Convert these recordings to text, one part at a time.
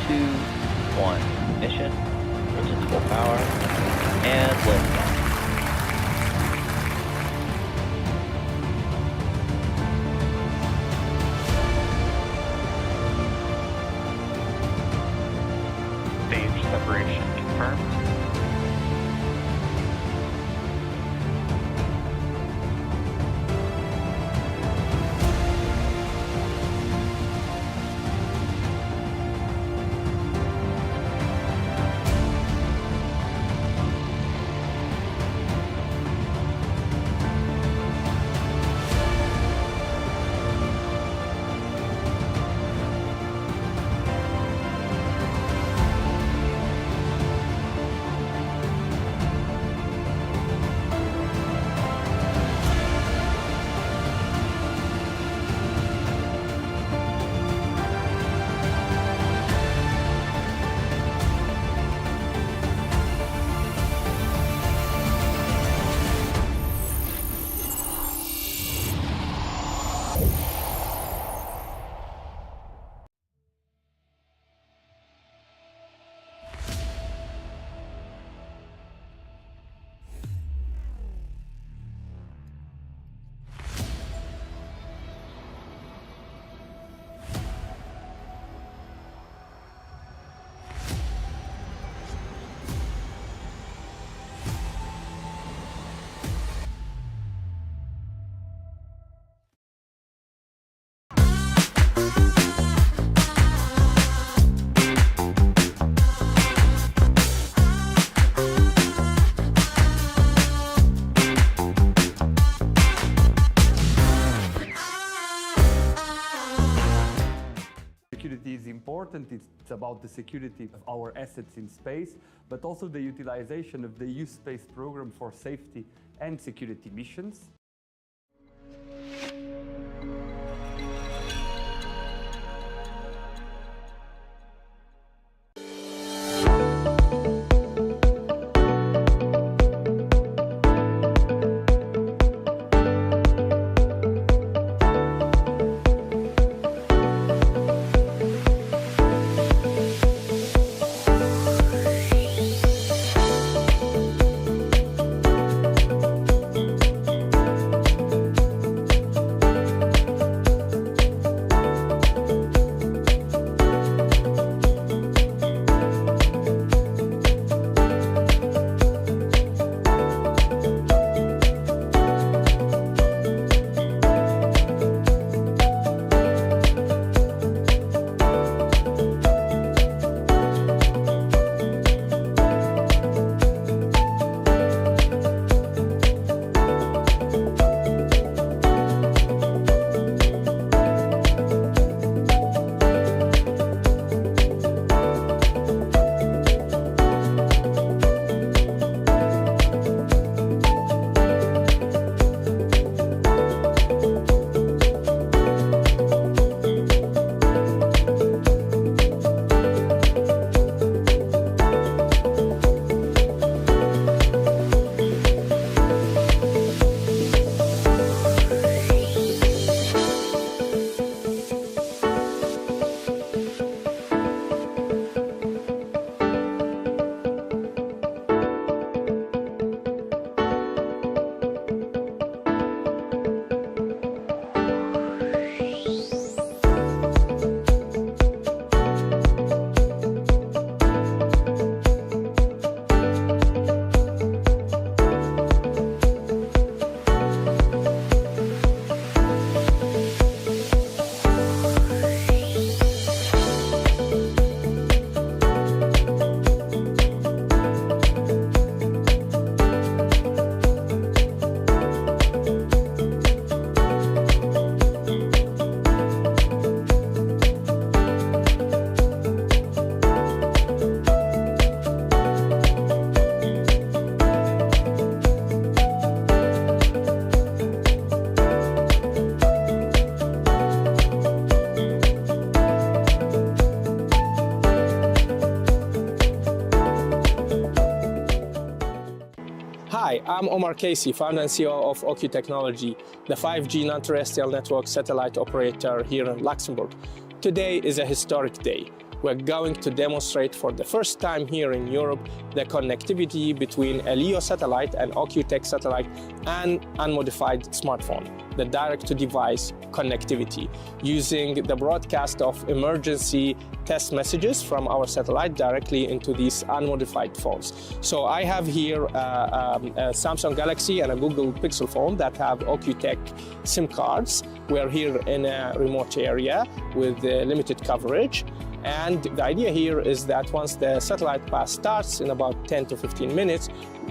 2, 1. Mission, engines full power, and liftoff. Stage separation confirmed. Security is important. It's about the security of our assets in space, but also the utilization of the EU Space Program for safety and security missions. Hi, I'm Omar Casey, founder and CEO of OQ Technology, the 5G non-terrestrial network satellite operator here in Luxembourg. Today is a historic day. we're going to demonstrate for the first time here in Europe the connectivity between a LEO satellite, an OcuTech satellite, and unmodified smartphone, the direct-to-device connectivity, using the broadcast of emergency test messages from our satellite directly into these unmodified phones. So I have here a Samsung Galaxy and a Google Pixel phone that have OcuTech SIM cards. We're here in a remote area with limited coverage. And the idea here is that once the satellite pass starts in about 10 to 15 minutes,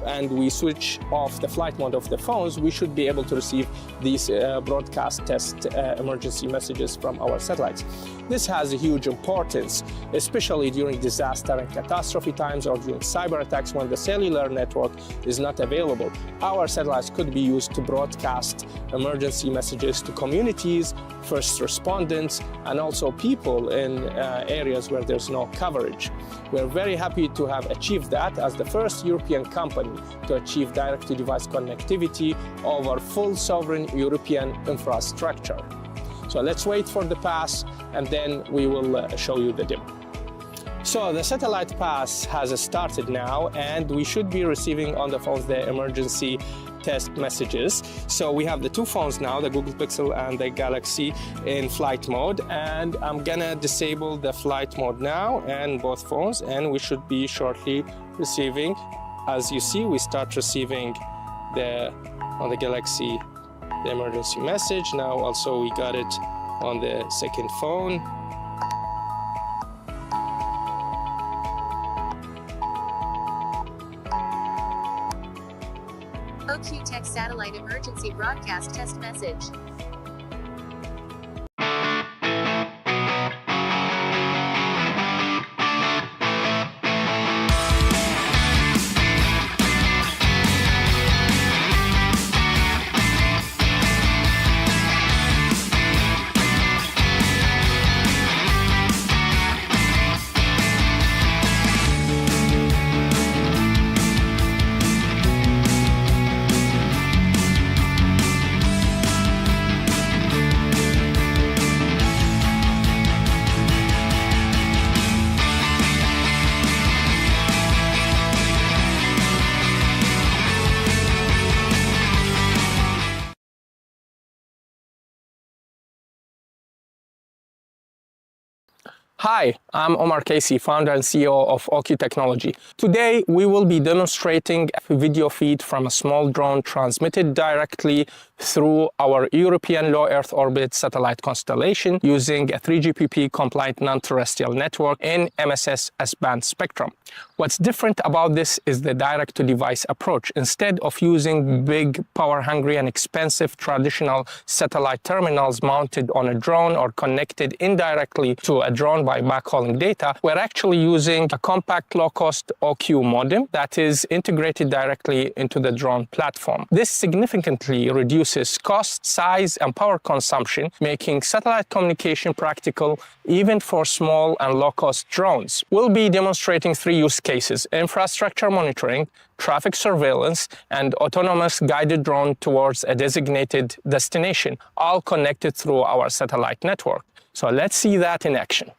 and we switch off the flight mode of the phones, we should be able to receive these broadcast test emergency messages from our satellites. This has a huge importance, especially during disaster and catastrophe times or during cyber attacks when the cellular network is not available. Our satellites could be used to broadcast emergency messages to communities, first responders, and also people in areas where there's no coverage. We're very happy to have achieved that as the first European company to achieve direct-to-device connectivity over full sovereign European infrastructure. So let's wait for the pass, and then we will show you the demo. So the satellite pass has started now, and we should be receiving on the phones the emergency test messages. So we have the two phones now, the Google Pixel and the Galaxy, in flight mode, and I'm gonna disable the flight mode now and both phones, and we should be shortly receiving. As you see, we start receiving on the Galaxy the emergency message. Now also we got it on the second phone. OcuTech satellite emergency broadcast test message. Hi, I'm Omar Casey, founder and CEO of Ocu Technology. Today, we will be demonstrating a video feed from a small drone transmitted directly through our European low Earth orbit satellite constellation using a 3GPP compliant non-terrestrial network in MSS S-band spectrum. What's different about this is the direct-to-device approach. Instead of using big, power-hungry and expensive traditional satellite terminals mounted on a drone or connected indirectly to a drone by backhauling data, we're actually using a compact, low-cost OQ modem that is integrated directly into the drone platform. This significantly reduces cost, size, and power consumption, making satellite communication practical even for small and low-cost drones. We'll be demonstrating three use cases: infrastructure monitoring, traffic surveillance, and autonomous guided drone towards a designated destination, all connected through our satellite network. So let's see that in action.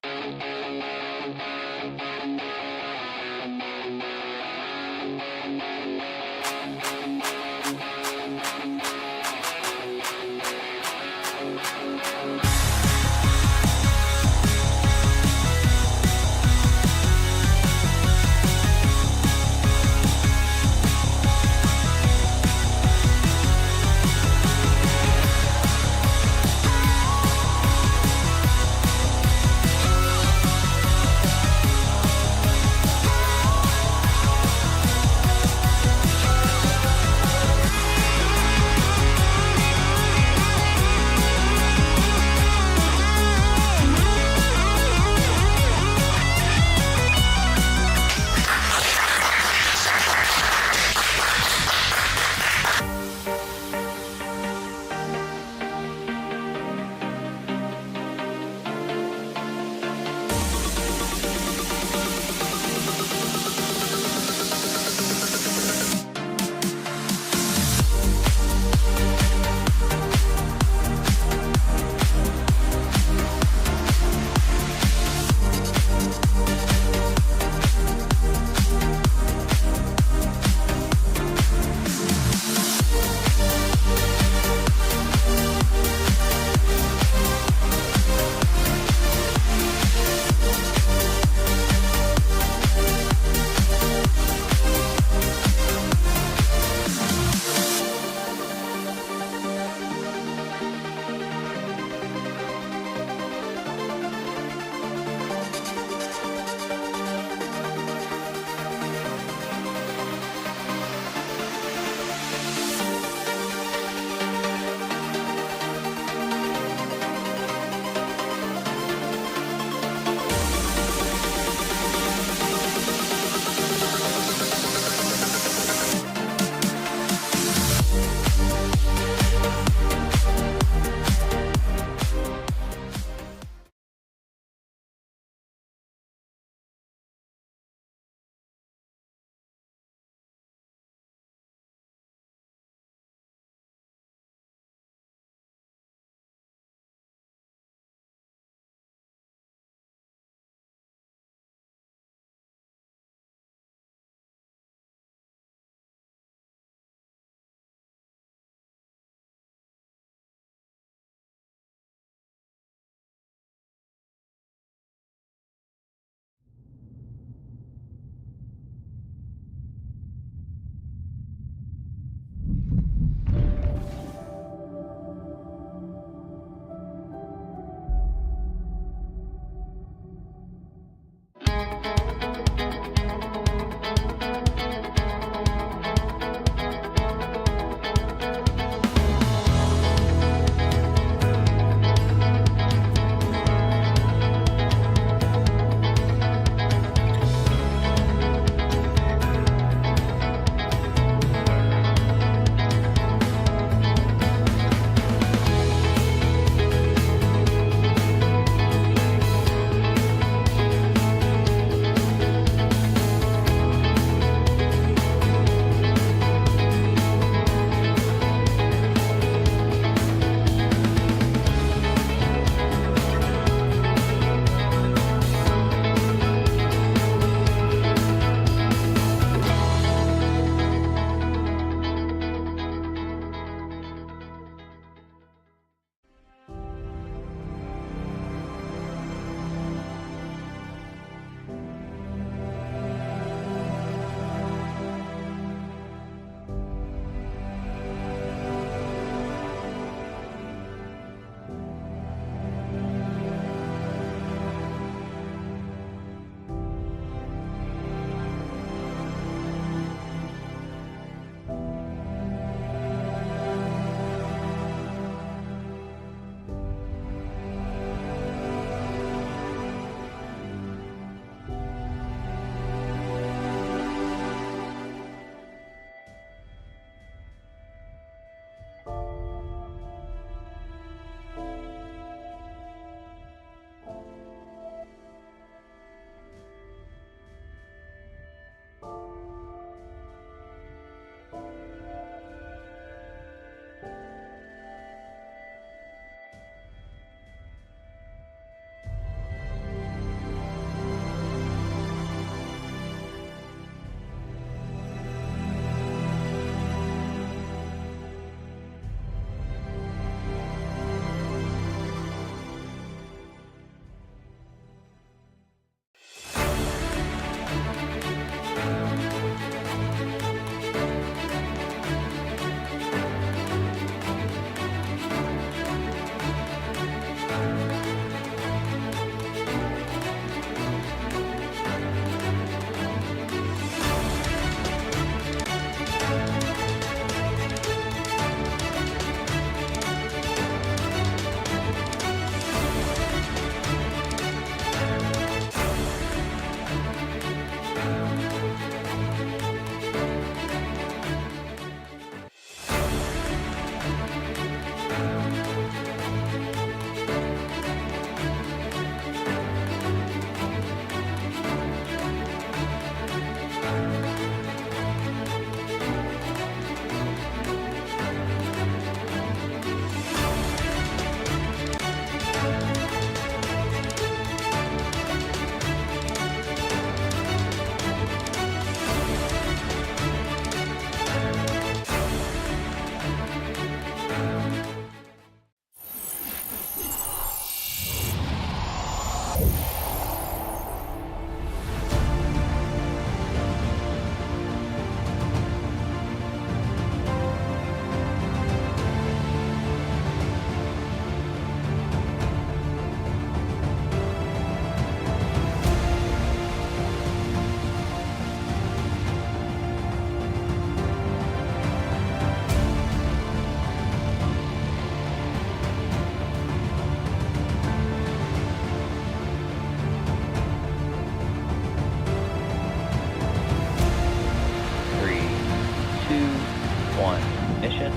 ignition,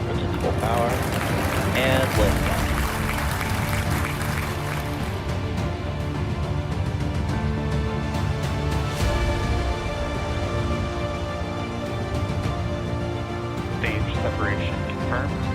engines full power, and liftoff. Stage separation confirmed.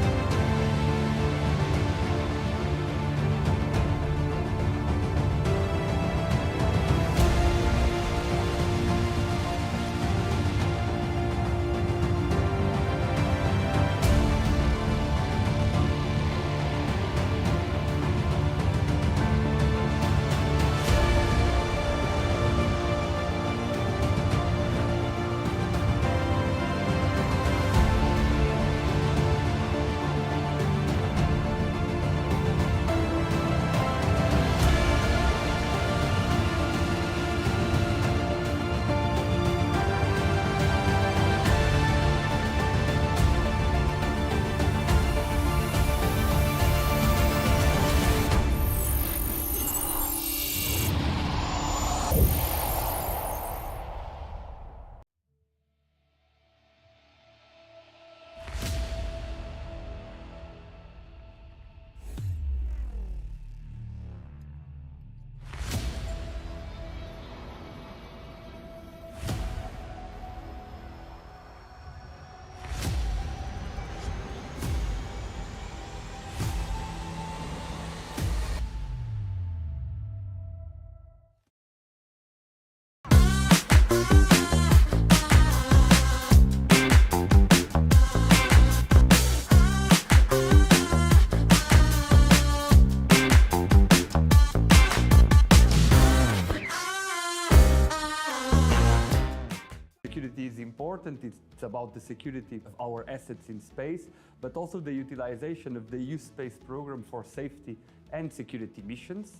Security is important. It's about the security of our assets in space, but also the utilization of the EU space program for safety and security missions.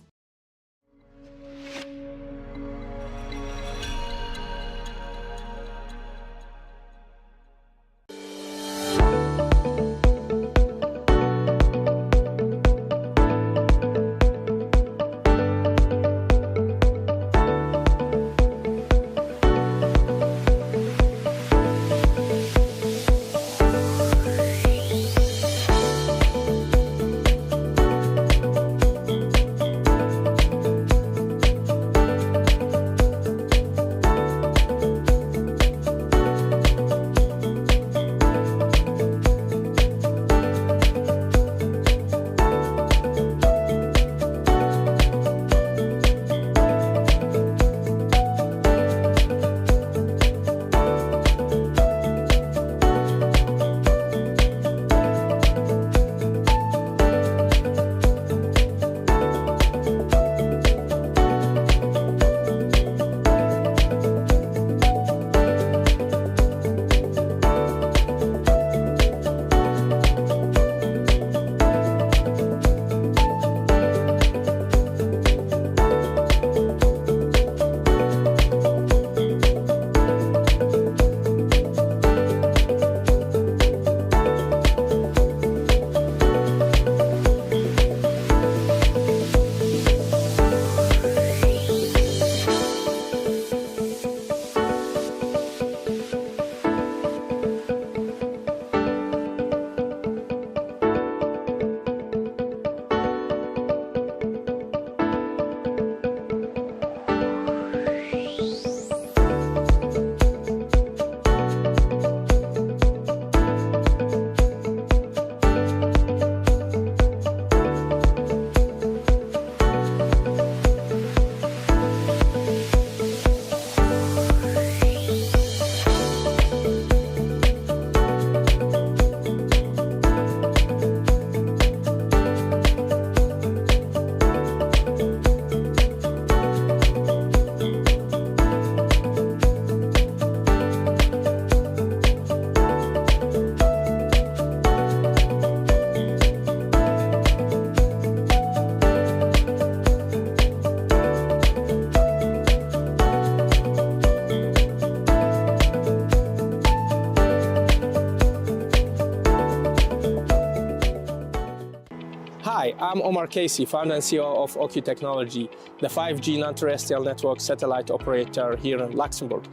Hi, I'm Omar Casey, founder and CEO of OQ Technology, the 5G non-terrestrial network satellite operator here in Luxembourg.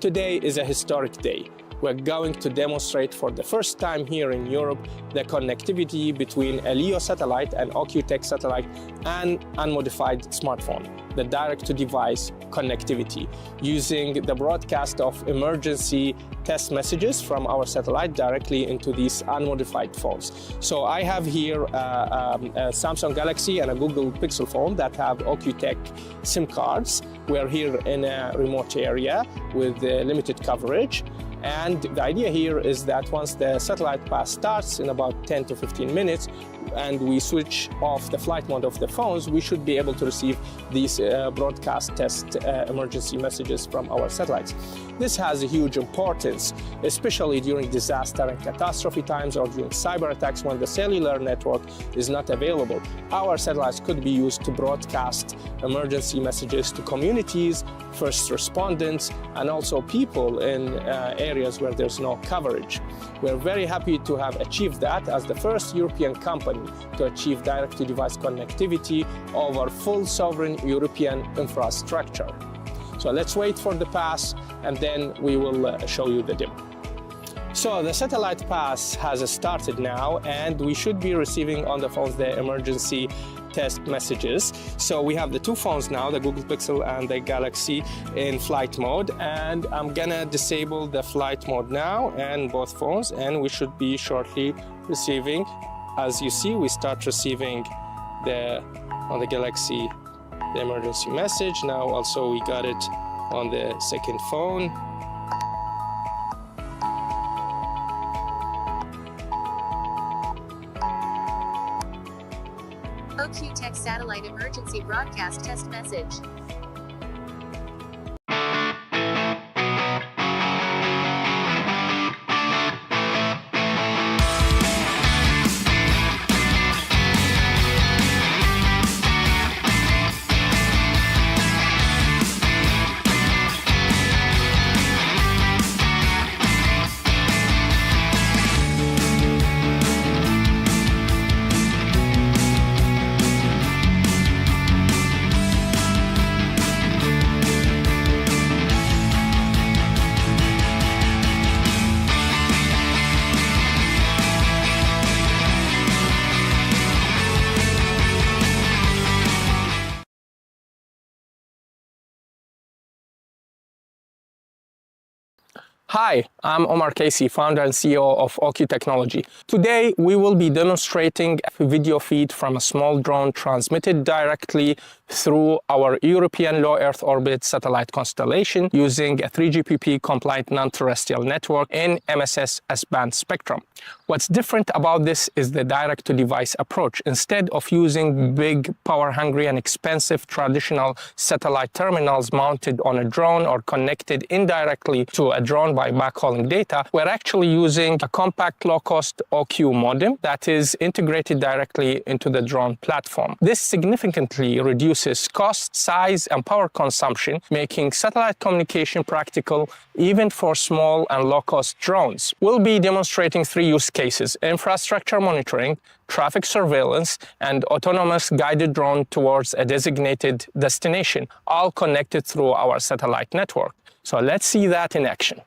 Today is a historic day. We're going to demonstrate for the first time here in Europe the connectivity between a LEO satellite, an OQ-Tech satellite, and unmodified smartphone, the direct-to-device connectivity, using the broadcast of emergency test messages from our satellite directly into these unmodified phones. So I have here a Samsung Galaxy and a Google Pixel phone that have OQ-Tech SIM cards. We're here in a remote area with limited coverage. And the idea here is that once the satellite pass starts in about 10 to 15 minutes, and we switch off the flight mode of the phones, we should be able to receive these broadcast test emergency messages from our satellites. This has a huge importance, especially during disaster and catastrophe times or during cyber attacks when the cellular network is not available. Our satellites could be used to broadcast emergency messages to communities, first respondents, and also people in areas where there's no coverage. We're very happy to have achieved that as the first European company to achieve direct-to-device connectivity over full sovereign European infrastructure. So let's wait for the pass, and then we will show you the demo. So the satellite pass has started now, and we should be receiving on the phones the emergency test messages. So we have the two phones now, the Google Pixel and the Galaxy, in flight mode, and I'm gonna disable the flight mode now and both phones, and we should be shortly receiving. As you see, we start receiving on the Galaxy the emergency message. Now also we got it on the second phone. OQ-TEX satellite emergency broadcast test message. Hi, I'm Omar Casey, founder and CEO of OQ Technology. Today, we will be demonstrating a video feed from a small drone transmitted directly through our European low Earth orbit satellite constellation using a 3GPP compliant non-terrestrial network in MSS S-band spectrum. What's different about this is the direct-to-device approach. Instead of using big, power-hungry and expensive traditional satellite terminals mounted on a drone or connected indirectly to a drone by backhauling data, we're actually using a compact, low-cost OQ modem that is integrated directly into the drone platform. This significantly reduces cost, size, and power consumption, making satellite communication practical even for small and low-cost drones. We'll be demonstrating three use cases: infrastructure monitoring, traffic surveillance, and autonomous guided drone towards a designated destination, all connected through our satellite network. So let's see that in action.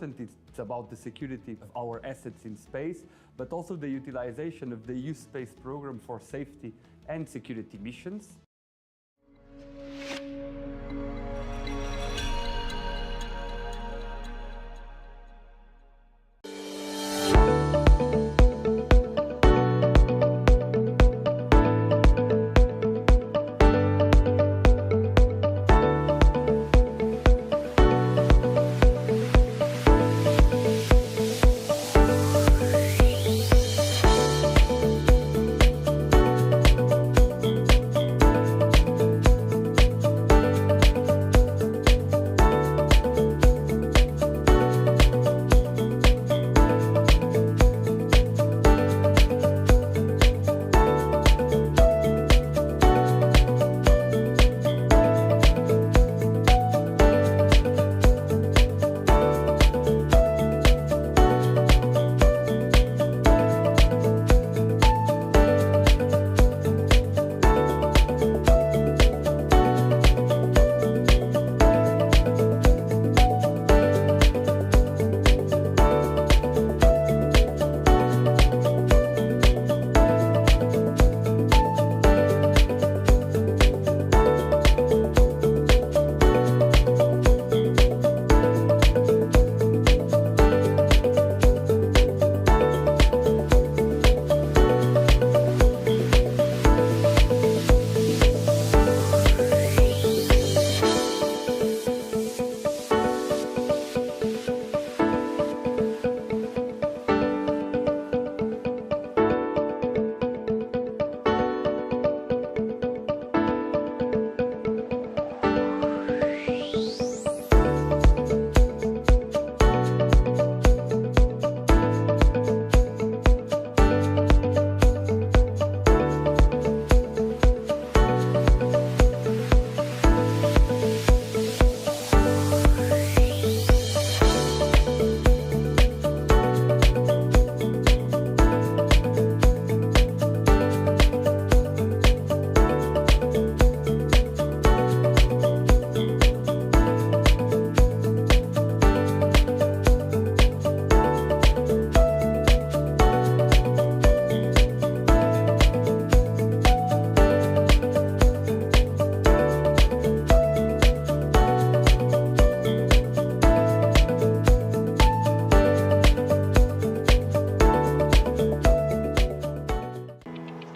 important. It's about the security of our assets in space, but also the utilization of the EU Space Program for safety and security missions.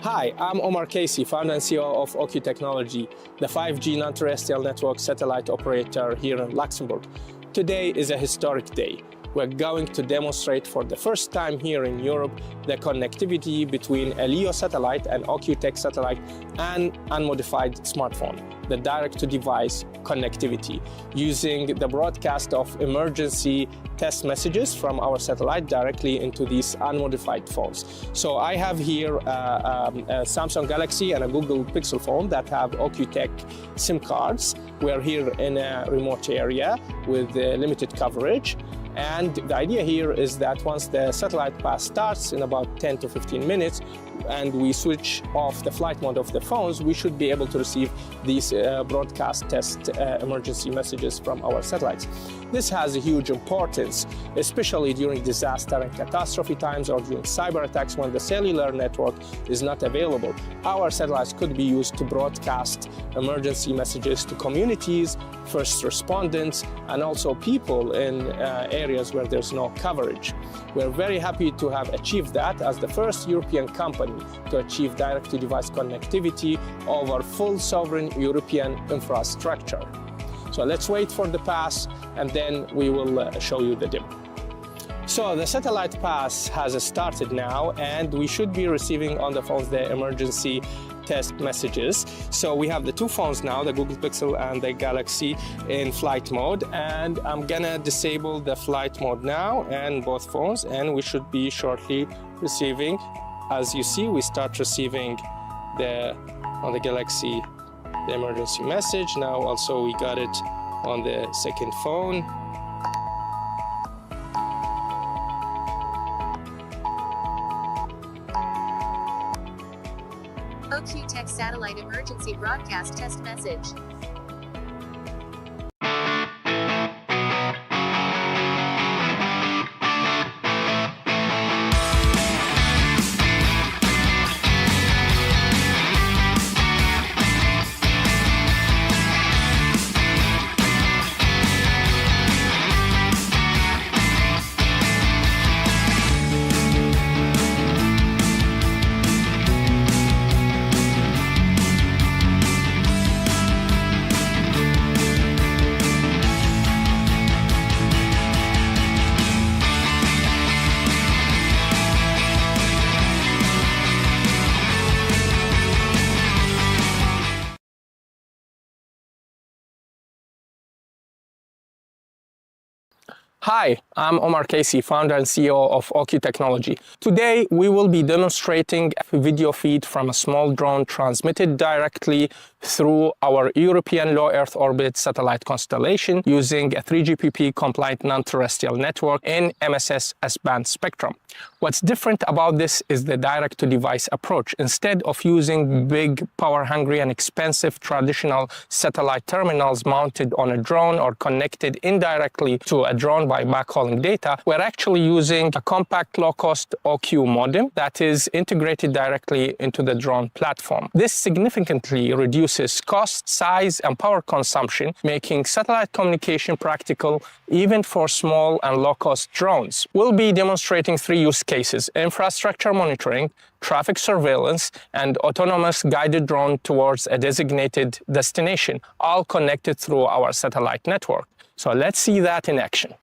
Hi, I'm Omar Casey, founder and CEO of OQ Technology, the 5G non-terrestrial network satellite operator here in Luxembourg. Today is a historic day. We're going to demonstrate for the first time here in Europe the connectivity between a LEO satellite, an OQ-Tech satellite, and unmodified smartphone, the direct-to-device connectivity, using the broadcast of emergency test messages from our satellite directly into these unmodified phones. So I have here a Samsung Galaxy and a Google Pixel phone that have OQ-Tech SIM cards. We're here in a remote area with limited coverage. And the idea here is that once the satellite pass starts in about 10 to 15 minutes, and we switch off the flight mode of the phones, we should be able to receive these broadcast test emergency messages from our satellites. This has a huge importance, especially during disaster and catastrophe times or during cyber attacks when the cellular network is not available. Our satellites could be used to broadcast emergency messages to communities, first responders, and also people in areas where there's no coverage. We're very happy to have achieved that as the first European company to achieve direct-to-device connectivity over full sovereign European infrastructure. So let's wait for the pass and then we will show you the demo. So the satellite pass has started now and we should be receiving on the phones the emergency test messages. So we have the two phones now, the Google Pixel and the Galaxy, in flight mode, and I'm gonna disable the flight mode now and both phones, and we should be shortly receiving. As you see, we start receiving on the Galaxy the emergency message. Now also we got it on the second phone. OQ-Tech Satellite Emergency Broadcast Test Message. Hi, I'm Omar Casey, founder and CEO of OQ Technology. Today, we will be demonstrating a video feed from a small drone transmitted directly through our European low Earth orbit satellite constellation using a 3GPP compliant non-terrestrial network in MSS S-band spectrum. What's different about this is the direct-to-device approach. Instead of using big, power-hungry and expensive traditional satellite terminals mounted on a drone or connected indirectly to a drone by backhauling data, we're actually using a compact, low-cost OQ modem that is integrated directly into the drone platform. This significantly reduces cost, size, and power consumption, making satellite communication practical even for small and low-cost drones. We'll be demonstrating three use cases: infrastructure monitoring, traffic surveillance, and autonomous guided drone towards a designated destination, all connected through our satellite network. So let's see that in action.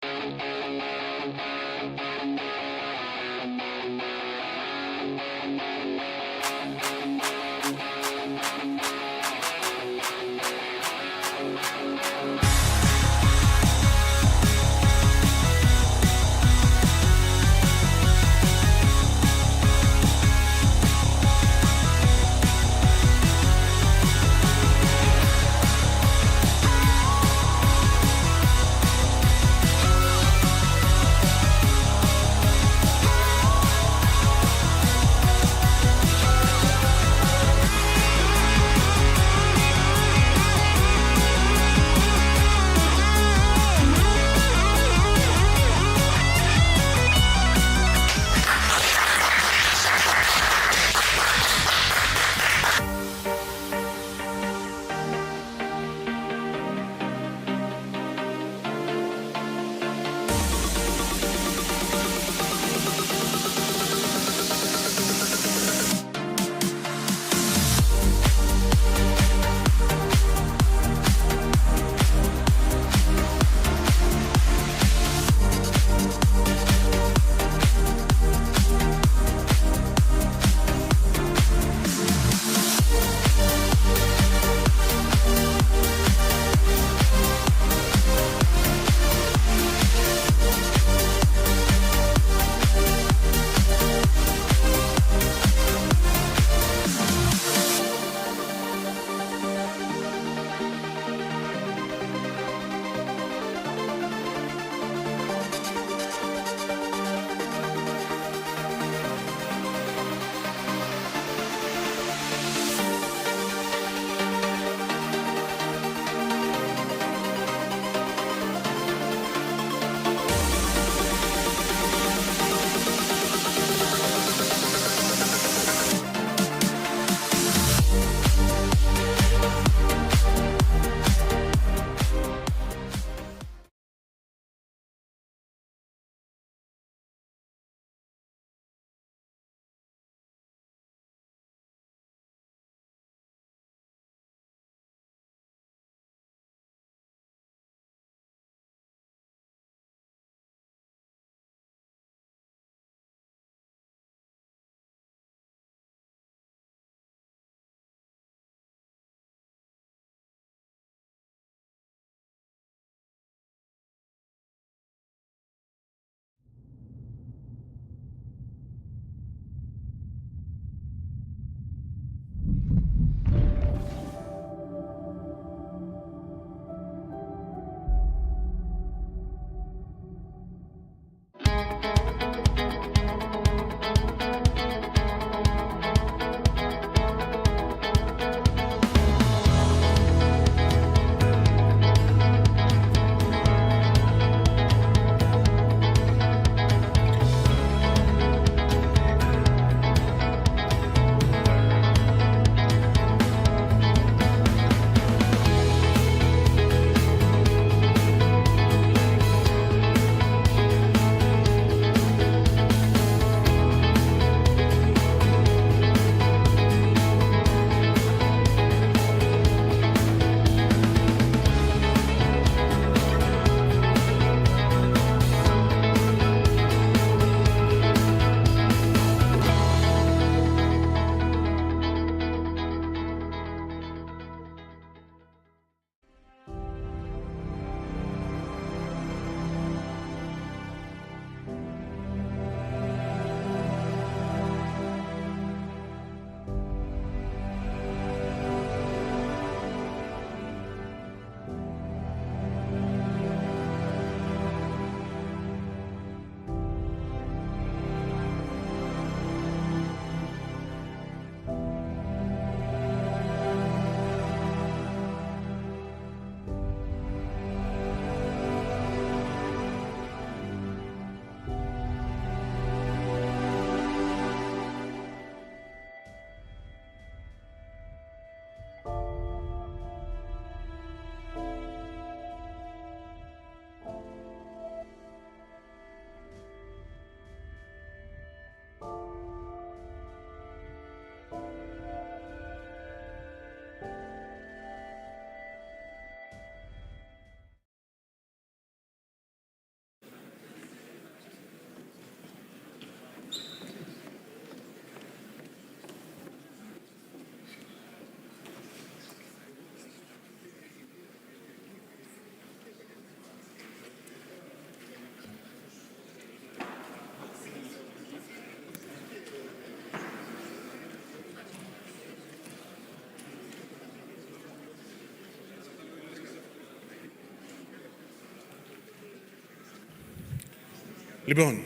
Λοιπόν,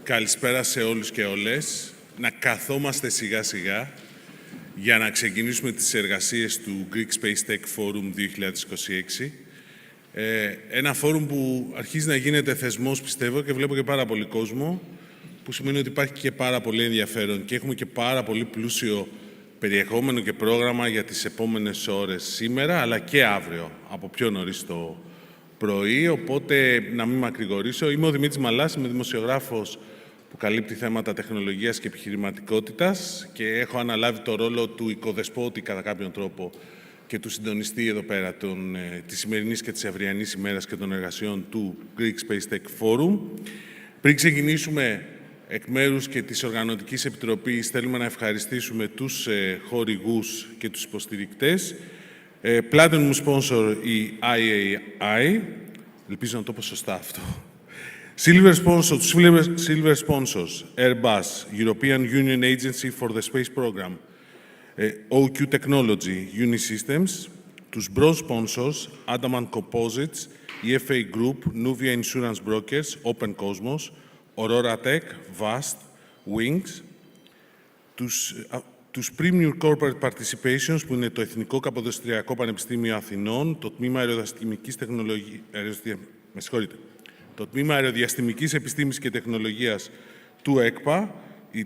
καλησπέρα σε όλους και όλες. Να καθόμαστε σιγά σιγά για να ξεκινήσουμε τις εργασίες του Greek Space Tech Forum 2026. Ένα φόρουμ που αρχίζει να γίνεται θεσμός, πιστεύω, και βλέπω και πάρα πολύ κόσμο, που σημαίνει ότι υπάρχει και πάρα πολύ ενδιαφέρον και έχουμε και πάρα πολύ πλούσιο περιεχόμενο και πρόγραμμα για τις επόμενες ώρες σήμερα, αλλά και αύριο, από πιο νωρίς το πρωί, οπότε να μην μακρηγορήσω. Είμαι ο Δημήτρης Μαλάς, είμαι δημοσιογράφος που καλύπτει θέματα τεχνολογίας και επιχειρηματικότητας και έχω αναλάβει το ρόλο του οικοδεσπότη κατά κάποιον τρόπο και του συντονιστή εδώ πέρα της σημερινής και της αυριανής ημέρας και των εργασιών του Greek Space Tech Forum. Πριν ξεκινήσουμε εκ μέρους και της Οργανωτικής Επιτροπής, θέλουμε να ευχαριστήσουμε τους χορηγούς και τους υποστηρικτές. Platinum Sponsor η IAI, ελπίζω να το πω σωστά αυτό. Silver Sponsors, Airbus, European Union Agency for the Space Program, OQ Technology, Unisystems, τους Bronze Sponsors, Adamant Composites, EFA Group, Nuvia Insurance Brokers, Open Cosmos, Aurora Tech, Vast, Wings, τους Premier Corporate Participations, που είναι το Εθνικό Καποδιστριακό Πανεπιστήμιο Αθηνών, το Τμήμα Αεροδιαστημικής το Τμήμα Αεροδιαστημικής Επιστήμης και Τεχνολογίας του ΕΚΠΑ,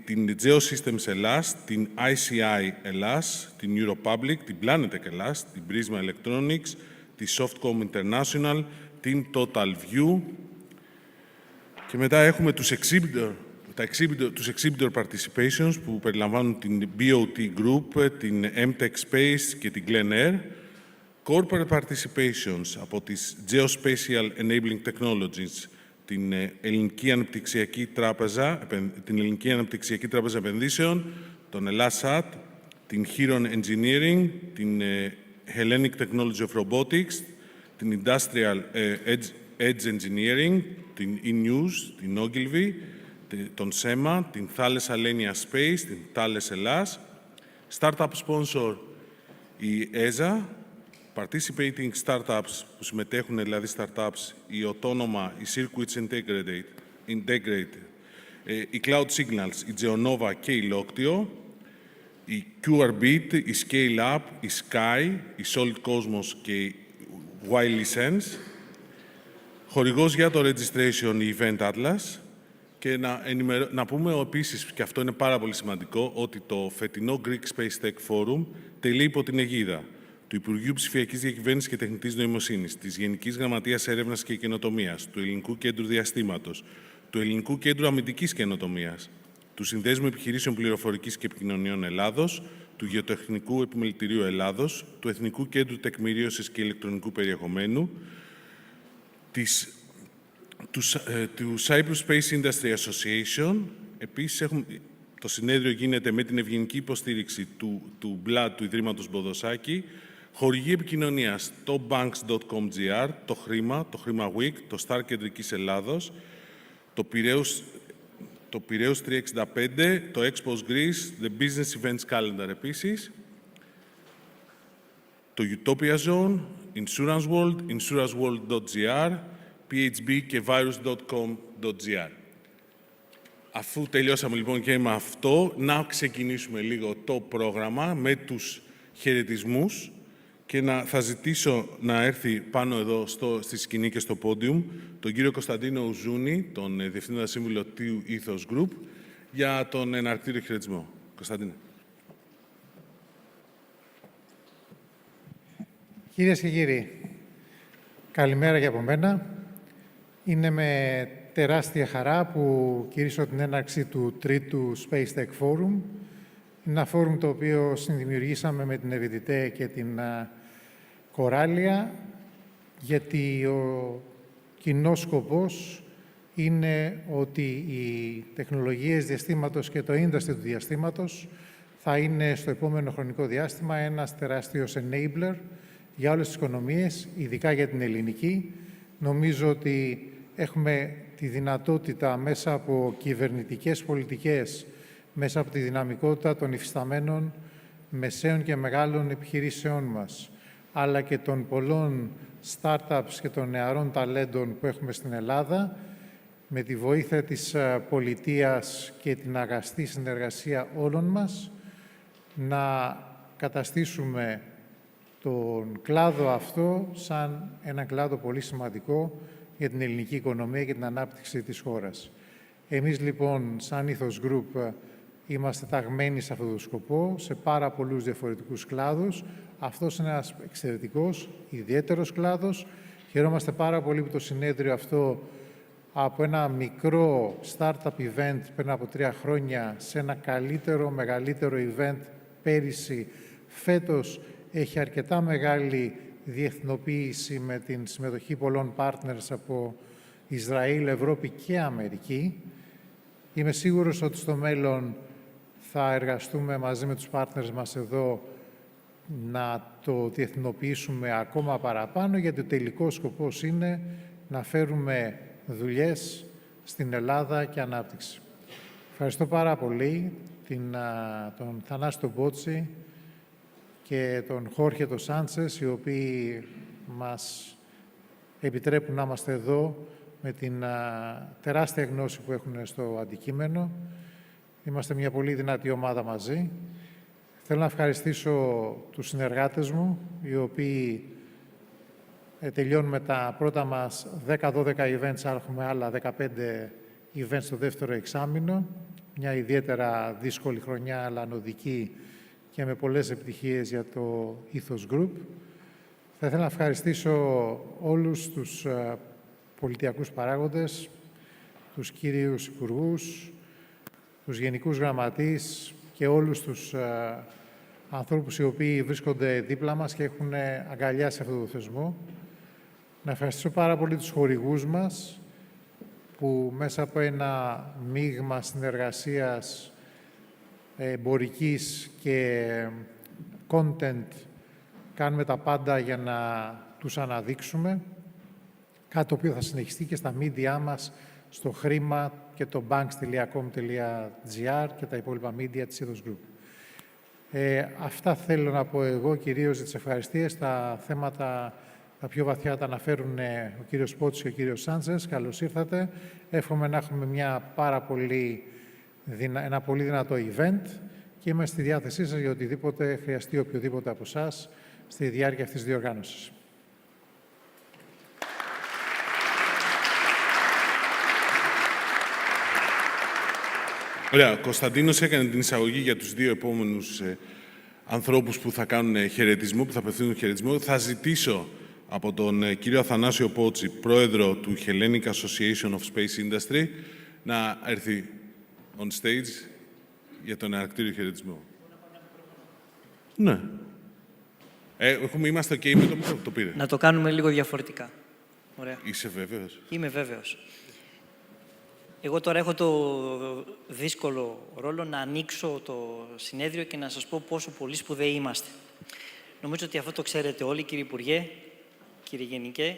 την Geosystems Ελλάς, την ICI Ελλάς, την Europublic, την Planetech Ελλάς, την Prisma Electronics, τη Softcom International, την Total View. Και μετά έχουμε τους exhibitor participations που περιλαμβάνουν την BOT Group, την MTech Space και την Glen Air. Corporate participations από τις Geospatial Enabling Technologies, την Ελληνική Αναπτυξιακή Τράπεζα Επενδύσεων, τον Ελλάς-SAT, την Chiron Engineering, την Hellenic Technology of Robotics, την Industrial Edge Engineering, την E-News, την Ogilvy, τον SEMA, την Thales Alenia Space, την Thales Ελλάς, Startup Sponsor η ESA, Participating Startups που συμμετέχουν, δηλαδή startups, η Autonoma, η Circuits Integrate, η Cloud Signals, η Geonova και η Loctio, η QRBit, η Scale Up, η Sky, η Solid Cosmos και η Wiley Sense. Χορηγός για το registration η Event Atlas. Και να πούμε επίσης, και αυτό είναι πάρα πολύ σημαντικό, ότι το φετινό Greek Space Tech Forum τελεί υπό την αιγίδα του Υπουργείου Ψηφιακής Διακυβέρνησης και Τεχνητής Νοημοσύνης, της Γενικής Γραμματείας Έρευνας και Καινοτομίας, του Ελληνικού Κέντρου Διαστήματος, του Ελληνικού Κέντρου Αμυντικής Καινοτομίας, του Συνδέσμου Επιχειρήσεων Πληροφορικής και Επικοινωνιών Ελλάδος, του Γεωτεχνικού Επιμελητηρίου Ελλάδος, του Εθνικού Κέντρου Τεκμηρίωσης και Ηλεκτρονικού Περιεχομένου, του Cyprus Space Industry Association. Επίσης, το συνέδριο γίνεται με την ευγενική υποστήριξη του BLAD, του Ιδρύματος Μποδοσάκη, χορηγή επικοινωνίας, το banks.com.gr, το Χρήμα Week, το Star Κεντρικής Ελλάδος, το Πειραιώς 365, το Expos Greece, the Business Events Calendar επίσης, το Utopia Zone, Insurance World, insuranceworld.gr, phb και virus.com.gr. Αφού τελειώσαμε λοιπόν και με αυτό, να ξεκινήσουμε λίγο το πρόγραμμα με τους χαιρετισμούς και θα ζητήσω να έρθει πάνω εδώ στη σκηνή και στο πόντιουμ τον κύριο Κωνσταντίνο Ουζούνη, τον Διευθύνοντα Σύμβουλο του Ethos Group, για τον εναρκτήριο χαιρετισμό. Κωνσταντίνε. Κυρίες και κύριοι, καλημέρα και από μένα. Είναι με τεράστια χαρά που κηρύσω την έναρξη του τρίτου Space Tech Forum. Είναι ένα φόρουμ το οποίο συνδημιουργήσαμε με την Εβιδιτέ και την Κοράλια, γιατί ο κοινός σκοπός είναι ότι οι τεχνολογίες διαστήματος και το industry του διαστήματος θα είναι στο επόμενο χρονικό διάστημα ένας τεράστιος enabler για όλες τις οικονομίες, ειδικά για την ελληνική. Νομίζω ότι έχουμε τη δυνατότητα μέσα από κυβερνητικές πολιτικές, μέσα από τη δυναμικότητα των υφισταμένων μεσαίων και μεγάλων επιχειρήσεών μας, αλλά και των πολλών startups και των νεαρών ταλέντων που έχουμε στην Ελλάδα, με τη βοήθεια της πολιτείας και την αγαστή συνεργασία όλων μας, να καταστήσουμε τον κλάδο αυτό σαν έναν κλάδο πολύ σημαντικό για την ελληνική οικονομία και την ανάπτυξη της χώρας. Εμείς λοιπόν, σαν Ethos Group, είμαστε ταγμένοι σε αυτόν τον σκοπό, σε πάρα πολλούς διαφορετικούς κλάδους. Αυτός είναι ένας εξαιρετικός, ιδιαίτερος κλάδος. Χαιρόμαστε πάρα πολύ που το συνέδριο αυτό, από ένα μικρό startup event πριν από 3 χρόνια, σε ένα καλύτερο, μεγαλύτερο event πέρυσι, φέτος έχει αρκετά μεγάλη διεθνοποίηση με την συμμετοχή πολλών partners από Ισραήλ, Ευρώπη και Αμερική. Είμαι σίγουρος ότι στο μέλλον θα εργαστούμε μαζί με τους partners μας εδώ να το διεθνοποιήσουμε ακόμα παραπάνω, γιατί ο τελικός σκοπός είναι να φέρουμε δουλειές στην Ελλάδα και ανάπτυξη. Ευχαριστώ πάρα πολύ τον Θανάση τον Μπότση και τον Χόρχε τον Σάντσες, οι οποίοι μας επιτρέπουν να είμαστε εδώ με την τεράστια γνώση που έχουν στο αντικείμενο. Είμαστε μια πολύ δυνατή ομάδα μαζί. Θέλω να ευχαριστήσω τους συνεργάτες μου, οι οποίοι τελειώνουμε τα πρώτα μας 10-12 events, έχουμε άλλα 15 events στο δεύτερο εξάμηνο. Μια ιδιαίτερα δύσκολη χρονιά, αλλά ανωδική και με πολλές επιτυχίες για το Ethos Group. Θα ήθελα να ευχαριστήσω όλους τους πολιτιακούς παράγοντες, τους κύριους υπουργούς, τους γενικούς γραμματείς και όλους τους ανθρώπους οι οποίοι βρίσκονται δίπλα μας και έχουν αγκαλιάσει αυτό το θεσμό. Να ευχαριστήσω πάρα πολύ τους χορηγούς μας, που μέσα από ένα μείγμα συνεργασίας εμπορικής και content κάνουμε τα πάντα για να τους αναδείξουμε. Κάτι το οποίο θα συνεχιστεί και στα media μας, στο χρήμα και το banks.com.gr και τα υπόλοιπα media της Ethos Group. Αυτά θέλω να πω εγώ, κυρίως για τις ευχαριστίες. Τα θέματα τα πιο βαθιά τα αναφέρουν ο κύριος Πότσης και ο κύριος Σάντσες. Καλώς ήρθατε. Εύχομαι να έχουμε ένα πολύ δυνατό event και είμαι στη διάθεσή σας για οτιδήποτε χρειαστεί οποιοδήποτε από εσάς στη διάρκεια αυτής της διοργάνωσης. Ωραία. Κωνσταντίνος έκανε την εισαγωγή για τους δύο επόμενους ανθρώπους που θα κάνουν χαιρετισμό, που θα απευθύνουν χαιρετισμό. Θα ζητήσω από τον κύριο Αθανάσιο Πότση, πρόεδρο του Hellenic Association of Space Industry, να έρθει on stage για τον εναρκτήριο χαιρετισμό. Ναι. Είμαστε OK με το μικρό που το πήρε. Να το κάνουμε λίγο διαφορετικά. Ωραία. Είσαι βέβαιος? Είμαι βέβαιος. Εγώ τώρα έχω το δύσκολο ρόλο να ανοίξω το συνέδριο και να σας πω πόσο πολύ σπουδαίοι είμαστε. Νομίζω ότι αυτό το ξέρετε όλοι, κύριε Υπουργέ, κύριε Γενικέ.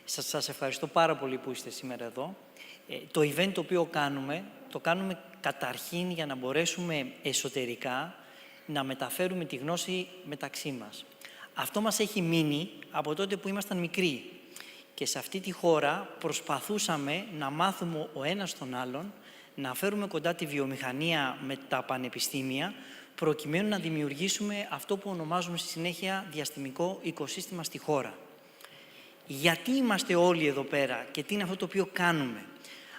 Σας ευχαριστώ πάρα πολύ που είστε σήμερα εδώ. Το event το οποίο το κάνουμε καταρχήν για να μπορέσουμε εσωτερικά να μεταφέρουμε τη γνώση μεταξύ μας. Αυτό μας έχει μείνει από τότε που ήμασταν μικροί. Και σε αυτή τη χώρα προσπαθούσαμε να μάθουμε ο ένας τον άλλον, να φέρουμε κοντά τη βιομηχανία με τα πανεπιστήμια, προκειμένου να δημιουργήσουμε αυτό που ονομάζουμε στη συνέχεια διαστημικό οικοσύστημα στη χώρα. Γιατί είμαστε όλοι εδώ πέρα και τι είναι αυτό το οποίο κάνουμε?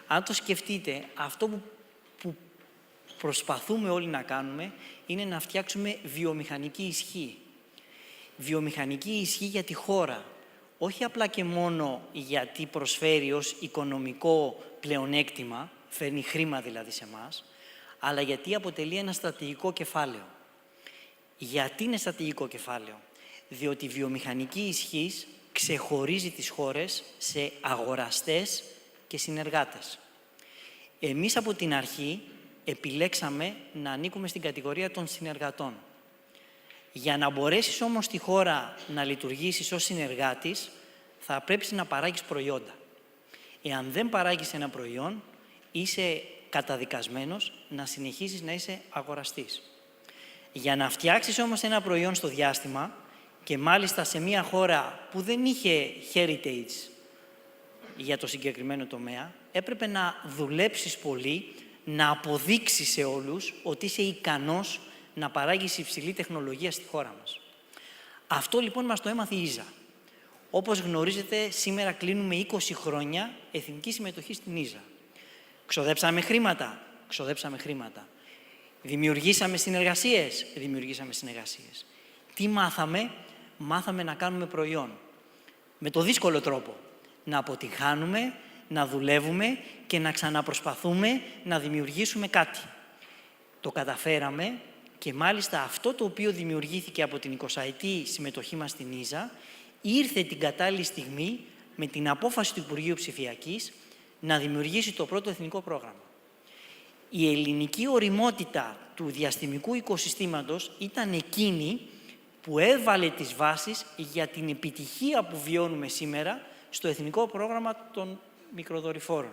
Αν το σκεφτείτε, αυτό που προσπαθούμε όλοι να κάνουμε είναι να φτιάξουμε βιομηχανική ισχύ. Βιομηχανική ισχύ για τη χώρα. Όχι απλά και μόνο γιατί προσφέρει ως οικονομικό πλεονέκτημα, φέρνει χρήμα δηλαδή σε εμάς, αλλά γιατί αποτελεί ένα στρατηγικό κεφάλαιο. Γιατί είναι στρατηγικό κεφάλαιο? Διότι η βιομηχανική ισχύς ξεχωρίζει τις χώρες σε αγοραστές και συνεργάτες. Εμείς από την αρχή επιλέξαμε να ανήκουμε στην κατηγορία των συνεργατών. Για να μπορέσεις όμως τη χώρα να λειτουργήσεις ως συνεργάτης, θα πρέπει να παράγεις προϊόντα. Εάν δεν παράγεις ένα προϊόν, είσαι καταδικασμένος να συνεχίσεις να είσαι αγοραστής. Για να φτιάξεις όμως ένα προϊόν στο διάστημα, και μάλιστα σε μια χώρα που δεν είχε heritage για το συγκεκριμένο τομέα, έπρεπε να δουλέψεις πολύ, να αποδείξεις σε όλους ότι είσαι ικανός να παράγεις υψηλή τεχνολογία στη χώρα μας. Αυτό λοιπόν μας το έμαθε η Ίζα. Όπως γνωρίζετε, σήμερα κλείνουμε 20 χρόνια εθνική συμμετοχή στην Ίζα. Ξοδέψαμε χρήματα. Ξοδέψαμε χρήματα. Δημιουργήσαμε συνεργασίες. Δημιουργήσαμε συνεργασίες. Τι μάθαμε? Μάθαμε να κάνουμε προϊόν. Με το δύσκολο τρόπο. Να αποτυγχάνουμε, να δουλεύουμε και να ξαναπροσπαθούμε να δημιουργήσουμε κάτι. Το καταφέραμε και μάλιστα αυτό το οποίο δημιουργήθηκε από την 20ετή συμμετοχή μας στην Ίζα ήρθε την κατάλληλη στιγμή με την απόφαση του Υπουργείου Ψηφιακής να δημιουργήσει το πρώτο εθνικό πρόγραμμα. Η ελληνική ωριμότητα του διαστημικού οικοσυστήματος ήταν εκείνη που έβαλε τις βάσεις για την επιτυχία που βιώνουμε σήμερα στο εθνικό πρόγραμμα των μικροδορυφόρων.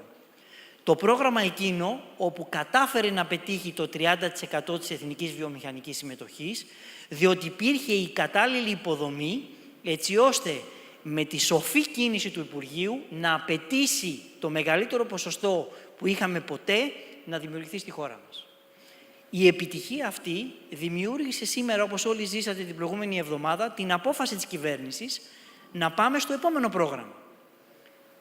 Το πρόγραμμα εκείνο, όπου κατάφερε να πετύχει το 30% της εθνικής βιομηχανικής συμμετοχής, διότι υπήρχε η κατάλληλη υποδομή, έτσι ώστε με τη σοφή κίνηση του Υπουργείου να απαιτήσει το μεγαλύτερο ποσοστό που είχαμε ποτέ να δημιουργηθεί στη χώρα μας. Η επιτυχία αυτή δημιούργησε σήμερα, όπως όλοι ζήσατε την προηγούμενη εβδομάδα, την απόφαση της κυβέρνησης να πάμε στο επόμενο πρόγραμμα.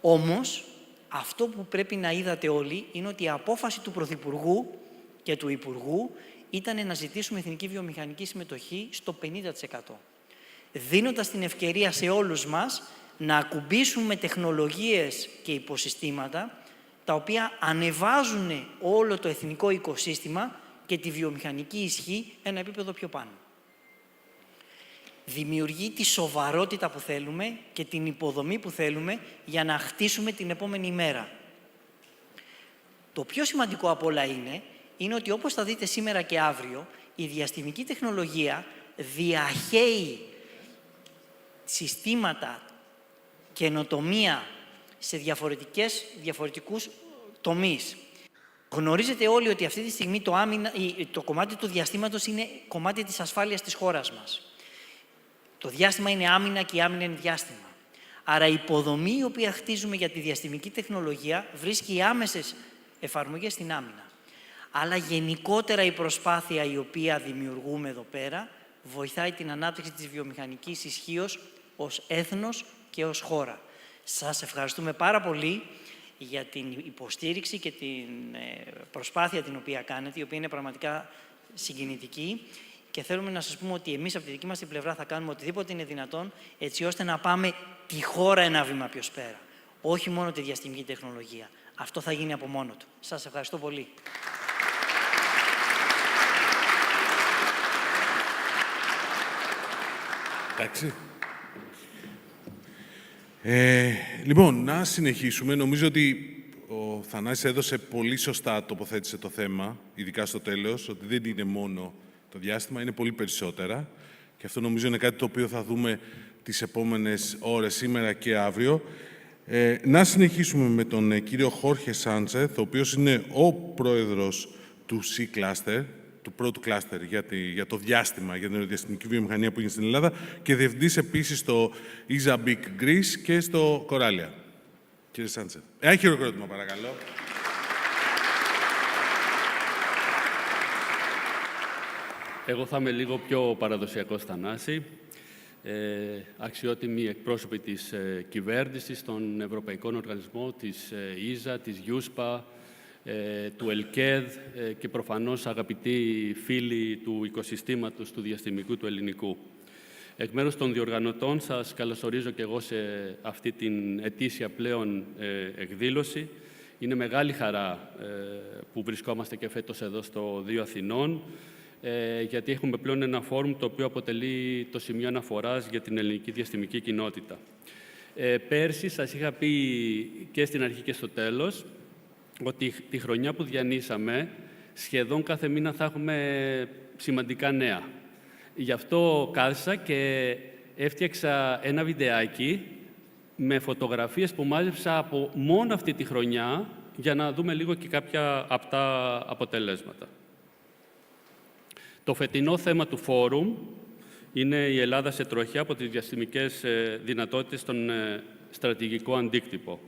Όμως, αυτό που πρέπει να είδατε όλοι είναι ότι η απόφαση του Πρωθυπουργού και του Υπουργού ήταν να ζητήσουμε εθνική βιομηχανική συμμετοχή στο 50%. Δίνοντας την ευκαιρία σε όλους μας να ακουμπήσουμε τεχνολογίες και υποσυστήματα τα οποία ανεβάζουν όλο το εθνικό οικοσύστημα και τη βιομηχανική ισχύ ένα επίπεδο πιο πάνω. Δημιουργεί τη σοβαρότητα που θέλουμε και την υποδομή που θέλουμε για να χτίσουμε την επόμενη μέρα. Το πιο σημαντικό απ' όλα είναι ότι όπως θα δείτε σήμερα και αύριο, η διαστημική τεχνολογία διαχέει συστήματα, καινοτομία σε διαφορετικούς τομείς. Γνωρίζετε όλοι ότι αυτή τη στιγμή το κομμάτι του διαστήματος είναι κομμάτι της ασφάλειας της χώρας μας. Το διάστημα είναι άμυνα και η άμυνα είναι διάστημα. Άρα η υποδομή η οποία χτίζουμε για τη διαστημική τεχνολογία βρίσκει άμεσες εφαρμογές στην άμυνα. Αλλά γενικότερα η προσπάθεια η οποία δημιουργούμε εδώ πέρα βοηθάει την ανάπτυξη της βιομηχανικής ισχύως ως έθνος και ως χώρα. Σας ευχαριστούμε πάρα πολύ για την υποστήριξη και την προσπάθεια την οποία κάνετε, η οποία είναι πραγματικά συγκινητική. Και θέλουμε να σας πούμε ότι εμείς από τη δική μας την πλευρά θα κάνουμε οτιδήποτε είναι δυνατόν, έτσι ώστε να πάμε τη χώρα ένα βήμα πιο πέρα. Όχι μόνο τη διαστημική τεχνολογία. Αυτό θα γίνει από μόνο του. Σας ευχαριστώ πολύ. Εντάξει. Λοιπόν, να συνεχίσουμε. Νομίζω ότι ο Θανάσης έδωσε πολύ σωστά, τοποθέτησε το θέμα, ειδικά στο τέλος, ότι δεν είναι μόνο το διάστημα, είναι πολύ περισσότερα. Και αυτό νομίζω είναι κάτι το οποίο θα δούμε τις επόμενες ώρες, σήμερα και αύριο. Να συνεχίσουμε με τον κύριο Χόρχε Σάντσεθ, ο οποίος είναι ο πρόεδρος του C-Cluster, του πρώτου κλάστερ για το διάστημα, για την αεροδιαστημική βιομηχανία που είναι στην Ελλάδα και διευθυντής επίσης στο ESA Big Greece και στο Coralia. Κύριε Σάντσεθ. Ένα χειροκρότημα, παρακαλώ. Εγώ θα είμαι λίγο πιο παραδοσιακός, Θανάση. Αξιότιμοι εκπρόσωποι της κυβέρνησης, των ευρωπαϊκών οργανισμών, της ESA, της EUSPA, του ΕΛΚΕΔ και προφανώς αγαπητοί φίλοι του οικοσυστήματος του διαστημικού του ελληνικού. Εκ μέρους των διοργανωτών σας καλωσορίζω και εγώ σε αυτή την ετήσια πλέον εκδήλωση. Είναι μεγάλη χαρά που βρισκόμαστε και φέτος εδώ στο Δίο Αθηνών, γιατί έχουμε πλέον ένα φόρουμ το οποίο αποτελεί το σημείο αναφοράς για την ελληνική διαστημική κοινότητα. Πέρσι σας είχα πει και στην αρχή και στο τέλος ότι τη χρονιά που διανύσαμε σχεδόν κάθε μήνα θα έχουμε σημαντικά νέα. Γι' αυτό κάθισα και έφτιαξα ένα βιντεάκι με φωτογραφίες που μάζεψα από μόνο αυτή τη χρονιά για να δούμε λίγο και κάποια από τα αποτελέσματα. Το φετινό θέμα του φόρουμ είναι η Ελλάδα σε τροχιά από τις διαστημικές δυνατότητες στον στρατηγικό αντίκτυπο.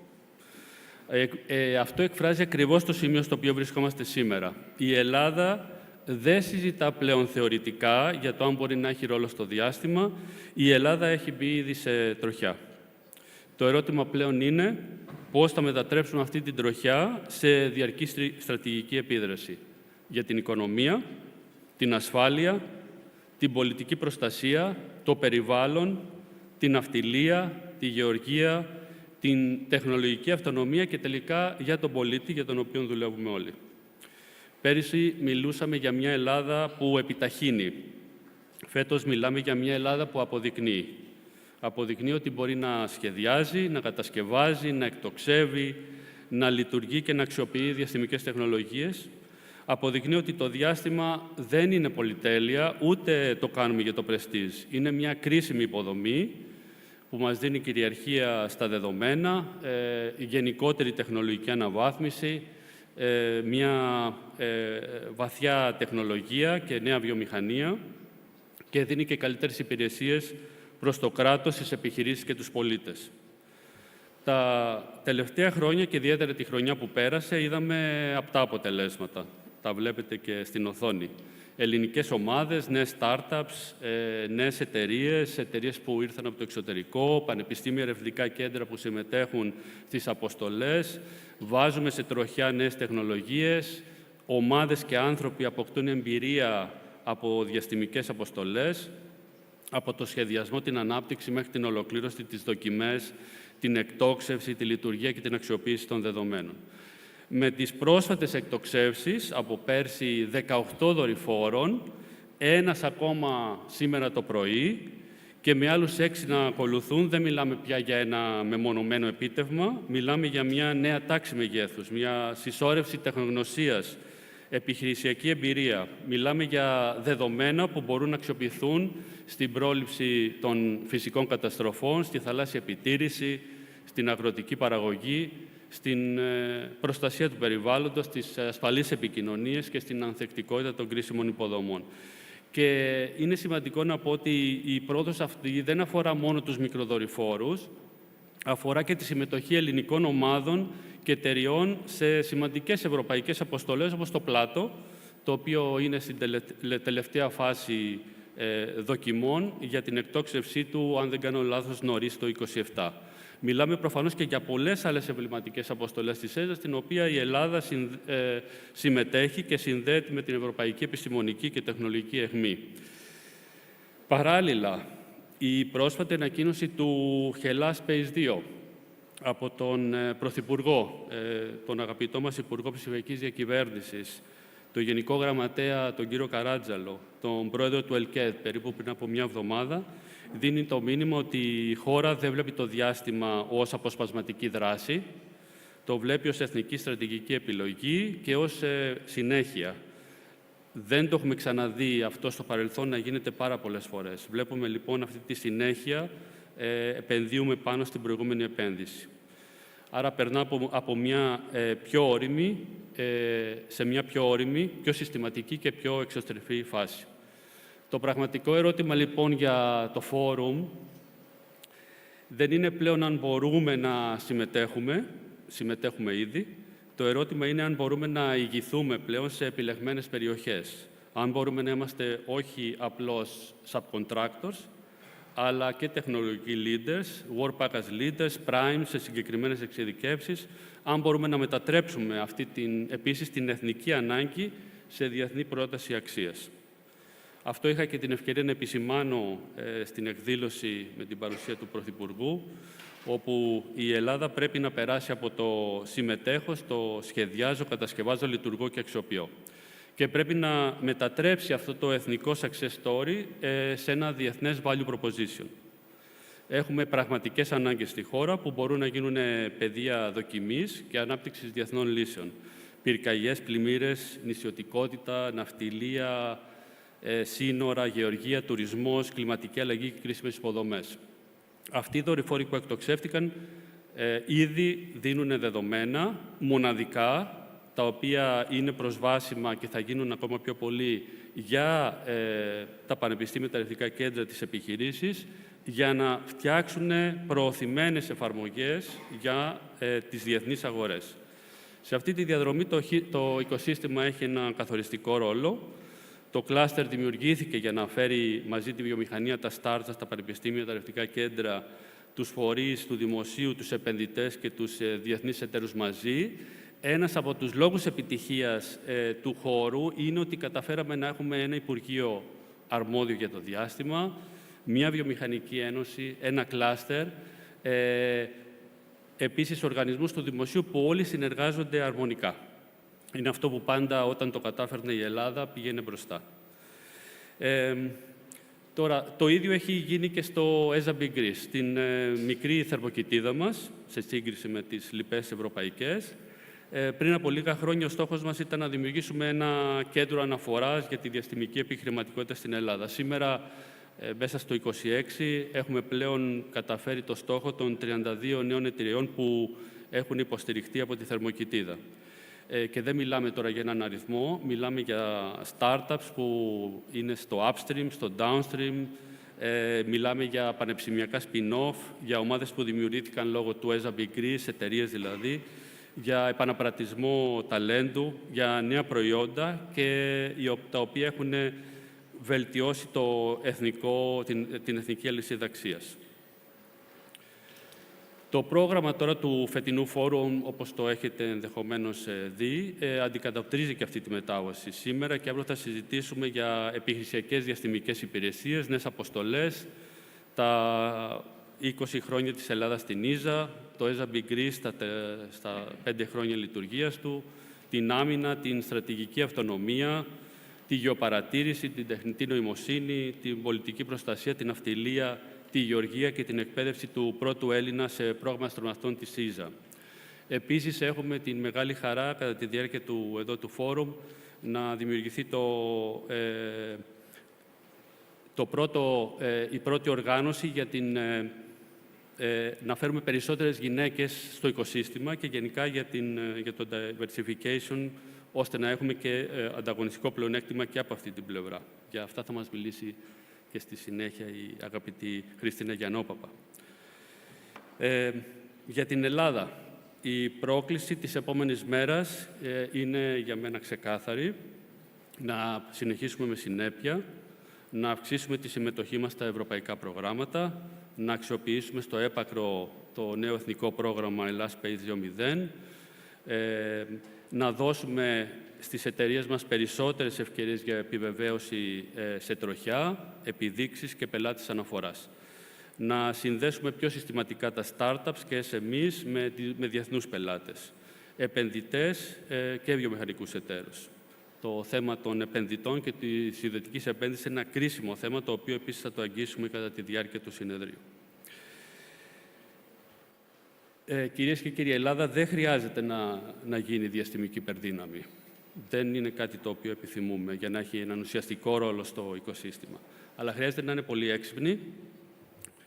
Αυτό εκφράζει ακριβώς το σημείο στο οποίο βρισκόμαστε σήμερα. Η Ελλάδα δεν συζητά πλέον θεωρητικά για το αν μπορεί να έχει ρόλο στο διάστημα. Η Ελλάδα έχει μπει ήδη σε τροχιά. Το ερώτημα πλέον είναι πώς θα μετατρέψουμε αυτή την τροχιά σε διαρκή στρατηγική επίδραση για την οικονομία, την ασφάλεια, την πολιτική προστασία, το περιβάλλον, την ναυτιλία, τη γεωργία, την τεχνολογική αυτονομία και τελικά για τον πολίτη, για τον οποίο δουλεύουμε όλοι. Πέρυσι μιλούσαμε για μια Ελλάδα που επιταχύνει. Φέτος μιλάμε για μια Ελλάδα που αποδεικνύει. Αποδεικνύει ότι μπορεί να σχεδιάζει, να κατασκευάζει, να εκτοξεύει, να λειτουργεί και να αξιοποιεί διαστημικές τεχνολογίες. Αποδεικνύει ότι το διάστημα δεν είναι πολυτέλεια, ούτε το κάνουμε για το πρεστίζ. Είναι μια κρίσιμη υποδομή που μας δίνει κυριαρχία στα δεδομένα, γενικότερη τεχνολογική αναβάθμιση, μια βαθιά τεχνολογία και νέα βιομηχανία και δίνει και καλύτερες υπηρεσίες προς το κράτος, τις επιχειρήσεις και τους πολίτες. Τα τελευταία χρόνια και ιδιαίτερα τη χρονιά που πέρασε είδαμε απτά αποτελέσματα. Τα βλέπετε και στην οθόνη. Ελληνικές ομάδες, νέες startups, νέες εταιρείες που ήρθαν από το εξωτερικό, πανεπιστήμια, ερευνητικά κέντρα που συμμετέχουν στις αποστολές. Βάζουμε σε τροχιά νέες τεχνολογίες, ομάδες και άνθρωποι αποκτούν εμπειρία από διαστημικές αποστολές, από το σχεδιασμό, την ανάπτυξη μέχρι την ολοκλήρωση, τις δοκιμές, την εκτόξευση, τη λειτουργία και την αξιοποίηση των δεδομένων. Με τις πρόσφατες εκτοξεύσεις, από πέρσι 18 δορυφόρων, ένας ακόμα σήμερα το πρωί και με άλλους 6 να ακολουθούν, δεν μιλάμε πια για ένα μεμονωμένο επίτευγμα, μιλάμε για μια νέα τάξη μεγέθους, μια συσσόρευση τεχνογνωσίας, επιχειρησιακή εμπειρία. Μιλάμε για δεδομένα που μπορούν να αξιοποιηθούν στην πρόληψη των φυσικών καταστροφών, στη θαλάσσια επιτήρηση, στην αγροτική παραγωγή, στην προστασία του περιβάλλοντος, στις ασφαλείς επικοινωνίες και στην ανθεκτικότητα των κρίσιμων υποδομών. Και είναι σημαντικό να πω ότι η πρόοδος αυτή δεν αφορά μόνο τους μικροδορυφόρους, αφορά και τη συμμετοχή ελληνικών ομάδων και εταιριών σε σημαντικές ευρωπαϊκές αποστολές όπως το Πλάτο, το οποίο είναι στην τελευταία φάση δοκιμών για την εκτόξευσή του, αν δεν κάνω λάθος, νωρίς το 2027. Μιλάμε προφανώς και για πολλές άλλες εμβληματικές αποστολές της ΕΖΑ, στην οποία η Ελλάδα συμμετέχει και συνδέεται με την Ευρωπαϊκή Επιστημονική και Τεχνολογική Αιχμή. Παράλληλα, η πρόσφατη ανακοίνωση του HELLA Space 2 από τον Πρωθυπουργό, τον αγαπητό μας Υπουργό Ψηφιακής Διακυβέρνησης, τον Γενικό Γραμματέα, τον κύριο Καράτζαλο, τον Πρόεδρο του ΕΛΚΕΔ, περίπου πριν από μια εβδομάδα, δίνει το μήνυμα ότι η χώρα δεν βλέπει το διάστημα ως αποσπασματική δράση, το βλέπει ως εθνική στρατηγική επιλογή και ως συνέχεια. Δεν το έχουμε ξαναδεί αυτό στο παρελθόν να γίνεται πάρα πολλές φορές. Βλέπουμε λοιπόν αυτή τη συνέχεια, επενδύουμε πάνω στην προηγούμενη επένδυση. Άρα περνά από μια πιο ώριμη σε μια πιο ώριμη, πιο συστηματική και πιο εξωστρεφή φάση. Το πραγματικό ερώτημα λοιπόν για το φόρουμ δεν είναι πλέον αν μπορούμε να συμμετέχουμε ήδη. Το ερώτημα είναι αν μπορούμε να ηγηθούμε πλέον σε επιλεγμένες περιοχές. Αν μπορούμε να είμαστε όχι απλώς subcontractors, αλλά και technology leaders, work package leaders, primes σε συγκεκριμένες εξειδικεύσεις, αν μπορούμε να μετατρέψουμε επίσης την εθνική ανάγκη σε διεθνή πρόταση αξίας. Αυτό είχα και την ευκαιρία να επισημάνω στην εκδήλωση με την παρουσία του Πρωθυπουργού, όπου η Ελλάδα πρέπει να περάσει από το συμμετέχω στο σχεδιάζω, κατασκευάζω, λειτουργώ και αξιοποιώ. Και πρέπει να μετατρέψει αυτό το εθνικό success story σε ένα διεθνές value proposition. Έχουμε πραγματικές ανάγκες στη χώρα που μπορούν να γίνουν πεδία δοκιμής και ανάπτυξης διεθνών λύσεων. Πυρκαγιές, πλημμύρες, νησιωτικότητα, ναυτιλία, σύνορα, γεωργία, τουρισμός, κλιματική αλλαγή και κρίσιμες υποδομές. Αυτοί οι δορυφόροι που εκτοξεύτηκαν ήδη δίνουν δεδομένα μοναδικά, τα οποία είναι προσβάσιμα και θα γίνουν ακόμα πιο πολύ για τα πανεπιστήμια, τα ερευνητικά κέντρα, τις επιχειρήσεις, για να φτιάξουν προωθημένες εφαρμογές για τις διεθνείς αγορές. Σε αυτή τη διαδρομή το οικοσύστημα έχει ένα καθοριστικό ρόλο. Το κλάστερ δημιουργήθηκε για να φέρει μαζί τη βιομηχανία, τα startups, τα πανεπιστήμια, τα ερευνητικά κέντρα, τους φορείς του δημοσίου, τους επενδυτές και τους διεθνείς εταίρους μαζί. Ένας από τους λόγους επιτυχίας του χώρου είναι ότι καταφέραμε να έχουμε ένα Υπουργείο αρμόδιο για το διάστημα, μια βιομηχανική ένωση, ένα κλάστερ, επίσης οργανισμούς του δημοσίου που όλοι συνεργάζονται αρμονικά. Είναι αυτό που πάντα όταν το κατάφερνε η Ελλάδα πήγαινε μπροστά. Τώρα, το ίδιο έχει γίνει και στο ESA Big Greece, την μικρή θερμοκηπίδα μας, σε σύγκριση με τις λοιπές ευρωπαϊκές. Πριν από λίγα χρόνια ο στόχος μας ήταν να δημιουργήσουμε ένα κέντρο αναφοράς για τη διαστημική επιχειρηματικότητα στην Ελλάδα. Σήμερα, μέσα στο 2026, έχουμε πλέον καταφέρει το στόχο των 32 νέων εταιρεών που έχουν υποστηριχτεί από τη θερμοκηπίδα. Και δεν μιλάμε τώρα για έναν αριθμό, μιλάμε για startups που είναι στο upstream, στο downstream, μιλάμε για πανεπιστημιακά spin-off, για ομάδες που δημιουργήθηκαν λόγω του ESA Big Greece, εταιρείες δηλαδή, για επαναπρατισμό ταλέντου, για νέα προϊόντα και τα οποία έχουν βελτιώσει την εθνική αλυσίδα αξίας. Το πρόγραμμα τώρα του φετινού φόρουμ, όπως το έχετε ενδεχομένως δει, αντικατοπτρίζει και αυτή τη μετάβαση. Σήμερα και αύριο θα συζητήσουμε για επιχειρησιακές διαστημικές υπηρεσίες, νέες αποστολές, τα 20 χρόνια της Ελλάδας στην ΙΖΑ, το ESA Big Greece στα 5 χρόνια λειτουργίας του, την άμυνα, την στρατηγική αυτονομία, τη γεωπαρατήρηση, την τεχνητή νοημοσύνη, την πολιτική προστασία, την ναυτιλία, τη γεωργία και την εκπαίδευση του πρώτου Έλληνα σε πρόγραμμα αστροναυτών της ΙΖΑ. Επίσης, έχουμε την μεγάλη χαρά, κατά τη διάρκεια του φόρουμ, να δημιουργηθεί η πρώτη οργάνωση για να φέρουμε περισσότερες γυναίκες στο οικοσύστημα και γενικά για το diversification, ώστε να έχουμε και ανταγωνιστικό πλεονέκτημα και από αυτή την πλευρά. Για αυτά θα μας μιλήσει και στη συνέχεια η αγαπητή Χριστίνα Γιαννόπαπα. Για την Ελλάδα, η πρόκληση της επόμενης μέρας είναι για μένα ξεκάθαρη. Να συνεχίσουμε με συνέπεια, να αυξήσουμε τη συμμετοχή μας στα ευρωπαϊκά προγράμματα, να αξιοποιήσουμε στο έπακρο το νέο εθνικό πρόγραμμα Ελλάς Space 2.0, να δώσουμε στις εταιρείες μας περισσότερες ευκαιρίες για επιβεβαίωση σε τροχιά, επιδείξεις και πελάτης αναφοράς. Να συνδέσουμε πιο συστηματικά τα startups και SMEs με διεθνούς πελάτες, επενδυτές και βιομηχανικούς εταίρους. Το θέμα των επενδυτών και της ιδιωτικής επένδυσης είναι ένα κρίσιμο θέμα, το οποίο επίσης θα το αγγίσουμε κατά τη διάρκεια του συνεδρίου. Κυρίες και κύριοι, η Ελλάδα δεν χρειάζεται να γίνει διαστημική υπερδύναμη. Δεν είναι κάτι το οποίο επιθυμούμε για να έχει έναν ουσιαστικό ρόλο στο οικοσύστημα. Αλλά χρειάζεται να είναι πολύ έξυπνη,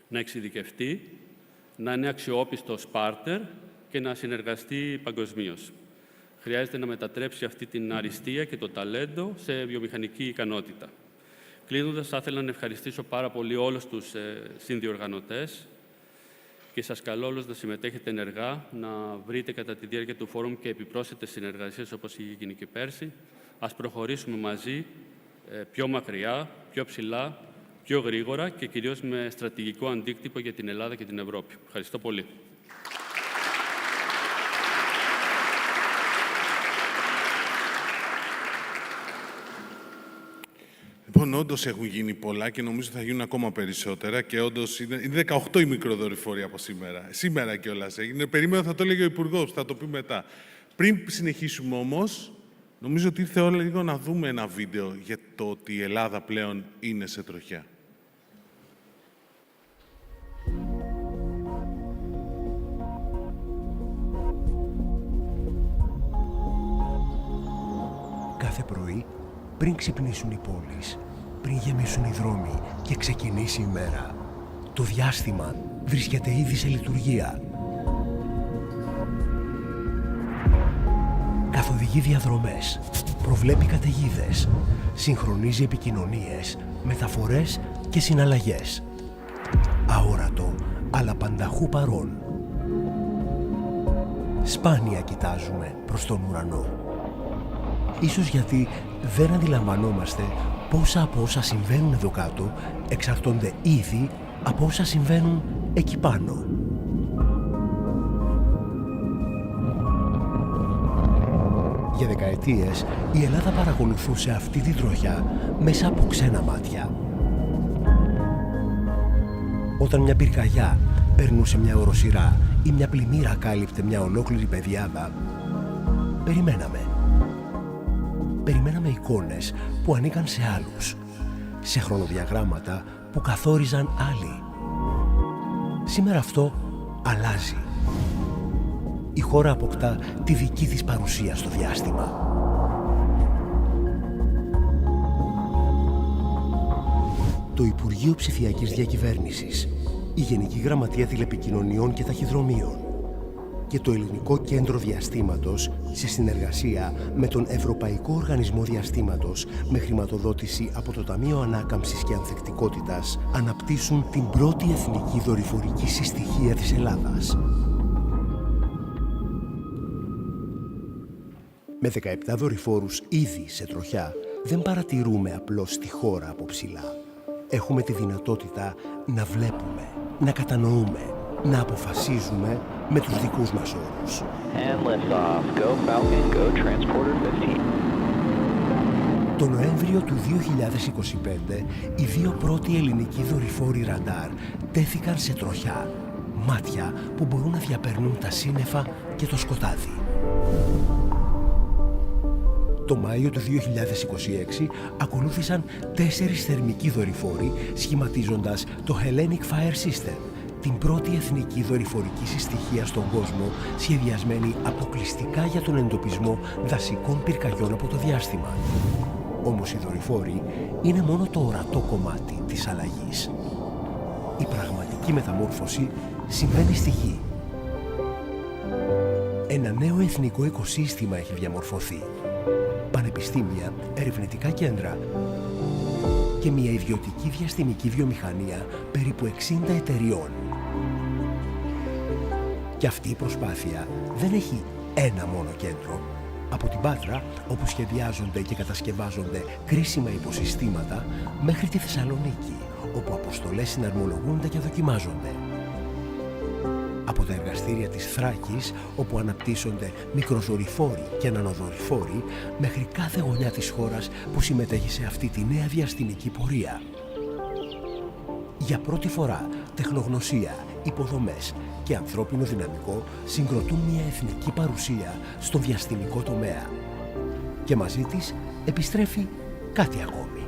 να εξειδικευτεί, να είναι αξιόπιστος partner και να συνεργαστεί παγκοσμίως. Χρειάζεται να μετατρέψει αυτή την αριστεία και το ταλέντο σε βιομηχανική ικανότητα. Κλείνοντας, θα ήθελα να ευχαριστήσω πάρα πολύ όλους τους συνδιοργανωτές και σας καλώ όλους να συμμετέχετε ενεργά, να βρείτε κατά τη διάρκεια του φόρουμ και επιπρόσθετες συνεργασίες όπως είχε γίνει και πέρσι. Ας προχωρήσουμε μαζί πιο μακριά, πιο ψηλά, πιο γρήγορα και κυρίως με στρατηγικό αντίκτυπο για την Ελλάδα και την Ευρώπη. Ευχαριστώ πολύ. Λοιπόν, όντως έχουν γίνει πολλά και νομίζω θα γίνουν ακόμα περισσότερα και όντως είναι 18 οι μικροδορυφόροι από σήμερα. Σήμερα κιόλας έγινε. Περίμενα θα το έλεγε ο Υπουργός, θα το πει μετά. Πριν συνεχίσουμε όμως, νομίζω ότι ήρθε όλα λίγο να δούμε ένα βίντεο για το ότι η Ελλάδα πλέον είναι σε τροχιά. Κάθε πρωί, πριν ξυπνήσουν οι πόλεις, πριν γεμίσουν οι δρόμοι και ξεκινήσει η μέρα, το διάστημα βρίσκεται ήδη σε λειτουργία. Καθοδηγεί διαδρομές, προβλέπει καταιγίδες, συγχρονίζει επικοινωνίες, μεταφορές και συναλλαγές. αλλά πανταχού παρόν. Σπάνια κοιτάζουμε προς τον ουρανό. Ίσως γιατί δεν αντιλαμβανόμαστε πόσα από όσα συμβαίνουν εδώ κάτω εξαρτώνται ήδη από όσα συμβαίνουν εκεί πάνω. Για δεκαετίες η Ελλάδα παρακολουθούσε αυτή την τροχιά μέσα από ξένα μάτια. Όταν μια πυρκαγιά περνούσε μια οροσειρά ή μια πλημμύρα κάλυπτε μια ολόκληρη πεδιάδα, περιμέναμε εικόνες που ανήκαν σε άλλους, σε χρονοδιαγράμματα που καθόριζαν άλλοι. Σήμερα αυτό αλλάζει. Η χώρα αποκτά τη δική της παρουσία στο διάστημα. Το Υπουργείο Ψηφιακής Διακυβέρνησης, η Γενική Γραμματεία Τηλεπικοινωνιών και Ταχυδρομείων και το Ελληνικό Κέντρο Διαστήματος, σε συνεργασία με τον Ευρωπαϊκό Οργανισμό Διαστήματος, με χρηματοδότηση από το Ταμείο Ανάκαμψης και Ανθεκτικότητας, αναπτύσσουν την πρώτη εθνική δορυφορική συστοιχία της Ελλάδας. Με 17 δορυφόρους ήδη σε τροχιά, δεν παρατηρούμε απλώς τη χώρα από ψηλά. Έχουμε τη δυνατότητα να βλέπουμε, να κατανοούμε, να αποφασίζουμε με τους δικούς μας όρους. And lift off. Go Falcon, go Transporter 15. Το Νοέμβριο του 2025, οι δύο πρώτοι ελληνικοί δορυφόροι ραντάρ τέθηκαν σε τροχιά. Μάτια που μπορούν να διαπερνούν τα σύννεφα και το σκοτάδι. Το Μάιο του 2026 ακολούθησαν 4 θερμικοί δορυφόροι σχηματίζοντας το Hellenic Fire System, την πρώτη εθνική δορυφορική συστοιχία στον κόσμο σχεδιασμένη αποκλειστικά για τον εντοπισμό δασικών πυρκαγιών από το διάστημα. Όμως οι δορυφόροι είναι μόνο το ορατό κομμάτι της αλλαγής. Η πραγματική μεταμόρφωση συμβαίνει στη Γη. Ένα νέο εθνικό οικοσύστημα έχει διαμορφωθεί. Πανεπιστήμια, ερευνητικά κέντρα και μια ιδιωτική διαστημική βιομηχανία περίπου 60 εταιριών. Και αυτή η προσπάθεια δεν έχει ένα μόνο κέντρο. Από την Πάτρα, όπου σχεδιάζονται και κατασκευάζονται κρίσιμα υποσυστήματα, μέχρι τη Θεσσαλονίκη, όπου αποστολές συναρμολογούνται και δοκιμάζονται. Από τα εργαστήρια της Θράκης, όπου αναπτύσσονται μικροδορυφόροι και νανοδορυφόροι, μέχρι κάθε γωνιά της χώρας που συμμετέχει σε αυτή τη νέα διαστημική πορεία. Για πρώτη φορά, τεχνογνωσία, υποδομές και ανθρώπινο δυναμικό συγκροτούν μια εθνική παρουσία στον διαστημικό τομέα. Και μαζί της επιστρέφει κάτι ακόμη.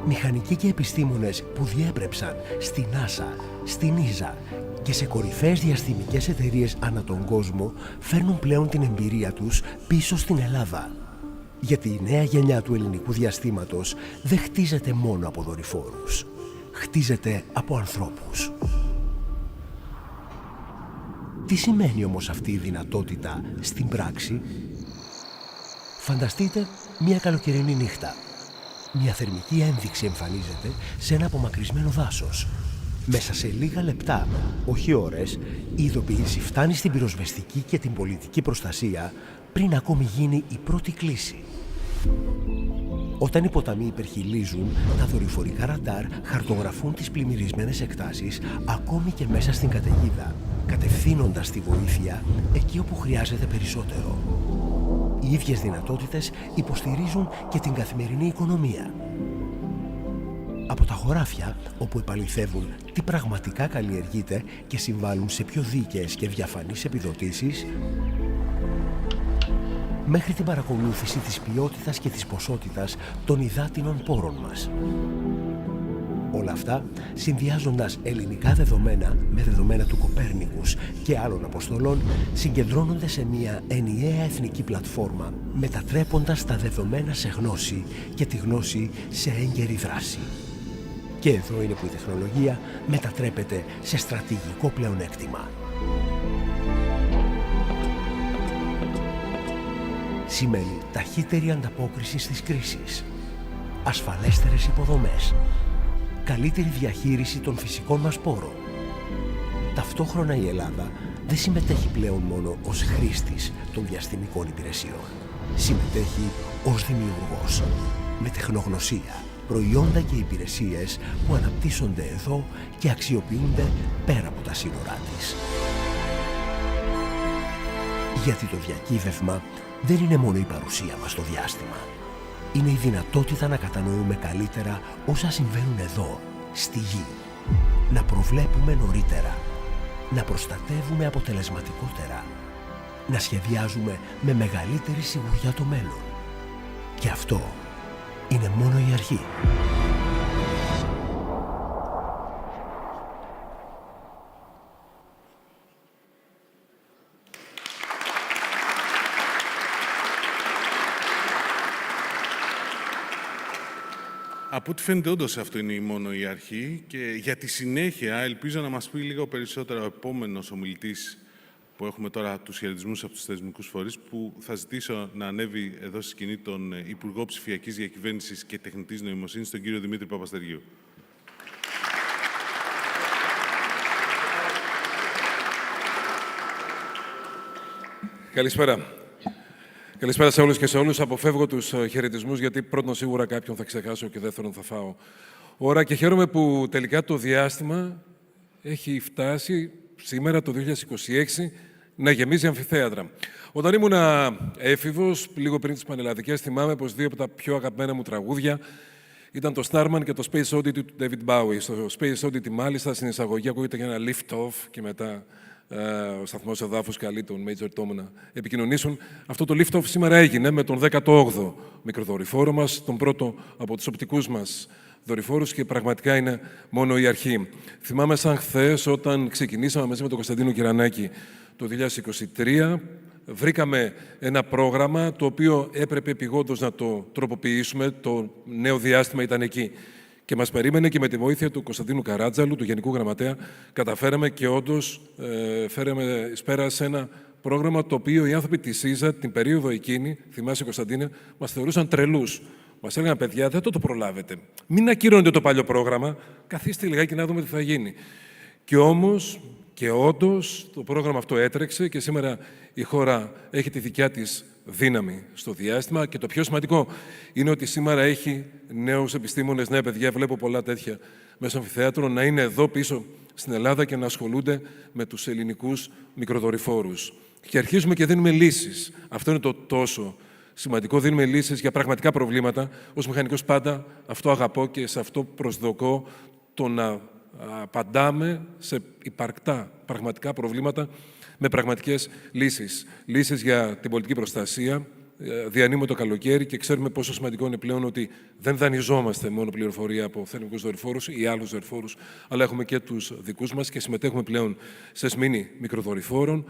Μηχανικοί και επιστήμονες που διέπρεψαν στη NASA, στην ΙΖΑ και σε κορυφαίες διαστημικές εταιρείες ανά τον κόσμο φέρνουν πλέον την εμπειρία τους πίσω στην Ελλάδα. Γιατί η νέα γενιά του ελληνικού διαστήματος δεν χτίζεται μόνο από δορυφόρους. Χτίζεται από ανθρώπους. Τι σημαίνει όμως αυτή η δυνατότητα στην πράξη? Φανταστείτε μια καλοκαιρινή νύχτα. Μια θερμική ένδειξη εμφανίζεται σε ένα απομακρυσμένο δάσος. Μέσα σε λίγα λεπτά, όχι ώρες, η ειδοποίηση φτάνει στην πυροσβεστική και την πολιτική προστασία πριν ακόμη γίνει η πρώτη κλήση. Όταν οι ποταμοί υπερχειλίζουν, τα δορυφορικά ραντάρ χαρτογραφούν τις πλημμυρισμένες εκτάσεις ακόμη και μέσα στην καταιγίδα, κατευθύνοντας τη βοήθεια εκεί όπου χρειάζεται περισσότερο. Οι ίδιες δυνατότητες υποστηρίζουν και την καθημερινή οικονομία. Από τα χωράφια, όπου επαληθεύουν τι πραγματικά καλλιεργείται και συμβάλλουν σε πιο δίκαιες και διαφανείς επιδοτήσεις, μέχρι την παρακολούθηση της ποιότητας και της ποσότητας των υδάτινων πόρων μας. Όλα αυτά, συνδυάζοντας ελληνικά δεδομένα με δεδομένα του Κοπέρνικους και άλλων αποστολών, συγκεντρώνονται σε μια ενιαία εθνική πλατφόρμα, μετατρέποντας τα δεδομένα σε γνώση και τη γνώση σε έγκαιρη δράση. Και εδώ είναι που η τεχνολογία μετατρέπεται σε στρατηγικό πλεονέκτημα. Σημαίνει ταχύτερη ανταπόκριση στις κρίσεις, ασφαλέστερες υποδομές, καλύτερη διαχείριση των φυσικών μας πόρων, Ταυτόχρονα η Ελλάδα δεν συμμετέχει πλέον μόνο ως χρήστης των διαστημικών υπηρεσιών. Συμμετέχει ως δημιουργός, με τεχνογνωσία, προϊόντα και υπηρεσίες που αναπτύσσονται εδώ και αξιοποιούνται πέρα από τα σύνορά της. Γιατί το διακύβευμα δεν είναι μόνο η παρουσία μας στο διάστημα. Είναι η δυνατότητα να κατανοούμε καλύτερα όσα συμβαίνουν εδώ, στη Γη. Να προβλέπουμε νωρίτερα. Να προστατεύουμε αποτελεσματικότερα. Να σχεδιάζουμε με μεγαλύτερη σιγουριά το μέλλον. Και αυτό είναι μόνο η αρχή. Από ό,τι φαίνεται, όντως αυτό είναι μόνο η αρχή και για τη συνέχεια ελπίζω να μας πει λίγο περισσότερο ο επόμενος ομιλητής που έχουμε τώρα, τους χαιρετισμούς από τους θεσμικούς φορείς, που θα ζητήσω να ανέβει εδώ στη σκηνή τον Υπουργό Ψηφιακής Διακυβέρνησης και Τεχνητής Νοημοσύνης, τον κύριο Δημήτρη Παπαστεργίου. Καλησπέρα. Καλησπέρα σε όλους και σε όλους. Αποφεύγω τους χαιρετισμούς, γιατί πρώτον σίγουρα κάποιον θα ξεχάσω και δεύτερον θα φάω ώρα. Και χαίρομαι που τελικά το διάστημα έχει φτάσει σήμερα, το 2026, να γεμίζει αμφιθέατρα. Όταν ήμουν έφηβος, λίγο πριν τις Πανελλαδικές, θυμάμαι πως δύο από τα πιο αγαπημένα μου τραγούδια ήταν το Starman και το Space Oddity του David Bowie. Στο Space Oddity, μάλιστα, στην εισαγωγή ακούγεται για ένα lift-off και μετά ο σταθμός εδάφους καλεί τον Major Tom να επικοινωνήσουν. Αυτό το lift-off σήμερα έγινε με τον 18ο μικροδορυφόρο μας, τον πρώτο από τους οπτικούς μας δορυφόρους, και πραγματικά είναι μόνο η αρχή. Θυμάμαι σαν χθες, όταν ξεκινήσαμε μαζί με τον Κωνσταντίνο Κυρανάκη το 2023, βρήκαμε ένα πρόγραμμα το οποίο έπρεπε επειγόντως να το τροποποιήσουμε. Το νέο διάστημα ήταν εκεί και μας περίμενε, και με τη βοήθεια του Κωνσταντίνου Καράτζαλου, του Γενικού Γραμματέα, καταφέραμε και όντως φέραμε εις πέρα σε ένα πρόγραμμα το οποίο οι άνθρωποι της ΣΥΖΑ την περίοδο εκείνη, θυμάσαι Κωνσταντίνε, μας θεωρούσαν τρελούς. Μας έλεγαν, παιδιά, δεν το προλάβετε. Μην ακυρώνετε το παλιό πρόγραμμα, καθίστε λιγάκι να δούμε τι θα γίνει. Και όμως, και όντως, το πρόγραμμα αυτό έτρεξε και σήμερα η χώρα έχει τη δικιά της δύναμη στο διάστημα, και το πιο σημαντικό είναι ότι σήμερα έχει νέους επιστήμονες, νέα παιδιά, βλέπω πολλά τέτοια μέσα στο αμφιθέατρο, να είναι εδώ πίσω στην Ελλάδα και να ασχολούνται με τους ελληνικούς μικροδορυφόρους. Και αρχίζουμε και δίνουμε λύσεις. Αυτό είναι το τόσο σημαντικό. Δίνουμε λύσεις για πραγματικά προβλήματα. Ως μηχανικός πάντα αυτό αγαπώ και σε αυτό προσδοκώ, το να απαντάμε σε υπαρκτά πραγματικά προβλήματα με πραγματικές λύσεις. Λύσεις για την πολιτική προστασία. Διανύουμε το καλοκαίρι και ξέρουμε πόσο σημαντικό είναι πλέον ότι δεν δανειζόμαστε μόνο πληροφορία από θερμικούς δορυφόρους ή άλλους δορυφόρους, αλλά έχουμε και τους δικούς μας και συμμετέχουμε πλέον σε σμήνη μικροδορυφόρων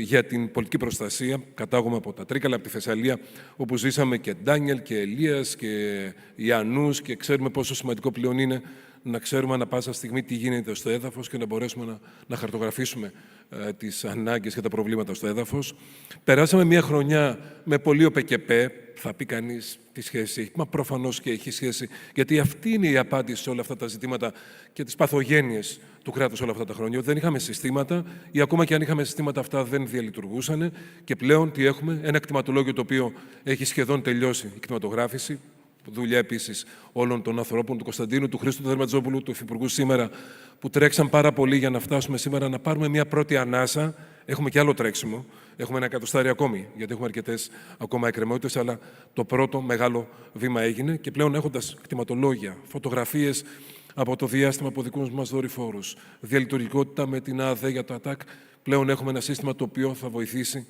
για την πολιτική προστασία. Κατάγομαι από τα Τρίκαλα, από τη Θεσσαλία, όπου ζήσαμε και Ντάνιελ και Ελίας και Ιαννούς, και ξέρουμε πόσο σημαντικό πλέον είναι να ξέρουμε ανά πάσα στιγμή τι γίνεται στο έδαφος και να μπορέσουμε να χαρτογραφήσουμε τις ανάγκες και τα προβλήματα στο έδαφος. Περάσαμε μια χρονιά με πολύ ΟΠΕΚΕΠΕ. Θα πει κανείς τι σχέση έχει. Μα προφανώς και έχει σχέση, γιατί αυτή είναι η απάντηση σε όλα αυτά τα ζητήματα και τις παθογένειες του κράτους όλα αυτά τα χρόνια. Δεν είχαμε συστήματα, ή ακόμα και αν είχαμε συστήματα, αυτά δεν διαλειτουργούσαν. Και πλέον τι έχουμε? Ένα κτηματολόγιο το οποίο έχει σχεδόν τελειώσει η κτηματογράφηση. Δουλειά επίσης όλων των ανθρώπων, του Κωνσταντίνου, του Χρήστου, του Δερματζόπουλου, του Υφυπουργού σήμερα, που τρέξαν πάρα πολύ για να φτάσουμε σήμερα να πάρουμε μια πρώτη ανάσα. Έχουμε και άλλο τρέξιμο. Έχουμε ένα εκατοστάρι ακόμη, γιατί έχουμε αρκετές ακόμα εκκρεμότητες, αλλά το πρώτο μεγάλο βήμα έγινε, και πλέον έχοντας κτηματολόγια, φωτογραφίες από το διάστημα από δικούς μας δορυφόρους, διαλειτουργικότητα με την ΑΔΕ για το ΑΤΑΚ, πλέον έχουμε ένα σύστημα το οποίο θα βοηθήσει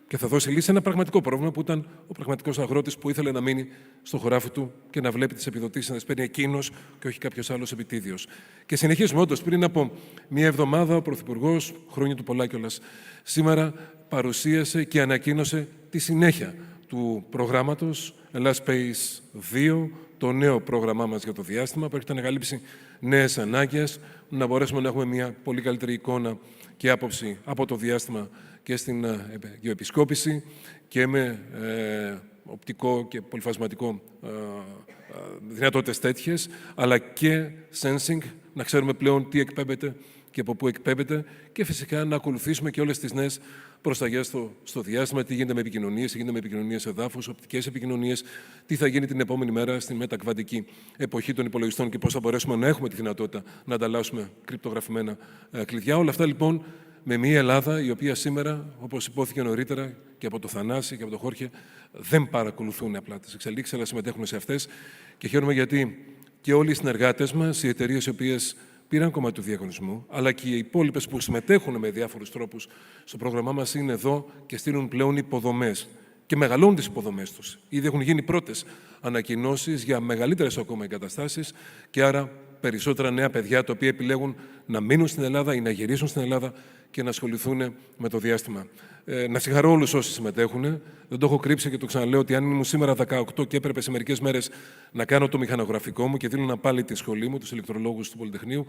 και θα δώσει λύση σε ένα πραγματικό πρόβλημα, που ήταν ο πραγματικός αγρότης που ήθελε να μείνει στο χωράφι του και να βλέπει τις επιδοτήσεις να τις παίρνει εκείνος και όχι κάποιος άλλος επιτίδιος. Και συνεχίζουμε. Όντως, πριν από μία εβδομάδα, ο Πρωθυπουργός, χρόνια του πολλά κιόλας, σήμερα παρουσίασε και ανακοίνωσε τη συνέχεια του προγράμματος Ελλάς Space 2, το νέο πρόγραμμά μας για το διάστημα, που έρχεται να καλύψει νέες ανάγκες, να μπορέσουμε να έχουμε μια πολύ καλύτερη εικόνα και άποψη από το διάστημα και στην γεωεπισκόπηση, και με οπτικό και πολυφασματικό δυνατότητες τέτοιες, αλλά και sensing, να ξέρουμε πλέον τι εκπέμπεται και από πού εκπέμπεται και φυσικά να ακολουθήσουμε και όλες τις νέες προσταγές στο διάστημα, τι γίνεται με επικοινωνίες, τι γίνεται με επικοινωνίες εδάφους, οπτικές επικοινωνίες, τι θα γίνει την επόμενη μέρα στην μετακβαντική εποχή των υπολογιστών και πώς θα μπορέσουμε να έχουμε τη δυνατότητα να ανταλλάσσουμε κρυπτογραφημένα κλειδιά. Όλα αυτά λοιπόν με μια Ελλάδα η οποία σήμερα, όπως υπόθηκε νωρίτερα και από το Θανάση και από το Χόρχε, δεν παρακολουθούν απλά τις εξελίξεις, αλλά συμμετέχουν σε αυτές. Και χαίρομαι γιατί και όλοι οι συνεργάτες μας, οι εταιρείες οι οποίες πήραν κομμάτι του διαγωνισμού, αλλά και οι υπόλοιπες που συμμετέχουν με διάφορους τρόπους στο πρόγραμμά μας είναι εδώ και στείλουν πλέον υποδομές. Και μεγαλώνουν τις υποδομές τους. Ήδη έχουν γίνει πρώτες ανακοινώσεις για μεγαλύτερες ακόμα εγκαταστάσεις και άρα περισσότερα νέα παιδιά τα οποία επιλέγουν να μείνουν στην Ελλάδα ή να γυρίσουν στην Ελλάδα και να ασχοληθούν με το διάστημα. Να συγχαρώ όλους όσοι συμμετέχουν. Δεν το έχω κρύψει και το ξαναλέω ότι αν ήμουν σήμερα 18 και έπρεπε σε μερικές μέρες να κάνω το μηχανογραφικό μου και δήλωνα πάλι τη σχολή μου, τους ηλεκτρολόγους του Πολυτεχνείου,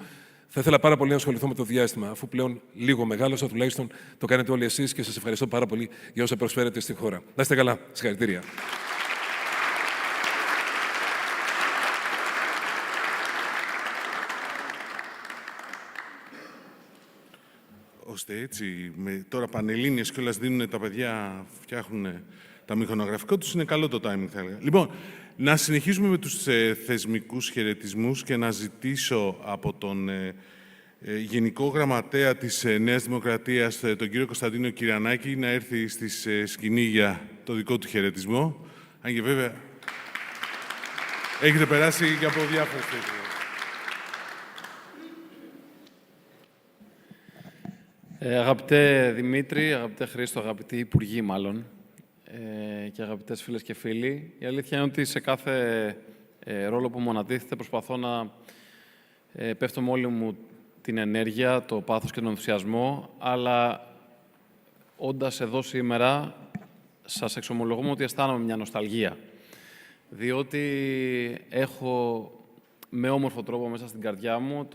θα ήθελα πάρα πολύ να ασχοληθώ με το διάστημα. Αφού πλέον λίγο μεγάλωσα, τουλάχιστον το κάνετε όλοι εσείς και σας ευχαριστώ πάρα πολύ για όσα προσφέρετε στη χώρα. Να είστε καλά. Συγχαρητήρια. Ώστε έτσι, τώρα πανελλήνιες κιόλας δίνουν τα παιδιά, φτιάχνουν τα μηχανογραφικό τους, είναι καλό το timing θα έλεγα. Λοιπόν, να συνεχίσουμε με τους θεσμικούς χαιρετισμούς και να ζητήσω από τον Γενικό Γραμματέα της Νέας Δημοκρατίας, τον κύριο Κωνσταντίνο Κυριανάκη, να έρθει στη σκηνή για το δικό του χαιρετισμό. Αν και βέβαια έχετε περάσει και από διάφορες θέσεις. Αγαπητέ Δημήτρη, αγαπητέ Χρήστο, αγαπητοί υπουργοί μάλλον και αγαπητές φίλες και φίλοι, η αλήθεια είναι ότι σε κάθε ρόλο που μου ανατίθεται προσπαθώ να πέφτω με όλη μου την ενέργεια, το πάθος και τον ενθουσιασμό, αλλά όντας εδώ σήμερα σας εξομολογούμε ότι αισθάνομαι μια νοσταλγία, διότι έχω με όμορφο τρόπο μέσα στην καρδιά μου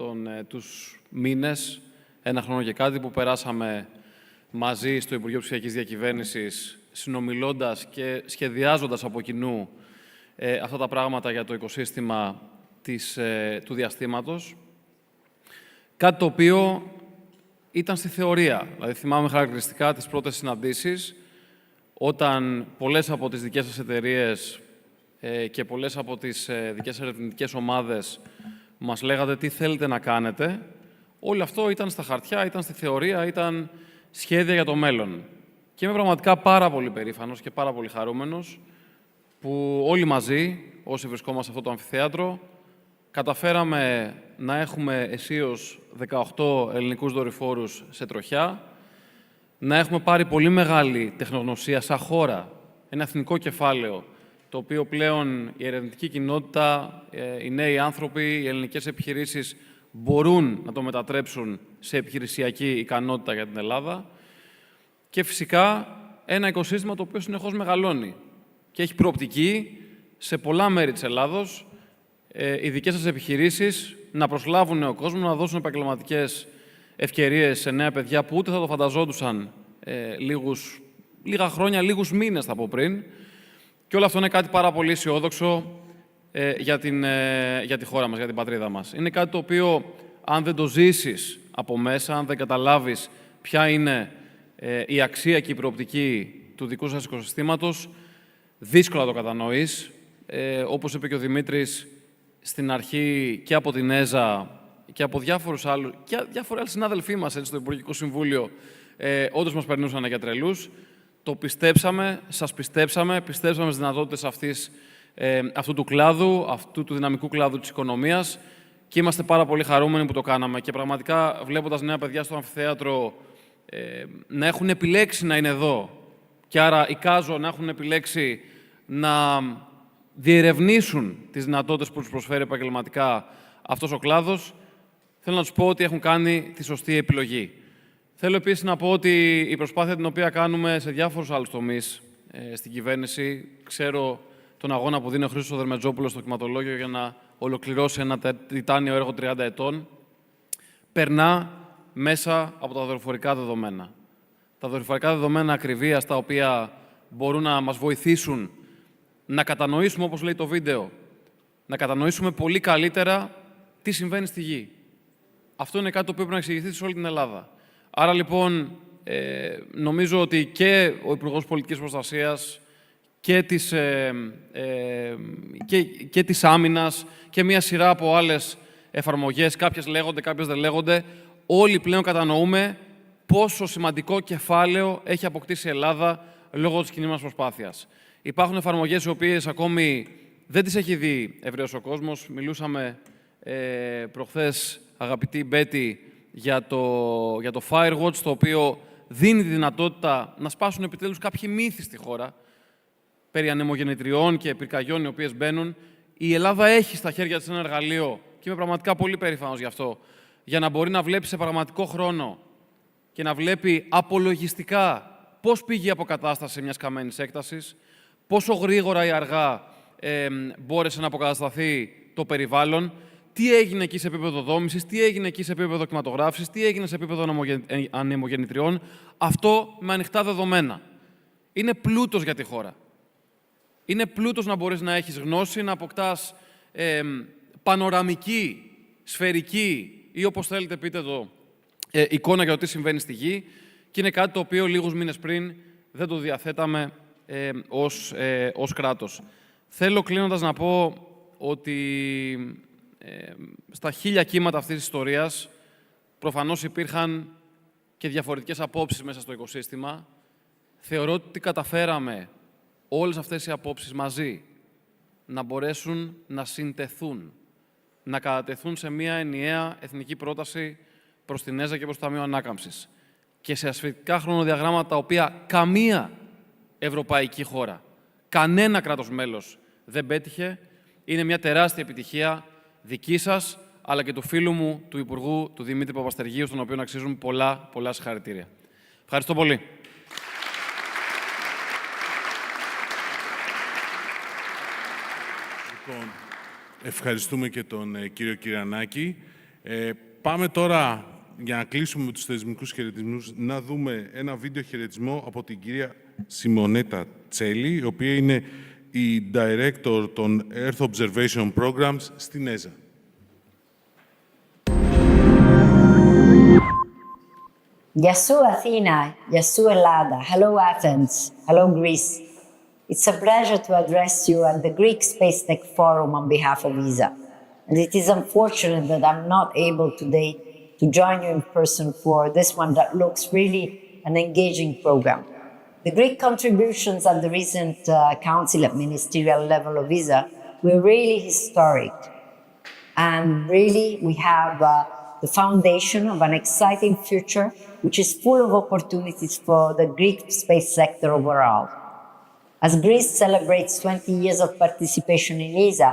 τους μήνες, 1 χρόνο και κάτι, που περάσαμε μαζί στο Υπουργείο Ψηφιακής Διακυβέρνησης, συνομιλώντας και σχεδιάζοντας από κοινού αυτά τα πράγματα για το οικοσύστημα του διαστήματος. Κάτι το οποίο ήταν στη θεωρία. Δηλαδή, θυμάμαι χαρακτηριστικά τις πρώτες συναντήσεις, όταν πολλές από τις δικές σας εταιρείες και πολλές από τις δικές ερευνητικές ομάδες μας λέγατε τι θέλετε να κάνετε. Όλο αυτό ήταν στα χαρτιά, ήταν στη θεωρία, ήταν σχέδια για το μέλλον. Και είμαι πραγματικά πάρα πολύ περήφανος και πάρα πολύ χαρούμενος που όλοι μαζί, όσοι βρισκόμαστε σε αυτό το αμφιθέατρο, καταφέραμε να έχουμε αισίως 18 ελληνικούς δορυφόρους σε τροχιά, να έχουμε πάρει πολύ μεγάλη τεχνογνωσία σαν χώρα, ένα εθνικό κεφάλαιο, το οποίο πλέον η ερευνητική κοινότητα, οι νέοι άνθρωποι, οι ελληνικές επιχειρήσεις μπορούν να το μετατρέψουν σε επιχειρησιακή ικανότητα για την Ελλάδα και φυσικά ένα οικοσύστημα το οποίο συνεχώς μεγαλώνει και έχει προοπτική σε πολλά μέρη της Ελλάδος οι δικές σας επιχειρήσεις να προσλάβουν νέο κόσμο, να δώσουν επαγγελματικές ευκαιρίες σε νέα παιδιά που ούτε θα το φανταζόντουσαν λίγα χρόνια, λίγους μήνες θα πω πριν. Και όλο αυτό είναι κάτι πάρα πολύ αισιόδοξο για τη χώρα μας, για την πατρίδα μας. Είναι κάτι το οποίο, αν δεν το ζήσεις από μέσα, αν δεν καταλάβεις ποια είναι η αξία και η προοπτική του δικού σας οικοσυστήματος, δύσκολα το κατανοείς. Όπως είπε και ο Δημήτρης, στην αρχή και από την ΕΖΑ και από διάφοροι άλλοι συνάδελφοί μας στο Υπουργικό Συμβούλιο, όντως μας περνούσαν για τρελούς. Το πιστέψαμε, σας πιστέψαμε στις δυνατότητες αυτού του κλάδου, αυτού του δυναμικού κλάδου της οικονομίας και είμαστε πάρα πολύ χαρούμενοι που το κάναμε. Και πραγματικά, βλέποντας νέα παιδιά στο αμφιθέατρο να έχουν επιλέξει να είναι εδώ και άρα εικάζω να έχουν επιλέξει να διερευνήσουν τις δυνατότητες που τους προσφέρει επαγγελματικά αυτός ο κλάδος, θέλω να τους πω ότι έχουν κάνει τη σωστή επιλογή. Θέλω επίσης να πω ότι η προσπάθεια την οποία κάνουμε σε διάφορους άλλους τομείς στην κυβέρνηση, ξέρω τον αγώνα που δίνει ο Χρήστος Δερμετζόπουλος στο κτηματολόγιο για να ολοκληρώσει ένα τιτάνιο έργο 30 ετών, περνά μέσα από τα δορυφορικά δεδομένα. Τα δορυφορικά δεδομένα ακριβίας, τα οποία μπορούν να μας βοηθήσουν να κατανοήσουμε, όπως λέει το βίντεο, να κατανοήσουμε πολύ καλύτερα τι συμβαίνει στη Γη. Αυτό είναι κάτι το οποίο πρέπει να εξηγηθεί σε όλη την Ελλάδα. Άρα λοιπόν, νομίζω ότι και ο Υπουργός Πολιτικής Προστασίας και της Άμυνας και μια σειρά από άλλες εφαρμογές, κάποιες λέγονται, κάποιες δεν λέγονται, όλοι πλέον κατανοούμε πόσο σημαντικό κεφάλαιο έχει αποκτήσει η Ελλάδα λόγω της κοινής μας προσπάθειας. Υπάρχουν εφαρμογές οι οποίες ακόμη δεν τις έχει δει ευρέως ο κόσμος. Μιλούσαμε προχθές, αγαπητή Μπέτη, για το Firewatch, το οποίο δίνει τη δυνατότητα να σπάσουν επιτέλους κάποιοι μύθοι στη χώρα περί ανεμογεννητριών και πυρκαγιών οι οποίες μπαίνουν. Η Ελλάδα έχει στα χέρια της ένα εργαλείο, και είμαι πραγματικά πολύ περήφανος γι' αυτό, για να μπορεί να βλέπει σε πραγματικό χρόνο και να βλέπει απολογιστικά πώς πήγε η αποκατάσταση μιας καμένης έκτασης, πόσο γρήγορα ή αργά μπόρεσε να αποκατασταθεί το περιβάλλον, τι έγινε εκεί σε επίπεδο δόμησης, τι έγινε εκεί σε επίπεδο κτηματογράφησης, τι έγινε σε επίπεδο ανεμογεννητριών. Αυτό με ανοιχτά δεδομένα. Είναι πλούτος για τη χώρα. Είναι πλούτος να μπορείς να έχεις γνώση, να αποκτάς πανοραμική, σφαιρική ή όπως θέλετε πείτε το, εικόνα για το τι συμβαίνει στη γη, και είναι κάτι το οποίο λίγους μήνες πριν δεν το διαθέταμε ως κράτος. Θέλω κλείνοντας να πω ότι στα 1000 κύματα αυτής της ιστορίας προφανώς υπήρχαν και διαφορετικές απόψεις μέσα στο οικοσύστημα. Θεωρώ ότι καταφέραμε όλες αυτές οι απόψεις μαζί να μπορέσουν να συντεθούν, να κατατεθούν σε μια ενιαία εθνική πρόταση προς την ΕΖΑ και προς το Ταμείο Ανάκαμψης και σε ασφυκτικά χρονοδιαγράμματα τα οποία καμία ευρωπαϊκή χώρα, κανένα κράτος μέλος δεν πέτυχε. Είναι μια τεράστια επιτυχία δική σας, αλλά και του φίλου μου, του Υπουργού, του Δημήτρη Παπαστεργίου, στον οποίο αξίζουν πολλά συγχαρητήρια. Ευχαριστώ πολύ. Λοιπόν, ευχαριστούμε και τον κύριο Κυρανάκη. Πάμε τώρα, για να κλείσουμε με τους θεσμικούς χαιρετισμούς, να δούμε ένα βίντεο χαιρετισμό από την κυρία Σιμονέτα Τσέλη, η οποία είναι η Director των Earth Observation Programs στην ΕΖΑ. Γεια σου Αθήνα, γεια σου Ελλάδα, hello Athens, hello Greece. It's a pleasure to address you at the Greek Space Tech Forum on behalf of ESA. And it is unfortunate that I'm not able today to join you in person for this one that looks really an engaging program. The Greek contributions at the recent Council at ministerial level of ESA were really historic. And really we have the foundation of an exciting future which is full of opportunities for the Greek space sector overall. As Greece celebrates 20 years of participation in ESA,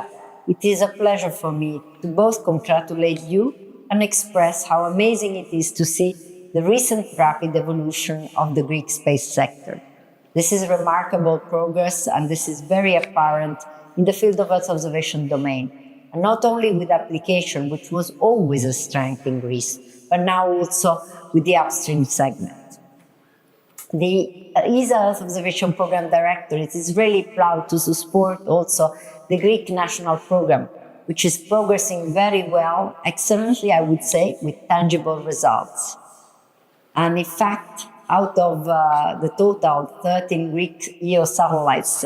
it is a pleasure for me to both congratulate you and express how amazing it is to see the recent rapid evolution of the Greek space sector. This is remarkable progress, and this is very apparent in the field of Earth observation domain, and not only with application, which was always a strength in Greece, but now also with the upstream segment. The ESA Earth Observation Program Directorate is really proud to support also the Greek National Program, which is progressing very well, excellently, I would say, with tangible results. And in fact, out of the total 13 Greek EO satellites,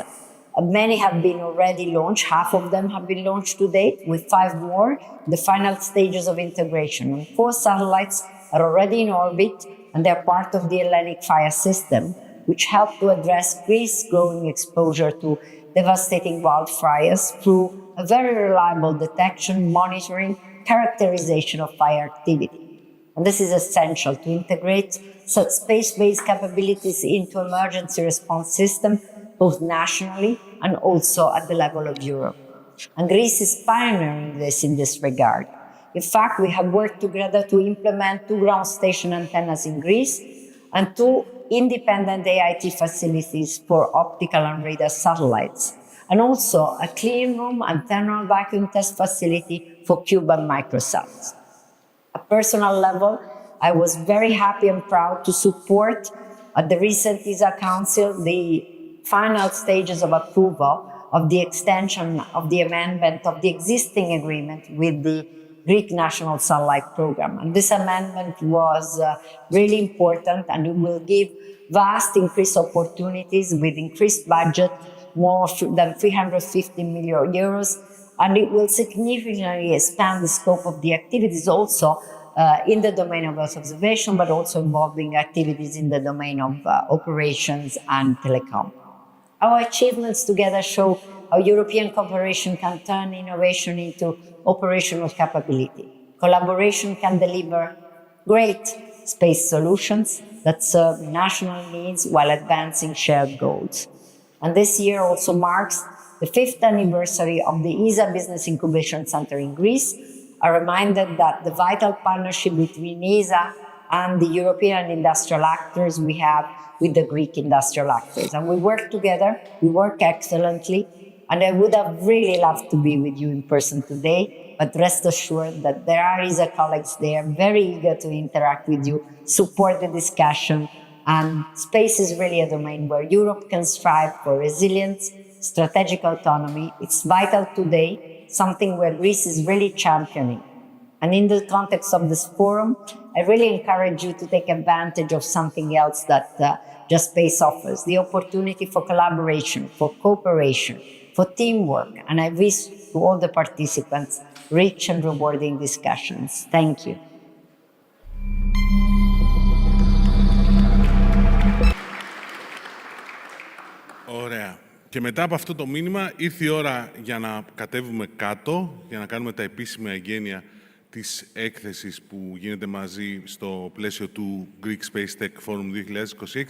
many have been already launched. Half of them have been launched to date, with 5 more in the final stages of integration. And 4 satellites are already in orbit, and they're part of the Hellenic Fire System, which help to address Greece's growing exposure to devastating wildfires through a very reliable detection, monitoring, characterization of fire activity. And this is essential to integrate such space-based capabilities into emergency response system, both nationally and also at the level of Europe. And Greece is pioneering this in this regard. In fact, we have worked together to implement 2 ground station antennas in Greece and 2 independent AIT facilities for optical and radar satellites, and also a clean room and thermal vacuum test facility for Cuban microsats. At a personal level, I was very happy and proud to support at the recent ESA Council the final stages of approval of the extension of the amendment of the existing agreement with the Greek National Satellite Program. And this amendment was really important, and it will give vast increased opportunities with increased budget, more than 350 million euros, and it will significantly expand the scope of the activities also in the domain of Earth observation, but also involving activities in the domain of operations and telecom. Our achievements together show how European cooperation can turn innovation into operational capability. Collaboration can deliver great space solutions that serve national needs while advancing shared goals. And this year also marks the 5th anniversary of the ESA Business Incubation Center in Greece, a reminder that the vital partnership between ESA and the European industrial actors we have with the Greek industrial actors. And we work together, we work excellently, and I would have really loved to be with you in person today, but rest assured that there are ESA colleagues there very eager to interact with you, support the discussion, and space is really a domain where Europe can strive for resilience, strategic autonomy. It's vital today, something where Greece is really championing. And in the context of this forum, I really encourage you to take advantage of something else that Just Space offers, the opportunity for collaboration, for cooperation, for teamwork. And I wish to all the participants rich and rewarding discussions. Thank you. Ωραία. Και μετά από αυτό το μήνυμα ήρθε η ώρα για να κατέβουμε κάτω, για να κάνουμε τα επίσημα εγγένεια της έκθεσης που γίνεται μαζί στο πλαίσιο του Greek Space Tech Forum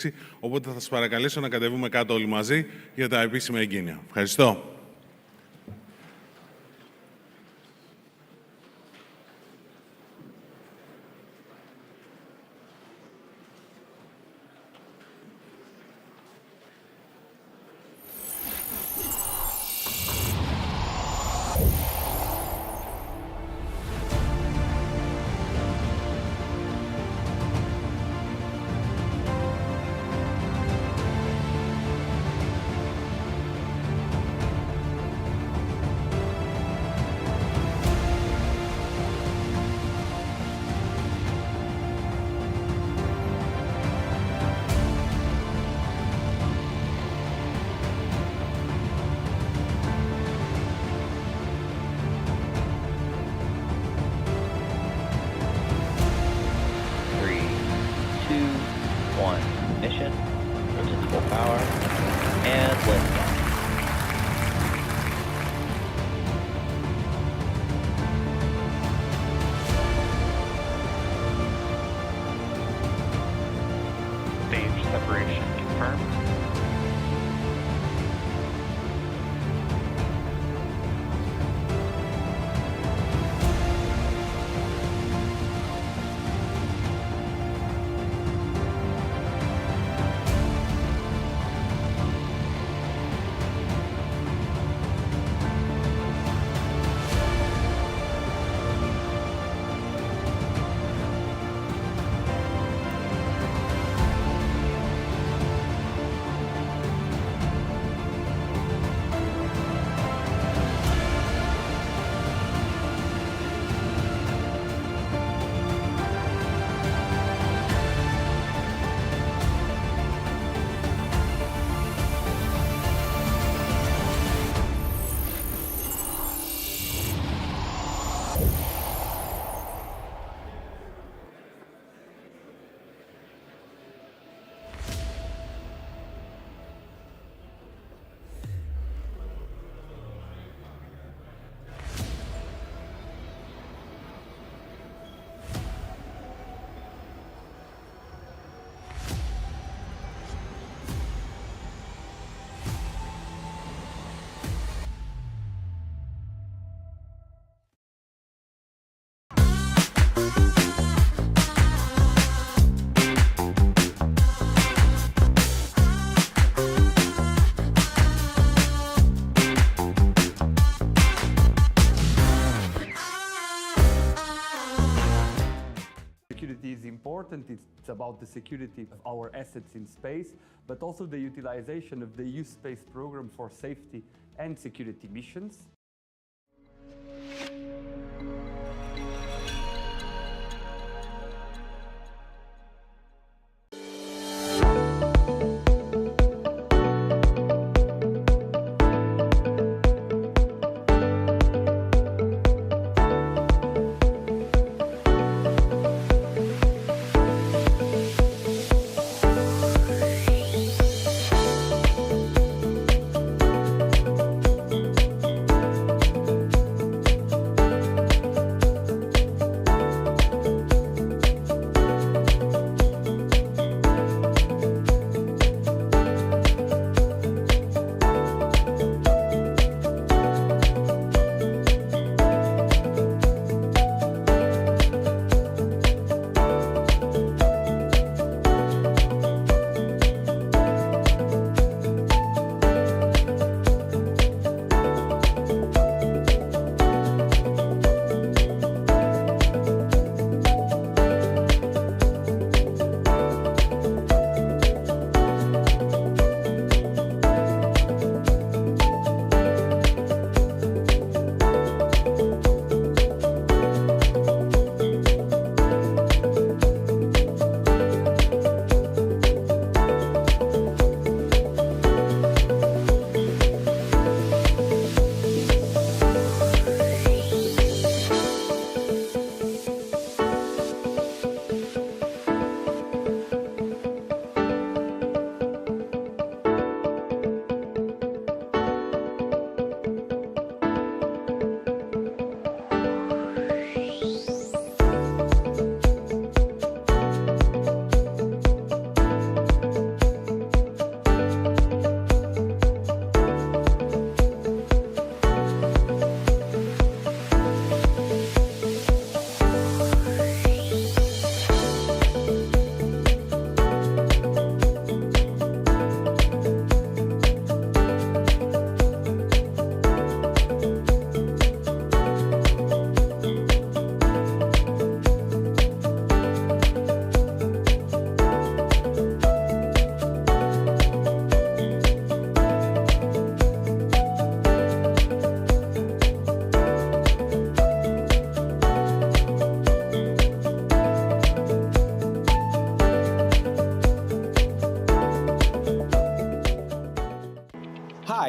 2026. Οπότε θα σας παρακαλέσω να κατεβούμε κάτω όλοι μαζί για τα επίσημα εγγένεια. Ευχαριστώ. Mission, engines full power, and liftoff. Stage separation confirmed. Security is important. It's about the security of our assets in space, but also the utilization of the EU space program for safety and security missions.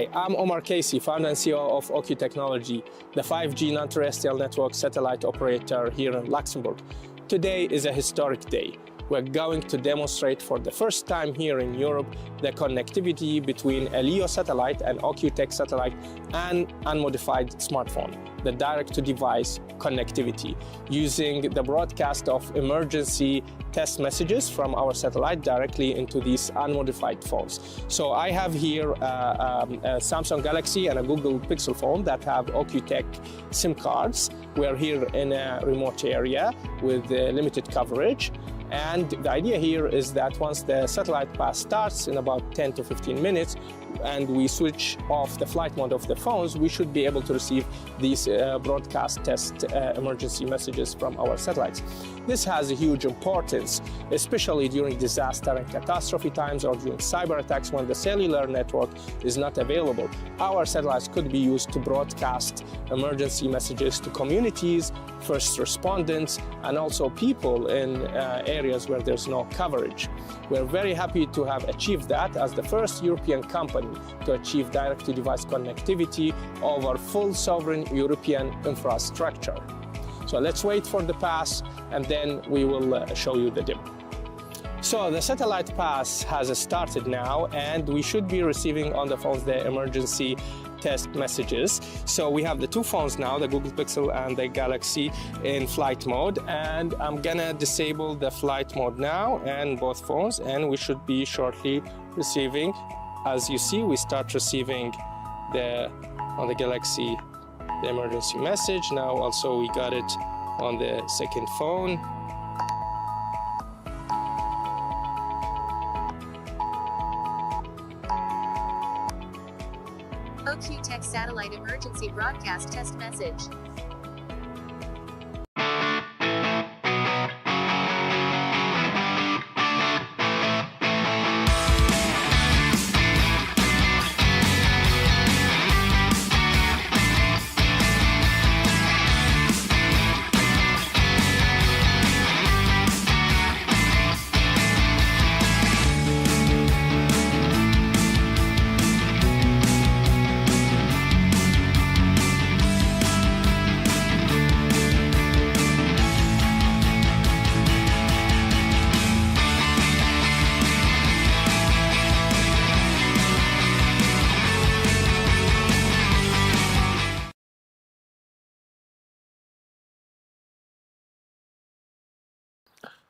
Hi, I'm Omar Casey, founder and CEO of OQ Technology, the 5G non-terrestrial network satellite operator here in Luxembourg. Today is a historic day. We're going to demonstrate for the first time here in Europe the connectivity between a LEO satellite, an OQ-Tech satellite, and unmodified smartphone, the direct-to-device connectivity, using the broadcast of emergency test messages from our satellite directly into these unmodified phones. So I have here a Samsung Galaxy and a Google Pixel phone that have OQ-Tech SIM cards. We're here in a remote area with limited coverage. And the idea here is that once the satellite pass starts in about 10 to 15 minutes, and we switch off the flight mode of the phones, we should be able to receive these broadcast test emergency messages from our satellites. This has a huge importance, especially during disaster and catastrophe times or during cyber attacks when the cellular network is not available. Our satellites could be used to broadcast emergency messages to communities, first responders, and also people in areas where there's no coverage. We're very happy to have achieved that as the first European company to achieve direct-to-device connectivity over full sovereign European infrastructure. So let's wait for the pass and then we will show you the demo. So the satellite pass has started now and we should be receiving on the phones the emergency test messages. So we have the two phones now, the Google Pixel and the Galaxy, in flight mode, and I'm gonna disable the flight mode now and both phones, and we should be shortly receiving. As you see, we start receiving on the Galaxy the emergency message. Now also we got it on the second phone. OQ-Tech satellite emergency broadcast test message.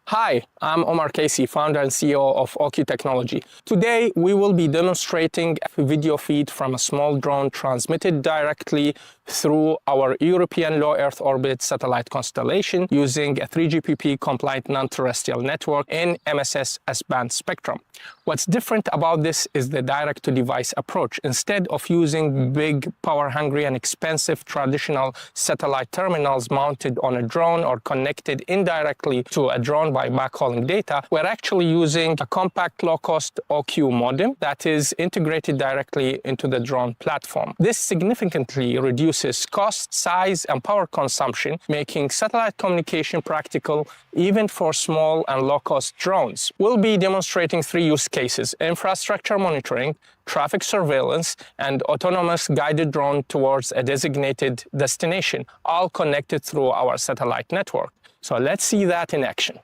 Hi, I'm Omar Casey, founder and CEO of OQ Technology. Today, we will be demonstrating a video feed from a small drone transmitted directly through our European low Earth orbit satellite constellation using a 3GPP compliant non-terrestrial network in MSS S-band spectrum. What's different about this is the direct-to-device approach. Instead of using big, power-hungry and expensive traditional satellite terminals mounted on a drone or connected indirectly to a drone by backhauling data, we're actually using a compact, low-cost OQ modem that is integrated directly into the drone platform. This significantly reduces cost, size, and power consumption, making satellite communication practical even for small and low-cost drones. We'll be demonstrating three use cases: infrastructure monitoring, traffic surveillance, and autonomous guided drone towards a designated destination, all connected through our satellite network. So let's see that in action.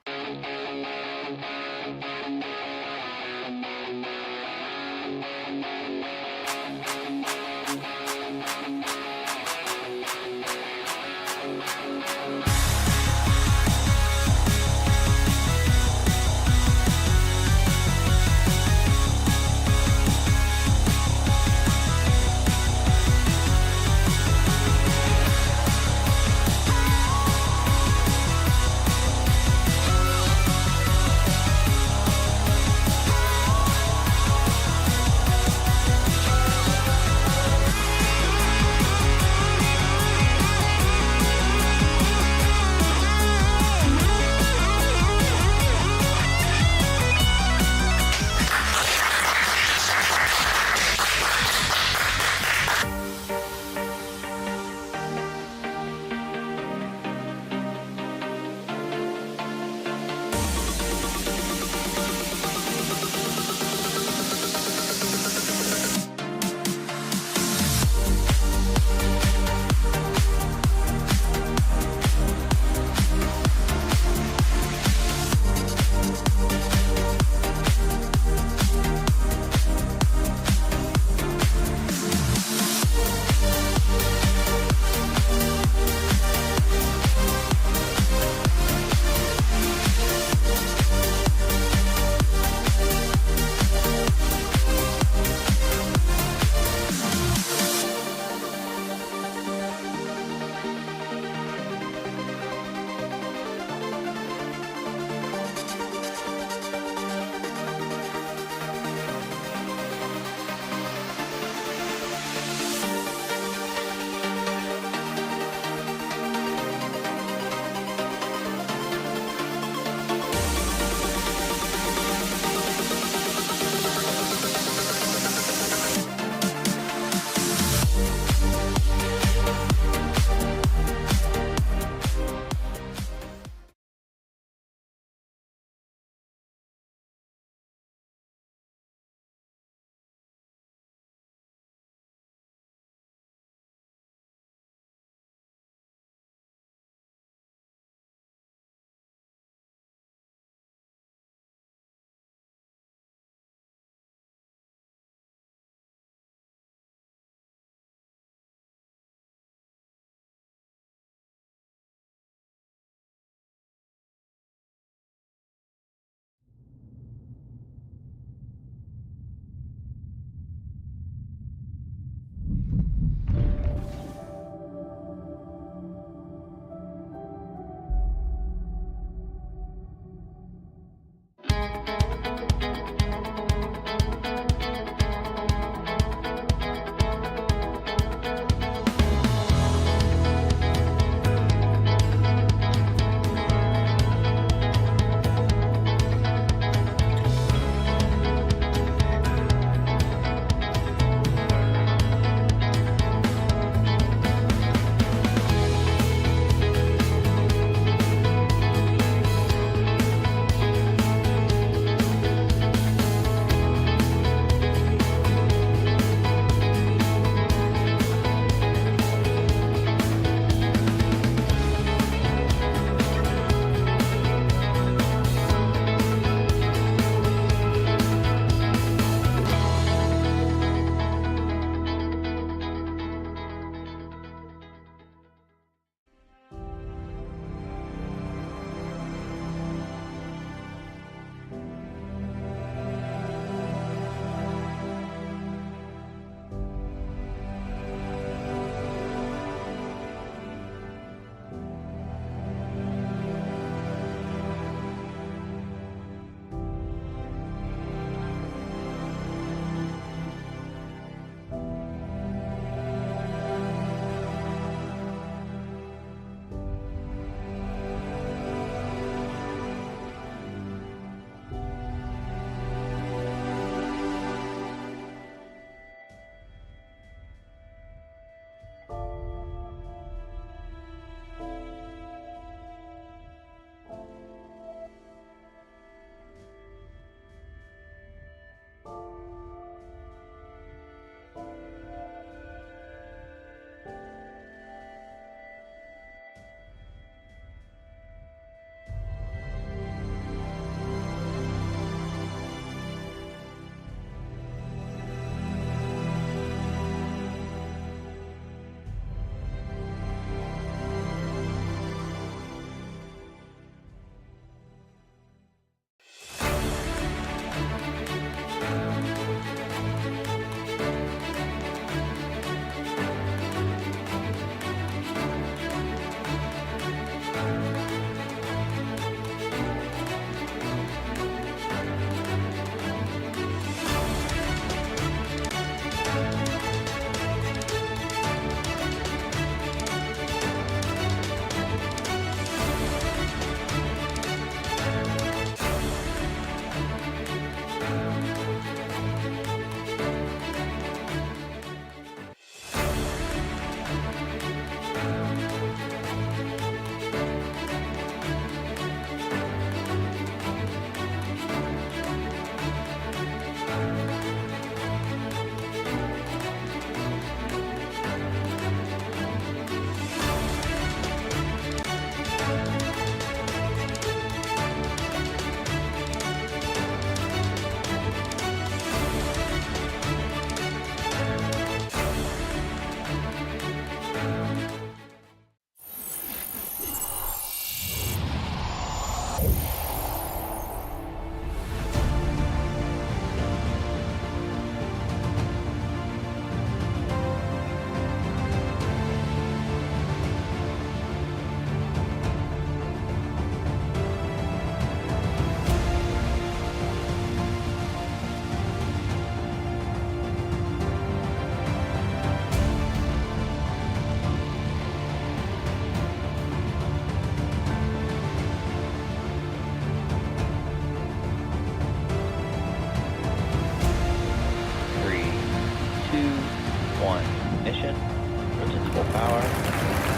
mission, which is full power,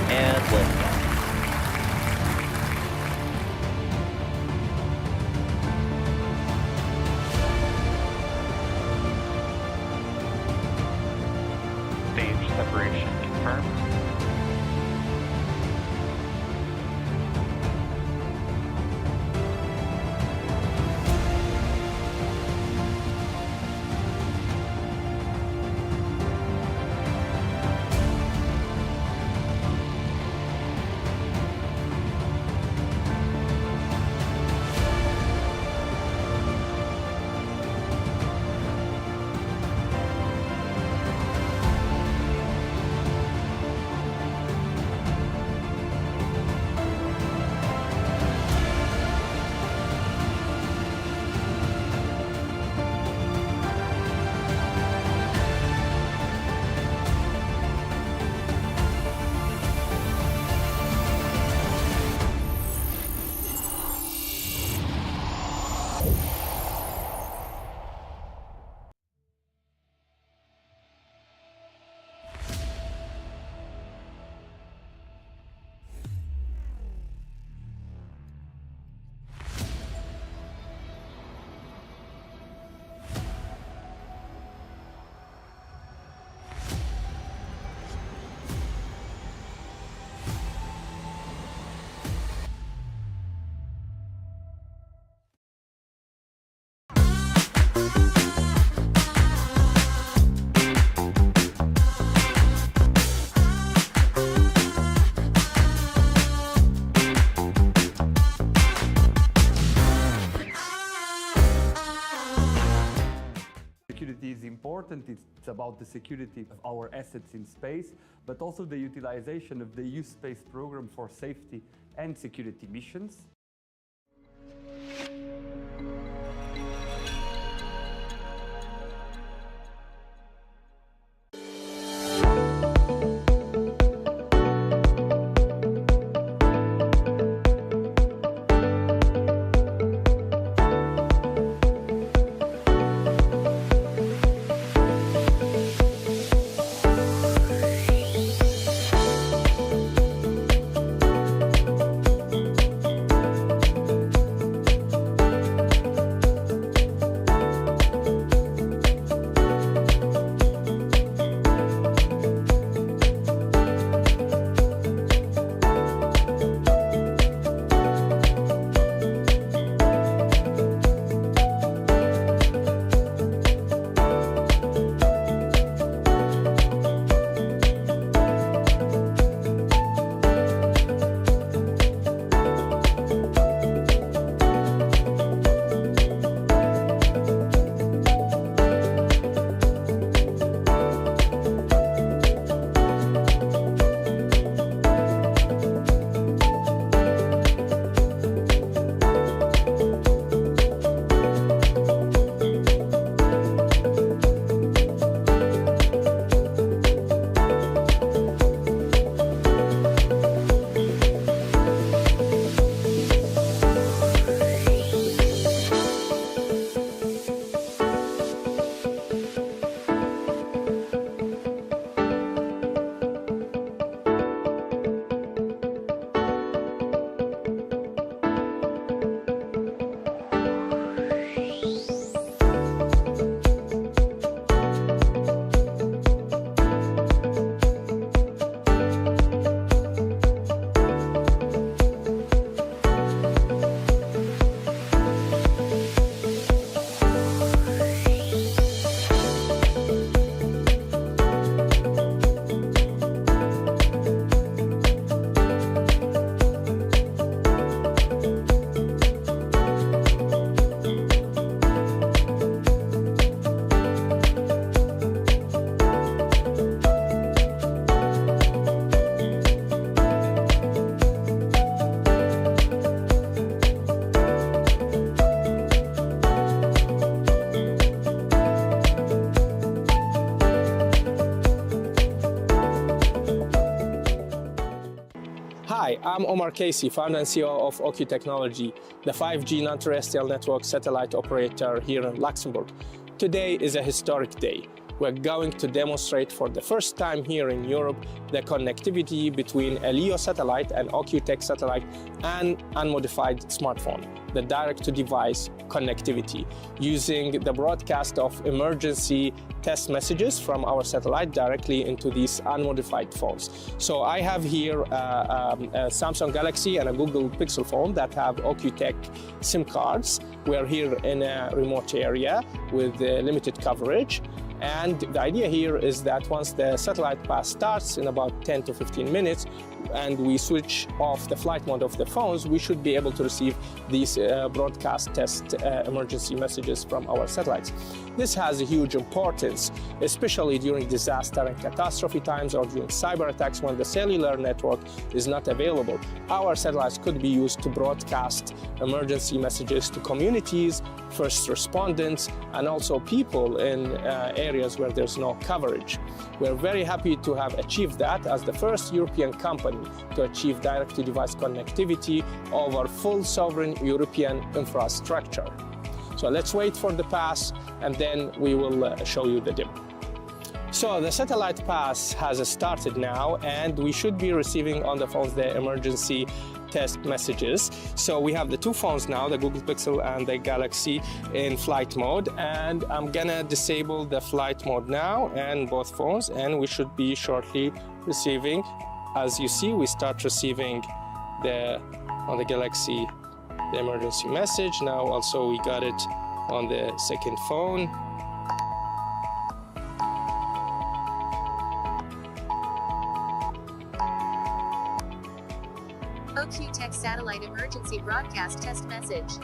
and liftoff. Stage separation confirmed. Security is important. It's about the security of our assets in space, but also the utilization of the EU space program for safety and security missions. Hi, I'm Omar Casey, founder and CEO of OQ Technology, the 5G non-terrestrial network satellite operator here in Luxembourg. Today is a historic day. we're going to demonstrate for the first time here in Europe the connectivity between a LEO satellite, an OcuTech satellite, and unmodified smartphone, the direct-to-device connectivity, using the broadcast of emergency test messages from our satellite directly into these unmodified phones. So I have here a Samsung Galaxy and a Google Pixel phone that have OcuTech SIM cards. We're here in a remote area with limited coverage. And the idea here is that once the satellite pass starts in about 10 to 15 minutes, and we switch off the flight mode of the phones, we should be able to receive these broadcast test emergency messages from our satellites. This has a huge importance, especially during disaster and catastrophe times or during cyber attacks when the cellular network is not available. Our satellites could be used to broadcast emergency messages to communities, first responders, and also people in areas where there's no coverage. We're very happy to have achieved that as the first European company to achieve direct-to-device connectivity over full sovereign European infrastructure. So let's wait for the pass and then we will show you the demo. So the satellite pass has started now and we should be receiving on the phones the emergency test messages. So we have the two phones now, the Google Pixel and the Galaxy, in flight mode, and I'm gonna disable the flight mode now and both phones, and we should be shortly receiving. As you see, we start receiving on the Galaxy the emergency message. Now also we got it on the second phone. OcuTech Satellite Emergency Broadcast Test Message.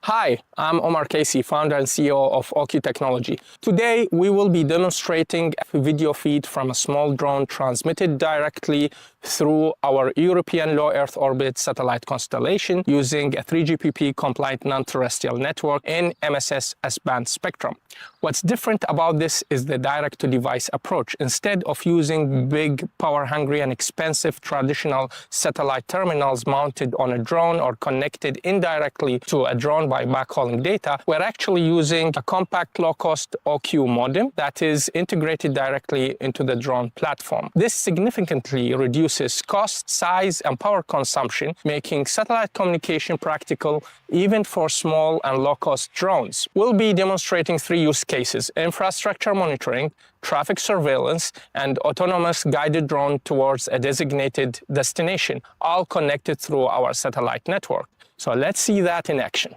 Hi, I'm Omar Casey, founder and CEO of Ocu Technology. Today, we will be demonstrating a video feed from a small drone transmitted directly through our European low Earth orbit satellite constellation using a 3GPP compliant non-terrestrial network in MSS S-band spectrum. What's different about this is the direct-to-device approach. Instead of using big, power-hungry and expensive traditional satellite terminals mounted on a drone or connected indirectly to a drone by backhauling data, we're actually using a compact, low-cost OQ modem that is integrated directly into the drone platform. This significantly reduces cost, size, and power consumption, making satellite communication practical even for small and low-cost drones. We'll be demonstrating three use cases: infrastructure monitoring, traffic surveillance, and autonomous guided drone towards a designated destination, all connected through our satellite network. So let's see that in action.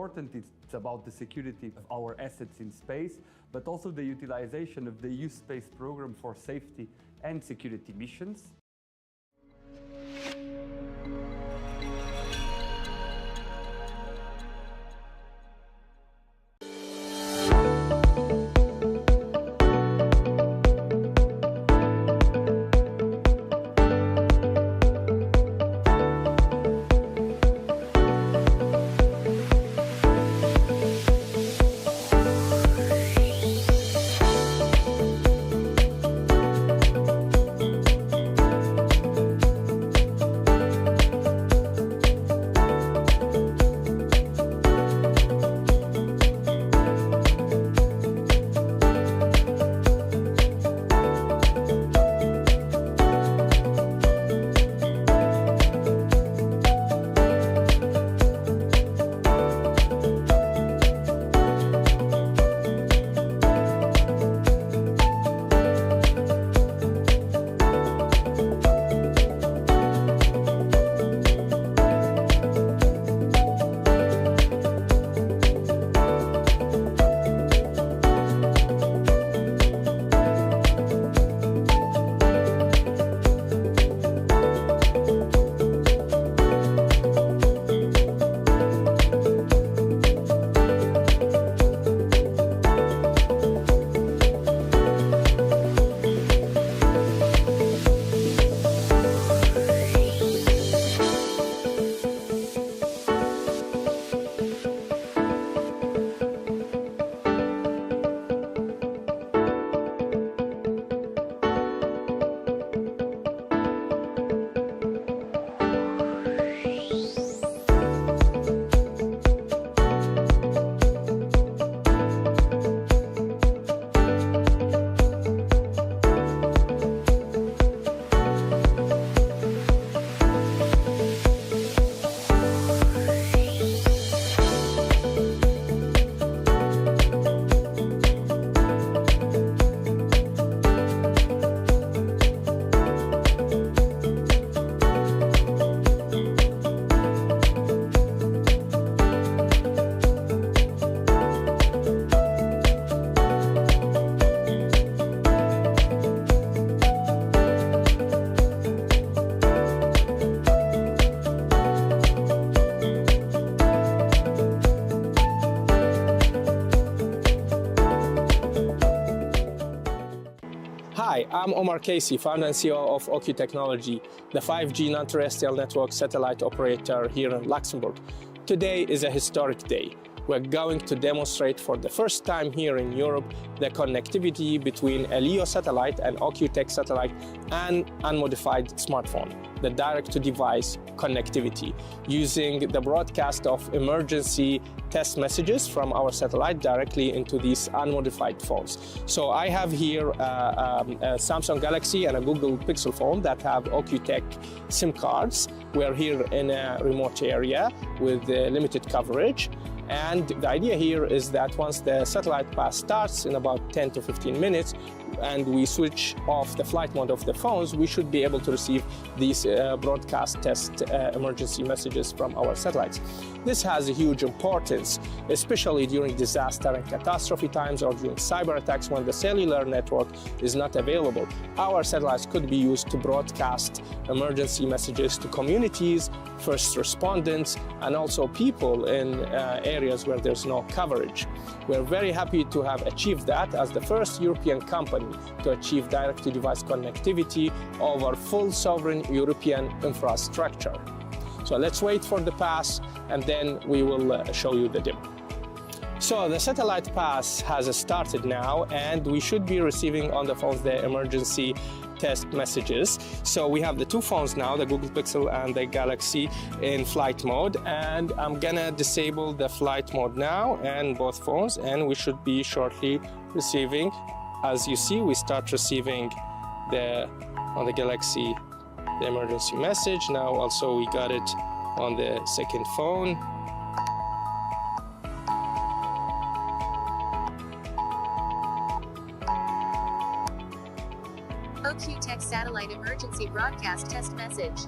important. It's about the security of our assets in space, but also the utilization of the EU Space Program for safety and security missions. Hi, I'm Omar Casey, founder and CEO of OQ Technology, the 5G non-terrestrial network satellite operator here in Luxembourg. Today is a historic day. We're going to demonstrate for the first time here in Europe the connectivity between a LEO satellite, an OQ-Tech satellite, and unmodified smartphone, the direct-to-device connectivity, using the broadcast of emergency test messages from our satellite directly into these unmodified phones. So I have here a Samsung Galaxy and a Google Pixel phone that have OQ-Tech SIM cards. We're here in a remote area with limited coverage. And the idea here is that once the satellite pass starts in about 10 to 15 minutes and we switch off the flight mode of the phones, we should be able to receive these broadcast test emergency messages from our satellites. This has a huge importance, especially during disaster and catastrophe times or during cyber attacks when the cellular network is not available. Our satellites could be used to broadcast emergency messages to communities, first responders, and also people in areas where there's no coverage. We're very happy to have achieved that as the first European company to achieve direct-to-device connectivity over full sovereign European infrastructure. So let's wait for the pass and then we will show you the demo. So the satellite pass has started now and we should be receiving on the phones the emergency test messages. So we have the two phones now, the Google Pixel and the Galaxy, in flight mode, and I'm gonna disable the flight mode now and both phones, and we should be shortly receiving. As you see, we start receiving on the Galaxy the emergency message. Now also we got it on the second phone. OQ-Tech Satellite Emergency Broadcast Test Message.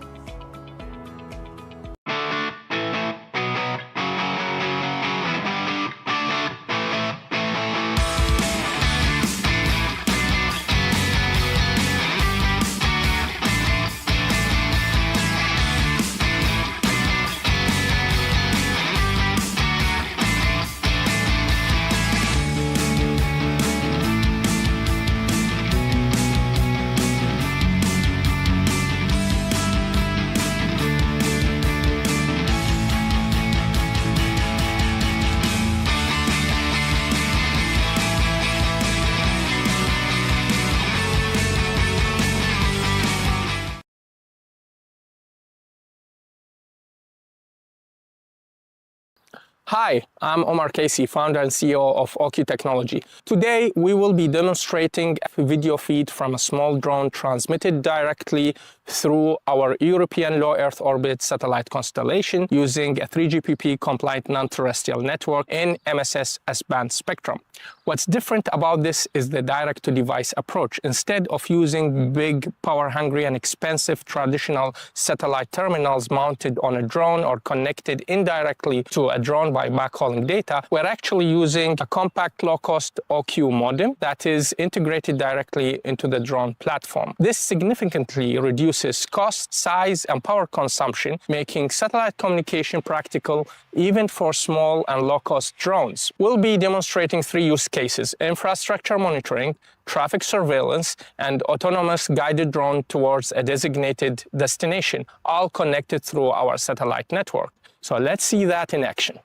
Hi, I'm Omar Casey, founder and CEO of OQ Technology. Today, we will be demonstrating a video feed from a small drone transmitted directly through our European low Earth orbit satellite constellation using a 3GPP compliant non-terrestrial network in MSS S-band spectrum. What's different about this is the direct-to-device approach. Instead of using big, power-hungry and expensive traditional satellite terminals mounted on a drone or connected indirectly to a drone by backhauling data, we're actually using a compact, low-cost OQ modem that is integrated directly into the drone platform. This significantly reduces cost, size, and power consumption, making satellite communication practical even for small and low-cost drones. We'll be demonstrating 3 use cases: infrastructure monitoring, traffic surveillance, and autonomous guided drone towards a designated destination, all connected through our satellite network. So let's see that in action.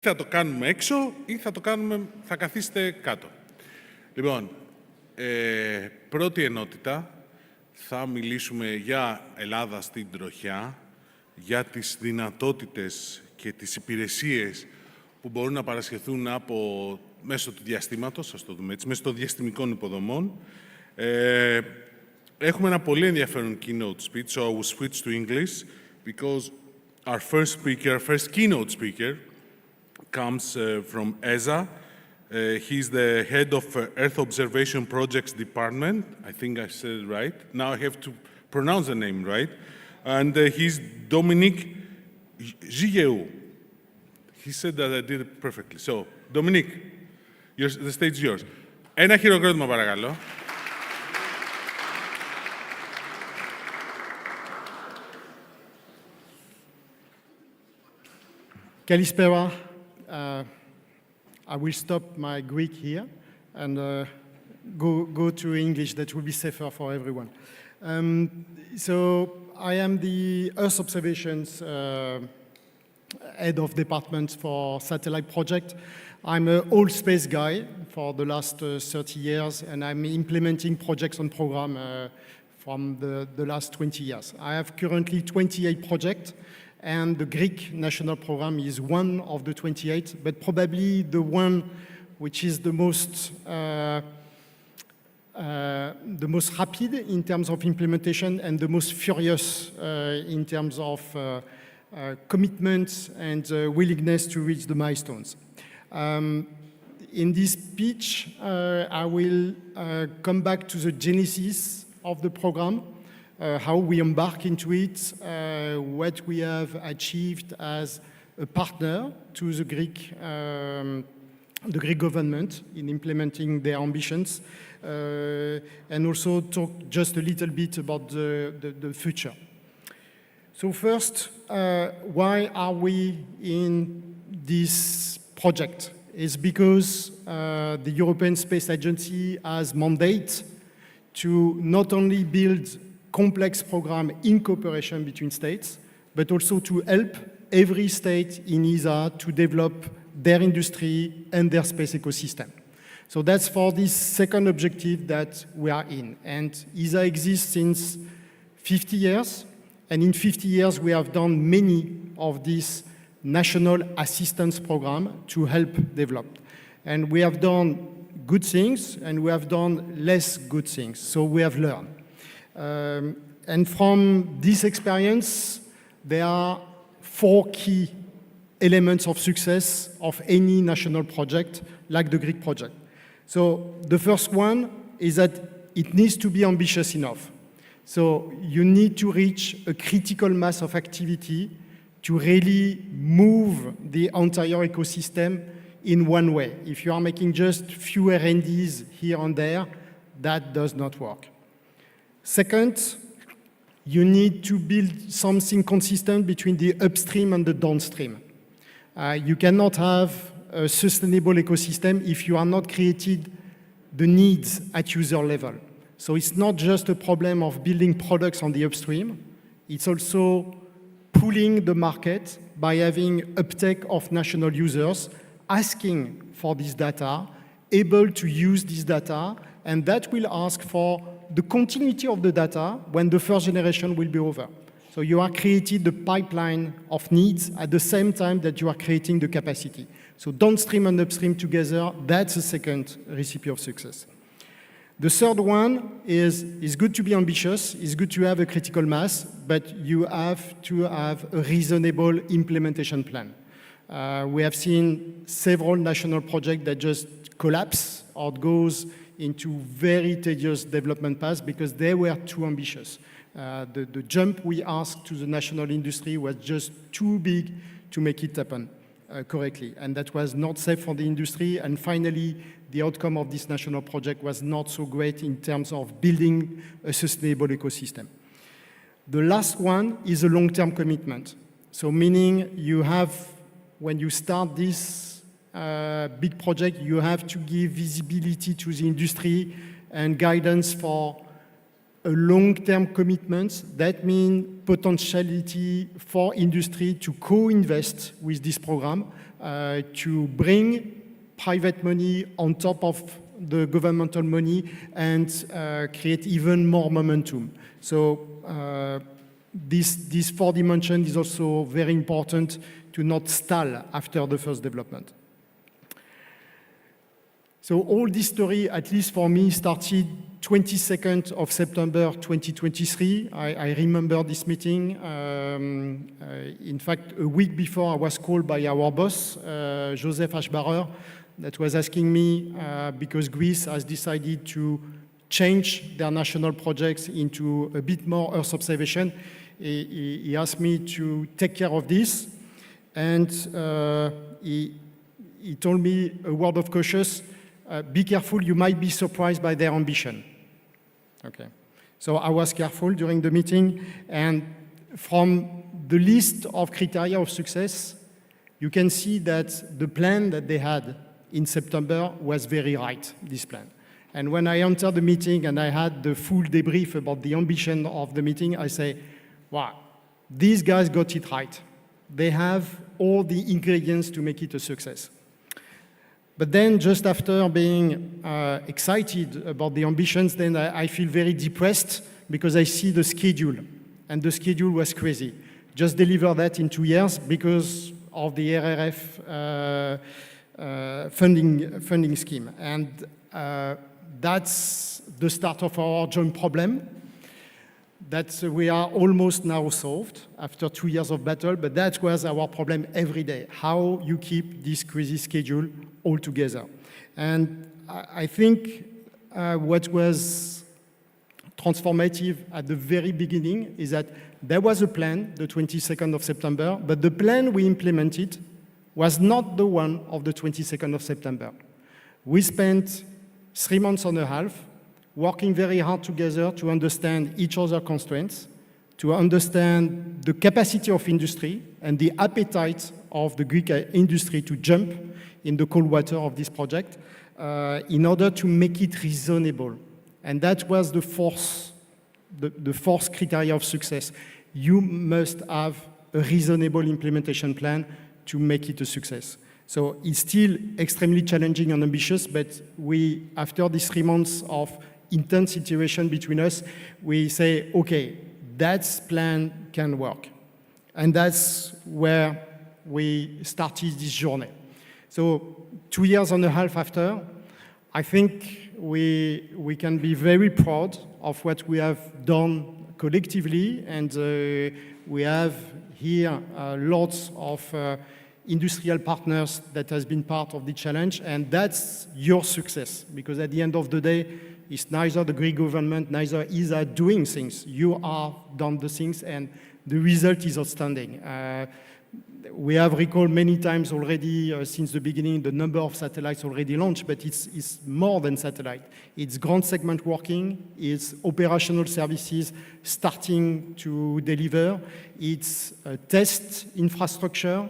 Θα το κάνουμε έξω ή θα καθίσετε κάτω. Λοιπόν, πρώτη ενότητα θα μιλήσουμε για Ελλάδα στην τροχιά, για τις δυνατότητες και τις υπηρεσίες που μπορούν να παρασχεθούν μέσω του διαστήματος, ας το δούμε έτσι, μέσω των διαστημικών υποδομών. Έχουμε ένα πολύ ενδιαφέρον keynote speech, so I will switch to English, because our first keynote speaker, comes from ESA. He's the head of Earth Observation Projects Department. I think I said it right. Now I have to pronounce the name right. And he's Dominique Gigueau. He said that I did it perfectly. So, Dominique, the stage is yours. Ένα χειροκρότημα, παρακαλώ. Kalispera. I will stop my Greek here and go to English. That will be safer for everyone. So I am the Earth Observations head of department for satellite project. I'm an old space guy for the last 30 years, and I'm implementing projects on program from the last 20 years. I have currently 28 projects. And the Greek national program is one of the 28, but probably the one which is the most rapid in terms of implementation and the most furious in terms of commitment and willingness to reach the milestones. In this speech, I will come back to the genesis of the program, how we embark into it, what we have achieved as a partner to the Greek government in implementing their ambitions, and also talk just a little bit about the future. So first, why are we in this project? It's because the European Space Agency has mandate to not only build complex program in cooperation between states, but also to help every state in ESA to develop their industry and their space ecosystem. So that's for this second objective that we are in. And ESA exists since 50 years. And in 50 years, we have done many of these national assistance programs to help develop. And we have done good things, and we have done less good things. So we have learned. And from this experience, there are 4 key elements of success of any national project, like the Greek project. So the first one is that it needs to be ambitious enough. So you need to reach a critical mass of activity to really move the entire ecosystem in one way. If you are making just few R&Ds here and there, that does not work. Second, you need to build something consistent between the upstream and the downstream. You cannot have a sustainable ecosystem if you are not creating the needs at user level. So it's not just a problem of building products on the upstream, it's also pulling the market by having uptake of national users, asking for this data, able to use this data, and that will ask for the continuity of the data when the first generation will be over. So you are creating the pipeline of needs at the same time that you are creating the capacity. So downstream and upstream together, that's the second recipe of success. The third one is it's good to be ambitious, it's good to have a critical mass, but you have to have a reasonable implementation plan. We have seen several national projects that just collapse or goes into very tedious development paths because they were too ambitious. The jump we asked to the national industry was just too big to make it happen correctly. And that was not safe for the industry. And finally, the outcome of this national project was not so great in terms of building a sustainable ecosystem. The last one is a long-term commitment. So meaning you have, when you start this big project, you have to give visibility to the industry and guidance for a long-term commitment. That means potentiality for industry to co-invest with this program, to bring private money on top of the governmental money and create even more momentum. So this 4 dimension is also very important to not stall after the first development. So all this story, at least for me, started 22nd of September 2023. I remember this meeting. In fact, a week before, I was called by our boss, Joseph Aschbacher, that was asking me, because Greece has decided to change their national projects into a bit more Earth observation. He asked me to take care of this. And he told me a word of caution, be careful, you might be surprised by their ambition. Okay. So I was careful during the meeting, and from the list of criteria of success, you can see that the plan that they had in September was very right, this plan. And when I entered the meeting and I had the full debrief about the ambition of the meeting, I say, wow, these guys got it right. They have all the ingredients to make it a success. But then just after being excited about the ambitions, then I feel very depressed because I see the schedule, and the schedule was crazy. Just deliver that in 2 years because of the RRF funding scheme. And that's the start of our joint problem that we are almost now solved after 2 years of battle, but that was our problem every day, how you keep this crazy schedule all together. And I think what was transformative at the very beginning is that there was a plan, the 22nd of September, but the plan we implemented was not the one of the 22nd of September. We spent 3 months and a half working very hard together to understand each other's constraints, to understand the capacity of industry and the appetite of the Greek industry to jump in the cold water of this project in order to make it reasonable. And that was the fourth criteria of success. You must have a reasonable implementation plan to make it a success. So it's still extremely challenging and ambitious, but we, after these 3 months of intense iteration between us, we say, okay, that plan can work. And that's where we started this journey. So 2.5 years after, I think we can be very proud of what we have done collectively, and we have here lots of industrial partners that has been part of the challenge, and that's your success, because at the end of the day, it's neither the Greek government, neither ESA doing things. You are done the things, and the result is outstanding. We have recalled many times already since the beginning the number of satellites already launched, but it's more than satellite. It's ground segment working, it's operational services starting to deliver, it's test infrastructure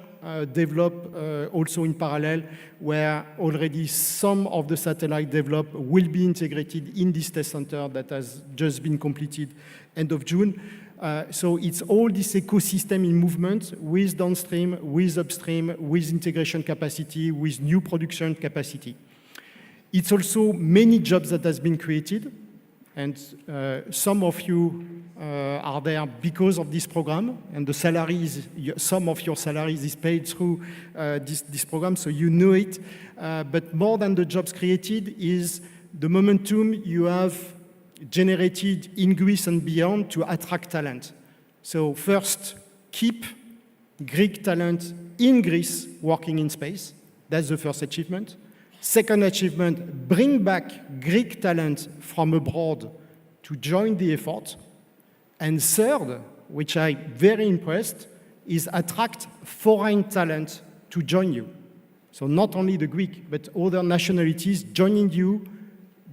developed also in parallel, where already some of the satellite developed will be integrated in this test center that has just been completed end of June. So it's all this ecosystem in movement with downstream, with upstream, with integration capacity, with new production capacity. It's also many jobs that has been created, and some of you are there because of this program, and the salaries, some of your salaries is paid through this program, so you know it. But more than the jobs created is the momentum you have generated in Greece and beyond to attract talent. So first, keep Greek talent in Greece working in space. That's the first achievement. Second achievement, bring back Greek talent from abroad to join the effort. And third, which I'm very impressed, is attract foreign talent to join you. So not only the Greek, but other nationalities joining you,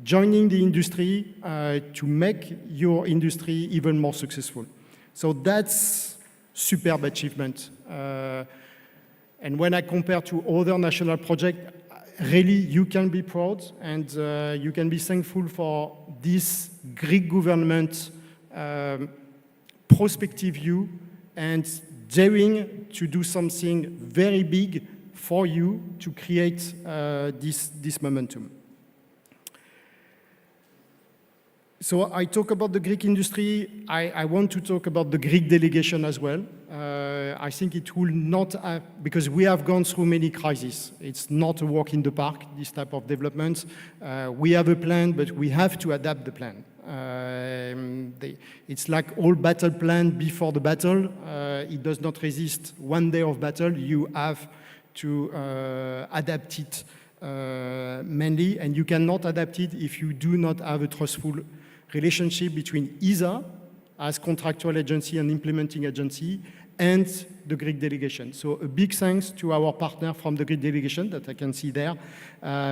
joining the industry to make your industry even more successful. So that's superb achievement. And when I compare to other national projects, really you can be proud, and you can be thankful for this Greek government prospective view and daring to do something very big for you to create this momentum. So I talk about the Greek industry. I want to talk about the Greek delegation as well. I think it will not have, because we have gone through many crises. It's not a walk in the park, this type of development. We have a plan, but we have to adapt the plan. It's like all battle plan before the battle. It does not resist one day of battle. You have to adapt it mainly, and you cannot adapt it if you do not have a trustful relationship between ESA as contractual agency and implementing agency and the Greek delegation. So a big thanks to our partner from the Greek delegation that I can see there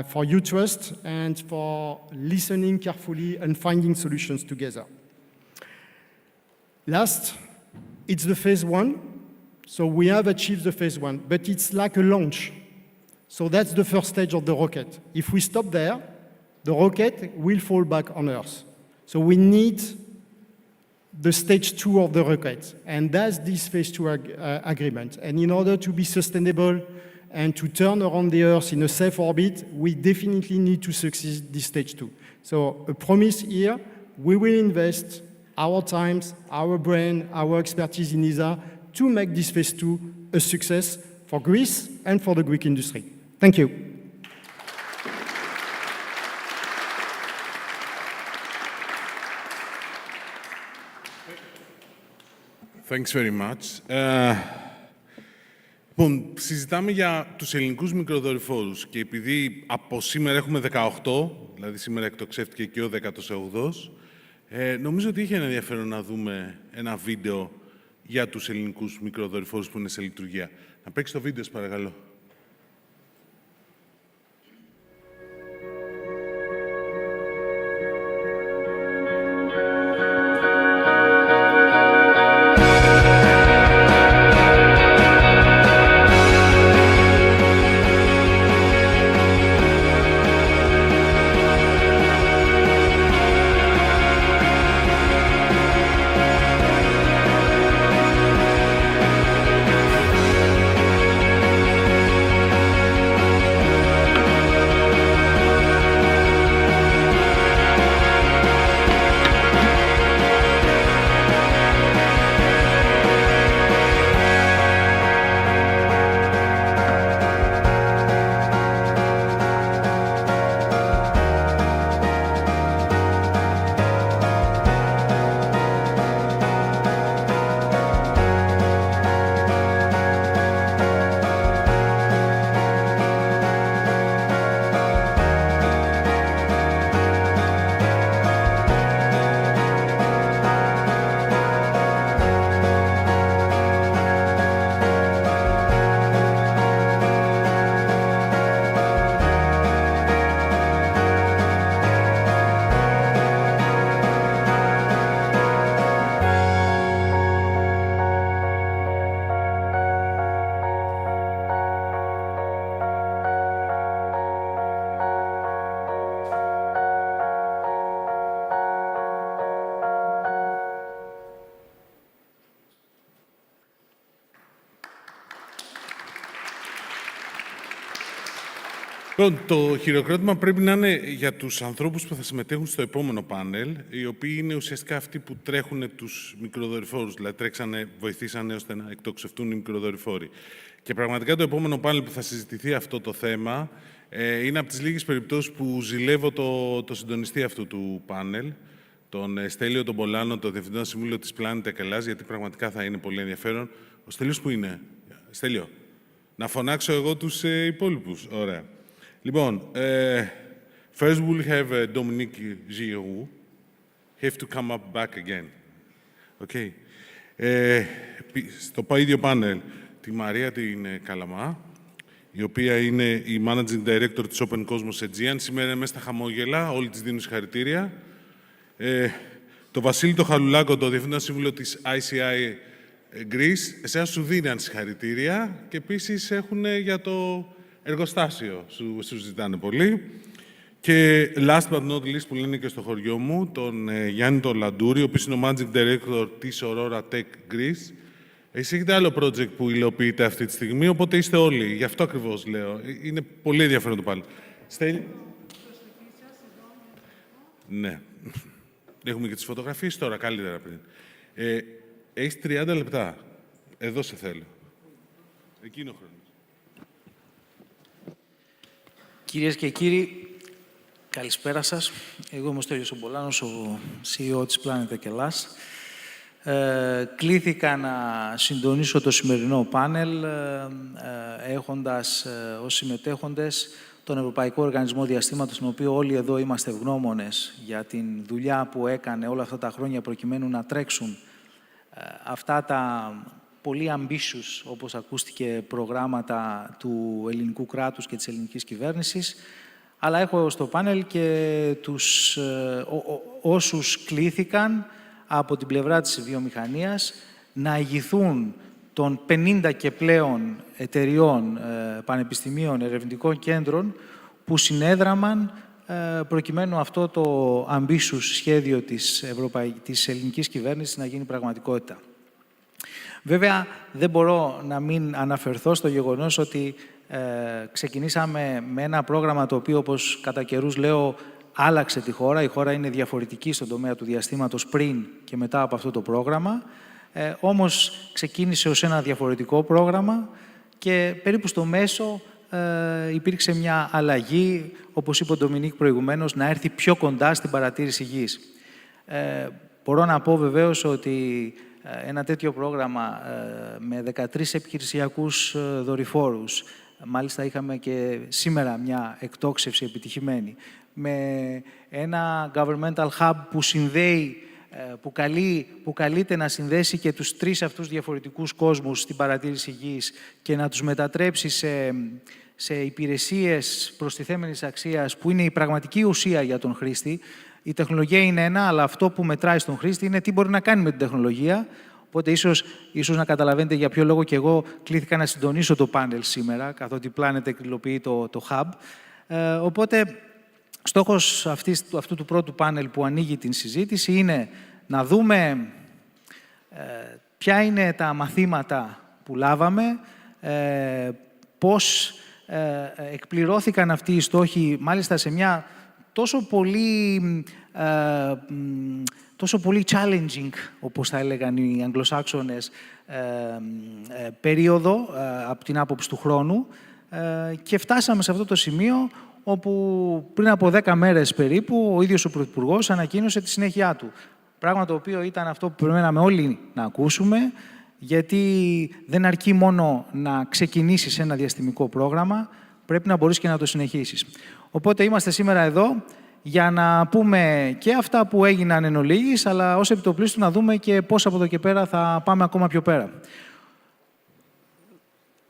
for your trust and for listening carefully and finding solutions together. Last, it's the phase 1. So we have achieved the phase 1, but it's like a launch. So that's the first stage of the rocket. If we stop there, the rocket will fall back on Earth. So we need the stage 2 of the rocket, and that's this phase 2 agreement. And in order to be sustainable and to turn around the Earth in a safe orbit, we definitely need to succeed this stage 2. So a promise here, we will invest our times, our brain, our expertise in ESA to make this phase 2 a success for Greece and for the Greek industry. Thank you. Thanks very much. Λοιπόν, συζητάμε για τους ελληνικούς μικροδορυφόρους και επειδή από σήμερα έχουμε 18, δηλαδή σήμερα εκτοξεύτηκε και ο 18ος, νομίζω ότι είχε ένα ενδιαφέρον να δούμε ένα βίντεο για τους ελληνικούς μικροδορυφόρους που είναι σε λειτουργία. Να παίξει το βίντεο, σας παρακαλώ. Λοιπόν, το χειροκρότημα πρέπει να είναι για τους ανθρώπους που θα συμμετέχουν στο επόμενο πάνελ, οι οποίοι είναι ουσιαστικά αυτοί που τρέχουν τους μικροδορυφόρους, δηλαδή βοηθήσανε ώστε να εκτοξευτούν οι μικροδορυφόροι. Και πραγματικά το επόμενο πάνελ που θα συζητηθεί αυτό το θέμα είναι από τις λίγες περιπτώσεις που ζηλεύω το συντονιστή αυτού του πάνελ, τον Στέλιο τον Πολάνο, το Διευθυντικό Συμβούλιο της Planet Ελλάς, γιατί πραγματικά θα είναι πολύ ενδιαφέρον. Ο Στέλιος που είναι? Στέλιο, να φωνάξω εγώ τους υπόλοιπους. Ωραία. Λοιπόν, first we'll have Dominique Giroux. Have to come up back again. Okay. Στο ίδιο πάνελ, τη Μαρία την Καλαμά, η οποία είναι η Managing Director της Open Cosmos Aegean. Σήμερα είναι μέσα στα χαμόγελα, όλοι της δίνουν συγχαρητήρια. Το Βασίλη το Χαλουλάκο, το Διευθυντικό Σύμβουλο της ICI Greece, εσένα σου δίναν συγχαρητήρια και επίσης έχουν για το εργοστάσιο, σου ζητάνε πολύ. Και last but not least, που λένε και στο χωριό μου, τον Γιάννη τον Λαντούρη, ο οποίος είναι ο Managing Director της Aurora Tech Greece. Εσείς έχετε άλλο project που υλοποιείτε αυτή τη στιγμή, οπότε είστε όλοι. Γι' αυτό ακριβώς λέω. Είναι πολύ ενδιαφέρον το πάλι. Στέλνει. Ναι. Έχουμε και τις φωτογραφίες τώρα, καλύτερα πριν. Έχεις 30 λεπτά. Εδώ σε θέλω. Εκείνο χρόνο. Κυρίες και κύριοι, καλησπέρα σας. Εγώ είμαι ο Στέλιος Ομπολάνος, ο CEO της Planet Ελλάς. Κλήθηκα να συντονίσω το σημερινό πάνελ έχοντας ως συμμετέχοντες τον Ευρωπαϊκό Οργανισμό Διαστήματος, τον οποίο όλοι εδώ είμαστε ευγνώμονες για την δουλειά που έκανε όλα αυτά τα χρόνια προκειμένου να τρέξουν αυτά τα πολύ ambitious, όπως ακούστηκε, προγράμματα του ελληνικού κράτους και της ελληνικής κυβέρνησης. Αλλά έχω στο πάνελ και όσους κλήθηκαν από την πλευρά της βιομηχανίας να ηγηθούν των 50 και πλέον εταιριών, πανεπιστημίων, ερευνητικών κέντρων που συνέδραμαν προκειμένου αυτό το ambitious σχέδιο της ελληνικής κυβέρνησης να γίνει πραγματικότητα. Βέβαια, δεν μπορώ να μην αναφερθώ στο γεγονός ότι ξεκινήσαμε με ένα πρόγραμμα το οποίο, όπως κατά καιρούς λέω, άλλαξε τη χώρα. Η χώρα είναι διαφορετική στον τομέα του διαστήματος πριν και μετά από αυτό το πρόγραμμα. Όμως ξεκίνησε ως ένα διαφορετικό πρόγραμμα και περίπου στο μέσο υπήρξε μια αλλαγή, όπως είπε ο Ντομινίκ προηγουμένως, να έρθει πιο κοντά στην παρατήρηση γης. Μπορώ να πω βεβαίως ότι ένα τέτοιο πρόγραμμα με 13 επιχειρησιακούς δορυφόρους, μάλιστα είχαμε και σήμερα μια εκτόξευση επιτυχημένη, με ένα governmental hub που συνδέει, που καλείται να συνδέσει και τους τρεις αυτούς διαφορετικούς κόσμους στην παρατήρηση γης και να τους μετατρέψει σε υπηρεσίες προστιθέμενης αξίας που είναι η πραγματική ουσία για τον χρήστη. Η τεχνολογία είναι ένα, αλλά αυτό που μετράει στον χρήστη είναι τι μπορεί να κάνει με την τεχνολογία. Οπότε ίσως να καταλαβαίνετε για ποιο λόγο και εγώ κλήθηκα να συντονίσω το πάνελ σήμερα, καθότι Planet υλοποιεί το hub. Οπότε στόχος αυτού του πρώτου πάνελ που ανοίγει την συζήτηση είναι να δούμε ποια είναι τα μαθήματα που λάβαμε, πώς εκπληρώθηκαν αυτοί οι στόχοι, μάλιστα σε μια τόσο πολύ challenging, όπως θα έλεγαν οι Αγγλοσάξονες, περίοδο από την άποψη του χρόνου, και φτάσαμε σε αυτό το σημείο όπου πριν από 10 μέρες περίπου ο ίδιος ο Πρωθυπουργός ανακοίνωσε τη συνέχειά του. Πράγμα το οποίο ήταν αυτό που περιμέναμε όλοι να ακούσουμε, γιατί δεν αρκεί μόνο να ξεκινήσεις ένα διαστημικό πρόγραμμα, πρέπει να μπορείς και να το συνεχίσεις. Οπότε είμαστε σήμερα εδώ για να πούμε και αυτά που έγιναν εν ολίγης, αλλά ως επιτοπλίστου να δούμε και πώς από εδώ και πέρα θα πάμε ακόμα πιο πέρα.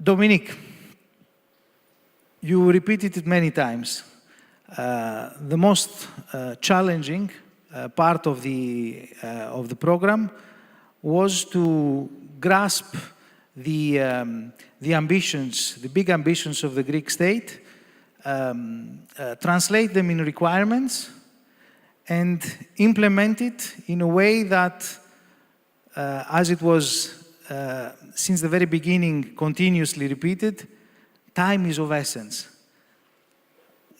Dominique, you repeated it many times. The most challenging part of the program was to grasp the ambitions, the big ambitions of the Greek state, translate them in requirements, and implement it in a way that, as it was since the very beginning continuously repeated, time is of essence.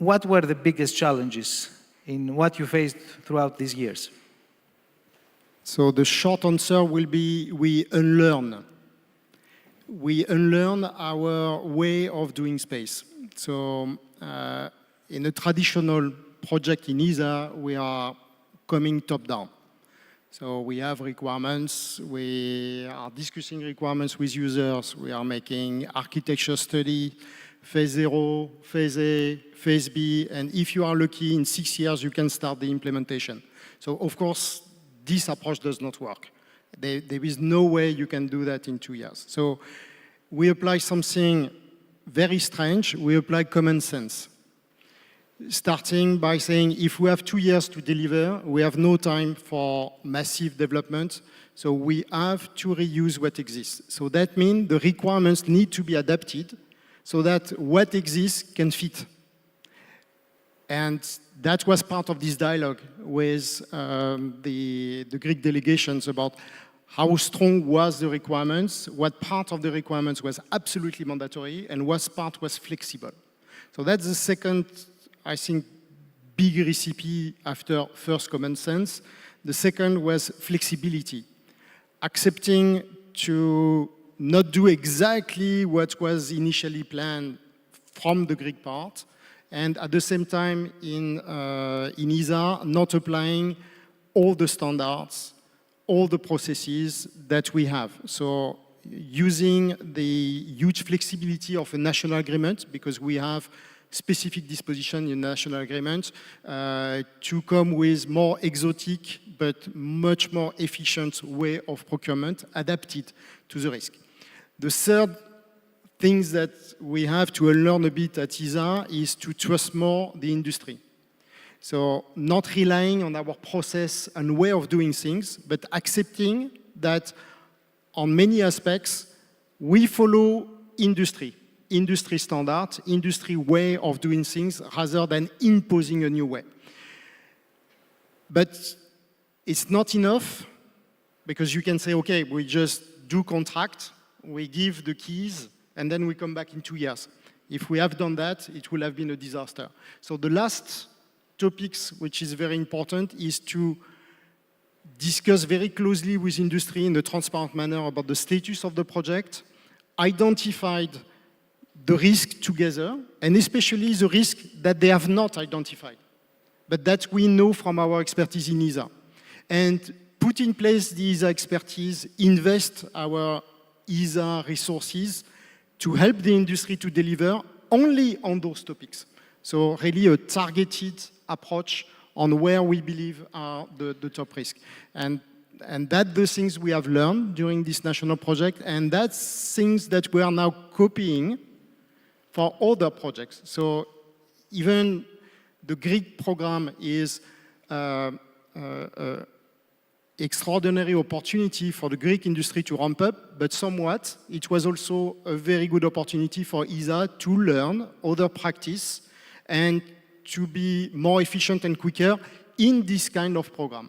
what were the biggest challenges in what you faced throughout these years? So the short answer will be we unlearn. We unlearn our way of doing space. So in a traditional project in ESA, we are coming top-down. So we have requirements, we are discussing requirements with users, we are making architecture study, phase 0, phase A, phase B, and if you are lucky, in 6 years, you can start the implementation. So of course, this approach does not work. There is no way you can do that in 2 years. So we apply something very strange, we apply common sense. Starting by saying, if we have 2 years to deliver, we have no time for massive development, so we have to reuse what exists. So that means the requirements need to be adapted so that what exists can fit. And that was part of this dialogue with the Greek delegations about how strong was the requirements, what part of the requirements was absolutely mandatory, and what part was flexible. So that's the second, I think, big recipe after first common sense. The second was flexibility. Accepting to not do exactly what was initially planned from the Greek part, and at the same time in ESA, not applying all the standards, all the processes that we have. So using the huge flexibility of a national agreement, because we have specific disposition in national agreement, to come with more exotic but much more efficient way of procurement adapted to the risk. The third thing that we have to unlearn a bit at ESA is to trust more the industry. So not relying on our process and way of doing things, but accepting that on many aspects, we follow industry standard, industry way of doing things, rather than imposing a new way. But it's not enough, because you can say, okay, we just do contract, we give the keys, and then we come back in 2 years. If we have done that, it will have been a disaster. So the last topics, which is very important, is to discuss very closely with industry in a transparent manner about the status of the project, identified the risk together, and especially the risk that they have not identified, but that we know from our expertise in ESA. And put in place the ESA expertise, invest our ESA resources to help the industry to deliver only on those topics. So really a targeted approach on where we believe are the top risk. And that's the things we have learned during this national project, and that's things that we are now copying for other projects. So even the Greek program is extraordinary opportunity for the Greek industry to ramp up, but somewhat it was also a very good opportunity for ESA to learn other practice and to be more efficient and quicker in this kind of program.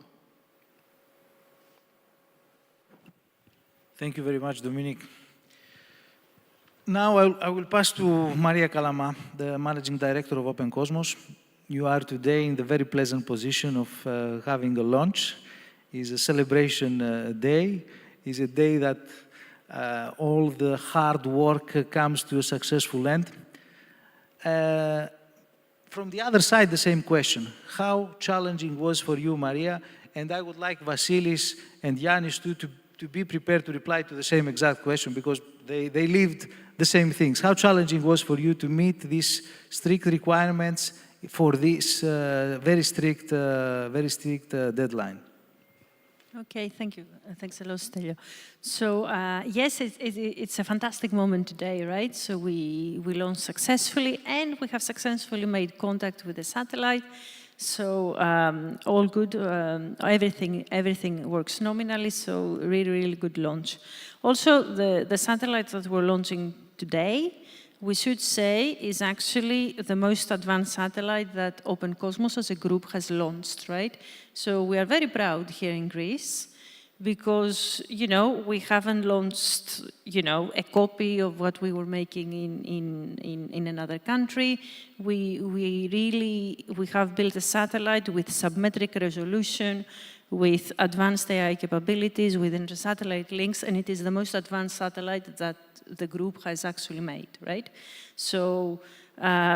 Thank you very much, Dominic. Now I will pass to Maria Kalama, the Managing Director of Open Cosmos. You are today in the very pleasant position of having a launch. It's a celebration day. It's a day that all the hard work comes to a successful end. From the other side, the same question. How challenging was for you, Maria? And I would like Vasilis and Yannis to be prepared to reply to the same exact question, because they lived the same things. How challenging was for you to meet these strict requirements for this very strict deadline? Okay, thank you. Thanks a lot, Stelio. So yes, it's a fantastic moment today, right? So we launched successfully, and we have successfully made contact with the satellite. So all good. Everything works nominally. So really good launch. Also, the satellite that we're launching today, we should say, is actually the most advanced satellite that Open Cosmos as a group has launched, right? So we are very proud here in Greece because, you know, we haven't launched, you know, a copy of what we were making in another country. We have built a satellite with submetric resolution, with advanced AI capabilities, with inter-satellite links, and it is the most advanced satellite that the group has actually made, right? So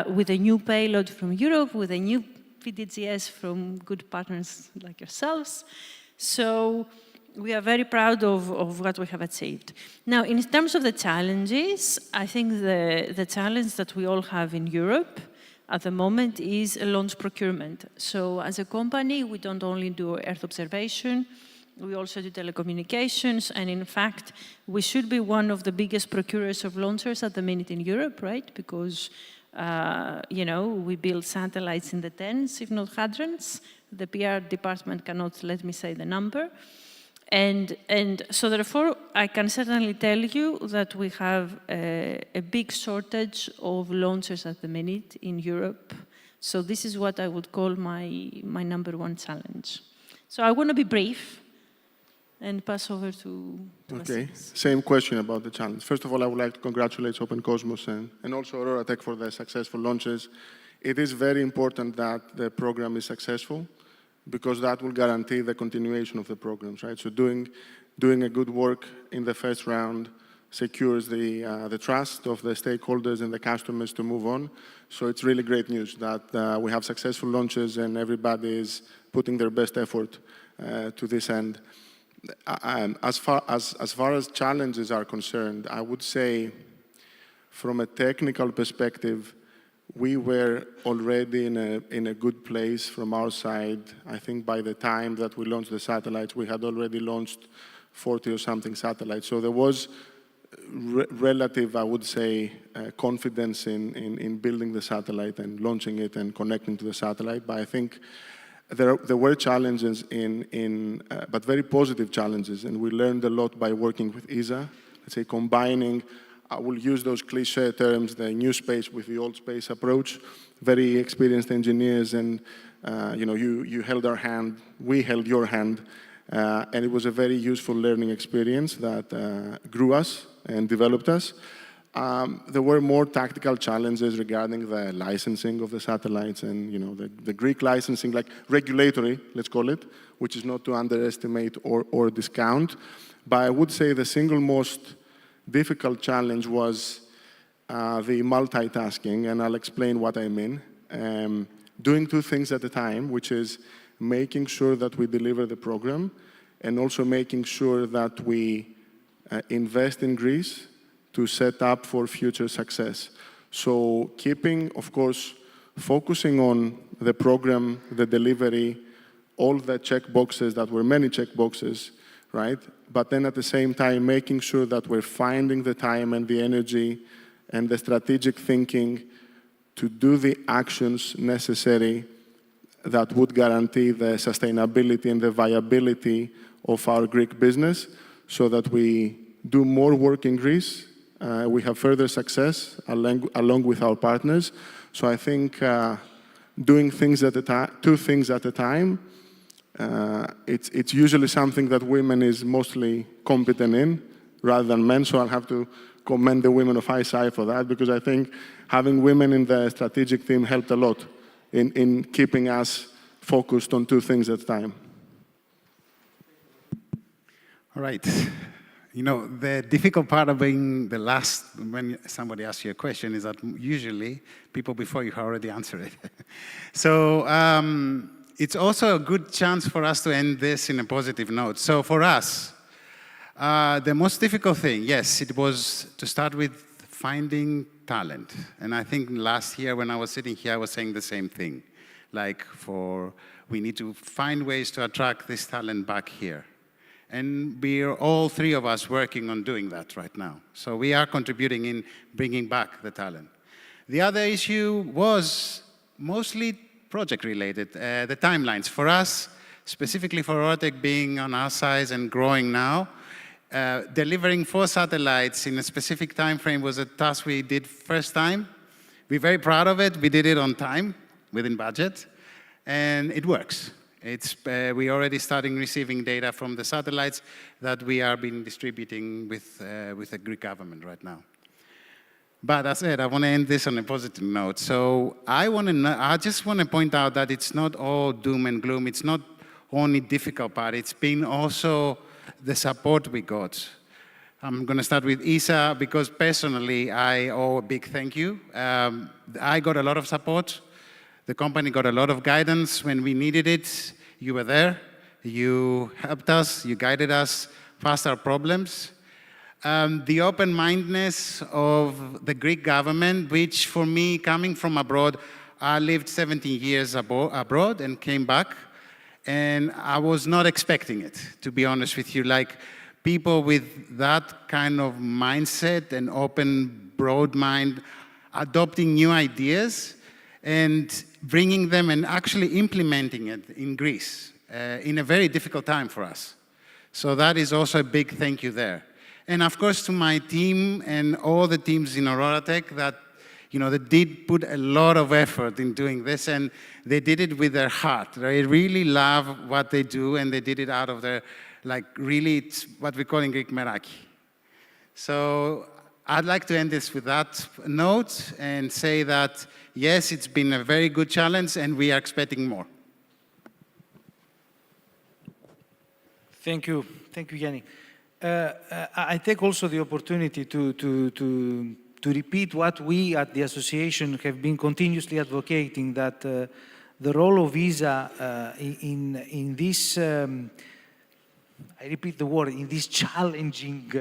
with a new payload from Europe, with a new PDGS from good partners like yourselves. So we are very proud of what we have achieved. Now, in terms of the challenges, I think the challenge that we all have in Europe at the moment is launch procurement. So as a company, we don't only do Earth observation, we also do telecommunications, and in fact, we should be one of the biggest procurers of launchers at the minute in Europe, right? Because, you know, we build satellites in the tens, if not hundreds. The PR department cannot let me say the number. And so therefore, I can certainly tell you that we have a big shortage of launchers at the minute in Europe. So this is what I would call my number one challenge. So I want to be brief and pass over to Okay, same question about the challenge. First of all, I would like to congratulate Open Cosmos and also Aurora Tech for their successful launches. It is very important that the program is successful, because that will guarantee the continuation of the programs, right? So doing a good work in the first round secures the trust of the stakeholders and the customers to move on. So it's really great news that we have successful launches and everybody is putting their best effort to this end. As far as challenges are concerned, I would say from a technical perspective, we were already in a good place from our side. I think by the time that we launched the satellites, we had already launched 40 or something satellites. So there was relative, I would say, confidence in building the satellite and launching it and connecting to the satellite. But I think there were challenges but very positive challenges. And we learned a lot by working with ESA, let's say combining, I will use those cliche terms, the new space with the old space approach. Very experienced engineers, and you know, you held our hand, we held your hand, and it was a very useful learning experience that grew us and developed us. There were more tactical challenges regarding the licensing of the satellites and, you know, the Greek licensing, like regulatory, let's call it, which is not to underestimate or discount. But I would say the single most difficult challenge was the multitasking, and I'll explain what I mean. Doing two things at a time, which is making sure that we deliver the program and also making sure that we invest in Greece to set up for future success. So keeping, of course, focusing on the program, the delivery, all the check boxes that were many check boxes, right? But then at the same time, making sure that we're finding the time and the energy and the strategic thinking to do the actions necessary that would guarantee the sustainability and the viability of our Greek business so that we do more work in Greece, we have further success along with our partners. So I think doing things at a time, two things at a time, it's usually something that women is mostly competent in rather than men, so I'll have to commend the women of ISI for that, because I think having women in the strategic team helped a lot in keeping us focused on two things at a time. All right. You know, the difficult part of being the last when somebody asks you a question is that usually people before you have already answered it. So it's also a good chance for us to end this in a positive note. So for us, the most difficult thing, yes, it was to start with finding talent. And I think last year when I was sitting here, I was saying the same thing. Like we need to find ways to attract this talent back here. And we're all three of us working on doing that right now. So we are contributing in bringing back the talent. The other issue was mostly project-related, the timelines. For us, specifically for Aurora Tech being on our size and growing now, delivering 4 satellites in a specific time frame was a task we did first time. We're very proud of it. We did it on time, within budget, and it works. We already starting receiving data from the satellites that we are being distributing with the Greek government right now. But as I said, I want to end this on a positive note. So I just want to point out that it's not all doom and gloom. It's not only difficult part. It's been also the support we got. I'm going to start with ESA because personally I owe a big thank you. I got a lot of support. The company got a lot of guidance when we needed it. You were there. You helped us. You guided us past our problems. The open-mindedness of the Greek government, which for me, coming from abroad, I lived 17 years abroad and came back, and I was not expecting it, to be honest with you. Like, people with that kind of mindset and open, broad mind, adopting new ideas and bringing them and actually implementing it in Greece in a very difficult time for us. So that is also a big thank you there. And of course, to my team and all the teams in OroraTech that, they did put a lot of effort in doing this, and they did it with their heart. They really love what they do, and they did it out of their, really, it's what we call in Greek meraki. So I'd like to end this with that note and say that, yes, it's been a very good challenge, and we are expecting more. Thank you. Thank you, Yanni. I take also the opportunity to repeat what we at the association have been continuously advocating, that the role of ESA in this, I repeat the word, in this challenging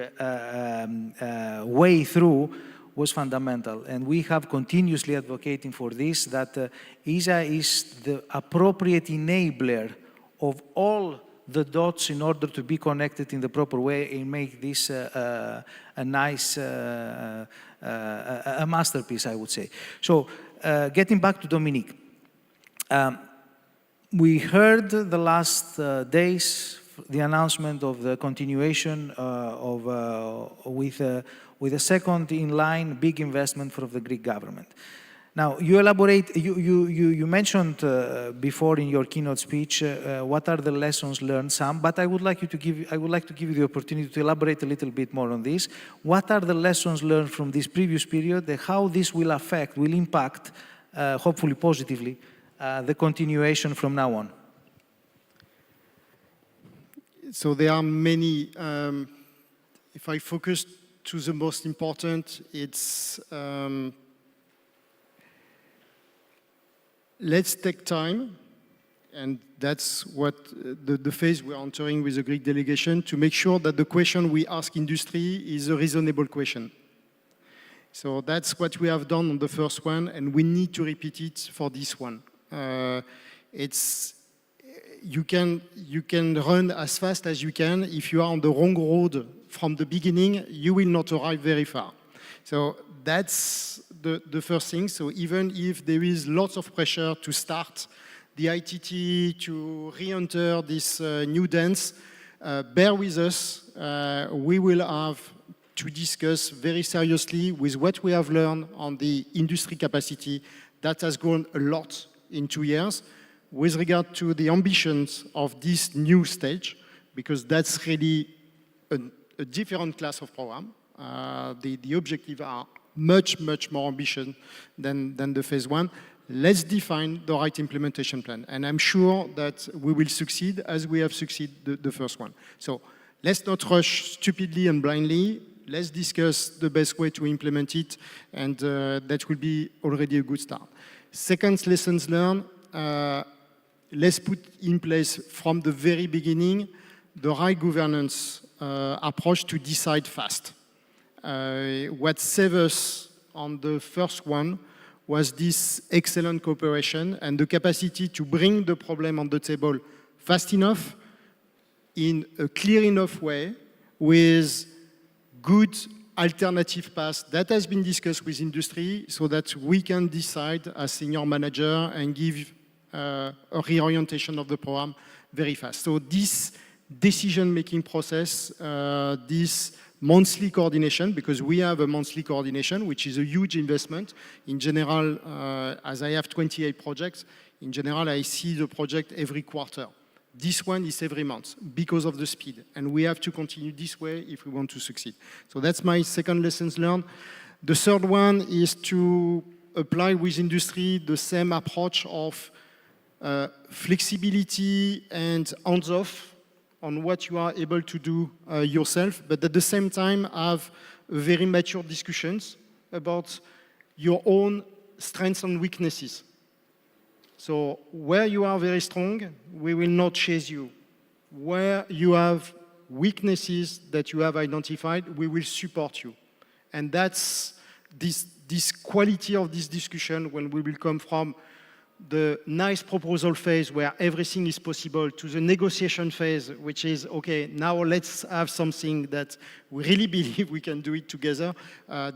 way through was fundamental. And we have continuously advocating for this, that ESA is the appropriate enabler of all the dots in order to be connected in the proper way and make this a nice a masterpiece, I would say. So, getting back to Dominique, we heard the last days the announcement of the continuation with a second in line big investment from the Greek government. Now, you elaborate, you mentioned before in your keynote speech what are the lessons learned, some, but I would like to give you the opportunity to elaborate a little bit more on this. What are the lessons learned from this previous period and how this will impact, hopefully positively, the continuation from now on? So there are many, if I focus to the most important, it's let's take time, and that's what the phase we're entering with the Greek delegation, to make sure that the question we ask industry is a reasonable question. So that's what we have done on the first one, and we need to repeat it for this one. You can run as fast as you can. If you are on the wrong road from the beginning, you will not arrive very far. So that's the first thing. So even if there is lots of pressure to start the ITT, to re-enter this new dance, bear with us. We will have to discuss very seriously with what we have learned on the industry capacity that has grown a lot in 2 years with regard to the ambitions of this new stage, because that's really a different class of program. The objectives are much more ambitious than the phase one. Let's define the right implementation plan. And I'm sure that we will succeed as we have succeeded the first one. So let's not rush stupidly and blindly. Let's discuss the best way to implement it, and that will be already a good start. Second, lessons learned. Let's put in place from the very beginning the right governance approach to decide fast. What saved us on the first one was this excellent cooperation and the capacity to bring the problem on the table fast enough, in a clear enough way, with good alternative paths that has been discussed with industry, so that we can decide as senior manager and give a reorientation of the program very fast. So this decision-making process, this monthly coordination, because we have a monthly coordination, which is a huge investment. In general, as I have 28 projects, In general, I see the project every quarter. This one is every month because of the speed. And we have to continue this way if we want to succeed. So that's my second lessons learned. The third one is to apply with industry the same approach of flexibility and hands-off on what you are able to do yourself, but at the same time have very mature discussions about your own strengths and weaknesses. So where you are very strong, we will not chase you. Where you have weaknesses that you have identified, we will support you. And that's this quality of this discussion when we will come from the nice proposal phase where everything is possible to the negotiation phase, which is, okay, now let's have something that we really believe we can do it together.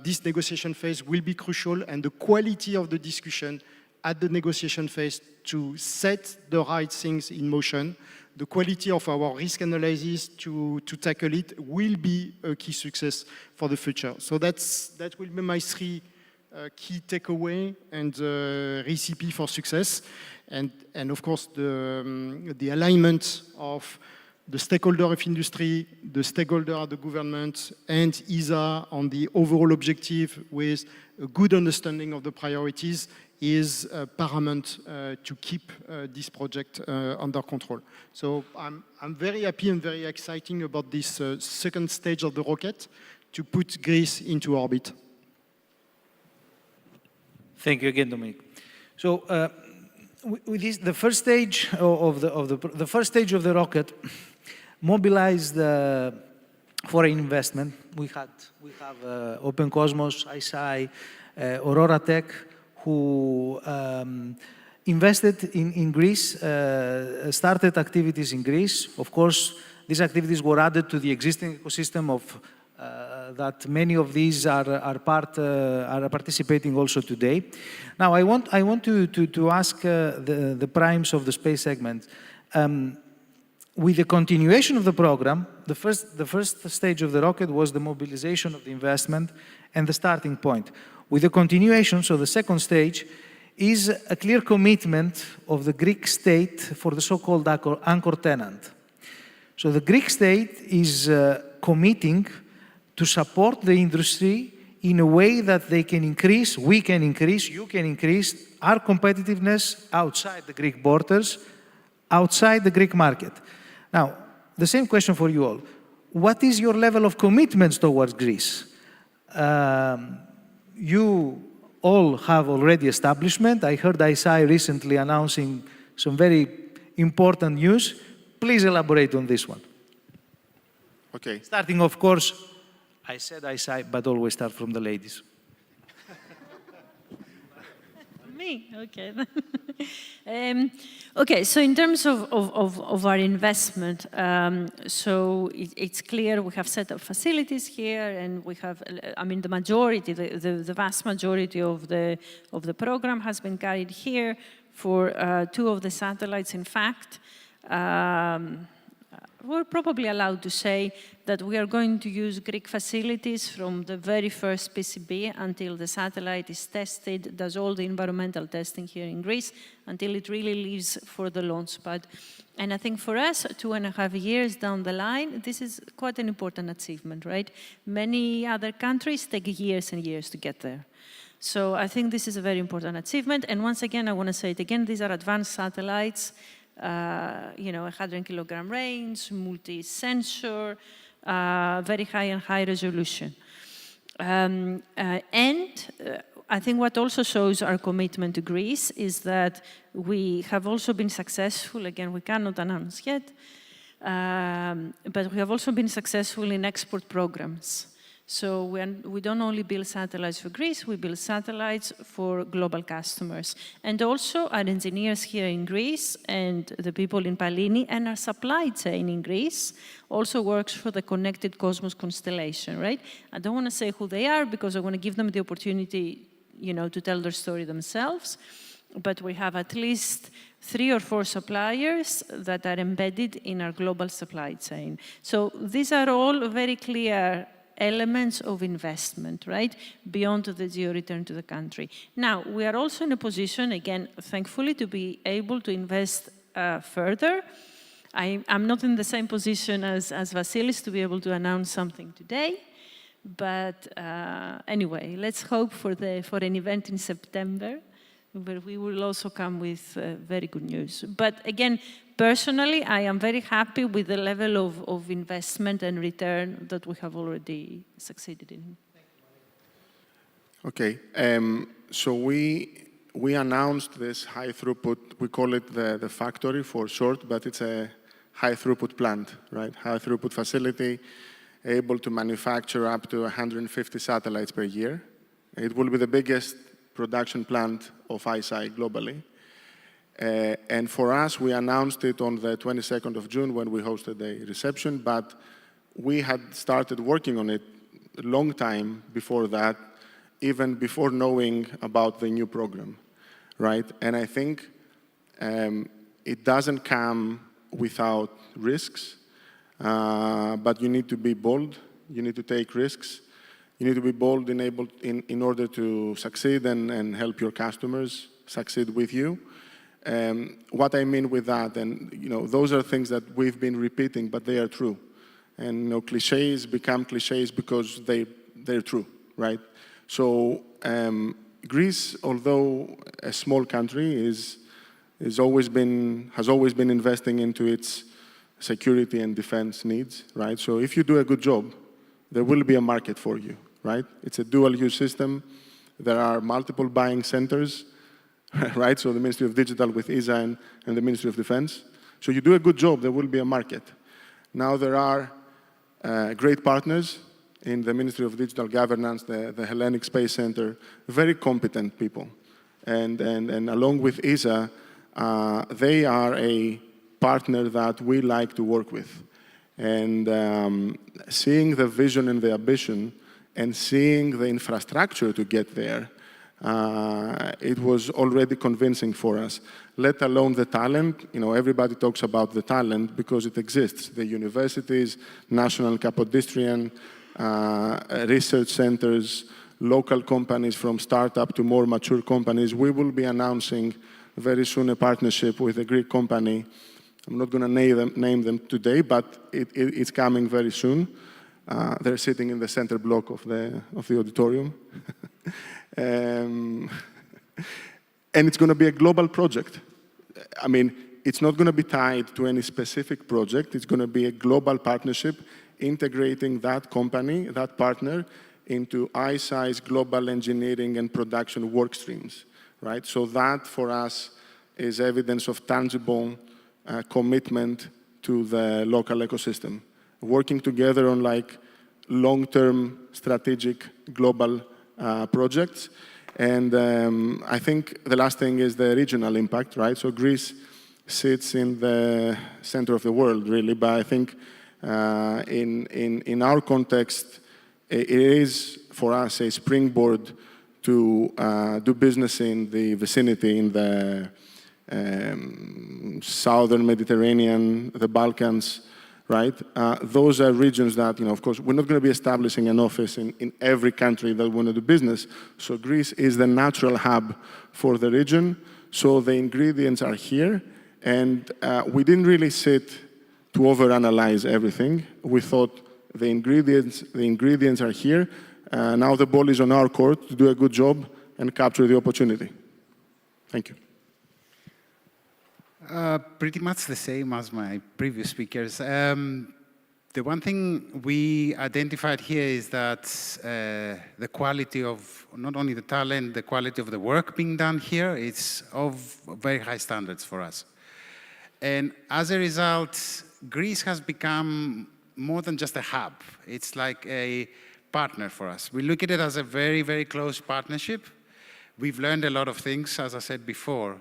This negotiation phase will be crucial, and the quality of the discussion at the negotiation phase to set the right things in motion, the quality of our risk analysis to tackle it will be a key success for the future. So that will be my three key takeaway and recipe for success, and of course the alignment of the stakeholder of industry, the stakeholder of the government, and ESA on the overall objective with a good understanding of the priorities is paramount to keep this project under control. So I'm very happy and very exciting about this second stage of the rocket to put Greece into orbit. Thank you again, Dominic. So, with this, the first stage of the rocket mobilized foreign investment. We have Open Cosmos, ICEYE, Aurora Tech, who invested in Greece, started activities in Greece. Of course, these activities were added to the existing ecosystem of that many of these are participating also today. Now, I want to ask the primes of the space segment. With the continuation of the program, the first stage of the rocket was the mobilization of the investment and the starting point. With the continuation, so the second stage, is a clear commitment of the Greek state for the so-called anchor tenant. So the Greek state is committing to support the industry in a way that they can increase, we can increase, you can increase our competitiveness outside the Greek borders, outside the Greek market. Now, the same question for you all. What is your level of commitments towards Greece? You all have already establishment. I heard ICEYE recently announcing some very important news. Please elaborate on this one. Okay. Starting, of course, I said ICEYE, but always start from the ladies. Me, okay. Okay, so in terms of our investment, so it's clear we have set up facilities here, and we have, I mean, the majority, the vast majority of the program has been carried here for 2 of the satellites. In fact, we're probably allowed to say that we are going to use Greek facilities from the very first PCB until the satellite is tested, does all the environmental testing here in Greece, until it really leaves for the launch pad. And I think for us, 2.5 years down the line, this is quite an important achievement, right? Many other countries take years and years to get there. So I think this is a very important achievement. And once again, I want to say it again, these are advanced satellites, 100 kilogram range, multi-sensor, very high and high resolution. And I think what also shows our commitment to Greece is that we have also been successful, again, we cannot announce yet, but we have also been successful in export programs. So we don't only build satellites for Greece, we build satellites for global customers. And also our engineers here in Greece and the people in Pallini and our supply chain in Greece also works for the Connected Cosmos constellation, right? I don't want to say who they are because I want to give them the opportunity, to tell their story themselves. But we have at least 3 or 4 suppliers that are embedded in our global supply chain. So these are all very clear elements of investment, right, beyond the geo return to the country. Now, we are also in a position, again, thankfully, to be able to invest further. I'm not in the same position as Vasilis to be able to announce something today, but anyway, let's hope for an event in September, where we will also come with very good news. But again, personally, I am very happy with the level of investment and return that we have already succeeded in. Okay, so we announced this high throughput, we call it the factory for short, but it's a high throughput plant, right? High throughput facility, able to manufacture up to 150 satellites per year. It will be the biggest production plant of ICEYE globally. And for us, we announced it on the 22nd of June when we hosted a reception, but we had started working on it a long time before that, even before knowing about the new program, right? And I think it doesn't come without risks, but you need to be bold, you need to take risks, you need to be bold in order to succeed and help your customers succeed with you. What I mean with that, and those are things that we've been repeating, but they are true. And cliches become cliches because they're true, right? So Greece, although a small country, has always been investing into its security and defense needs, right? So if you do a good job, there will be a market for you, right? It's a dual-use system. There are multiple buying centers, right? So the Ministry of Digital with ESA and the Ministry of Defense. So you do a good job, there will be a market. Now there are great partners in the Ministry of Digital Governance, the Hellenic Space Center, very competent people. And along with ESA, they are a partner that we like to work with. And seeing the vision and the ambition and seeing the infrastructure to get there, it was already convincing for us, let alone the talent. Everybody talks about the talent because it exists. The universities, National Kapodistrian, research centers, local companies from startup to more mature companies. We will be announcing very soon a partnership with a Greek company. I'm not going to name them today, but it's coming very soon. They're sitting in the center block of the auditorium. And it's going to be a global project. I mean, it's not going to be tied to any specific project. It's going to be a global partnership integrating that company, that partner, into ICEYE's global engineering and production work streams, right? So that, for us, is evidence of tangible commitment to the local ecosystem. Working together on long-term strategic global projects. And I think the last thing is the regional impact, right? So Greece sits in the center of the world, really, but I think in our context, it is, for us, a springboard to do business in the vicinity, in the southern Mediterranean, the Balkans, right? Those are regions that, of course, we're not going to be establishing an office in every country that we want to do business. So Greece is the natural hub for the region. So the ingredients are here. And we didn't really sit to overanalyze everything. We thought the ingredients are here. Now the ball is on our court to do a good job and capture the opportunity. Thank you. Pretty much the same as my previous speakers. The one thing we identified here is that the quality of not only the talent, the quality of the work being done here is of very high standards for us. And as a result, Greece has become more than just a hub. It's like a partner for us. We look at it as a very, very close partnership. We've learned a lot of things, as I said before,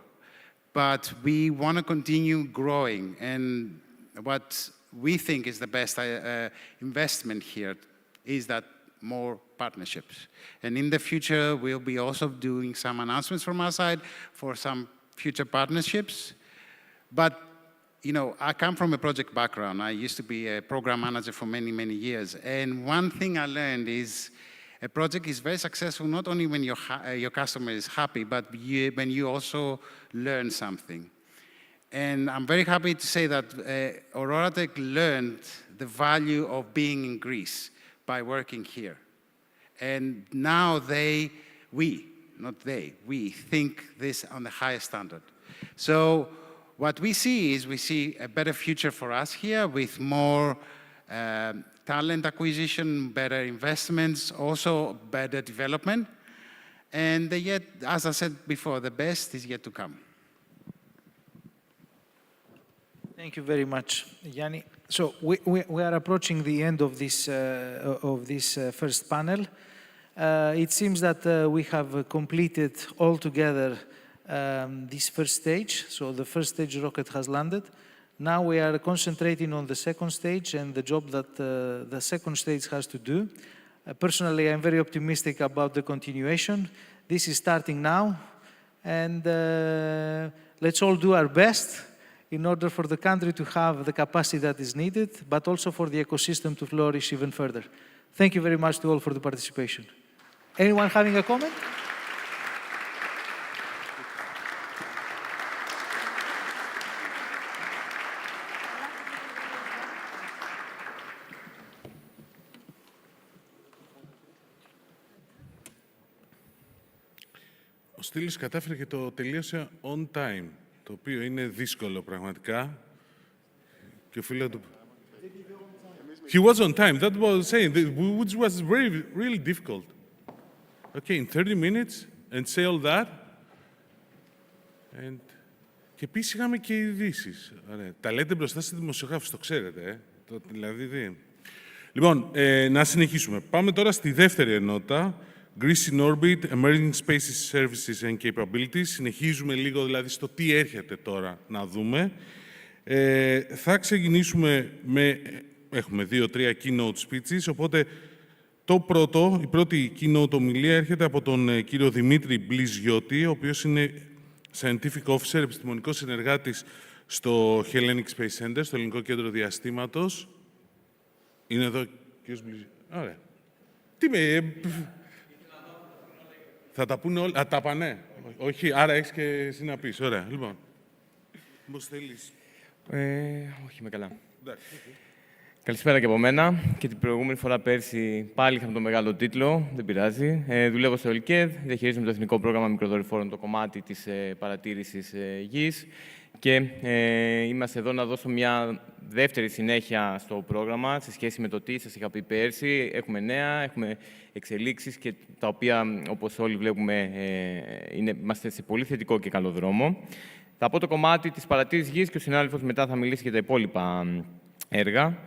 but we want to continue growing. And what we think is the best investment here is that more partnerships. And in the future, we'll be also doing some announcements from our side for some future partnerships. But you know, I come from a project background. I used to be a program manager for many, many years. And one thing I learned is a project is very successful not only when your customer is happy, but when you also learn something. And I'm very happy to say that OroraTech learned the value of being in Greece by working here. And now we think this on the highest standard. So what we see is we see a better future for us here with more talent acquisition, better investments, also better development. And yet, as I said before, the best is yet to come. Thank you very much, Yanni. So we are approaching the end of this first panel. It seems that we have completed altogether this first stage. So the first stage rocket has landed. Now we are concentrating on the second stage and the job that the second stage has to do. Personally, I'm very optimistic about the continuation. This is starting now. And let's all do our best in order for the country to have the capacity that is needed, but also for the ecosystem to flourish even further. Thank you very much to all for the participation. Anyone having a comment? Ο Στήλης κατάφερε και το τελείωσε on time, το οποίο είναι δύσκολο πραγματικά. Και ο φίλος του... He was on time, that was saying, which was really difficult. Okay, in 30 minutes, and say all that. And... Και επίσης είχαμε και ειδήσεις. Τα λέτε μπροστά στη δημοσιογράφους, το ξέρετε. Δηλαδή, Λοιπόν, να συνεχίσουμε. Πάμε τώρα στη δεύτερη ενότητα. Greece in Orbit, Emerging Spaces, Services and Capabilities. Συνεχίζουμε λίγο δηλαδή στο τι έρχεται τώρα να δούμε. Θα ξεκινήσουμε με... Έχουμε 2-3 keynote speeches, οπότε η πρώτη keynote ομιλία έρχεται από τον κύριο Δημήτρη Μπλιζιώτη, ο οποίος είναι Scientific Officer, επιστημονικός συνεργάτης στο Hellenic Space Center, στο Ελληνικό Κέντρο Διαστήματος. Είναι εδώ ο κύριος Μπλιζιώτη. Ωραία. Τι με... Θα τα πούνε όλα. Τα πάνε. Όχι, άρα έχεις και εσύ να πεις. Ωραία, λοιπόν. Πώς θέλεις. Όχι, είμαι καλά. Καλησπέρα και από μένα. Και την προηγούμενη φορά πέρσι πάλι είχαμε τον μεγάλο τίτλο. Δεν πειράζει. Δουλεύω στο ΕΛΚΕΔ. Διαχειρίζομαι το Εθνικό Πρόγραμμα Μικροδορυφόρων, το κομμάτι της παρατήρησης γης. Και είμαστε εδώ να δώσω μια δεύτερη συνέχεια στο πρόγραμμα σε σχέση με το τι σας είχα πει πέρσι. Έχουμε νέα, έχουμε εξελίξεις και τα οποία, όπως όλοι βλέπουμε, είμαστε σε πολύ θετικό και καλό δρόμο. Θα πω το κομμάτι της παρατήρησης γης και ο συνάδελφος μετά θα μιλήσει για τα υπόλοιπα έργα.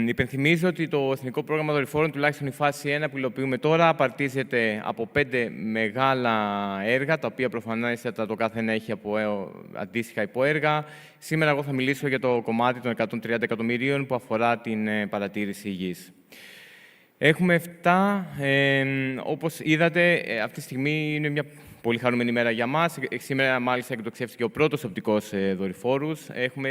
Υπενθυμίζω ότι το Εθνικό Πρόγραμμα Δορυφόρων, τουλάχιστον η φάση 1 που υλοποιούμε τώρα, απαρτίζεται από 5 μεγάλα έργα, τα οποία προφανώς το κάθε ένα έχει αντίστοιχα υποέργα. Σήμερα εγώ θα μιλήσω για το κομμάτι των 130 εκατομμυρίων που αφορά την παρατήρηση γης. Έχουμε 7, όπως είδατε, αυτή τη στιγμή είναι μια πολύ χαρούμενη ημέρα για μας. Σήμερα, μάλιστα, εκτοξεύτηκε ο πρώτος οπτικός δορυφόρους. Έχουμε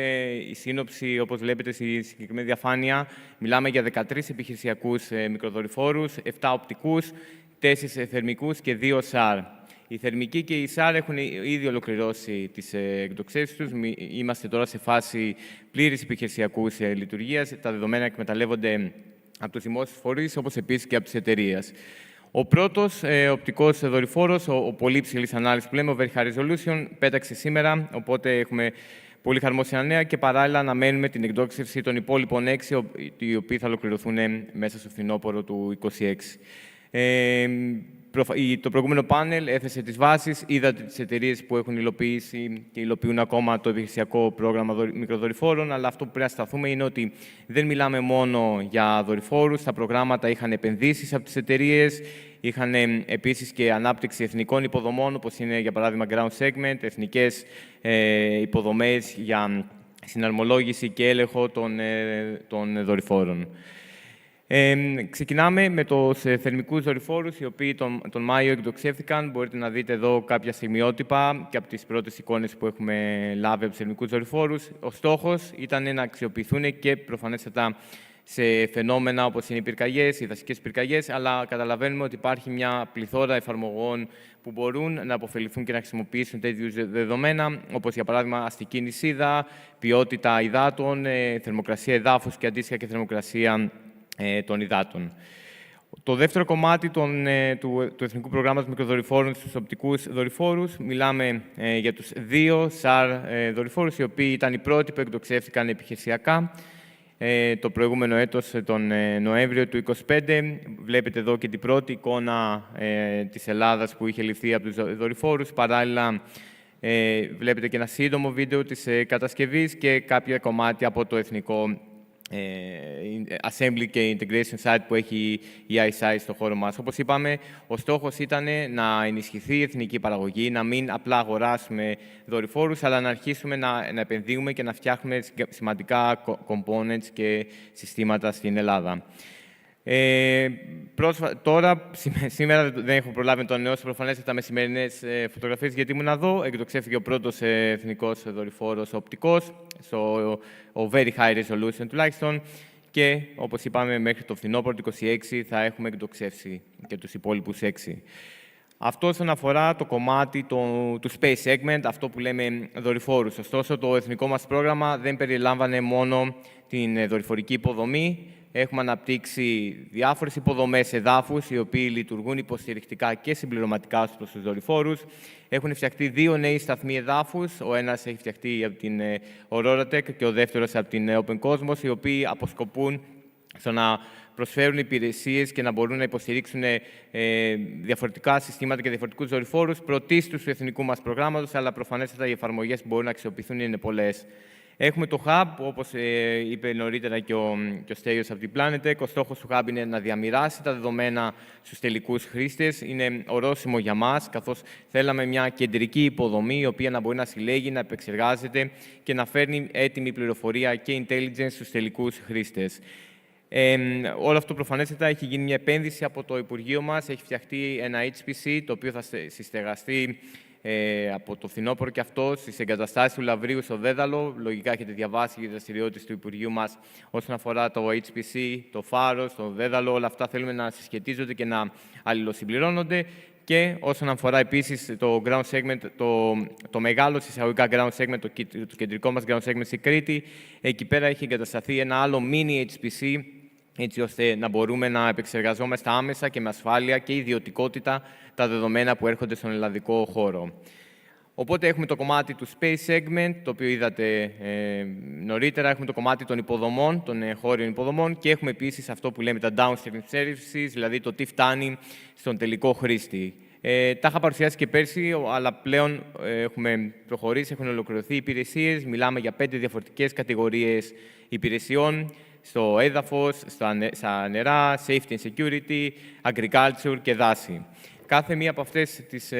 η σύνοψη, όπως βλέπετε στη συγκεκριμένη διαφάνεια. Μιλάμε για 13 επιχειρησιακούς μικροδορυφόρους, 7 οπτικούς, 4 θερμικούς και 2 SAR. Οι θερμικοί και οι SAR έχουν ήδη ολοκληρώσει τις εκτοξεύσεις τους. Είμαστε τώρα σε φάση πλήρης επιχειρησιακούς λειτουργίας. Τα δεδομένα εκμεταλλεύονται από τους δημόσιους φορείς, όπως επίσης και από τις εταιρείες. Ο πρώτος οπτικός δορυφόρος, ο πολύ υψηλής ανάλυσης που λέμε, ο Very High Resolution, πέταξε σήμερα, οπότε έχουμε πολύ χαρμόσυνα νέα και παράλληλα αναμένουμε την εκδόξευση των υπόλοιπων 6, οι οποίοι θα ολοκληρωθούν μέσα στο φθινόπωρο του 2026. Το προηγούμενο πάνελ έθεσε τις βάσεις, είδατε τις εταιρείες που έχουν υλοποιήσει και υλοποιούν ακόμα το επιχειρησιακό πρόγραμμα μικροδορυφόρων, αλλά αυτό που πρέπει να σταθούμε είναι ότι δεν μιλάμε μόνο για δορυφόρους, τα προγράμματα είχαν επενδύσεις από τις εταιρείες, είχαν επίσης και ανάπτυξη εθνικών υποδομών, όπως είναι για παράδειγμα ground segment, εθνικές υποδομές για συναρμολόγηση και έλεγχο των δορυφόρων. Ξεκινάμε με τους θερμικούς δορυφόρους, οι οποίοι τον Μάιο εκτοξεύθηκαν. Μπορείτε να δείτε εδώ κάποια σημειότυπα και από τις πρώτες εικόνες που έχουμε λάβει από τους θερμικούς δορυφόρους. Ο στόχος ήταν να αξιοποιηθούν και προφανέστατα σε φαινόμενα όπως είναι οι πυρκαγιές, οι δασικές πυρκαγιές, αλλά καταλαβαίνουμε ότι υπάρχει μια πληθώρα εφαρμογών που μπορούν να αποφεληθούν και να χρησιμοποιήσουν τέτοιου δεδομένα, όπως για παράδειγμα αστική νησίδα, ποιότητα υδάτων, θερμοκρασία εδάφους και αντίστοιχα και θερμοκρασία των υδάτων. Το δεύτερο κομμάτι του Εθνικού Προγράμματος Μικροδορυφόρων στους οπτικούς δορυφόρους, μιλάμε για τους 2 SAR δορυφόρους, οι οποίοι ήταν οι πρώτοι που εκτοξεύτηκαν επιχειρησιακά το προηγούμενο έτος, τον Νοέμβριο του 2025. Βλέπετε εδώ και την πρώτη εικόνα της Ελλάδας που είχε ληφθεί από τους δορυφόρους. Παράλληλα, βλέπετε και ένα σύντομο βίντεο της κατασκευής και κάποια κομμάτια από το εθνικό assembly και integration site που έχει η ISI στο χώρο μας. Όπως είπαμε, ο στόχος ήταν να ενισχυθεί η εθνική παραγωγή, να μην απλά αγοράσουμε δορυφόρους, αλλά να αρχίσουμε να επενδύουμε και να φτιάχνουμε σημαντικά components και συστήματα στην Ελλάδα. Τώρα, σήμερα δεν έχω προλάβει να το ανανεώσω προφανέστατα με σημερινές φωτογραφίες, γιατί ήμουν εδώ. Εκτοξεύθηκε ο πρώτος εθνικός δορυφόρος οπτικός, ο Very High Resolution τουλάχιστον, και όπως είπαμε μέχρι το φθινόπωρο του 2026 θα έχουμε εκτοξεύσει και τους υπόλοιπους 6. Αυτό όσον αφορά το κομμάτι του Space Segment, αυτό που λέμε δορυφόρους. Ωστόσο, το εθνικό μας πρόγραμμα δεν περιλάμβανε μόνο την δορυφορική υποδομή. Έχουμε αναπτύξει διάφορες υποδομές εδάφους, οι οποίοι λειτουργούν υποστηρικτικά και συμπληρωματικά ως προς τους δορυφόρους. Έχουν φτιαχτεί 2 νέοι σταθμοί εδάφους. Ο ένας έχει φτιαχτεί από την Aurora Tech και ο δεύτερος από την Open Cosmos, οι οποίοι αποσκοπούν στο να προσφέρουν υπηρεσίες και να μπορούν να υποστηρίξουν διαφορετικά συστήματα και διαφορετικούς δορυφόρους πρωτίστως του εθνικού μας προγράμματος, αλλά προφανέστατα οι εφαρμογές που μπορούν να αξιοποιηθούν είναι πολλές. Έχουμε το Hub, όπως είπε νωρίτερα και ο Στέλιος από την Planetech. Ο στόχος του Hub είναι να διαμοιράσει τα δεδομένα στους τελικούς χρήστες. Είναι ορόσημο για μας, καθώς θέλαμε μια κεντρική υποδομή, η οποία να μπορεί να συλλέγει, να επεξεργάζεται και να φέρνει έτοιμη πληροφορία και intelligence στους τελικούς χρήστες. Όλο αυτό προφανέστατα έχει γίνει μια επένδυση από το Υπουργείο μας. Έχει φτιαχτεί ένα HPC, το οποίο θα συστεγαστεί από το φθινόπωρο και αυτό στις εγκαταστάσεις του Λαβρίου στο Δέδαλο. Λογικά έχετε διαβάσει για τις δραστηριότητες του Υπουργείου μας όσον αφορά το HPC, το Φάρος, το Δέδαλο. Όλα αυτά θέλουμε να συσχετίζονται και να αλληλοσυμπληρώνονται. Και όσον αφορά επίσης το ground segment, το μεγάλο εισαγωγικά ground segment, το κεντρικό μας ground segment στη Κρήτη, εκεί πέρα έχει εγκατασταθεί ένα άλλο mini HPC, έτσι ώστε να μπορούμε να επεξεργαζόμαστε άμεσα και με ασφάλεια και ιδιωτικότητα τα δεδομένα που έρχονται στον ελλαδικό χώρο. Οπότε έχουμε το κομμάτι του Space Segment, το οποίο είδατε νωρίτερα. Έχουμε το κομμάτι των υποδομών, των χώριων υποδομών και έχουμε επίσης αυτό που λέμε τα downstream services, δηλαδή το τι φτάνει στον τελικό χρήστη. Τα είχα παρουσιάσει και πέρσι, αλλά πλέον έχουμε προχωρήσει, έχουν ολοκληρωθεί υπηρεσίες. Μιλάμε για 5 διαφορετικές κατηγορίες υπηρεσιών, στο έδαφος, στα νερά, safety and security, agriculture και δάση. Κάθε μία από αυτές τις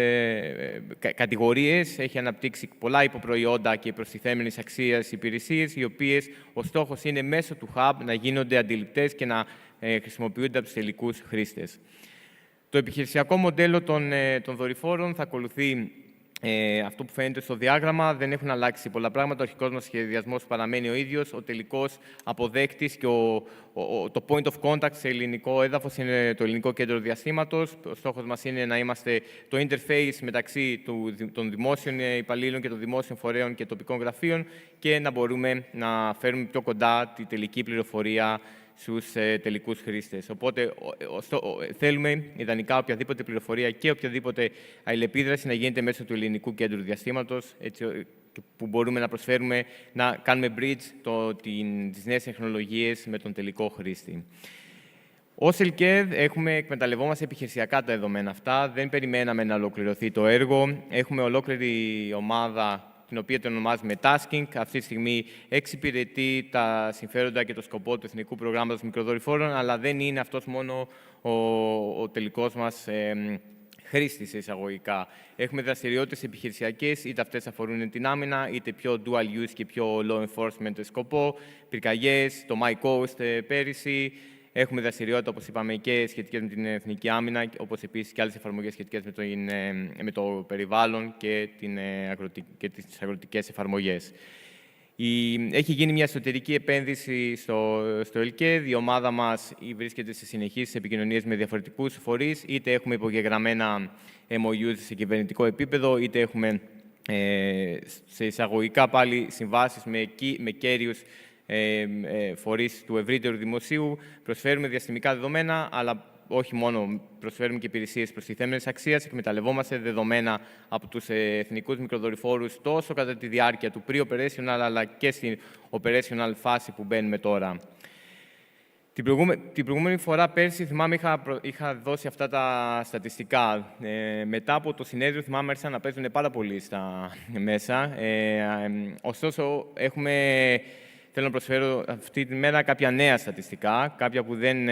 κατηγορίες έχει αναπτύξει πολλά υποπροϊόντα και προστιθέμενης αξίας υπηρεσίες, οι οποίες ο στόχος είναι μέσω του Hub να γίνονται αντιληπτές και να χρησιμοποιούνται από τους τελικούς χρήστες. Το επιχειρησιακό μοντέλο των δορυφόρων θα ακολουθεί αυτό που φαίνεται στο διάγραμμα. Δεν έχουν αλλάξει πολλά πράγματα. Ο αρχικός μας σχεδιασμός παραμένει ο ίδιος. Ο τελικός αποδέκτης και το point of contact σε ελληνικό έδαφος είναι το Ελληνικό Κέντρο Διαστήματος. Ο στόχος μας είναι να είμαστε το interface μεταξύ των δημόσιων υπαλλήλων και των δημόσιων φορέων και τοπικών γραφείων και να μπορούμε να φέρουμε πιο κοντά τη τελική πληροφορία στους τελικούς χρήστες. Οπότε θέλουμε ιδανικά οποιαδήποτε πληροφορία και οποιαδήποτε αλληλεπίδραση να γίνεται μέσω του Ελληνικού Κέντρου Διαστήματος, έτσι που μπορούμε να προσφέρουμε, να κάνουμε bridge τις νέες τεχνολογίες με τον τελικό χρήστη. Ως ΕΛΚΕΔ εκμεταλλευόμαστε επιχειρησιακά τα δεδομένα αυτά. Δεν περιμέναμε να ολοκληρωθεί το έργο. Έχουμε ολόκληρη ομάδα, την οποία το ονομάζουμε Tasking. Αυτή τη στιγμή εξυπηρετεί τα συμφέροντα και το σκοπό του Εθνικού Προγράμματος Μικροδορυφόρων, αλλά δεν είναι αυτός μόνο ο τελικός μας χρήστης εισαγωγικά. Έχουμε δραστηριότητες επιχειρησιακές, είτε αυτές αφορούν την άμυνα, είτε πιο dual use και πιο law enforcement σκοπό, πυρκαγιές, το My Coast πέρυσι, Έχουμε δραστηριότητα, όπως είπαμε, και σχετικές με την εθνική άμυνα, όπως επίσης και άλλες εφαρμογές σχετικές με το περιβάλλον και τις αγροτικές εφαρμογές. Έχει γίνει μια εσωτερική επένδυση στο ΕΛΚΕΔ. Η ομάδα μας βρίσκεται σε συνεχείς επικοινωνίες με διαφορετικούς φορείς, είτε έχουμε υπογεγραμμένα MOUs σε κυβερνητικό επίπεδο, είτε έχουμε σε εισαγωγικά πάλι συμβάσεις με κέριους φορείς του ευρύτερου δημοσίου. Προσφέρουμε διαστημικά δεδομένα, αλλά όχι μόνο, προσφέρουμε και υπηρεσίες προστιθέμενης αξίας. Εκμεταλλευόμαστε δεδομένα από τους εθνικούς μικροδορυφόρους τόσο κατά τη διάρκεια του pre-operational, αλλά και στην operational φάση που μπαίνουμε τώρα. Την προηγούμενη φορά, πέρσι, θυμάμαι, είχα δώσει αυτά τα στατιστικά. Μετά από το συνέδριο, θυμάμαι, άρχισαν να παίζουν πάρα πολύ μέσα. Ωστόσο, θέλω να προσφέρω αυτή τη μέρα κάποια νέα στατιστικά, κάποια που δεν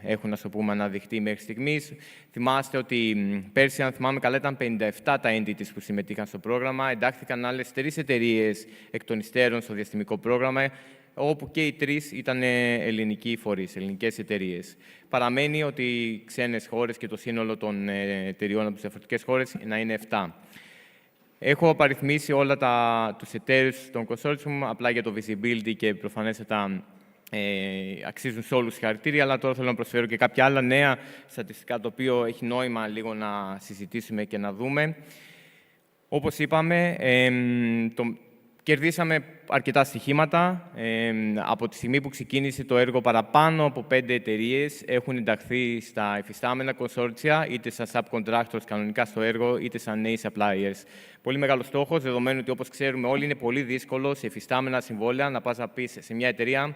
έχουν, ας το πούμε, αναδειχθεί μέχρι στιγμής. Θυμάστε ότι πέρσι, αν θυμάμαι καλά, ήταν 57 τα entities που συμμετείχαν στο πρόγραμμα. Εντάχθηκαν άλλες 3 εταιρείες εκ των υστέρων στο διαστημικό πρόγραμμα, όπου και οι 3 ήταν ελληνικοί φορείς, ελληνικές εταιρείες. Παραμένει ότι οι ξένες χώρες και το σύνολο των εταιρειών από τις διαφορετικές χώρες να είναι 7. Έχω απαριθμίσει όλα τους εταίρους των consortium, απλά για το visibility και προφανέστατα αξίζουν σε όλους συγχαρητήρια, αλλά τώρα θέλω να προσφέρω και κάποια άλλα νέα στατιστικά, το οποίο έχει νόημα λίγο να συζητήσουμε και να δούμε. Όπως είπαμε, κερδίσαμε αρκετά στοιχήματα. Από τη στιγμή που ξεκίνησε το έργο, παραπάνω από 5 εταιρείες έχουν ενταχθεί στα υφιστάμενα consortia, είτε σαν subcontractors κανονικά στο έργο, είτε σαν νέοι suppliers. Πολύ μεγάλο στόχος, δεδομένου ότι, όπως ξέρουμε όλοι, είναι πολύ δύσκολο σε υφιστάμενα συμβόλαια να πας να πεις σε μια εταιρεία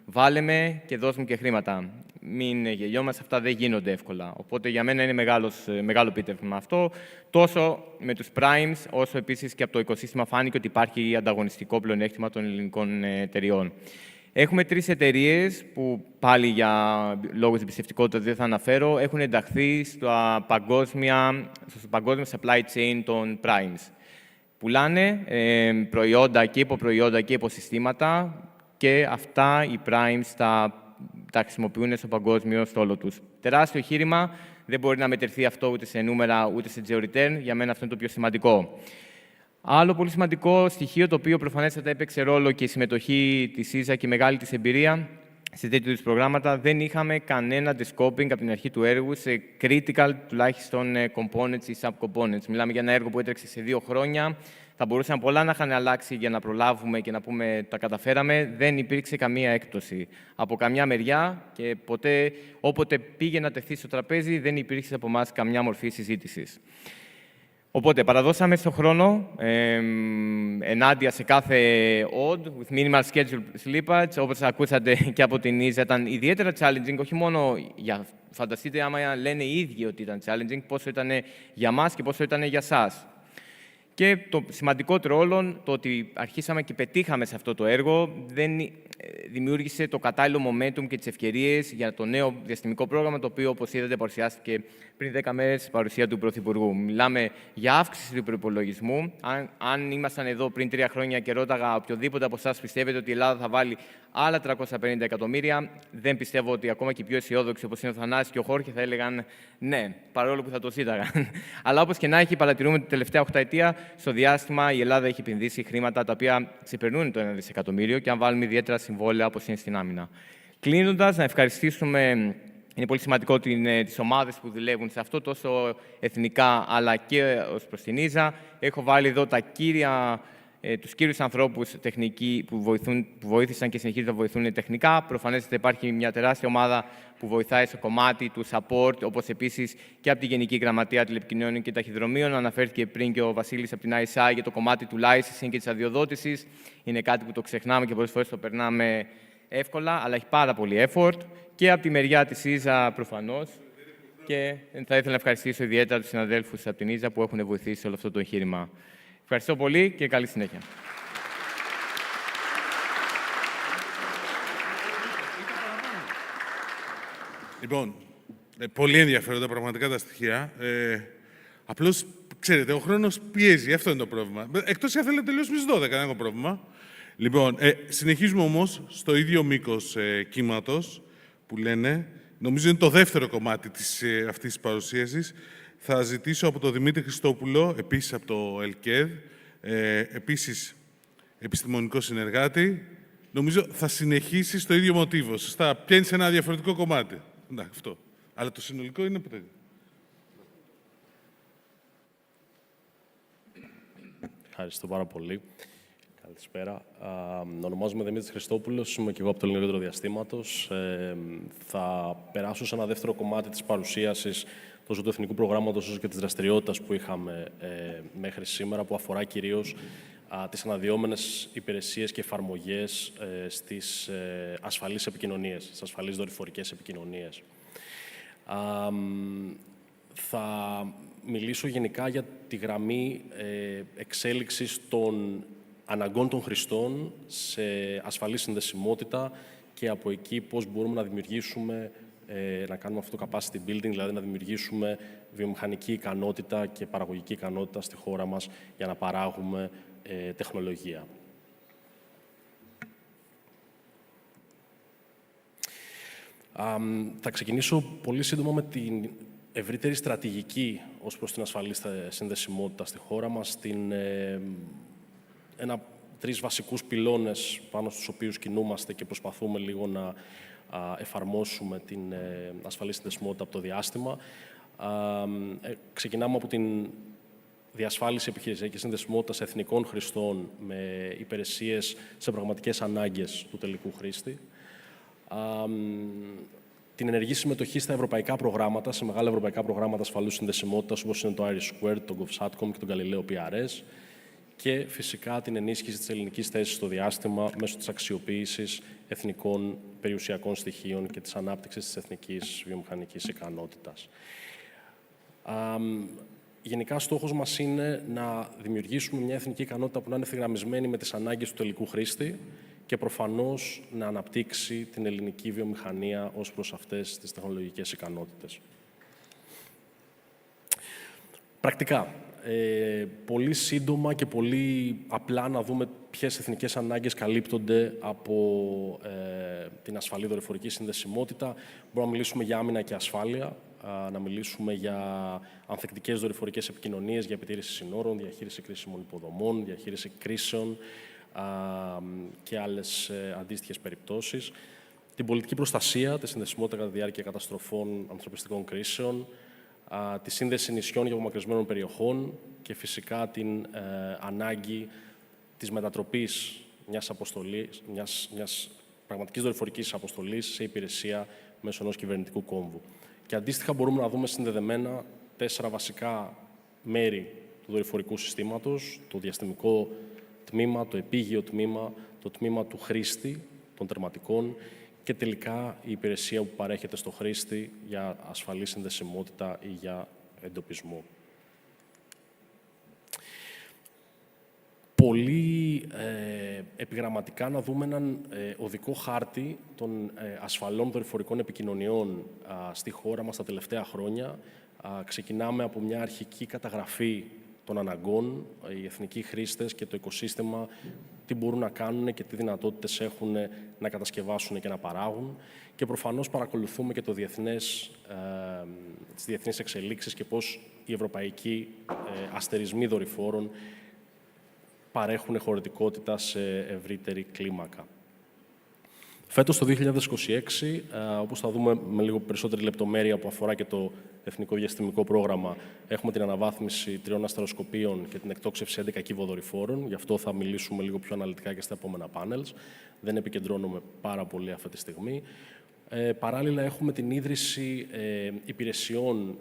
«Βάλε με και δώσ' μου και χρήματα». Μην γελιόμαστε, αυτά δεν γίνονται εύκολα. Οπότε για μένα είναι μεγάλο επίτευγμα αυτό. Τόσο με τους primes, όσο επίσης και από το οικοσύστημα φάνηκε ότι υπάρχει ανταγωνιστικό πλεονέκτημα των ελληνικών εταιριών. Έχουμε 3 εταιρείες που πάλι για λόγους εμπιστευτικότητας δεν θα αναφέρω, έχουν ενταχθεί στο παγκόσμιο supply chain των primes. Πουλάνε προϊόντα και υποπροϊόντα και υποσυστήματα και αυτά οι primes τα χρησιμοποιούν στο παγκόσμιο στόλο τους. Τεράστιο εγχείρημα, δεν μπορεί να μετρηθεί αυτό ούτε σε νούμερα ούτε σε geo-return. Για μένα αυτό είναι το πιο σημαντικό. Άλλο πολύ σημαντικό στοιχείο, το οποίο προφανέστατα έπαιξε ρόλο και η συμμετοχή της ΙΖΑ και η μεγάλη της εμπειρία σε τέτοιου είδους προγράμματα, δεν είχαμε κανένα descoping από την αρχή του έργου σε critical τουλάχιστον components ή subcomponents. Μιλάμε για ένα έργο που έτρεξε σε 2 χρόνια. Θα μπορούσαν πολλά να είχαν αλλάξει για να προλάβουμε και να πούμε τα καταφέραμε. Δεν υπήρξε καμία έκπτωση από καμιά μεριά και ποτέ, όποτε πήγε να τεθεί στο τραπέζι, δεν υπήρξε από εμάς καμιά μορφή συζήτησης. Οπότε, παραδώσαμε στον χρόνο ενάντια σε κάθε odd, with minimal schedule slippage. Όπως ακούσατε και από την Ίζα, ήταν ιδιαίτερα challenging, όχι μόνο για... Φανταστείτε άμα λένε οι ίδιοι ότι ήταν challenging, πόσο ήταν για μας και πόσο ήταν για σας. Και το σημαντικότερο όλων, το ότι αρχίσαμε και πετύχαμε σε αυτό το έργο, δεν δημιούργησε το κατάλληλο momentum και τις ευκαιρίες για το νέο διαστημικό πρόγραμμα, το οποίο, όπως είδατε, παρουσιάστηκε πριν 10 μέρες στην παρουσία του Πρωθυπουργού. Μιλάμε για αύξηση του προϋπολογισμού. Αν ήμασταν εδώ πριν 3 χρόνια και ρώταγα οποιοδήποτε από εσάς πιστεύετε ότι η Ελλάδα θα βάλει άλλα 350 εκατομμύρια, δεν πιστεύω ότι ακόμα και οι πιο αισιόδοξοι, όπως είναι ο Θανάσης και ο Χόρχε, θα έλεγαν ναι, παρόλο που θα το ζήταγαν. Αλλά όπως και να έχει, παρατηρούμε την τελευταία 8 ετία στο διάστημα η Ελλάδα έχει επενδύσει χρήματα τα οποία ξεπερνούν το 1 δισεκατομμύριο και αν βάλουμε ιδιαίτερα συμβόλαια όπως είναι στην άμυνα. Κλείνοντας, να ευχαριστήσουμε, είναι πολύ σημαντικό τις ομάδες που δουλεύουν σε αυτό, τόσο εθνικά αλλά και ως προς την Ίζα. Έχω βάλει εδώ τους κύριους ανθρώπους τεχνικοί που βοήθησαν και συνεχίζουν να βοηθούν τεχνικά. Προφανέστατα υπάρχει μια τεράστια ομάδα που βοηθάει στο κομμάτι του support, όπως επίσης και από τη Γενική Γραμματεία Τηλεπικοινωνιών και Ταχυδρομείων. Αναφέρθηκε πριν και ο Βασίλης από την ISI για το κομμάτι του licensing και της αδειοδότησης. Είναι κάτι που το ξεχνάμε και πολλές φορές το περνάμε εύκολα, αλλά έχει πάρα πολύ effort. Και από τη μεριά της ΙΖΑ προφανώς. Και θα ήθελα να ευχαριστήσω ιδιαίτερα τους συναδέλφους από την ΙΖΑ που έχουν βοηθήσει σε όλο αυτό το εγχείρημα. Ευχαριστώ πολύ και καλή συνέχεια. Λοιπόν, πολύ ενδιαφέροντα πραγματικά τα στοιχεία. Απλώς, ξέρετε, ο χρόνος πιέζει. Αυτό είναι το πρόβλημα. Εκτός αν θέλετε τελειώσουμε στις 12, δεν έχω πρόβλημα. Λοιπόν, συνεχίζουμε όμως στο ίδιο μήκος κύματος που λένε. Νομίζω είναι το δεύτερο κομμάτι αυτής της παρουσίασης. Θα ζητήσω από τον Δημήτρη Χριστόπουλο, επίσης από το ΕΛΚΕΔ, επίσης επιστημονικό συνεργάτη. Νομίζω θα συνεχίσει στο ίδιο μοτίβο. Σωστά, πιάνει σε ένα διαφορετικό κομμάτι. Να, αυτό. Αλλά το συνολικό είναι ποτέ. Ευχαριστώ πάρα πολύ. Καλησπέρα. Ονομάζομαι Δημήτρης Χριστόπουλος, είμαι και εγώ από το Ελληνικό Κέντρο Διαστήματος. Θα περάσω σε ένα δεύτερο κομμάτι της παρουσίασης τόσο του Εθνικού Προγράμματος όσο και της δραστηριότητας που είχαμε μέχρι σήμερα, που αφορά κυρίως τις αναδυόμενες υπηρεσίες και εφαρμογές στις ασφαλείς επικοινωνίες, στις ασφαλείς δορυφορικές επικοινωνίες. Θα μιλήσω γενικά για τη γραμμή εξέλιξης των αναγκών των χρηστών σε ασφαλή συνδεσιμότητα και από εκεί πώς μπορούμε να δημιουργήσουμε, να κάνουμε αυτό το capacity building, δηλαδή να δημιουργήσουμε βιομηχανική ικανότητα και παραγωγική ικανότητα στη χώρα μας για να παράγουμε τεχνολογία. Θα ξεκινήσω πολύ σύντομα με την ευρύτερη στρατηγική ως προς την ασφαλή συνδεσιμότητα στη χώρα μας, τρεις βασικούς πυλώνες πάνω στους οποίους κινούμαστε και προσπαθούμε λίγο να εφαρμόσουμε την ασφαλή συνδεσιμότητα από το διάστημα. Ξεκινάμε από την διασφάλιση επιχειρησιακής συνδεσιμότητας εθνικών χρηστών με υπηρεσίες σε πραγματικές ανάγκες του τελικού χρήστη. Την ενεργή συμμετοχή στα ευρωπαϊκά προγράμματα, σε μεγάλα ευρωπαϊκά προγράμματα ασφαλούς συνδεσιμότητας, όπως είναι το IRIS², το GovSatcom και το Galileo PRS. Και φυσικά την ενίσχυση της ελληνικής θέσης στο διάστημα μέσω της αξιοποίησης εθνικών περιουσιακών στοιχείων και της ανάπτυξης της εθνικής βιομηχανικής ικανότητας. Γενικά, στόχος μας είναι να δημιουργήσουμε μια εθνική ικανότητα που να είναι ευθυγραμμισμένη με τις ανάγκες του τελικού χρήστη και προφανώς να αναπτύξει την ελληνική βιομηχανία ως προς αυτές τις τεχνολογικές ικανότητες. Πρακτικά, πολύ σύντομα και πολύ απλά να δούμε ποιες εθνικές ανάγκες καλύπτονται από την ασφαλή δορυφορική συνδεσιμότητα. Μπορούμε να μιλήσουμε για άμυνα και ασφάλεια, να μιλήσουμε για ανθεκτικές δορυφορικές επικοινωνίες, για επιτήρηση συνόρων, διαχείριση κρίσιμων υποδομών, διαχείριση κρίσεων και άλλες αντίστοιχες περιπτώσεις. Την πολιτική προστασία, τη συνδεσιμότητα κατά τη διάρκεια καταστροφών ανθρωπιστικών κρίσεων, τη σύνδεση νησιών για απομακρυσμένων περιοχών και φυσικά την ανάγκη της μετατροπής μιας πραγματικής δορυφορικής αποστολής σε υπηρεσία μέσω ενός κυβερνητικού κόμβου. Και αντίστοιχα μπορούμε να δούμε συνδεδεμένα 4 βασικά μέρη του δορυφορικού συστήματος: το διαστημικό τμήμα, το επίγειο τμήμα, το τμήμα του χρήστη, των τερματικών και τελικά η υπηρεσία που παρέχεται στο χρήστη για ασφαλή συνδεσιμότητα ή για εντοπισμό. Πολύ επιγραμματικά να δούμε έναν οδικό χάρτη των ασφαλών δορυφορικών επικοινωνιών στη χώρα μας τα τελευταία χρόνια. Ξεκινάμε από μια αρχική καταγραφή των αναγκών, οι εθνικοί χρήστες και το οικοσύστημα τι μπορούν να κάνουν και τι δυνατότητες έχουν να κατασκευάσουν και να παράγουν. Και προφανώς παρακολουθούμε και τις διεθνείς εξελίξεις και πώς οι ευρωπαϊκοί αστερισμοί δορυφόρων παρέχουν χωρητικότητα σε ευρύτερη κλίμακα. Φέτος, το 2026, όπως θα δούμε με λίγο περισσότερη λεπτομέρεια που αφορά και το Εθνικό Διαστημικό Πρόγραμμα, έχουμε την αναβάθμιση 3 αστεροσκοπίων και την εκτόξευση 11 κυβοδορυφόρων. Γι' αυτό θα μιλήσουμε λίγο πιο αναλυτικά και στα επόμενα πάνελς. Δεν επικεντρώνομαι πάρα πολύ αυτή τη στιγμή. Παράλληλα, έχουμε την ίδρυση υπηρεσιών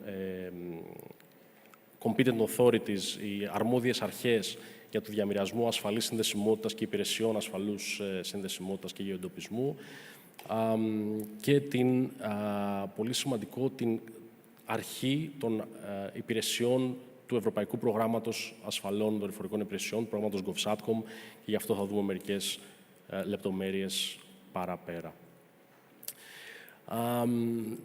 competent authorities, οι αρμόδιες αρχές για το διαμοιρασμό ασφαλής συνδεσιμότητας και υπηρεσιών ασφαλούς συνδεσιμότητας και γεωεντοπισμού και πολύ σημαντικό, την αρχή των υπηρεσιών του Ευρωπαϊκού Προγράμματος Ασφαλών Δορυφορικών Υπηρεσιών, του προγράμματος GovSatcom, και γι' αυτό θα δούμε μερικές λεπτομέρειες παραπέρα.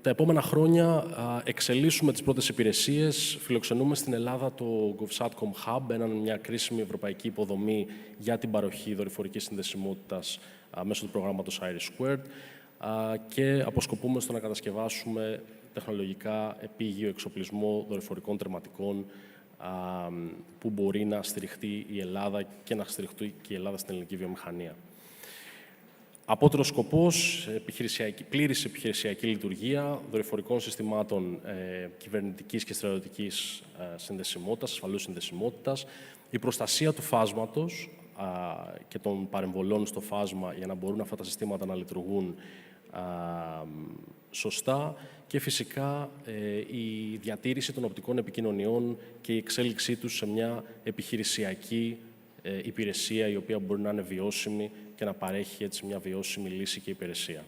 Τα επόμενα χρόνια εξελίσσουμε τις πρώτες υπηρεσίες. Φιλοξενούμε στην Ελλάδα το GovSatcom Hub, μια κρίσιμη ευρωπαϊκή υποδομή για την παροχή δορυφορικής συνδεσιμότητας μέσω του προγράμματος IRIS². και αποσκοπούμε στο να κατασκευάσουμε τεχνολογικά επίγειο εξοπλισμό δορυφορικών τερματικών που μπορεί να στηριχτεί η Ελλάδα και να στηριχτεί και η Ελλάδα στην ελληνική βιομηχανία. Απότερος σκοπός, πλήρης επιχειρησιακή λειτουργία δορυφορικών συστημάτων κυβερνητικής και στρατιωτικής συνδεσιμότητας, ασφαλούς συνδεσιμότητας, η προστασία του φάσματος και των παρεμβολών στο φάσμα για να μπορούν αυτά τα συστήματα να λειτουργούν σωστά και φυσικά η διατήρηση των οπτικών επικοινωνιών και η εξέλιξή τους σε μια επιχειρησιακή υπηρεσία η οποία μπορεί να είναι βιώσιμη και να παρέχει έτσι μια βιώσιμη λύση και υπηρεσία.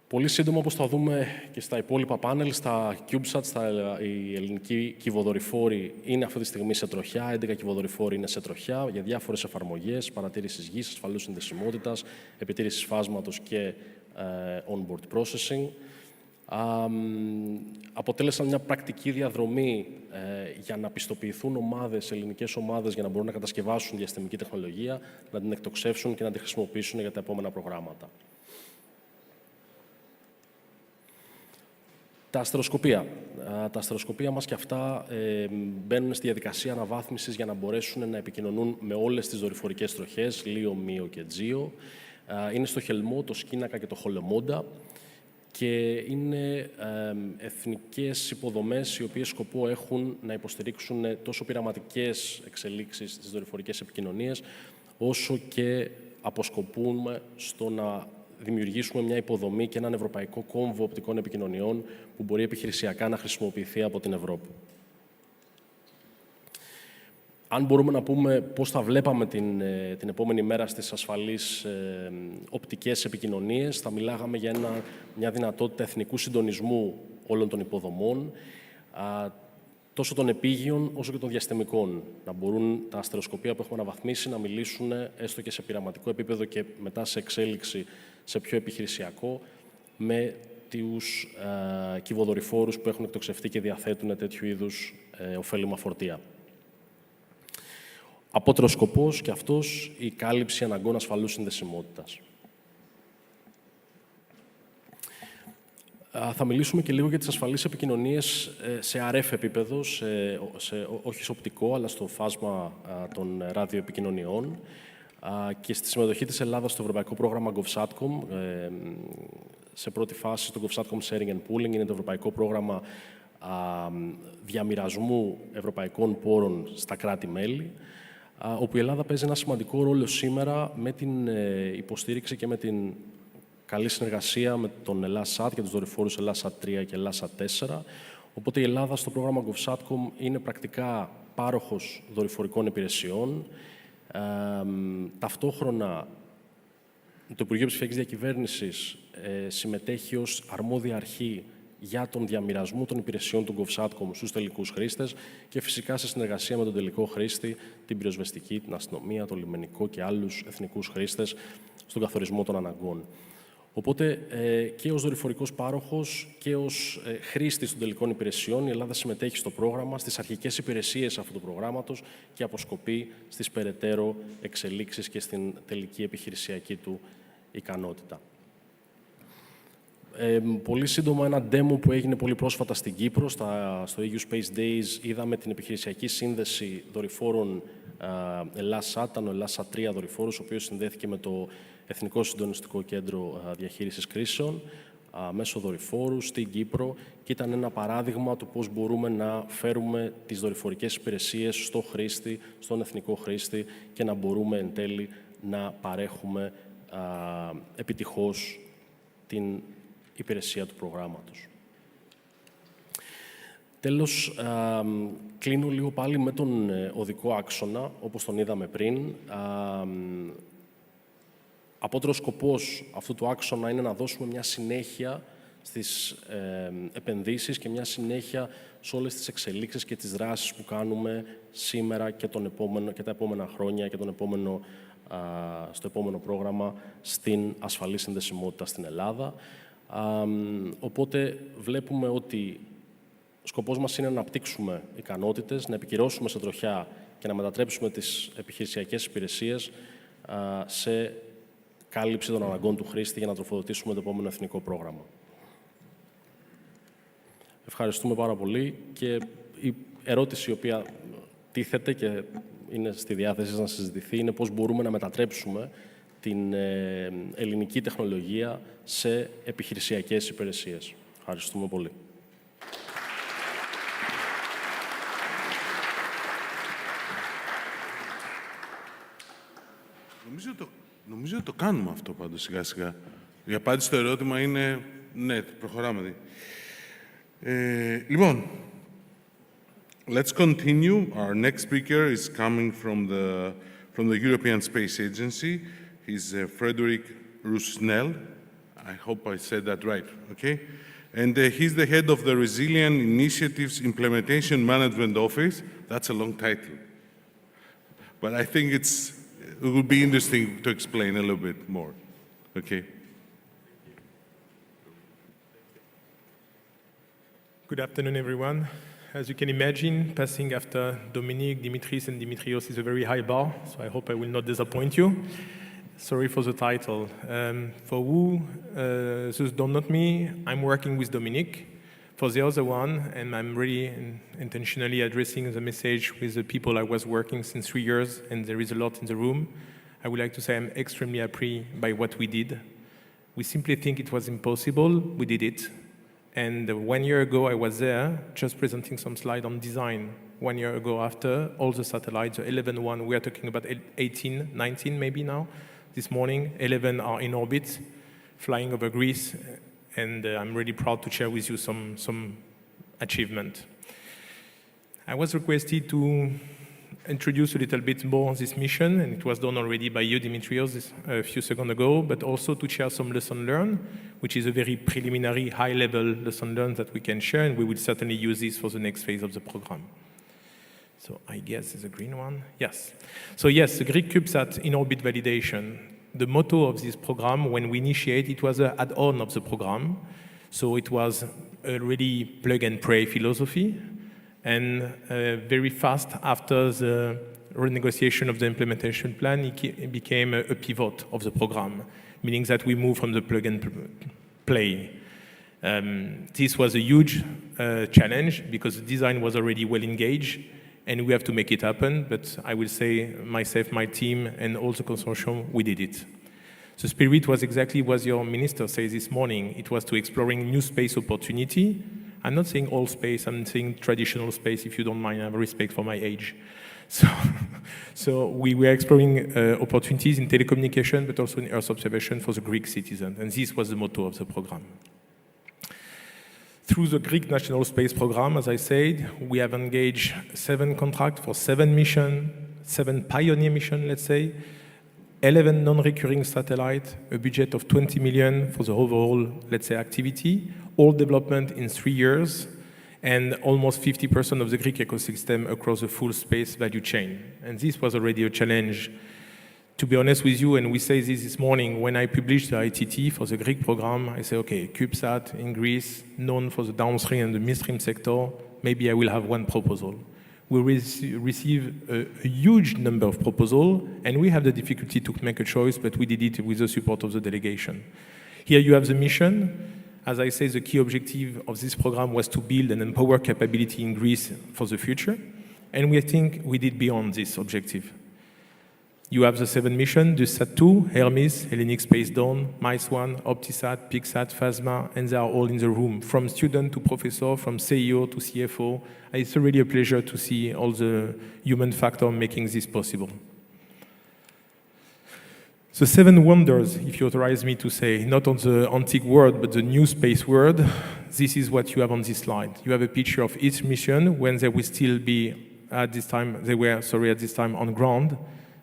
Πολύ σύντομα, όπως θα δούμε και στα υπόλοιπα πάνελ, στα CubeSats, οι ελληνικοί κυβοδορυφόροι είναι αυτή τη στιγμή σε τροχιά, 11 κυβοδορυφόροι είναι σε τροχιά για διάφορες εφαρμογές, παρατήρησης γης, ασφαλούς συνδεσιμότητας, επιτήρησης φάσματος και on-board processing. Αποτέλεσαν μια πρακτική διαδρομή για να πιστοποιηθούν ομάδες, ελληνικές ομάδες, για να μπορούν να κατασκευάσουν διαστημική τεχνολογία, να την εκτοξεύσουν και να τη χρησιμοποιήσουν για τα επόμενα προγράμματα. Τα αστεροσκοπία. Τα αστεροσκοπία μας και αυτά μπαίνουν στη διαδικασία αναβάθμισης για να μπορέσουν να επικοινωνούν με όλες τις δορυφορικές τροχές, LEO, MEO και GEO. Είναι στο Χελμό, το Σκίνακα και το Χολεμόντα και είναι εθνικές υποδομές οι οποίες σκοπό έχουν να υποστηρίξουν τόσο πειραματικές εξελίξεις στις δορυφορικές επικοινωνίες, όσο και αποσκοπούμε στο να δημιουργήσουμε μια υποδομή και έναν ευρωπαϊκό κόμβο οπτικών επικοινωνιών που μπορεί επιχειρησιακά να χρησιμοποιηθεί από την Ευρώπη. Αν μπορούμε να πούμε πώς θα βλέπαμε την επόμενη μέρα στις ασφαλείς οπτικές επικοινωνίες, θα μιλάγαμε για μια δυνατότητα εθνικού συντονισμού όλων των υποδομών, τόσο των επίγειων όσο και των διαστημικών. Να μπορούν τα αστεροσκοπία που έχουμε αναβαθμίσει να μιλήσουν έστω και σε πειραματικό επίπεδο και μετά σε εξέλιξη σε πιο επιχειρησιακό με τους κυβοδορυφόρους που έχουν εκτοξευτεί και διαθέτουν τέτοιου είδους ωφέλιμα φορτία. Απότερος σκοπός και αυτός η κάλυψη αναγκών ασφαλούς συνδεσιμότητας. Θα μιλήσουμε και λίγο για τις ασφαλείς επικοινωνίες σε RF επίπεδο, όχι σε οπτικό, αλλά στο φάσμα των ραδιοεπικοινωνιών και στη συμμετοχή της Ελλάδας στο ευρωπαϊκό πρόγραμμα GovSatcom. Σε πρώτη φάση, το GovSatcom Sharing and Pooling είναι το ευρωπαϊκό πρόγραμμα διαμοιρασμού ευρωπαϊκών πόρων στα κράτη-μέλη, όπου η Ελλάδα παίζει ένα σημαντικό ρόλο σήμερα με την υποστήριξη και με την καλή συνεργασία με τον Ελλάς-Σατ και τους δορυφόρους Ελλάς-Σατ 3 και Ελλάς-Σατ 4. Οπότε η Ελλάδα στο πρόγραμμα GovSatcom είναι πρακτικά πάροχος δορυφορικών υπηρεσιών. Ταυτόχρονα, το Υπουργείο Ψηφιακής Διακυβέρνησης συμμετέχει ως αρμόδια αρχή για τον διαμοιρασμό των υπηρεσιών του GovSatcom στους τελικούς χρήστες και φυσικά σε συνεργασία με τον τελικό χρήστη, την πυροσβεστική, την αστυνομία, το λιμενικό και άλλους εθνικούς χρήστες στον καθορισμό των αναγκών. Οπότε και ως δορυφορικός πάροχος και ως χρήστης των τελικών υπηρεσιών η Ελλάδα συμμετέχει στο πρόγραμμα, στις αρχικές υπηρεσίες αυτού του προγράμματος και αποσκοπεί στις περαιτέρω εξελίξεις και στην τελική επιχειρησιακή του ικανότητα. Πολύ σύντομα ένα demo που έγινε πολύ πρόσφατα στην Κύπρο, στο EU Space Days, είδαμε την επιχειρησιακή σύνδεση δορυφόρων Ελλάς-Σατ, ήταν ο Ελλάς-Σατ 3 δορυφόρος, ο οποίος συνδέθηκε με το Εθνικό Συντονιστικό Κέντρο Διαχείρισης Κρίσεων μέσω δορυφόρου στην Κύπρο και ήταν ένα παράδειγμα του πώς μπορούμε να φέρουμε τις δορυφορικές υπηρεσίες στο χρήστη, στον εθνικό χρήστη και να μπορούμε εν τέλει να παρέχουμε επιτυχώς την υπηρεσία του προγράμματος. Τέλος, κλείνω λίγο πάλι με τον οδικό άξονα, όπως τον είδαμε πριν. Απότερος σκοπός αυτού του άξονα είναι να δώσουμε μια συνέχεια στις επενδύσεις και μια συνέχεια σε όλες τις εξελίξεις και τις δράσεις που κάνουμε σήμερα και τα επόμενα χρόνια και στο επόμενο πρόγραμμα στην ασφαλή συνδεσιμότητα στην Ελλάδα. Οπότε βλέπουμε ότι ο σκοπός μας είναι να αναπτύξουμε ικανότητες, να επικυρώσουμε σε τροχιά και να μετατρέψουμε τις επιχειρησιακές υπηρεσίες σε κάλυψη των αναγκών του χρήστη για να τροφοδοτήσουμε το επόμενο εθνικό πρόγραμμα. Ευχαριστούμε πάρα πολύ και η ερώτηση η οποία τίθεται και είναι στη διάθεση να συζητηθεί είναι πώς μπορούμε να μετατρέψουμε την ελληνική τεχνολογία σε επιχειρησιακές υπηρεσίες. Ευχαριστούμε πολύ. Νομίζω ότι το κάνουμε αυτό πάντως σιγά σιγά. Η απάντηση στο ερώτημα είναι ναι, προχωράμε. Λοιπόν, let's continue. Our next speaker is coming from the European Space Agency. He's Frederick Rusnell. I hope I said that right, okay? And he's the head of the Resilient Initiatives Implementation Management Office. That's a long title. But I think it would be interesting to explain a little bit more, okay? Good afternoon, everyone. As you can imagine, passing after Dominique, Dimitris, and Dimitrios is a very high bar, so I hope I will not disappoint you. Sorry for the title. For those don't know me, I'm working with Dominique. For the other one, and I'm really intentionally addressing the message with the people I was working since 3 years, and there is a lot in the room, I would like to say I'm extremely happy by what we did. We simply think it was impossible, we did it. And 1 year ago, I was there just presenting some slide on design. 1 year ago after, all the satellites, the 11 one, we are talking about 18, 19 maybe now. This morning, 11 are in orbit, flying over Greece, and I'm really proud to share with you some achievement. I was requested to introduce a little bit more this mission, and it was done already by you, Dimitrios, a few seconds ago, but also to share some lesson learned, which is a very preliminary, high-level lesson learned that we can share, and we will certainly use this for the next phase of the program. So I guess it's a green one. Yes. So yes, the Greek CubeSat in-orbit validation. The motto of this program, when we initiate, it was an add-on of the program. So it was a really plug-and-pray philosophy. And very fast after the renegotiation of the implementation plan, it became a pivot of the program, meaning that we moved from the plug-and-play. This was a huge challenge because the design was already well engaged, and we have to make it happen. But I will say, myself, my team, and all the consortium, we did it. The spirit was exactly what your minister said this morning. It was to exploring new space opportunity. I'm not saying all space, I'm saying traditional space, if you don't mind, I have respect for my age. So we were exploring opportunities in telecommunication, but also in Earth observation for the Greek citizens. And this was the motto of the program. Through the Greek National Space Program, as I said, we have engaged 7 contracts for 7 missions, 7 pioneer missions, let's say, 11 non-recurring satellites, a budget of 20 million for the overall, let's say, activity, all development in 3 years, and almost 50% of the Greek ecosystem across the full space value chain. And this was already a challenge. To be honest with you, and we say this morning, when I published the ITT for the Greek program, I say, okay, CubeSat in Greece, known for the downstream and the midstream sector, maybe I will have one proposal. We receive a huge number of proposals, and we have the difficulty to make a choice, but we did it with the support of the delegation. Here you have the mission. As I say, the key objective of this program was to build and empower capability in Greece for the future, and we think we did beyond this objective. You have the 7 missions, DUSAT-2, Hermes, Hellenic Space Dawn, MICE-1, OptiSat, PICSat, PHASMA, and they are all in the room, from student to professor, from CEO to CFO. It's really a pleasure to see all the human factor making this possible. The 7 wonders, if you authorize me to say, not on the antique world, but the new space world, this is what you have on this slide. You have a picture of each mission when they will still be at this time on ground,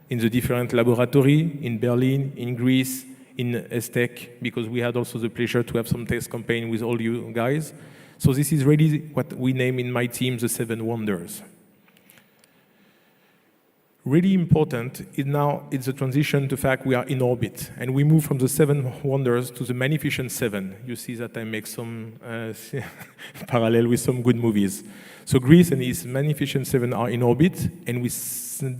in the different laboratory, in Berlin, in Greece, in ESTEC, because we had also the pleasure to have some test campaign with all you guys. So this is really what we name in my team the 7 wonders. Really important is now it's the transition to fact we are in orbit, and we move from the 7 wonders to the Magnificent 7. You see that I make some parallel with some good movies. So Greece and its Magnificent 7 are in orbit, and we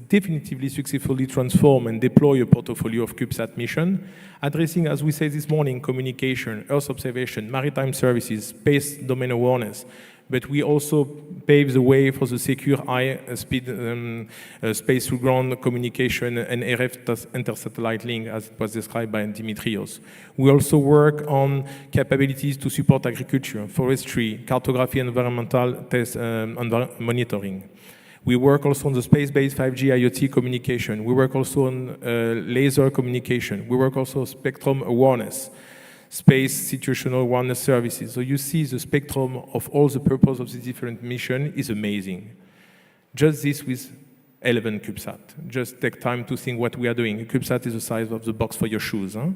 definitively successfully transform and deploy a portfolio of CubeSat mission, addressing, as we said this morning, communication, Earth observation, maritime services, space domain awareness. But we also pave the way for the secure high-speed space-to-ground communication and RF inter-satellite link, as it was described by Dimitrios. We also work on capabilities to support agriculture, forestry, cartography, environmental test, monitoring. We work also on the space-based 5G IoT communication. We work also on laser communication. We work also on spectrum awareness, space situational awareness services. So you see the spectrum of all the purpose of the different mission is amazing. Just this with 11 CubeSat. Just take time to think what we are doing. A CubeSat is the size of the box for your shoes. Huh?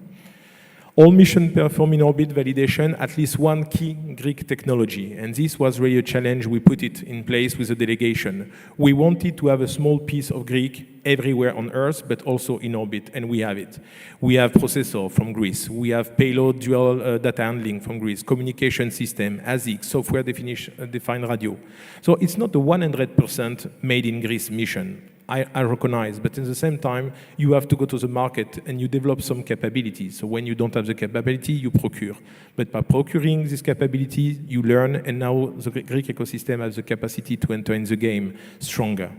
All missions perform in orbit validation at least one key Greek technology, and this was really a challenge. We put it in place with the delegation. We wanted to have a small piece of Greek everywhere on Earth, but also in orbit, and we have it. We have processor from Greece. We have payload dual data handling from Greece, communication system, ASIC, software-defined radio. So it's not a 100% made in Greece mission. I recognize, but at the same time, you have to go to the market and you develop some capabilities. So when you don't have the capability, you procure. But by procuring this capability, you learn, and now the Greek ecosystem has the capacity to enter in the game stronger.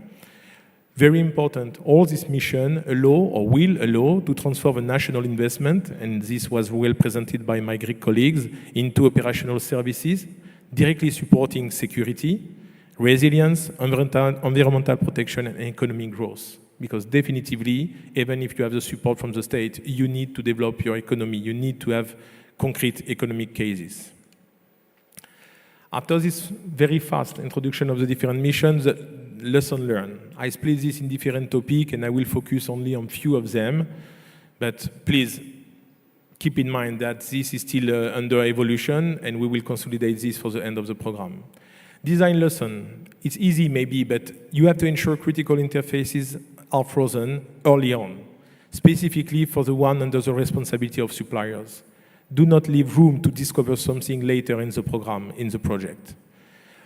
Very important, all this mission allow or will allow to transfer a national investment, and this was well presented by my Greek colleagues, into operational services, directly supporting security, resilience, environmental protection, and economic growth. Because definitively, even if you have the support from the state, you need to develop your economy. You need to have concrete economic cases. After this very fast introduction of the different missions, lesson learned. I split this in different topics, and I will focus only on few of them. But please keep in mind that this is still under evolution, and we will consolidate this for the end of the program. Design lesson. It's easy maybe, but you have to ensure critical interfaces are frozen early on, specifically for the one under the responsibility of suppliers. Do not leave room to discover something later in the program, in the project.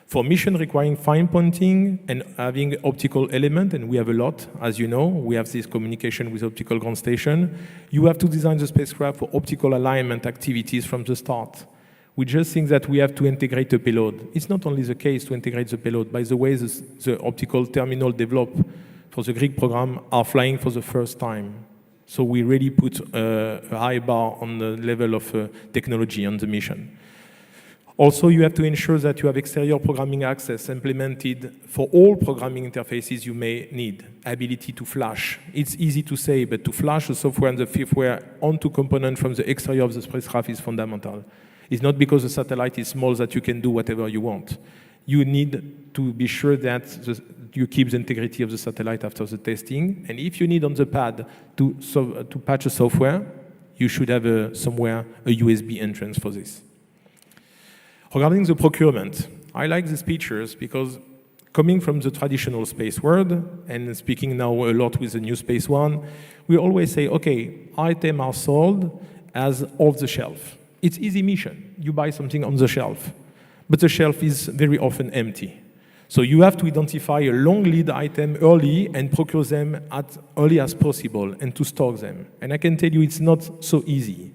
For mission requiring fine pointing and having optical element, and we have a lot, as you know, we have this communication with optical ground station, you have to design the spacecraft for optical alignment activities from the start. We just think that we have to integrate the payload. It's not only the case to integrate the payload. By the way, the optical terminal developed for the Greek program are flying for the first time. So we really put a high bar on the level of technology on the mission. Also, you have to ensure that you have exterior programming access implemented for all programming interfaces you may need. Ability to flash. It's easy to say, but to flash the software and the firmware onto components from the exterior of the spacecraft is fundamental. It's not because the satellite is small that you can do whatever you want. You need to be sure that you keep the integrity of the satellite after the testing. And if you need on the pad to patch a software, you should have somewhere a USB entrance for this. Regarding the procurement, I like these pictures because coming from the traditional space world and speaking now a lot with the new Space One, we always say, okay, items are sold as off the shelf. It's easy mission. You buy something on the shelf, but the shelf is very often empty. So you have to identify a long lead item early and procure them as early as possible and to stock them. And I can tell you it's not so easy.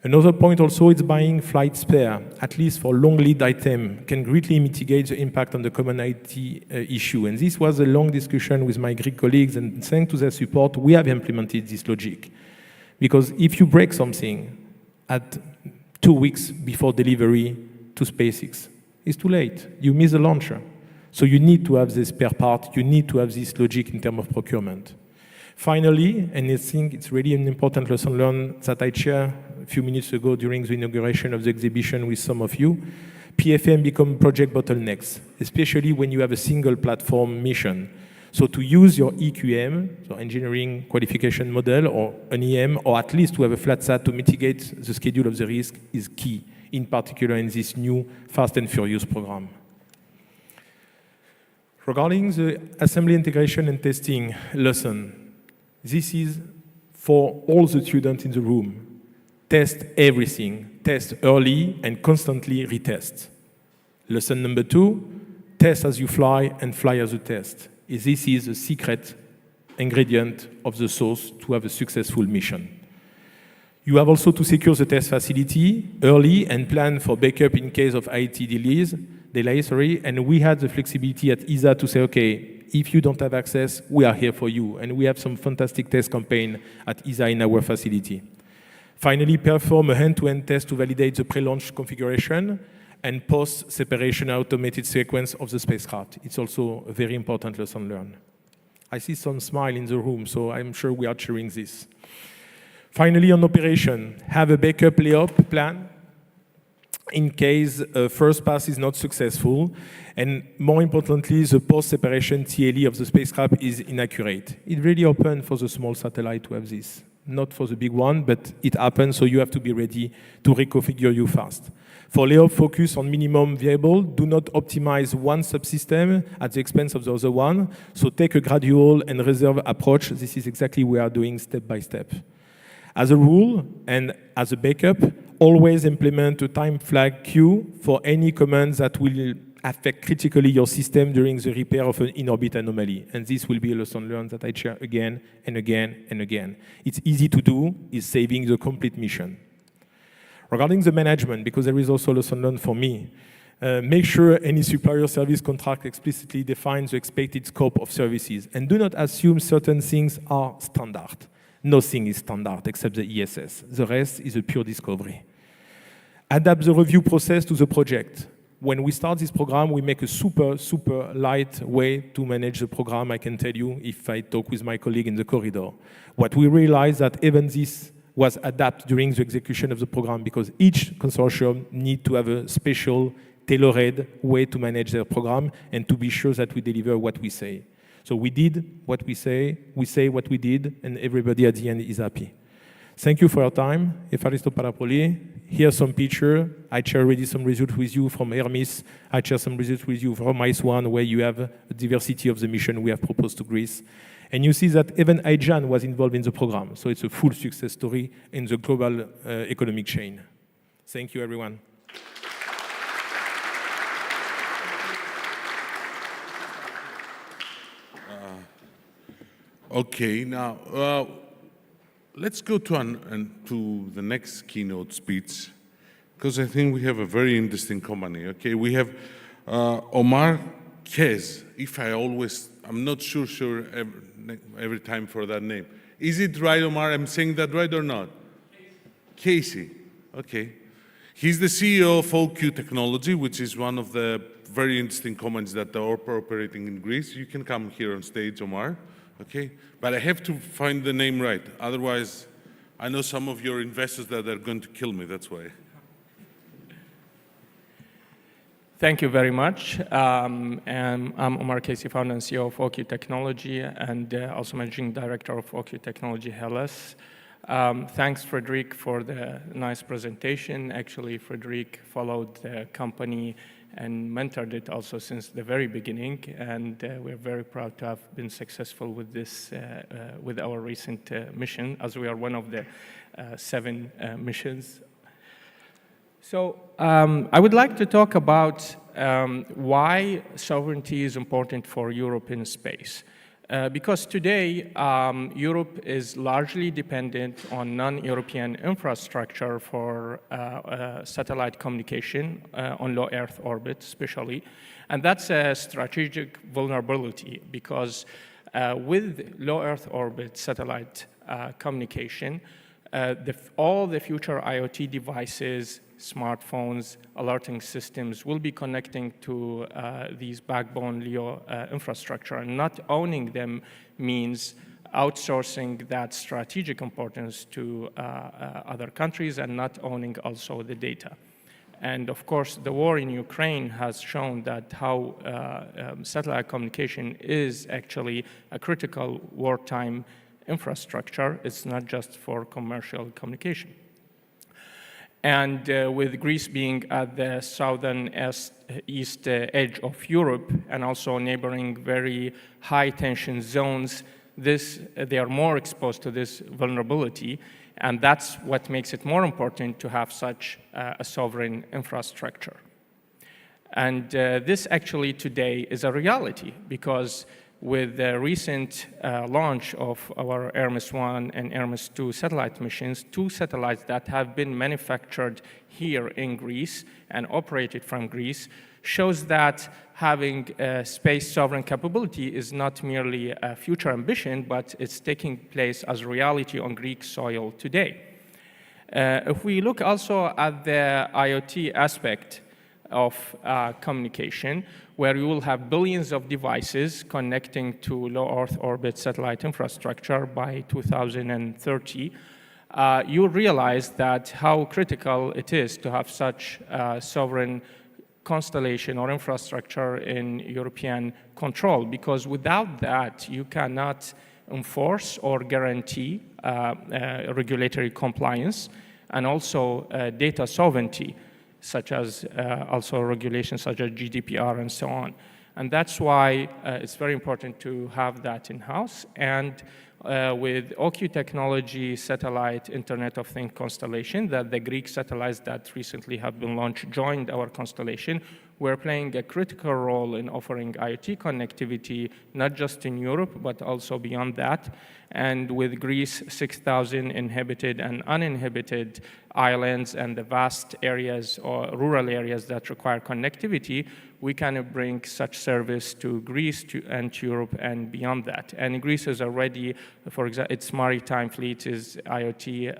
Another point also is buying flight spare, at least for long lead item, can greatly mitigate the impact on the commonality issue. And this was a long discussion with my Greek colleagues, and thanks to their support, we have implemented this logic. Because if you break something at 2 weeks before delivery to SpaceX, it's too late. You miss the launcher. So you need to have this spare part. You need to have this logic in terms of procurement. Finally, and I think it's really an important lesson learned that I shared a few minutes ago during the inauguration of the exhibition with some of you, PFM become project bottlenecks, especially when you have a single platform mission. So to use your EQM, so engineering qualification model, or an EM, or at least to have a flat sat to mitigate the schedule of the risk is key, in particular in this new Fast and Furious program. Regarding the assembly integration and testing lesson, this is for all the students in the room. Test everything. Test early and constantly retest. Lesson number 2, test as you fly and fly as you test. This is a secret ingredient of the sauce to have a successful mission. You have also to secure the test facility early and plan for backup in case of IT delays, and we had the flexibility at ESA to say, okay, if you don't have access, we are here for you. And we have some fantastic test campaign at ESA in our facility. Finally, perform a hand-to-hand test to validate the pre-launch configuration and post-separation automated sequence of the spacecraft. It's also a very important lesson learned. I see some smile in the room, so I'm sure we are cheering this. Finally, on operation, have a backup layup plan in case first pass is not successful, and more importantly, the post-separation TLE of the spacecraft is inaccurate. It really open for the small satellite to have this. Not for the big one, but it happens, so you have to be ready to reconfigure you fast. For layup, focus on minimum viable. Do not optimize one subsystem at the expense of the other one. So take a gradual and reserve approach. This is exactly what we are doing step by step. As a rule, and as a backup, always implement a time flag queue for any commands that will affect critically your system during the repair of an in-orbit anomaly. And this will be a lesson learned that I share again and again and again. It's easy to do, it's saving the complete mission. Regarding the management, because there is also a lesson learned for me, make sure any supplier service contract explicitly defines the expected scope of services, and do not assume certain things are standard. Nothing is standard except the ESS. The rest is a pure discovery. Adapt the review process to the project. When we start this program, we make a super, super light way to manage the program, I can tell you, if I talk with my colleague in the corridor. What we realized that even this was adapted during the execution of the program, because each consortium need to have a special, tailored way to manage their program and to be sure that we deliver what we say. So we did what we say what we did, and everybody at the end is happy. Thank you for your time. Evaristo Parapoli. Here's some picture. I share already some results with you from Hermes. I share some results with you from ICE-1, where you have a diversity of the mission we have proposed to Greece. And you see that even IJAN was involved in the program. So it's a full success story in the global economic chain. Thank you, everyone. Okay, now let's go to the next keynote speech, because I think we have a very interesting company. Okay, we have Omar Kez. I'm not sure every time for that name. Is it right, Omar? I'm saying that right or not? Casey. Okay. He's the CEO of OQ Technology, which is one of the very interesting companies that are operating in Greece. You can come here on stage, Omar. Okay, but I have to find the name right. Otherwise, I know some of your investors that are going to kill me, that's why. Thank you very much. I'm Omar Casey, founder and CEO of OQ Technology, and also managing director of OQ Technology Hellas. Thanks, Frederic, for the nice presentation. Actually, Frederic followed the company and mentored it also since the very beginning, and we're very proud to have been successful with this, with our recent mission, as we are one of the 7 missions. So I would like to talk about why sovereignty is important for Europe in space. Because today, Europe is largely dependent on non-European infrastructure for satellite communication on low Earth orbit, especially. And that's a strategic vulnerability, because with low Earth orbit satellite communication, all the future IoT devices, smartphones, alerting systems will be connecting to these backbone LEO infrastructure, and not owning them means outsourcing that strategic importance to other countries and not owning also the data. And of course, the war in Ukraine has shown that how satellite communication is actually a critical wartime infrastructure. It's not just for commercial communication. And with Greece being at the southern east edge of Europe, and also neighboring very high tension zones, they are more exposed to this vulnerability, and that's what makes it more important to have such a sovereign infrastructure. And this actually today is a reality, because with the recent launch of our Hermes-1 and Hermes-2 satellite missions, 2 satellites that have been manufactured here in Greece and operated from Greece, shows that having space sovereign capability is not merely a future ambition, but it's taking place as reality on Greek soil today. If we look also at the IoT aspect of communication, where you will have billions of devices connecting to low Earth orbit satellite infrastructure by 2030, you realize that how critical it is to have such sovereign constellation or infrastructure in European control, because without that, you cannot enforce or guarantee regulatory compliance and also data sovereignty, such as also regulations such as GDPR and so on. And that's why it's very important to have that in-house. And with OQ Technology Satellite Internet of Things constellation, that the Greek satellites that recently have been launched joined our constellation, we're playing a critical role in offering IoT connectivity, not just in Europe, but also beyond that. And with Greece, 6,000 inhabited and uninhabited islands and the vast areas or rural areas that require connectivity, we can bring such service to Greece and to Europe and beyond that. And Greece is already, for example, its maritime fleet is IoT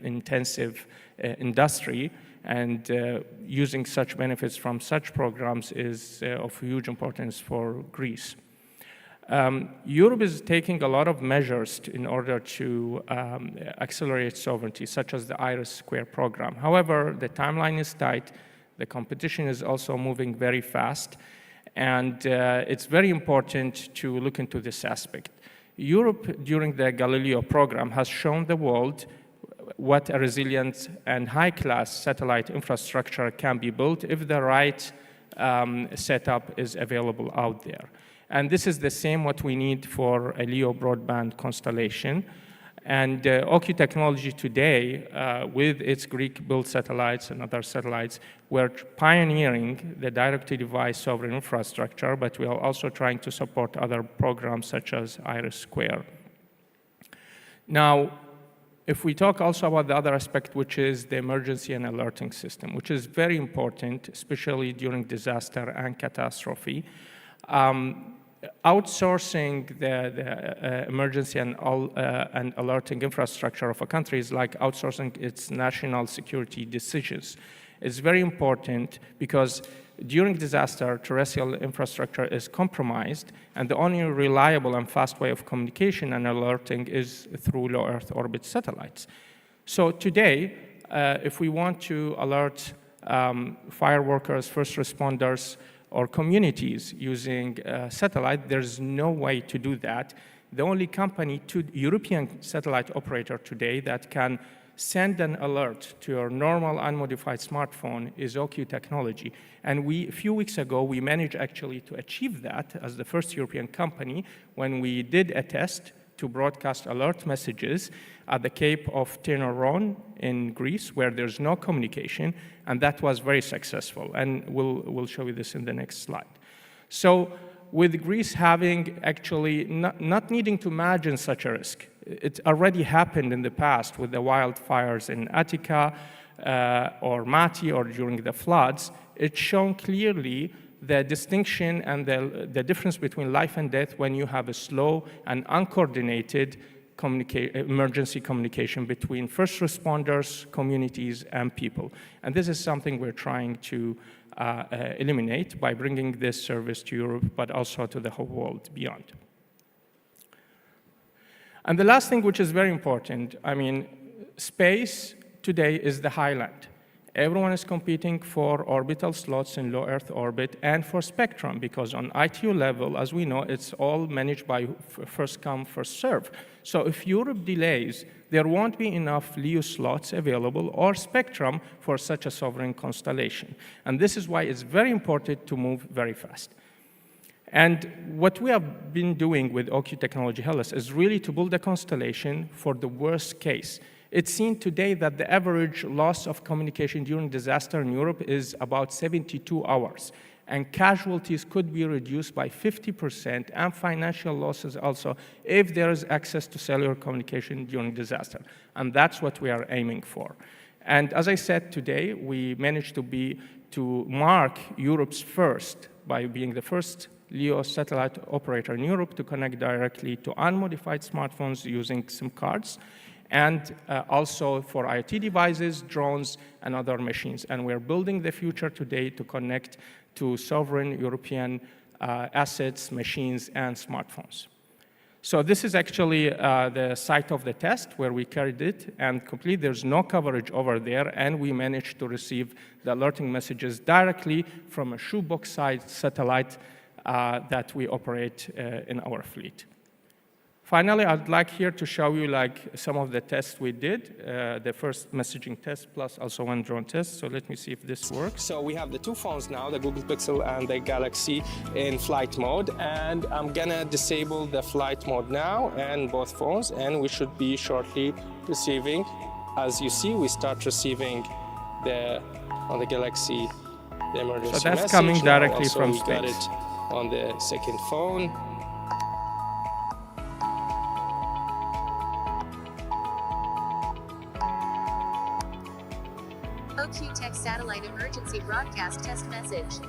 intensive industry, and using such benefits from such programs is of huge importance for Greece. Europe is taking a lot of measures in order to accelerate sovereignty, such as the IRIS² program. However, the timeline is tight. The competition is also moving very fast, and it's very important to look into this aspect. Europe, during the Galileo program, has shown the world what a resilient and high-class satellite infrastructure can be built if the right setup is available out there. And this is the same what we need for a LEO broadband constellation. And OQ Technology today, with its Greek-built satellites and other satellites, we're pioneering the direct-to-device sovereign infrastructure, but we are also trying to support other programs such as IRIS². Now, if we talk also about the other aspect, which is the emergency and alerting system, which is very important, especially during disaster and catastrophe. Outsourcing the emergency and alerting infrastructure of a country is like outsourcing its national security decisions. It's very important because during disaster, terrestrial infrastructure is compromised, and the only reliable and fast way of communication and alerting is through low Earth orbit satellites. So today, if we want to alert fire workers, first responders, or communities using satellite, there's no way to do that. The only company, European satellite operator today that can send an alert to your normal unmodified smartphone is OQ Technology. And a few weeks ago, we managed actually to achieve that as the first European company when we did a test to broadcast alert messages at the Cape of Tenoron in Greece, where there's no communication, and that was very successful. And we'll show you this in the next slide. So with Greece having actually not needing to imagine such a risk, it already happened in the past with the wildfires in Attica or Mati or during the floods. It's shown clearly the distinction and the difference between life and death when you have a slow and uncoordinated emergency communication between first responders, communities, and people. And this is something we're trying to eliminate by bringing this service to Europe, but also to the whole world beyond. And the last thing, which is very important, I mean, space today is the highland. Everyone is competing for orbital slots in low Earth orbit and for spectrum, because on ITU level, as we know, it's all managed by first come, first serve. So if Europe delays, there won't be enough LEO slots available or spectrum for such a sovereign constellation. And this is why it's very important to move very fast. And what we have been doing with OQ Technology Hellas is really to build a constellation for the worst case. It's seen today that the average loss of communication during disaster in Europe is about 72 hours. and casualties could be reduced by 50%, and financial losses also, if there is access to cellular communication during disaster. And that's what we are aiming for. And as I said today, we managed to mark Europe's first by being the first LEO satellite operator in Europe to connect directly to unmodified smartphones using SIM cards, and also for IoT devices, drones, and other machines. And we're building the future today to connect to sovereign European assets, machines, and smartphones. So this is actually the site of the test where we carried it and complete. There's no coverage over there, and we managed to receive the alerting messages directly from a shoebox-sized satellite that we operate in our fleet. Finally, I'd like here to show you some of the tests we did, the first messaging test plus also one drone test. So let me see if this works. So we have the two phones now, the Google Pixel and the Galaxy, in flight mode. And I'm gonna disable the flight mode now and both phones, and we should be shortly receiving. As you see, we start receiving on the Galaxy, the emergency message. So that's coming directly also from we got space. it on the second phone. OQ-TEC satellite emergency broadcast test message.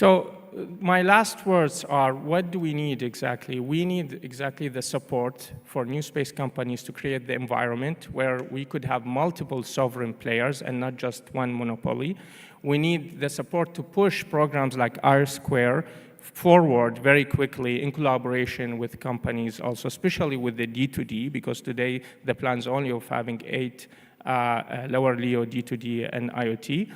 So my last words are, what do we need exactly? We need exactly the support for new space companies to create the environment where we could have multiple sovereign players and not just one monopoly. We need the support to push programs like R2 forward very quickly in collaboration with companies also, especially with the D2D, because today the plan's only of having 8 lower LEO D2D and IoT.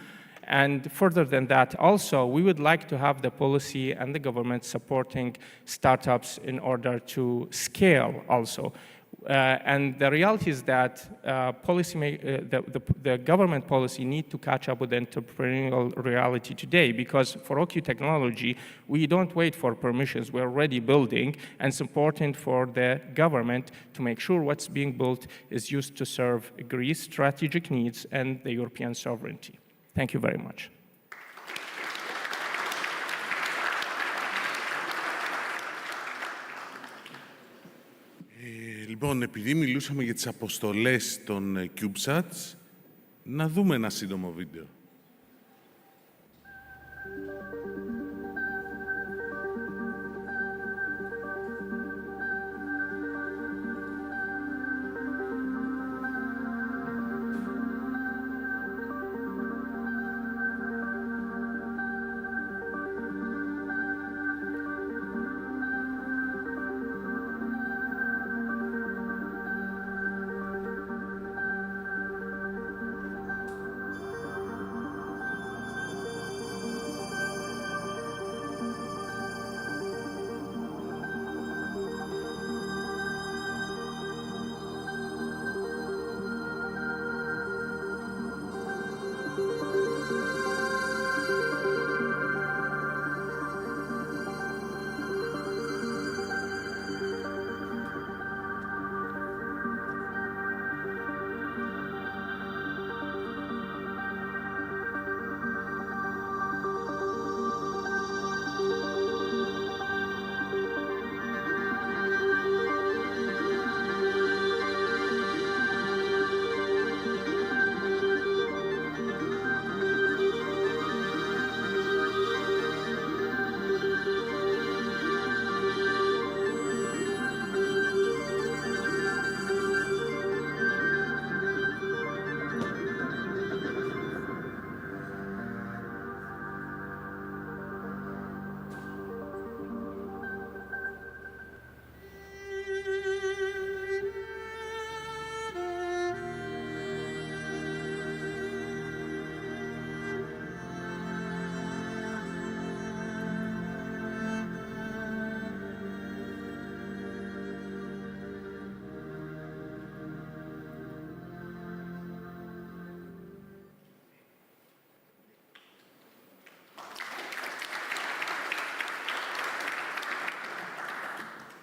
And further than that, also, we would like to have the policy and the government supporting startups in order to scale also. And the reality is that the government policy need to catch up with the entrepreneurial reality today, because for OQ Technology, we don't wait for permissions. We're already building, and it's important for the government to make sure what's being built is used to serve Greece's strategic needs and the European sovereignty. Thank you very much. Λοιπόν, επειδή μιλούσαμε για τις αποστολές των CubeSats, να δούμε ένα σύντομο βίντεο.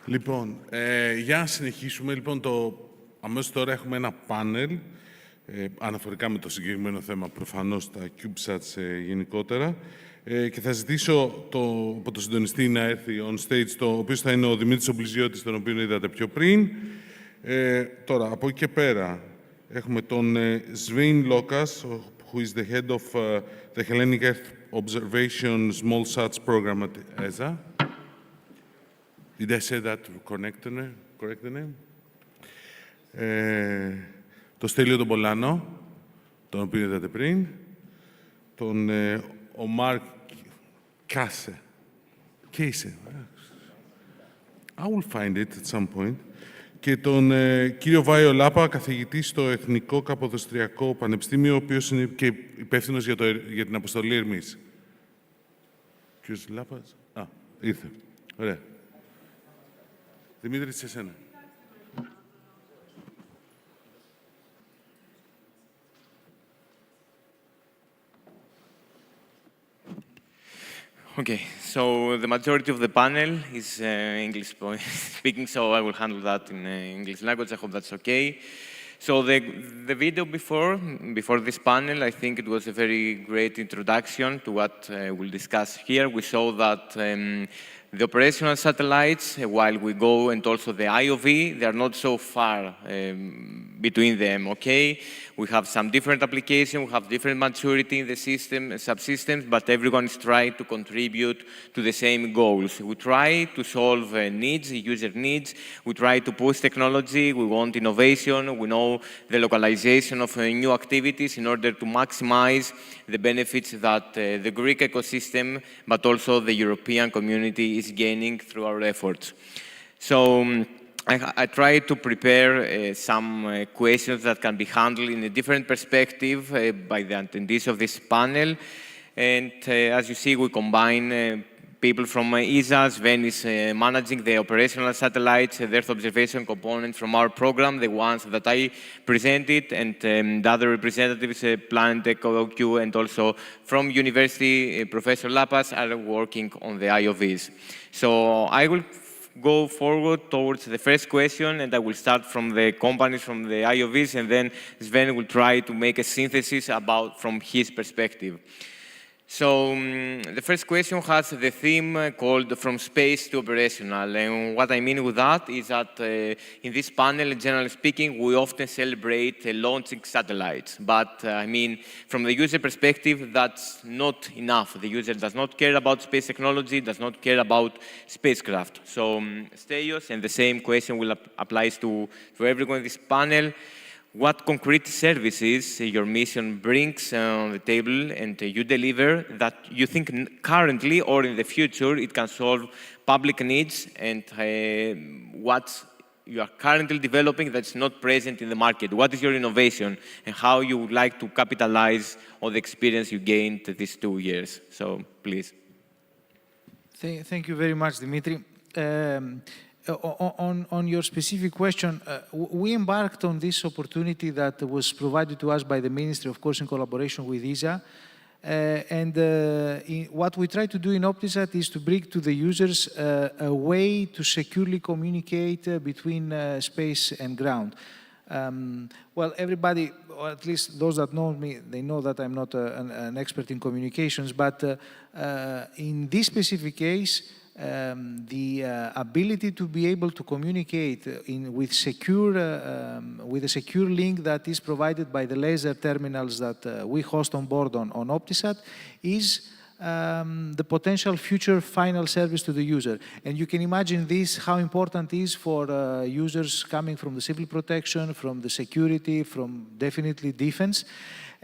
Λοιπόν, για να συνεχίσουμε, λοιπόν, αμέσως τώρα έχουμε ένα πάνελ αναφορικά με το συγκεκριμένο θέμα, προφανώς τα CubeSats γενικότερα, και θα ζητήσω από τον συντονιστή να έρθει on stage, το οποίος θα είναι ο Δημήτρης Ομπλιζιώτης, τον οποίο είδατε πιο πριν. Τώρα, από εκεί και πέρα, έχουμε τον Svein Lokas, who is the head of the Hellenic Earth Observation Small Sats program at ESA. Did I say that correct the name? Το Στέλιο τον Πολάνο, τον οποίο είδατε πριν. Τον Ομάρ Κάσε. I will find it at some point. Και τον κύριο Βάιο Λάπα, καθηγητή στο Εθνικό Καποδιστριακό Πανεπιστήμιο, ο οποίος είναι και υπεύθυνος για την αποστολή Ερμής. Κύριος Λάπας. Ήρθε. Ωραία. Δημήτρη, σε εσένα. Okay, so the majority of the panel is English speaking, so I will handle that in English language. I hope that's okay. So the video before this panel, I think it was a very great introduction to what we'll discuss here. We saw that the operational satellites, while we go, and also the IOV, they are not so far between them, okay? We have some different applications, we have different maturity in the system, subsystems, but everyone is trying to contribute to the same goals. We try to solve needs, user needs. We try to push technology. We want innovation. We know the localization of new activities in order to maximize the benefits that the Greek ecosystem, but also the European community is gaining through our efforts. So I try to prepare some questions that can be handled in a different perspective by the attendees of this panel. And as you see, we combine people from ESA, Sven is managing the operational satellites, the Earth observation component from our program, the ones that I presented, and the other representatives, Planetech, OQ, and also from university, Professor Lapas, are working on the IOVs. So I will go forward towards the first question, and I will start from the companies, from the IOVs, and then Sven will try to make a synthesis from his perspective. So the first question has the theme called From Space to Operational. And what I mean with that is that in this panel, generally speaking, we often celebrate launching satellites. But I mean, from the user perspective, that's not enough. The user does not care about space technology, does not care about spacecraft. So Stelios, and the same question will apply to everyone in this panel. What concrete services your mission brings on the table and you deliver that you think currently or in the future it can solve public needs, and what you are currently developing that's not present in the market? What is your innovation and how you would like to capitalize on the experience you gained these 2 years? So please. Thank you very much, Dimitri. On your specific question, we embarked on this opportunity that was provided to us by the Ministry, of course, in collaboration with ESA. What we try to do in OptiSat is to bring to the users a way to securely communicate between space and ground. Well, everybody, or at least those that know me, they know that I'm not an expert in communications, but in this specific case, the ability to be able to communicate with a secure link that is provided by the laser terminals that we host on board on OptiSat is the potential future final service to the user. And you can imagine this, how important it is for users coming from the civil protection, from the security, from definitely defense.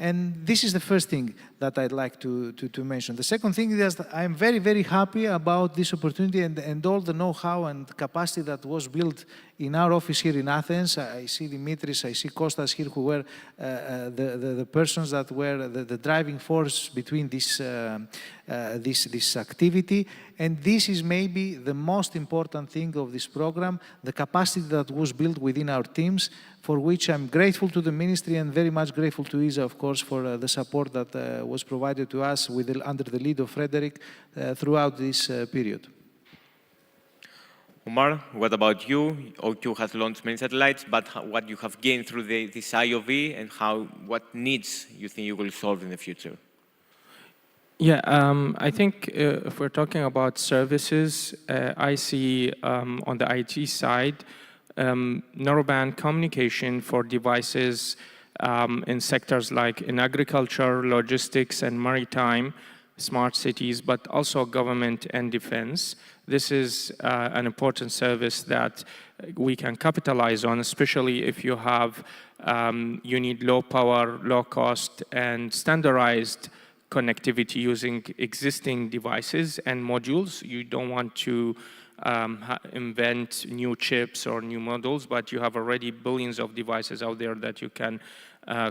And this is the first thing that I'd like to mention. The second thing is that I'm very, very happy about this opportunity and all the know-how and capacity that was built in our office here in Athens. I see Dimitris, I see Kostas here, who were the persons that were the driving force between this activity. And this is maybe the most important thing of this program, the capacity that was built within our teams, for which I'm grateful to the Ministry and very much grateful to ESA, of course, for the support that was provided to us under the lead of Frederick throughout this period. Omar, what about you? OQ has launched many satellites, but what you have gained through this IOV and what needs you think you will solve in the future? Yeah, I think if we're talking about services, I see on the IT side, narrowband communication for devices in sectors like in agriculture, logistics, and maritime, smart cities, but also government and defense. This is an important service that we can capitalize on, especially if you have, you need low power, low cost, and standardized connectivity using existing devices and modules. You don't want to invent new chips or new models, but you have already billions of devices out there that you can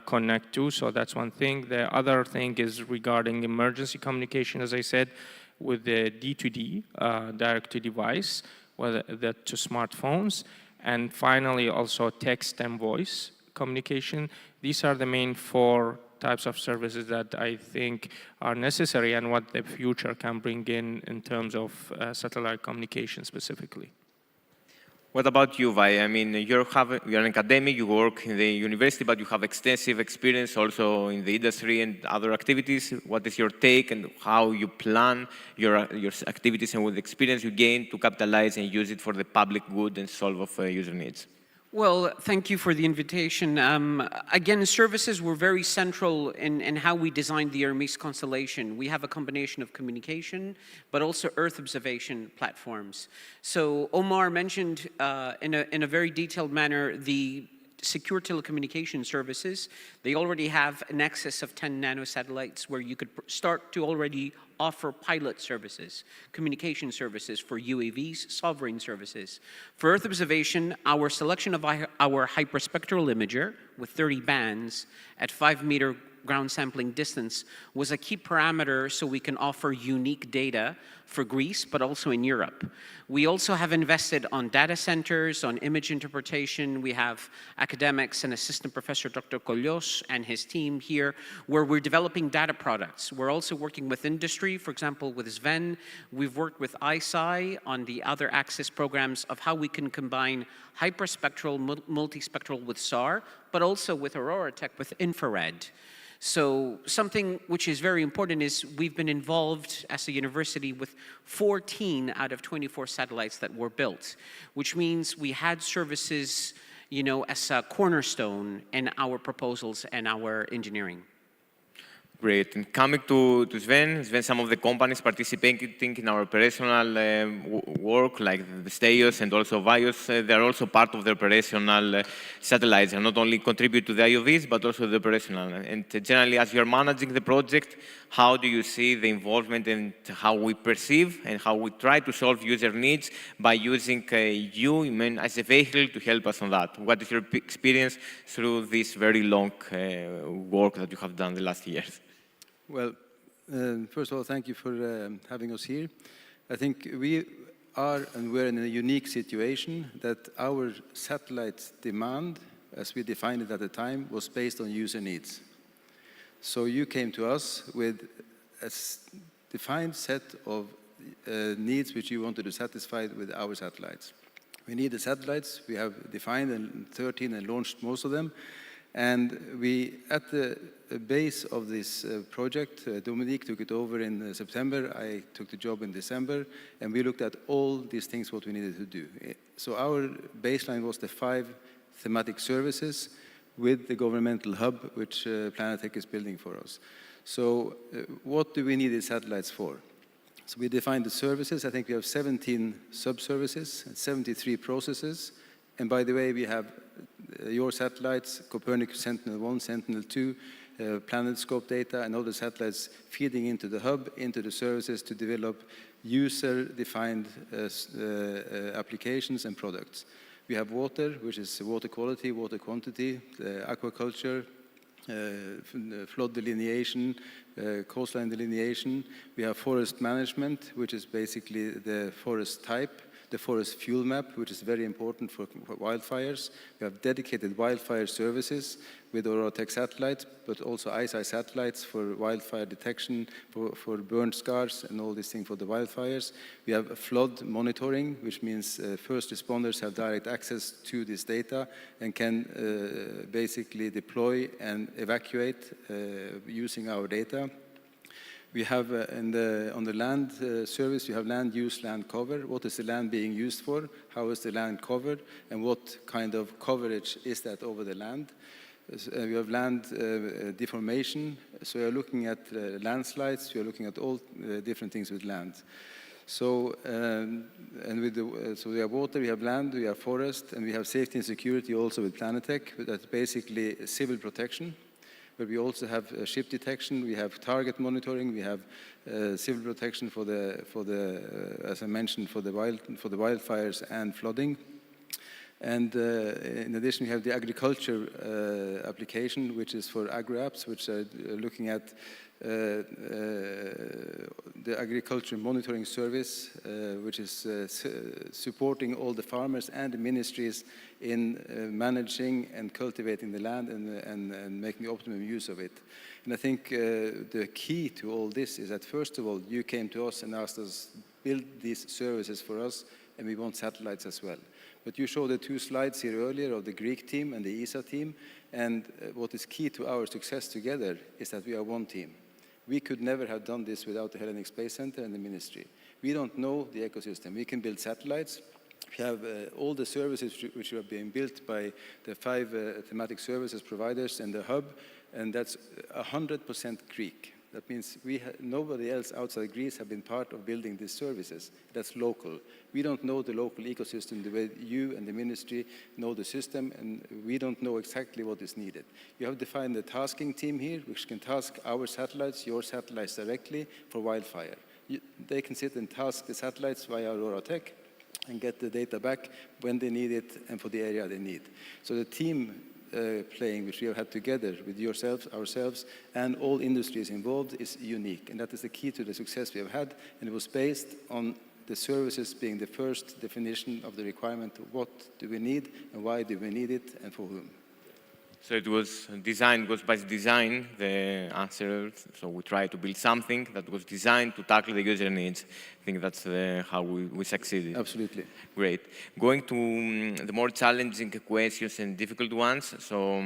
connect to. So that's one thing. The other thing is regarding emergency communication, as I said, with the D2D, direct to device, whether that to smartphones, and finally also text and voice communication. These are the main 4 types of services that I think are necessary and what the future can bring in terms of satellite communication specifically. What about you, Vi? I mean, you're an academic, you work in the university, but you have extensive experience also in the industry and other activities. What is your take and how you plan your activities and with the experience you gain to capitalize and use it for the public good and solve of user needs? Well, thank you for the invitation. Again, services were very central in how we designed the Hermes constellation. We have a combination of communication, but also Earth observation platforms. So Omar mentioned in a very detailed manner the secure telecommunication services. They already have an excess of 10 nanosatellites where you could start to already offer pilot services, communication services for UAVs, sovereign services. For Earth observation, our selection of our hyperspectral imager with 30 bands at 5-meter ground sampling distance was a key parameter so we can offer unique data for Greece, but also in Europe. We also have invested on data centers, on image interpretation. We have academics and Assistant Professor Dr. Kollios and his team here, where we're developing data products. We're also working with industry, for example, with Sven. We've worked with ISI on the other access programs of how we can combine hyperspectral, multispectral with SAR, but also with Aurora Tech with infrared. So something which is very important is we've been involved as a university with 14 out of 24 satellites that were built, which means we had services, you know, as a cornerstone in our proposals and our engineering. Great. And coming to Sven, some of the companies participating in our operational work, like the Steios and also Vios, they're also part of the operational satellites and not only contribute to the IOVs, but also the operational. And generally, as you're managing the project, how do you see the involvement and how we perceive and how we try to solve user needs by using you as a vehicle to help us on that? What is your experience through this very long work that you have done the last years? Well, first of all, thank you for having us here. I think we are and we're in a unique situation that our satellite demand, as we defined it at the time, was based on user needs. So you came to us with a defined set of needs which you wanted to satisfy with our satellites. We need the satellites. We have defined and 13 and launched most of them. And we, at the base of this project, Dominique took it over in September, I took the job in December, and we looked at all these things, what we needed to do. So our baseline was the 5 thematic services with the governmental hub, which Planetech is building for us. So what do we need these satellites for? So we defined the services. I think we have 17 sub-services and 73 processes. And by the way, we have your satellites, Copernicus Sentinel-1, Sentinel-2, PlanetScope data, and other satellites feeding into the hub, into the services to develop user-defined applications and products. We have water, which is water quality, water quantity, aquaculture, flood delineation, coastline delineation. We have forest management, which is basically the forest type, the forest fuel map, which is very important for wildfires. We have dedicated wildfire services with Aurora Tech satellites, but also ICEYE satellites for wildfire detection, for burn scars, and all these things for the wildfires. We have flood monitoring, which means first responders have direct access to this data and can basically deploy and evacuate using our data. We have on the land service, we have land use, land cover. What is the land being used for? How is the land covered? And what kind of coverage is that over the land? We have land deformation. So we are looking at landslides. We are looking at all different things with land. So, so we have water, we have land, we have forest, and we have safety and security also with Planetech. That's basically civil protection. But we also have ship detection, we have target monitoring, we have civil protection for the as I mentioned, for the wildfires and flooding. And in addition, we have the agriculture application, which is for agri-apps, which are looking at the agriculture monitoring service, which is supporting all the farmers and the ministries in managing and cultivating the land and making the optimum use of it. And I think the key to all this is that, first of all, you came to us and asked us, build these services for us, and we want satellites as well. But you showed the 2 slides here earlier of the Greek team and the ESA team, and what is key to our success together is that we are one team. We could never have done this without the Hellenic Space Center and the ministry. We don't know the ecosystem. We can build satellites. We have all the services which are being built by the 5 thematic services providers and the hub, and that's 100% Greek. That means nobody else outside Greece have been part of building these services. That's local. We don't know the local ecosystem the way you and the ministry know the system, and we don't know exactly what is needed. You have defined the tasking team here, which can task our satellites, your satellites directly for wildfire. They can sit and task the satellites via Aurora Tech and get the data back when they need it and for the area they need. So the team playing, which we have had together with yourselves, ourselves, and all industries involved is unique. And that is the key to the success we have had. And it was based on the services being the first definition of the requirement of what do we need and why do we need it and for whom. So it was designed, was by design, the answer. So we tried to build something that was designed to tackle the user needs. I think that's how we succeeded. Absolutely. Great. Going to the more challenging questions and difficult ones. So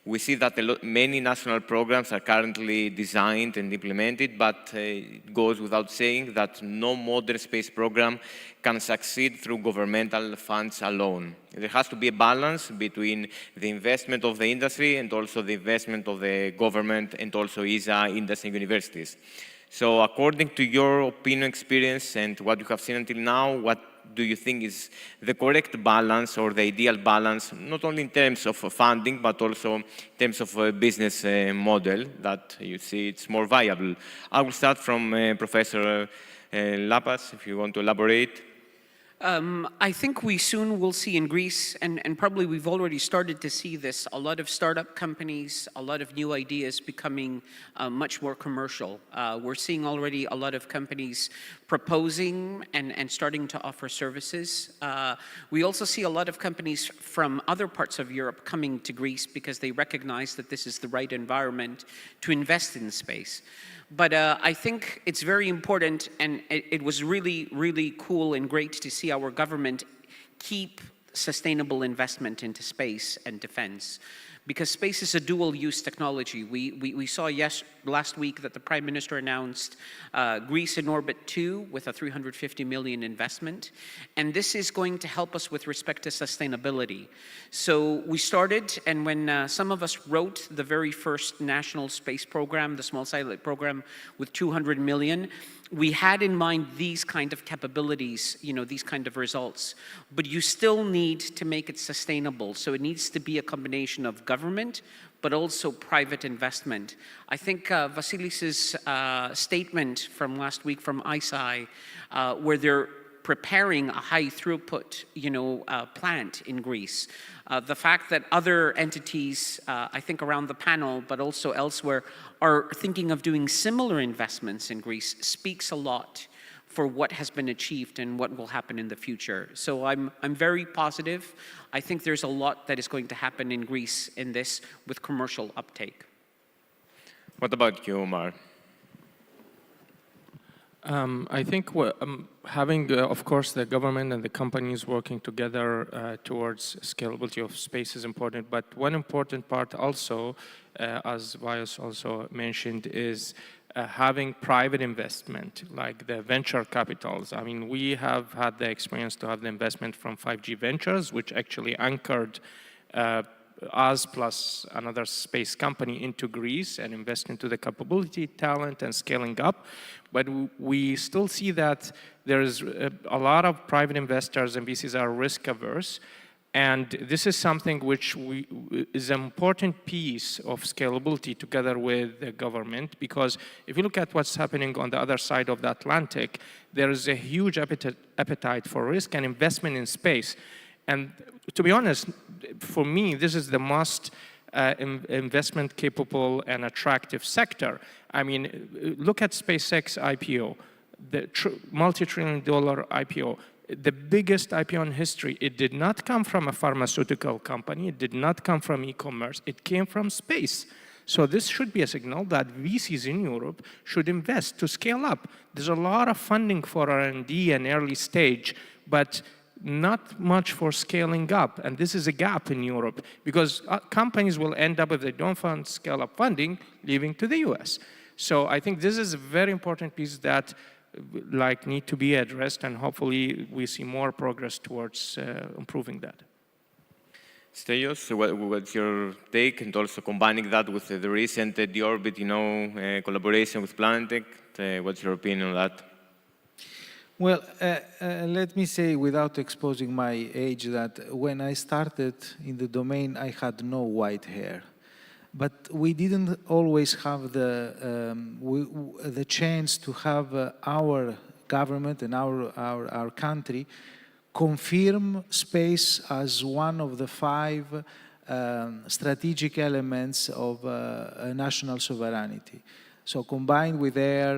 we see that many national programs are currently designed and implemented, but it goes without saying that no modern space program can succeed through governmental funds alone. There has to be a balance between the investment of the industry and also the investment of the government and also ESA, industry, universities. So according to your opinion, experience, and what you have seen until now, what do you think is the correct balance or the ideal balance, not only in terms of funding, but also in terms of a business model that you see it's more viable? I will start from Professor Lapas, if you want to elaborate. I think we soon will see in Greece, and probably we've already started to see this, a lot of startup companies, a lot of new ideas becoming much more commercial. We're seeing already a lot of companies proposing and starting to offer services. We also see a lot of companies from other parts of Europe coming to Greece because they recognize that this is the right environment to invest in space. But I think it's very important, and it was really, really cool and great to see our government keep sustainable investment into space and defense. Because space is a dual-use technology. We saw last week that the Prime Minister announced Greece in Orbit 2 with a 350 million investment. And this is going to help us with respect to sustainability. So we started, and when some of us wrote the very first national space program, the Small Satellite Program, with 200 million, we had in mind these kind of capabilities, these kind of results. But you still need to make it sustainable. So it needs to be a combination of government, but also private investment. I think Vasilis's statement from last week from ICEYE, where they're preparing a high throughput, plant in Greece. The fact that other entities, I think around the panel, but also elsewhere, are thinking of doing similar investments in Greece speaks a lot for what has been achieved and what will happen in the future. So I'm very positive. I think there's a lot that is going to happen in Greece in this with commercial uptake. What about you, Omar? I think having, of course, the government and the companies working together towards scalability of space is important. But one important part also, as Vios also mentioned, is having private investment, like the venture capitals. I mean, we have had the experience to have the investment from 5G Ventures, which actually anchored us plus another space company into Greece and invest into the capability, talent, and scaling up. But we still see that there is a lot of private investors and VCs are risk averse. And this is something which is an important piece of scalability together with the government, because if you look at what's happening on the other side of the Atlantic, there is a huge appetite for risk and investment in space. And to be honest, for me, this is the most investment capable and attractive sector. I mean, look at SpaceX IPO, the multi-trillion-dollar IPO. The biggest IPO in history. It did not come from a pharmaceutical company. It did not come from e-commerce. It came from space. So this should be a signal that VCs in Europe should invest to scale up. There's a lot of funding for R&D and early stage, but not much for scaling up. And this is a gap in Europe because companies will end up, if they don't fund scale-up funding, leaving to the US. So I think this is a very important piece that need to be addressed, and hopefully we see more progress towards improving that. Stelios, what's your take, and also combining that with the recent deorbit, collaboration with Planetech? What's your opinion on that? Well, let me say, without exposing my age, that when I started in the domain, I had no white hair. But we didn't always have the chance to have our government and our country confirm space as one of the 5 strategic elements of national sovereignty. So combined with air,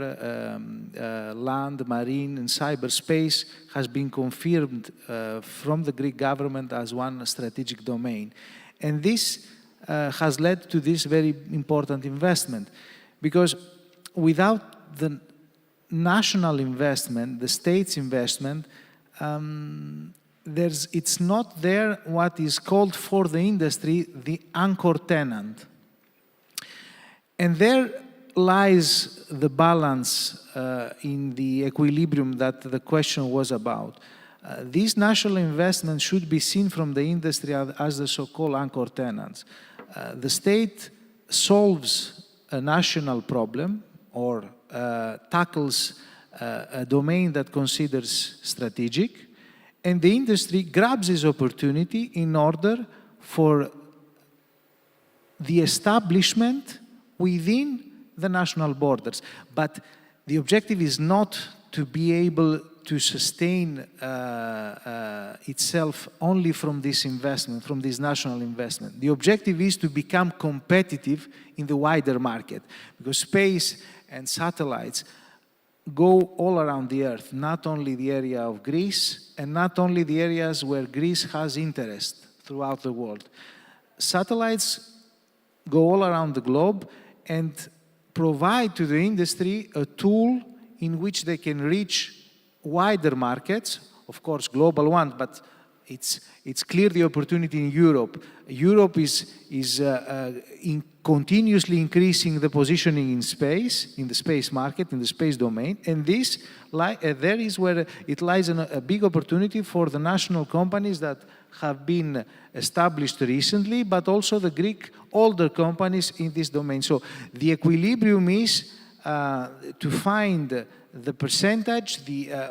land, marine, and cyberspace has been confirmed from the Greek government as one strategic domain. And this has led to this very important investment, because without the national investment, the state's investment, it's not there what is called for the industry the anchor tenant. And there lies the balance in the equilibrium that the question was about. These national investments should be seen from the industry as the so-called anchor tenants. The state solves a national problem or tackles a domain that considers strategic, and the industry grabs this opportunity in order for the establishment within the national borders. But the objective is not to be able to sustain itself only from this investment, from this national investment. The objective is to become competitive in the wider market, because space and satellites go all around the Earth, not only the area of Greece and not only the areas where Greece has interest throughout the world. Satellites go all around the globe and provide to the industry a tool in which they can reach wider markets, of course global ones, but it's clear the opportunity in Europe. Europe is continuously increasing the positioning in space, in the space market, in the space domain, and there is where it lies a big opportunity for the national companies that have been established recently, but also the Greek older companies in this domain. So the equilibrium is to find the percentage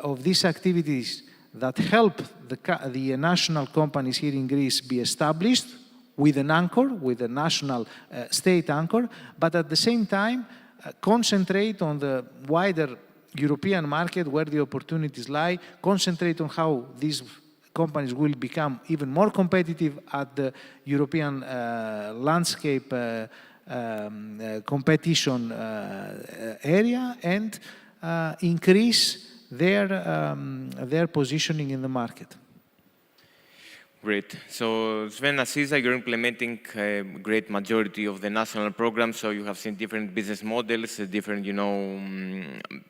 of these activities that help the national companies here in Greece be established with an anchor, with a national state anchor, but at the same time concentrate on the wider European market where the opportunities lie, concentrate on how these companies will become even more competitive at the European landscape competition area, and increase their positioning in the market. Great. So Sven, as ISA, you're implementing a great majority of the national programs, so you have seen different business models, different,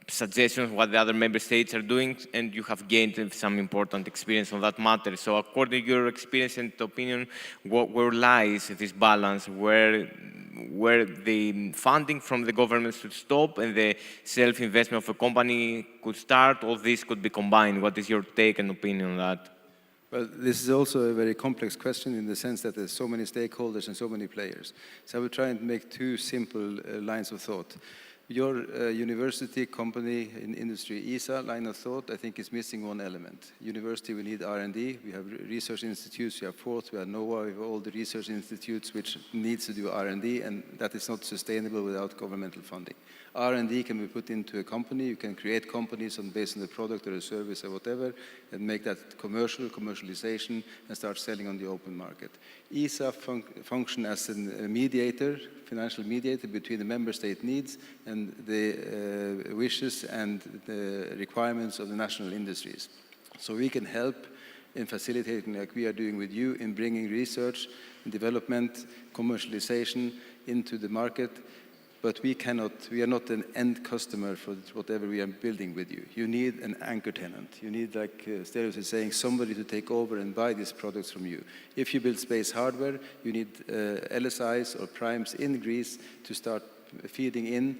suggestions what the other member states are doing, and you have gained some important experience on that matter. So according to your experience and opinion, where lies this balance, where the funding from the government should stop and the self-investment of a company could start, all this could be combined? What is your take and opinion on that? Well, this is also a very complex question in the sense that there's so many stakeholders and so many players. So I will try and make two simple lines of thought. Your university, company, in industry, ISA, line of thought, I think is missing one element. University, we need R&D. We have research institutes. We have FORTH, we have NOAA, we have all the research institutes which needs to do R&D, and that is not sustainable without governmental funding. R&D can be put into a company. You can create companies based on the product or a service or whatever, and make that commercialization, and start selling on the open market. ISA function as a mediator, financial mediator between the member state needs and the wishes and the requirements of the national industries. So we can help in facilitating, like we are doing with you, in bringing research, development, commercialization into the market. But we are not an end customer for whatever we are building with you. You need an anchor tenant. You need, like Stelios is saying, somebody to take over and buy these products from you. If you build space hardware, you need LSIs or primes in Greece to start feeding in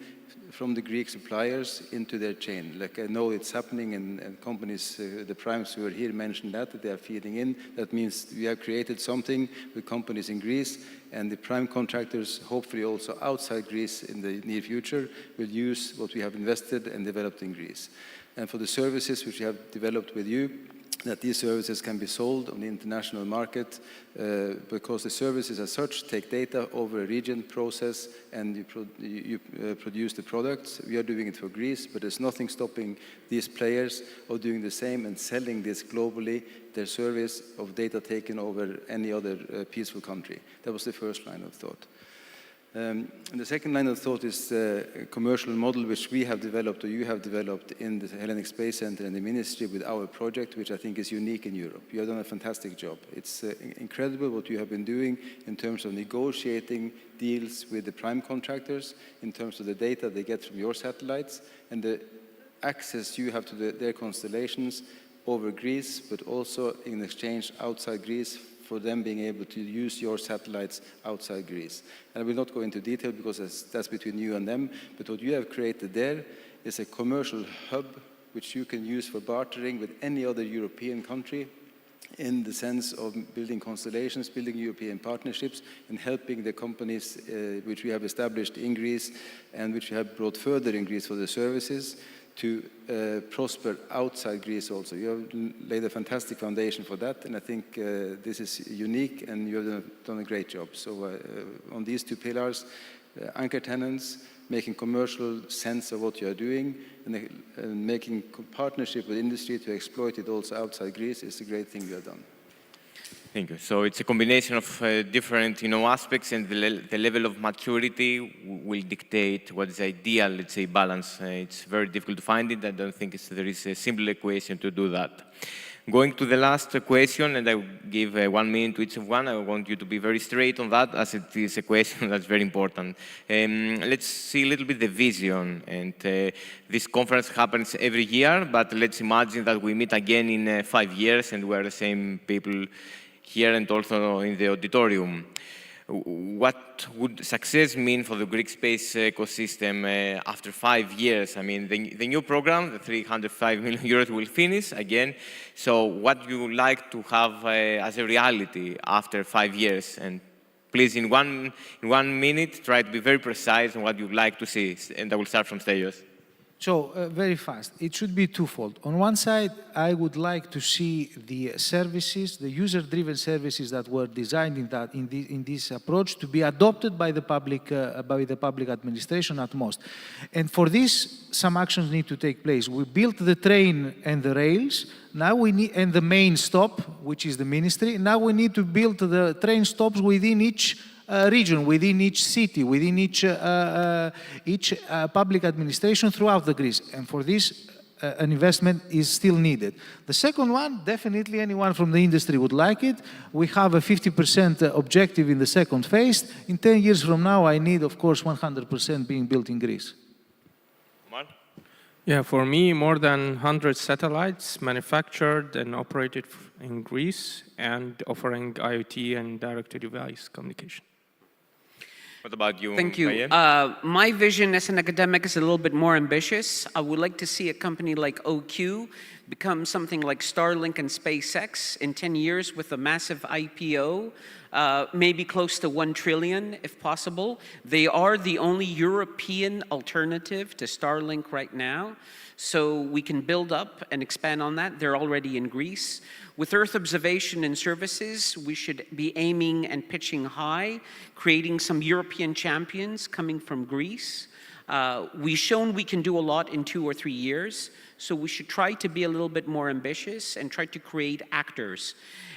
from the Greek suppliers into their chain. Like I know it's happening, and companies, the primes who are here mentioned that they are feeding in. That means we have created something with companies in Greece, and the prime contractors, hopefully also outside Greece in the near future, will use what we have invested and developed in Greece. And for the services which we have developed with you, that these services can be sold on the international market because the services as such take data over a region, process, and you produce the products. We are doing it for Greece, but there's nothing stopping these players of doing the same and selling this globally, their service of data taken over any other peaceful country. That was the first line of thought. And the second line of thought is the commercial model which we have developed, or you have developed in the Hellenic Space Center and the Ministry with our project, which I think is unique in Europe. You have done a fantastic job. It's incredible what you have been doing in terms of negotiating deals with the prime contractors, in terms of the data they get from your satellites, and the access you have to their constellations over Greece, but also in exchange outside Greece, for them being able to use your satellites outside Greece. And I will not go into detail because that's between you and them, but what you have created there is a commercial hub which you can use for bartering with any other European country, in the sense of building constellations, building European partnerships, and helping the companies which we have established in Greece and which we have brought further in Greece for the services to prosper outside Greece also. You have laid a fantastic foundation for that, and I think this is unique, and you have done a great job. So on these two pillars, anchor tenants, making commercial sense of what you are doing, and making partnership with industry to exploit it also outside Greece is a great thing you have done. Thank you. So it's a combination of different, aspects, and the level of maturity will dictate what is ideal, let's say, balance. It's very difficult to find it. I don't think there is a simple equation to do that. Going to the last question, and I will give 1 minute to each of one. I want you to be very straight on that, as it is a question that's very important. Let's see a little bit the vision. And this conference happens every year, but let's imagine that we meet again in 5 years, and we're the same people here and also in the auditorium. What would success mean for the Greek space ecosystem after 5 years? I mean, the new program, the 305 million euros, will finish again. So what you would like to have as a reality after 5 years? And please, in one minute, try to be very precise on what you'd like to see. And I will start from Stelios. So, very fast. It should be twofold. On one side, I would like to see the services, the user-driven services that were designed in this approach, to be adopted by the public administration at most. And for this, some actions need to take place. We built the train and the rails. Now we need, and the main stop, which is the ministry. Now we need to build the train stops within each region, within each city, within each public administration throughout the Greece. And for this, an investment is still needed. The second one, definitely anyone from the industry would like it. We have a 50% objective in the second phase. In 10 years from now, I need, of course, 100% being built in Greece. Yeah, for me, more than 100 satellites manufactured and operated in Greece and offering IoT and direct-to-device communication. What about you? Thank you. My vision as an academic is a little bit more ambitious. I would like to see a company like OQ become something like Starlink and SpaceX in 10 years with a massive IPO, maybe close to 1 trillion if possible. They are the only European alternative to Starlink right now. So we can build up and expand on that. They're already in Greece. With Earth observation and services, we should be aiming and pitching high, creating some European champions coming from Greece. We've shown we can do a lot in 2 or 3 years, so we should try to be a little bit more ambitious and try to create actors.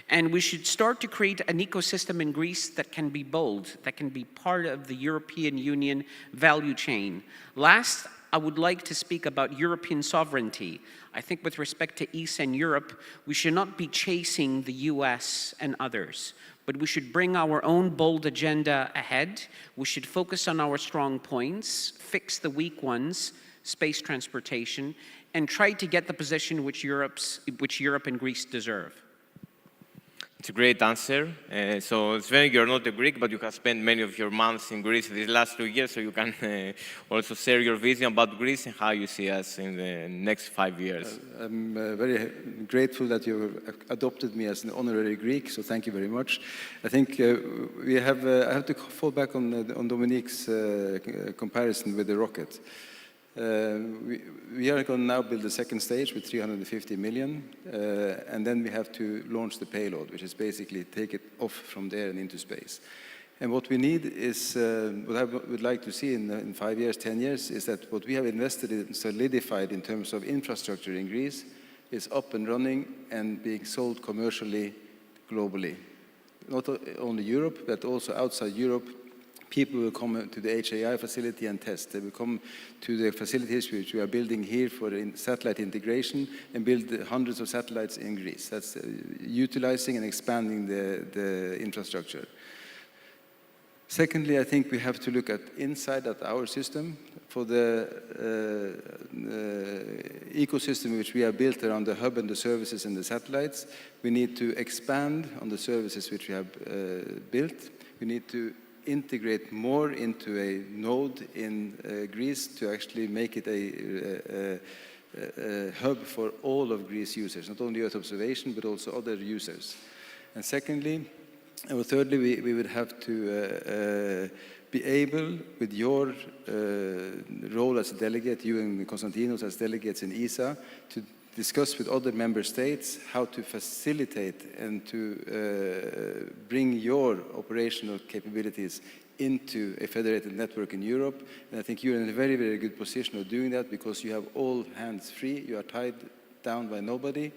And we should start to create an ecosystem in Greece that can be bold, that can be part of the European Union value chain. Last, I would like to speak about European sovereignty. I think with respect to Eastern Europe, we should not be chasing the US and others, but we should bring our own bold agenda ahead. We should focus on our strong points, fix the weak ones, space transportation, and try to get the position which Europe and Greece deserve. It's a great answer. So Sven, you're not a Greek, but you have spent many of your months in Greece these last 2 years, so you can also share your vision about Greece and how you see us in the next 5 years. I'm very grateful that you adopted me as an honorary Greek, so thank you very much. I think I have to fall back on Dominique's comparison with the rocket. We are going to now build the second stage with 350 million, and then we have to launch the payload, which is basically take it off from there and into space. And what we need is, what I would like to see in 5 years, 10 years, is that what we have invested in, solidified in terms of infrastructure in Greece, is up and running and being sold commercially globally. Not only Europe, but also outside Europe. People will come to the HAI facility and test. They will come to the facilities which we are building here for satellite integration and build hundreds of satellites in Greece. That's utilizing and expanding the infrastructure. Secondly, I think we have to look inside our system. For the ecosystem which we have built around the hub and the services and the satellites, we need to expand on the services which we have built. We need to integrate more into a node in Greece to actually make it a hub for all of Greece users, not only Earth observation, but also other users. And secondly, or thirdly, we would have to be able, with your role as a delegate, you and Konstantinos as delegates in ESA, to discuss with other member states how to facilitate and to bring your operational capabilities into a federated network in Europe. And I think you're in a very, very good position of doing that because you have all hands free. You are tied down by nobody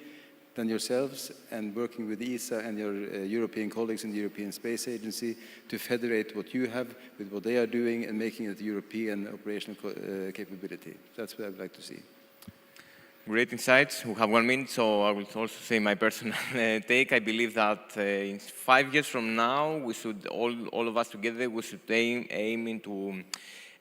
than yourselves, and working with ESA and your European colleagues in the European Space Agency to federate what you have with what they are doing and making it a European operational capability. That's what I would like to see. Great insights. We have 1 minute, so I will also say my personal take. I believe that in 5 years from now, we should, all of us together, we should aim into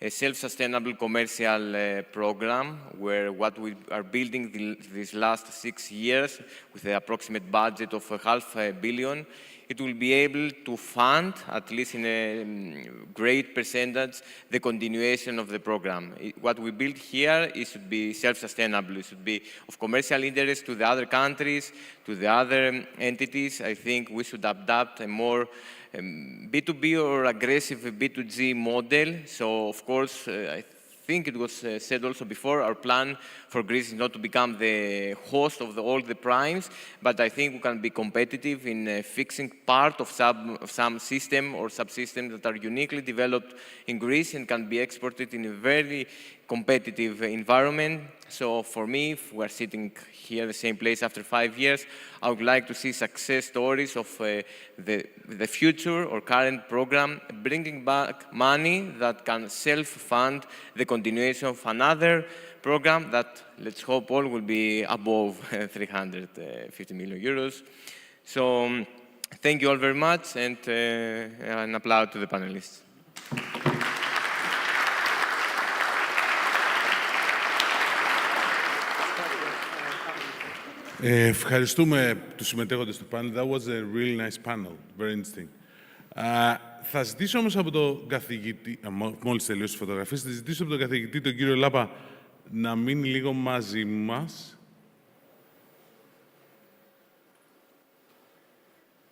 a self-sustainable commercial program where what we are building these last 6 years with the approximate budget of $500 million, it will be able to fund, at least in a great percentage, the continuation of the program. What we build here should be self-sustainable. It should be of commercial interest to the other countries, to the other entities. I think we should adapt a more B2B or aggressive B2G model. So, of course, I think it was said also before, our plan for Greece is not to become the host of all the primes, but I think we can be competitive in fixing part of some system or subsystems that are uniquely developed in Greece and can be exported in a very competitive environment. So for me, if we're sitting here in the same place after 5 years, I would like to see success stories of the future or current program bringing back money that can self-fund the continuation of another program that, let's hope, all will be above 350 million euros. So thank you all very much, and an applause to the panelists. Ευχαριστούμε τους συμμετέχοντες στο πάνελ. That was a really nice panel. Very interesting. Θα ζητήσω όμως από τον καθηγητή, μόλις τελειώσει η φωτογραφία, θα ζητήσω από τον καθηγητή, τον κύριο Λάπα, να μείνει λίγο μαζί μας.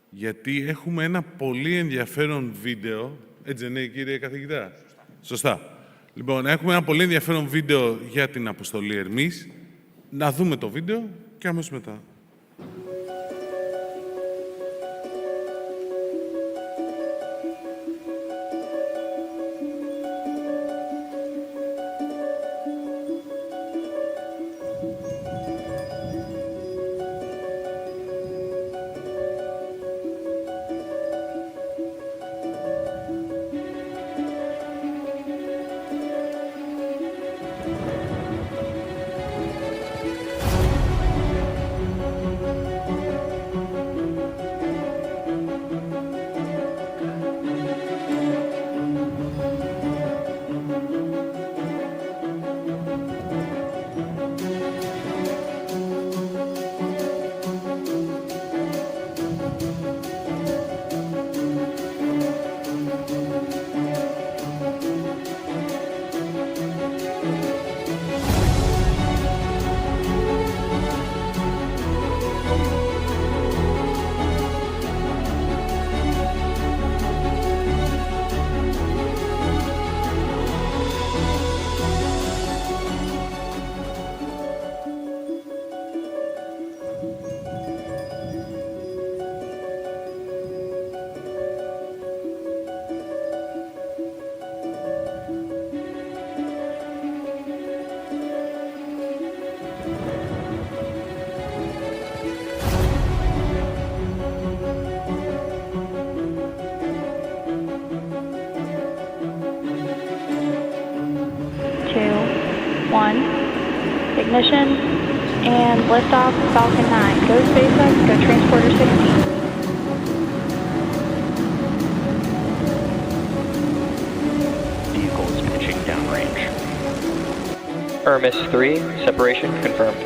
Γιατί έχουμε ένα πολύ ενδιαφέρον βίντεο. Έτσι δεν είναι, κύριε καθηγητά? Σωστά. Λοιπόν, έχουμε ένα πολύ ενδιαφέρον βίντεο για την αποστολή Ερμής. Να δούμε το βίντεο και αμέσως μετά. Ignition and liftoff Falcon 9. Go SpaceX, go Transporter 16. Vehicle is pitching downrange. Hermes 3, separation confirmed.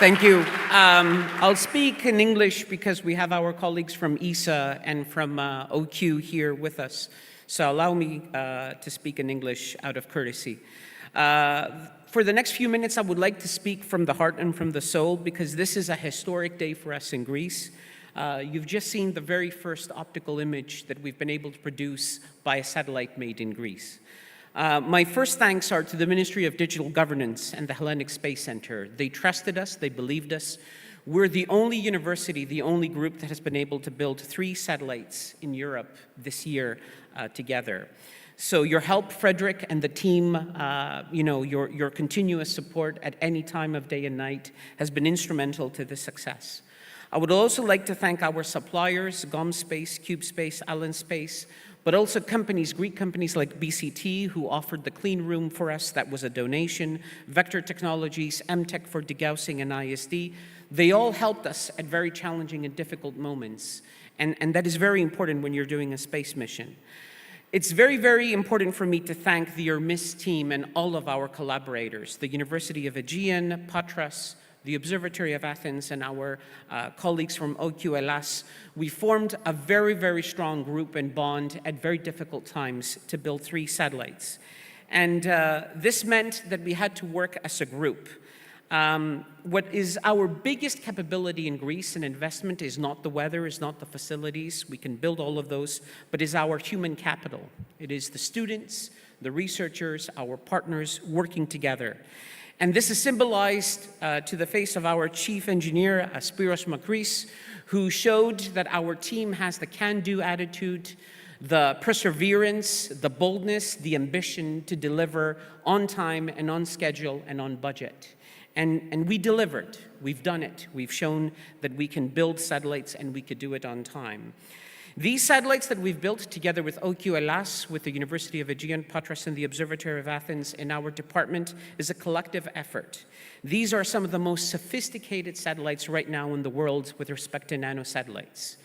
Thank you. I'll speak in English because we have our colleagues from ESA and from OQ here with us. So allow me to speak in English out of courtesy. For the next few minutes, I would like to speak from the heart and from the soul because this is a historic day for us in Greece. You've just seen the very first optical image that we've been able to produce by a satellite made in Greece. My first thanks are to the Ministry of Digital Governance and the Hellenic Space Center. They trusted us, they believed us. We're the only university, the only group that has been able to build 3 satellites in Europe this year together. So your help, Frederick, and the team, your continuous support at any time of day and night has been instrumental to this success. I would also like to thank our suppliers, GomSpace, CubeSpace, Allenspace, but also companies, Greek companies like BCT, who offered the clean room for us. That was a donation. Vector Technologies, MTech for degaussing and ISD. They all helped us at very challenging and difficult moments. And that is very important when you're doing a space mission. It's very, very important for me to thank the ERMIS team and all of our collaborators, the University of Aegean, Patras, the Observatory of Athens, and our colleagues from OQ Hellas. We formed a very, very strong group and bond at very difficult times to build 3 satellites. And this meant that we had to work as a group. What is our biggest capability in Greece and investment is not the weather, is not the facilities, we can build all of those, but is our human capital. It is the students, the researchers, our partners working together. And this is symbolized to the face of our chief engineer, Spyros Makris, who showed that our team has the can-do attitude, the perseverance, the boldness, the ambition to deliver on time and on schedule and on budget. And we delivered. We've done it. We've shown that we can build satellites and we could do it on time. These satellites that we've built together with OQ Hellas, with the University of Aegean Patras and the Observatory of Athens in our department is a collective effort. These are some of the most sophisticated satellites right now in the world with respect to nanosatellites.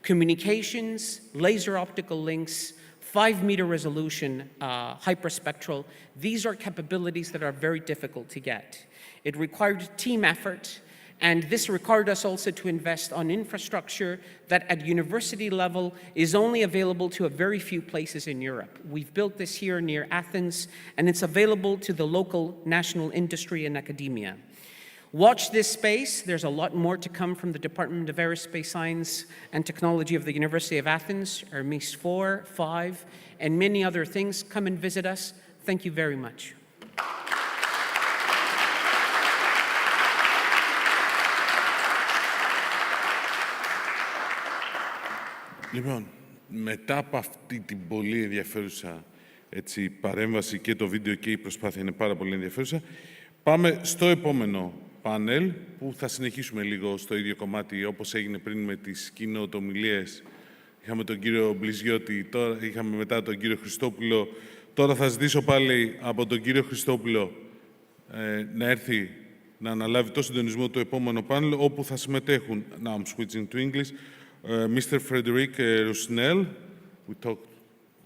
Communications, laser optical links, 5-meter resolution, hyperspectral, these are capabilities that are very difficult to get. It required team effort, and this required us also to invest on infrastructure that at university level is only available to a very few places in Europe. We've built this here near Athens, and it's available to the local national industry and academia. Watch this space. There's a lot more to come from the Department of Aerospace Science and Technology of the University of Athens, Hermes 4, 5, and many other things. Come and visit us. Thank you very much. Λοιπόν, μετά από αυτή την πολύ ενδιαφέρουσα παρέμβαση και το βίντεο και η προσπάθεια είναι πάρα πολύ ενδιαφέρουσα, πάμε στο επόμενο πάνελ που θα συνεχίσουμε λίγο στο ίδιο κομμάτι όπως έγινε πριν με τις keynote ομιλίες. Είχαμε τον κύριο Μπλιζιώτη, τώρα είχαμε μετά τον κύριο Χριστόπουλο. Τώρα θα ζητήσω πάλι από τον κύριο Χριστόπουλο να έρθει να αναλάβει το συντονισμό του επόμενου πάνελ όπου θα συμμετέχουν. Now I'm switching to English. Mr. Frederic Rousnel, we talked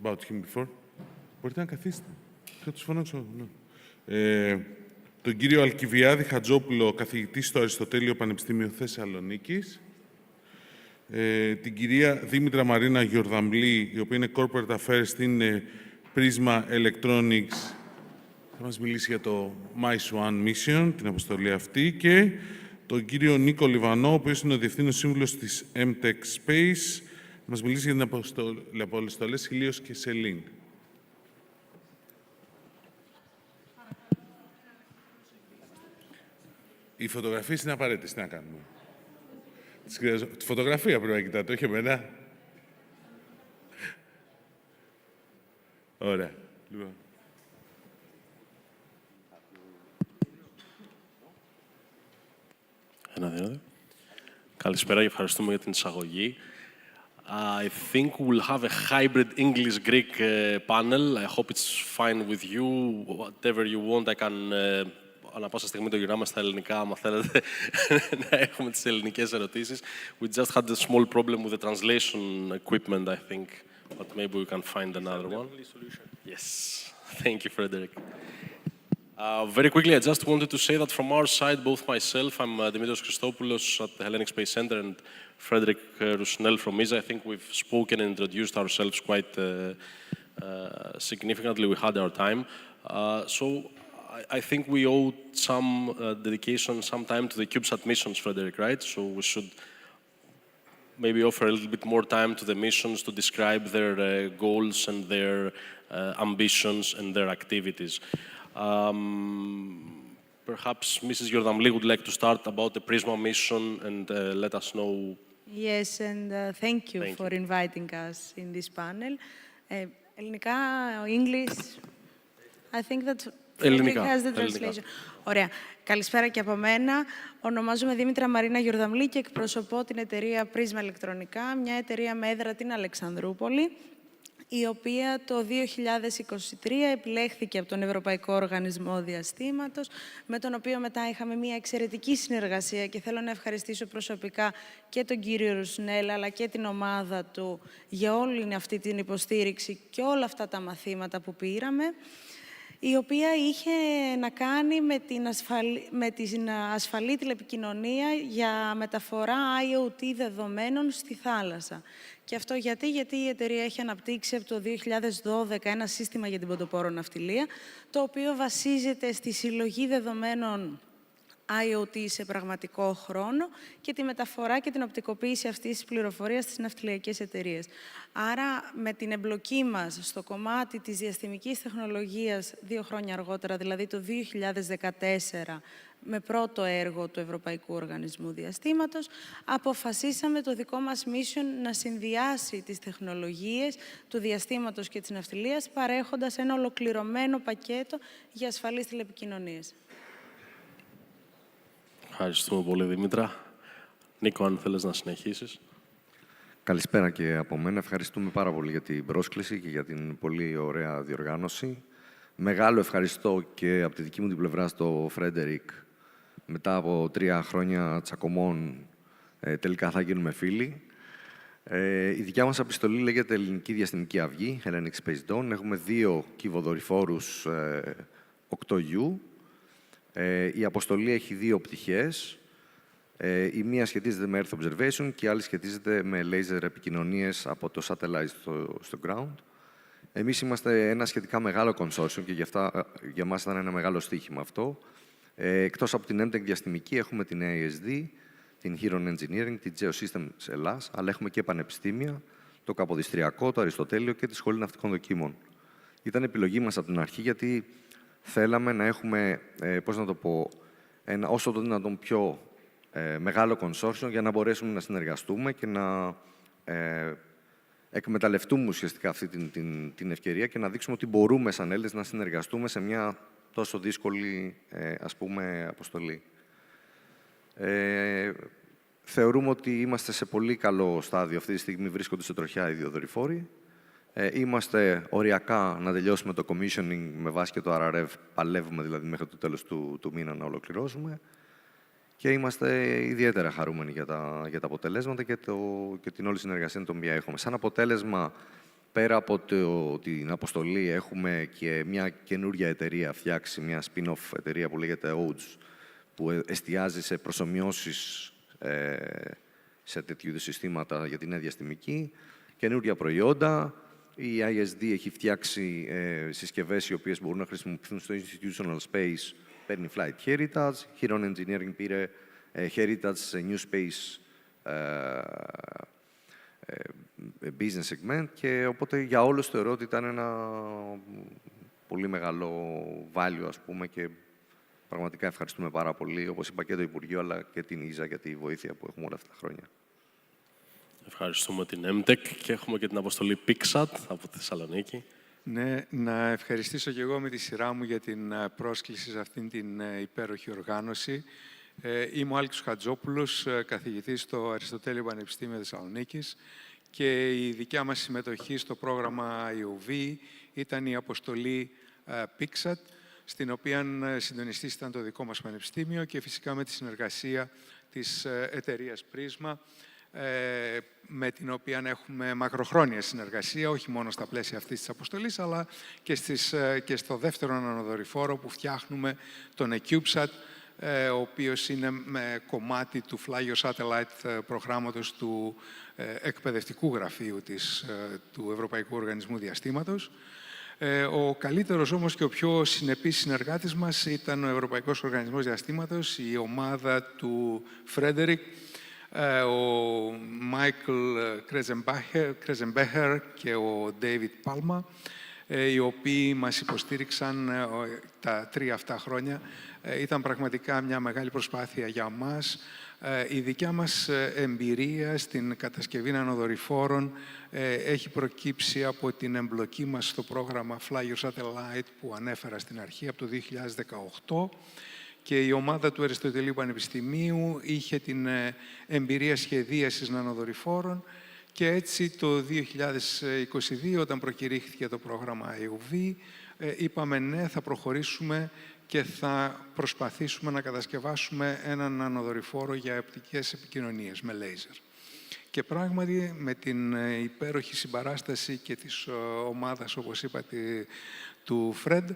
about him before. Μπορείτε να καθίσετε. Θα τους φωνάξω. Τον κύριο Αλκιβιάδη Χατζόπουλο, καθηγητή στο Αριστοτέλειο Πανεπιστήμιο Θεσσαλονίκης. Την κυρία Δήμητρα Μαρίνα Γιορδαμπλή, η οποία είναι Corporate Affairs στην Prisma Electronics. Θα μας μιλήσει για το MICE-1 Mission, την αποστολή αυτή. Και τον κύριο Νίκο Λιβανό, ο οποίος είναι ο Διευθύνων Σύμβουλος της MTech Space. Θα μας μιλήσει για την αποστολές Ηλίος και Σελήν. Οι φωτογραφίες είναι απαραίτητες, τι να κάνουμε. Τη φωτογραφία πρέπει να κοιτάτε, όχι εμένα. Ωραία. Λοιπόν. Καλησπέρα και ευχαριστούμε για την εισαγωγή. I think we'll have a hybrid English-Greek panel. I hope it's fine with you. Whatever you want, I can... Ανά πάσα στιγμή το γυρνάμε στα ελληνικά, άμα θέλετε να έχουμε τις ελληνικές ερωτήσεις. We just had a small problem with the translation equipment, I think, but maybe we can find another one. Yes, thank you, Frederic. Very quickly, I just wanted to say that from our side, both myself, I'm Dimitrios Christopoulos at the Hellenic Space Center, and Frederic Rousnel from ESA. I think we've spoken and introduced ourselves quite significantly. We had our time. So I think we owe some dedication, some time to the CubeSat missions, Frederic, right? So we should maybe offer a little bit more time to the missions to describe their goals and their ambitions and their activities. Perhaps Mrs. Giordamli would like to start about the Prisma mission and let us know. Yes, and thank you for inviting us in this panel. Ελληνικά, English, I think that Ελληνικά. has the translation. Ωραία. Καλησπέρα και από μένα. Ονομάζομαι Δήμητρα Μαρίνα Γιορδαμλή και εκπροσωπώ την εταιρεία Prisma Ηλεκτρονικά, μια εταιρεία με έδρα την Αλεξανδρούπολη, η οποία το 2023 επιλέχθηκε από τον Ευρωπαϊκό Οργανισμό Διαστήματος, με τον οποίο μετά είχαμε μια εξαιρετική συνεργασία και θέλω να ευχαριστήσω προσωπικά και τον κύριο Ρουσνέλ, αλλά και την ομάδα του για όλη αυτή την υποστήριξη και όλα αυτά τα μαθήματα που πήραμε, η οποία είχε να κάνει με την ασφαλή τηλεπικοινωνία για μεταφορά IoT δεδομένων στη θάλασσα. Και αυτό γιατί η εταιρεία έχει αναπτύξει από το 2012 ένα σύστημα για την πρωτοπόρο ναυτιλία, το οποίο βασίζεται στη συλλογή δεδομένων IoT σε πραγματικό χρόνο και τη μεταφορά και την οπτικοποίηση αυτής της πληροφορίας στις ναυτιλιακές εταιρείες. Άρα, με την εμπλοκή μας στο κομμάτι της διαστημικής τεχνολογίας 2 χρόνια αργότερα, δηλαδή το 2014, με πρώτο έργο του Ευρωπαϊκού Οργανισμού Διαστήματος, αποφασίσαμε το δικό μας mission να συνδυάσει τις τεχνολογίες του διαστήματος και της ναυτιλίας, παρέχοντας ένα ολοκληρωμένο πακέτο για ασφαλείς τηλεπικοινωνίες. Ευχαριστούμε πολύ, Δήμητρα. Νίκο, αν θέλεις να συνεχίσεις. Καλησπέρα και από μένα. Ευχαριστούμε πάρα πολύ για την πρόσκληση και για την πολύ ωραία διοργάνωση. Μεγάλο ευχαριστώ και από τη δική μου την πλευρά στο Φρέντερικ. Μετά από 3 χρόνια τσακωμών, τελικά θα γίνουμε φίλοι. Η δικιά μας αποστολή λέγεται Ελληνική Διαστημική Αυγή, Hellenic Space Dawn. Έχουμε 2 κυβοδορυφόρους 8U. Η αποστολή έχει 2 πτυχές. Η μία σχετίζεται με Earth Observation και η άλλη σχετίζεται με laser επικοινωνίες από το satellite στο ground. Εμείς είμαστε ένα σχετικά μεγάλο consortium και για μας ήταν ένα μεγάλο στοίχημα αυτό. Εκτός από την MTech Διαστημική έχουμε την ASD, την Huron Engineering, την Geosystems Ελλάς, αλλά έχουμε και πανεπιστήμια, το Καποδιστριακό, το Αριστοτέλειο και τη Σχολή Ναυτικών Δοκίμων. Ήταν επιλογή μας από την αρχή γιατί θέλαμε να έχουμε, πώς να το πω, ένα όσο το δυνατόν πιο μεγάλο consortium για να μπορέσουμε να συνεργαστούμε και να εκμεταλλευτούμε ουσιαστικά αυτή την ευκαιρία και να δείξουμε ότι μπορούμε σαν Έλληνες να συνεργαστούμε σε μια τόσο δύσκολη, ας πούμε, αποστολή. Θεωρούμε ότι είμαστε σε πολύ καλό στάδιο. Αυτή τη στιγμή βρίσκονται σε τροχιά οι 2 δορυφόροι. Είμαστε οριακά να τελειώσουμε το commissioning με βάση και το RRF. Παλεύουμε δηλαδή μέχρι το τέλος του μήνα να ολοκληρώσουμε. Και είμαστε ιδιαίτερα χαρούμενοι για τα αποτελέσματα και την όλη συνεργασία την οποία έχουμε. Σαν αποτέλεσμα, πέρα από την αποστολή, έχουμε και μια καινούργια εταιρεία φτιάξει, μια spin-off εταιρεία που λέγεται ODES, που εστιάζει σε προσομοιώσεις σε τέτοιου είδους συστήματα για την νέα διαστημική, καινούργια προϊόντα. Η ISD έχει φτιάξει συσκευές οι οποίες μπορούν να χρησιμοποιηθούν στο institutional space. Παίρνει Flight Heritage, Huron Engineering πήρε Heritage σε New Space Business Segment και οπότε για όλους θεωρώ ότι ήταν ένα πολύ μεγάλο value, ας πούμε, και πραγματικά ευχαριστούμε πάρα πολύ, όπως είπα, και το Υπουργείο αλλά και την Ίζα για τη βοήθεια που έχουμε όλα αυτά τα χρόνια. Ευχαριστούμε την MTech και έχουμε και την αποστολή PIXAT από τη Θεσσαλονίκη. Ναι, να ευχαριστήσω και εγώ με τη σειρά μου για την πρόσκληση σε αυτήν την υπέροχη οργάνωση. Είμαι ο Άλκης Χατζόπουλος, καθηγητής στο Αριστοτέλειο Πανεπιστήμιο Θεσσαλονίκης και η δικιά μας συμμετοχή στο πρόγραμμα IOV ήταν η αποστολή PIXAT, στην οποία συντονιστής ήταν το δικό μας πανεπιστήμιο και φυσικά με τη συνεργασία της εταιρείας Prisma, με την οποία έχουμε μακροχρόνια συνεργασία, όχι μόνο στα πλαίσια αυτής της αποστολής, αλλά και στο δεύτερο αναδορυφόρο που φτιάχνουμε, τον eCubeSat, ο οποίος είναι κομμάτι του Fly Your Satellite προγράμματος του εκπαιδευτικού γραφείου του Ευρωπαϊκού Οργανισμού Διαστήματος. Ο καλύτερος όμως και ο πιο συνεπής συνεργάτης μας ήταν ο Ευρωπαϊκός Οργανισμός Διαστήματος, η ομάδα του Φρέντερικ, ο Μάικλ Κρέζεμπέχερ και ο Ντέιβιτ Πάλμα, οι οποίοι μας υποστήριξαν τα 3 αυτά χρόνια. Ήταν πραγματικά μια μεγάλη προσπάθεια για μας. Η δικιά μας εμπειρία στην κατασκευή νανοδορυφόρων έχει προκύψει από την εμπλοκή μας στο πρόγραμμα Fly Your Satellite που ανέφερα στην αρχή, από το 2018. Και η ομάδα του Αριστοτελείου Πανεπιστημίου είχε την εμπειρία σχεδίασης νανοδορυφόρων και έτσι το 2022, όταν προκηρύχθηκε το πρόγραμμα IOV, είπαμε ναι, θα προχωρήσουμε και θα προσπαθήσουμε να κατασκευάσουμε έναν νανοδορυφόρο για οπτικές επικοινωνίες με λέιζερ. Και πράγματι, με την υπέροχη συμπαράσταση και της ομάδας, όπως είπατε, του Φρεντ,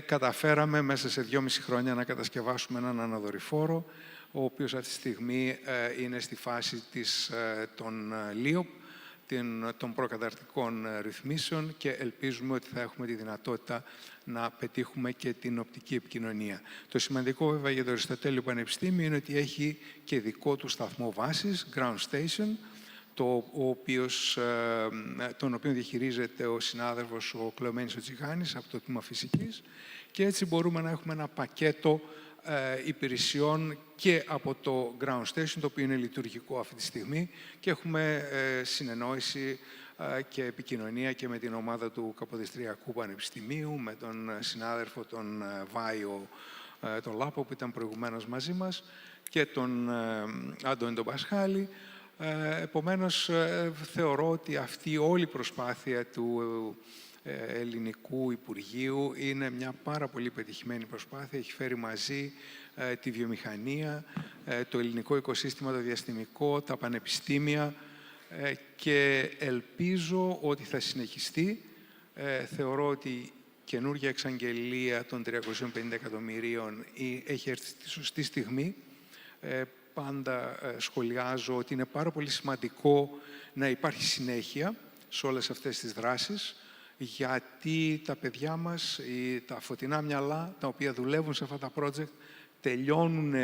καταφέραμε μέσα σε 2,5 χρόνια να κατασκευάσουμε έναν νανοδορυφόρο, ο οποίος αυτή τη στιγμή είναι στη φάση των LEOP, των προκαταρκτικών ρυθμίσεων και ελπίζουμε ότι θα έχουμε τη δυνατότητα να πετύχουμε και την οπτική επικοινωνία. Το σημαντικό βέβαια για το Αριστοτέλειο Πανεπιστήμιο είναι ότι έχει και δικό του σταθμό βάσης, ground station, τον οποίο διαχειρίζεται ο συνάδελφος ο Κλεωμένης ο Τσιγάνης από το Τμήμα Φυσικής και έτσι μπορούμε να έχουμε ένα πακέτο υπηρεσιών και από το ground station, το οποίο είναι λειτουργικό αυτή τη στιγμή και έχουμε συνεννόηση και επικοινωνία και με την ομάδα του Καποδιστριακού Πανεπιστημίου, με τον συνάδελφο τον Βάιο τον Λάπο που ήταν προηγουμένως μαζί μας και τον Άντωνη τον Πασχάλη. Επομένως, θεωρώ ότι αυτή όλη η προσπάθεια του Ελληνικού Υπουργείου είναι μια πάρα πολύ πετυχημένη προσπάθεια. Έχει φέρει μαζί τη βιομηχανία, το ελληνικό οικοσύστημα, το διαστημικό, τα πανεπιστήμια και ελπίζω ότι θα συνεχιστεί. Θεωρώ ότι η καινούργια εξαγγελία των 350 εκατομμυρίων έχει έρθει στη σωστή στιγμή. Πάντα σχολιάζω ότι είναι πάρα πολύ σημαντικό να υπάρχει συνέχεια σε όλες αυτές τις δράσεις, γιατί τα παιδιά μας, τα φωτεινά μυαλά, τα οποία δουλεύουν σε αυτά τα project, τελειώνουν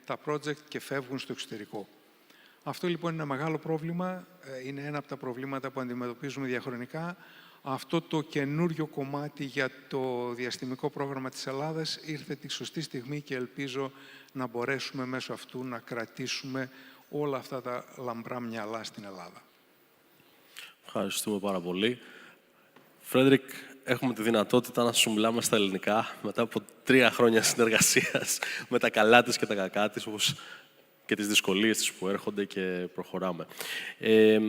τα project και φεύγουν στο εξωτερικό. Αυτό λοιπόν είναι ένα μεγάλο πρόβλημα, είναι ένα από τα προβλήματα που αντιμετωπίζουμε διαχρονικά. Αυτό το καινούριο κομμάτι για το διαστημικό πρόγραμμα της Ελλάδας ήρθε τη σωστή στιγμή και ελπίζω να μπορέσουμε μέσω αυτού να κρατήσουμε όλα αυτά τα λαμπρά μυαλά στην Ελλάδα. Ευχαριστούμε πάρα πολύ. Φρέντερικ, έχουμε τη δυνατότητα να σου μιλάμε στα ελληνικά μετά από 3 χρόνια συνεργασίας με τα καλά της και τα κακά της, όπως και τις δυσκολίες της που έρχονται και προχωράμε.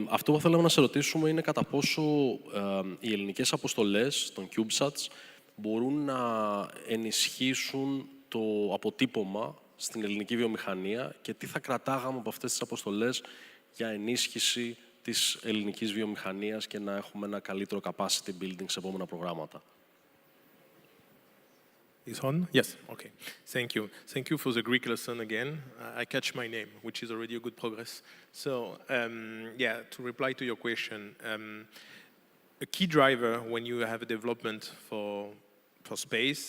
Αυτό που θέλαμε να σε ρωτήσουμε είναι κατά πόσο οι ελληνικές αποστολές των CubeSats μπορούν να ενισχύσουν το αποτύπωμα στην ελληνική βιομηχανία και τι θα κρατάγαμε από αυτές τις αποστολές για ενίσχυση της ελληνικής βιομηχανίας και να έχουμε ένα καλύτερο capacity building σε επόμενα προγράμματα. Is on? Yes, okay. Thank you. Thank you for the Greek lesson again. I catch my name, which is already a good progress. So, yeah, to reply to your question, a key driver when you have a development for space,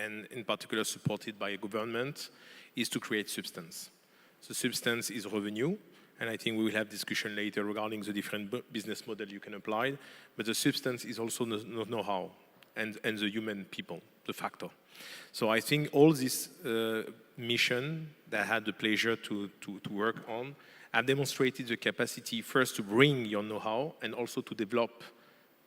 and in particular supported by a government, is to create substance. So substance is revenue, and I think we will have discussion later regarding the different business model you can apply, but the substance is also know-how and the human people, the factor. So I think all this mission that I had the pleasure to work on have demonstrated the capacity first to bring your know-how and also to develop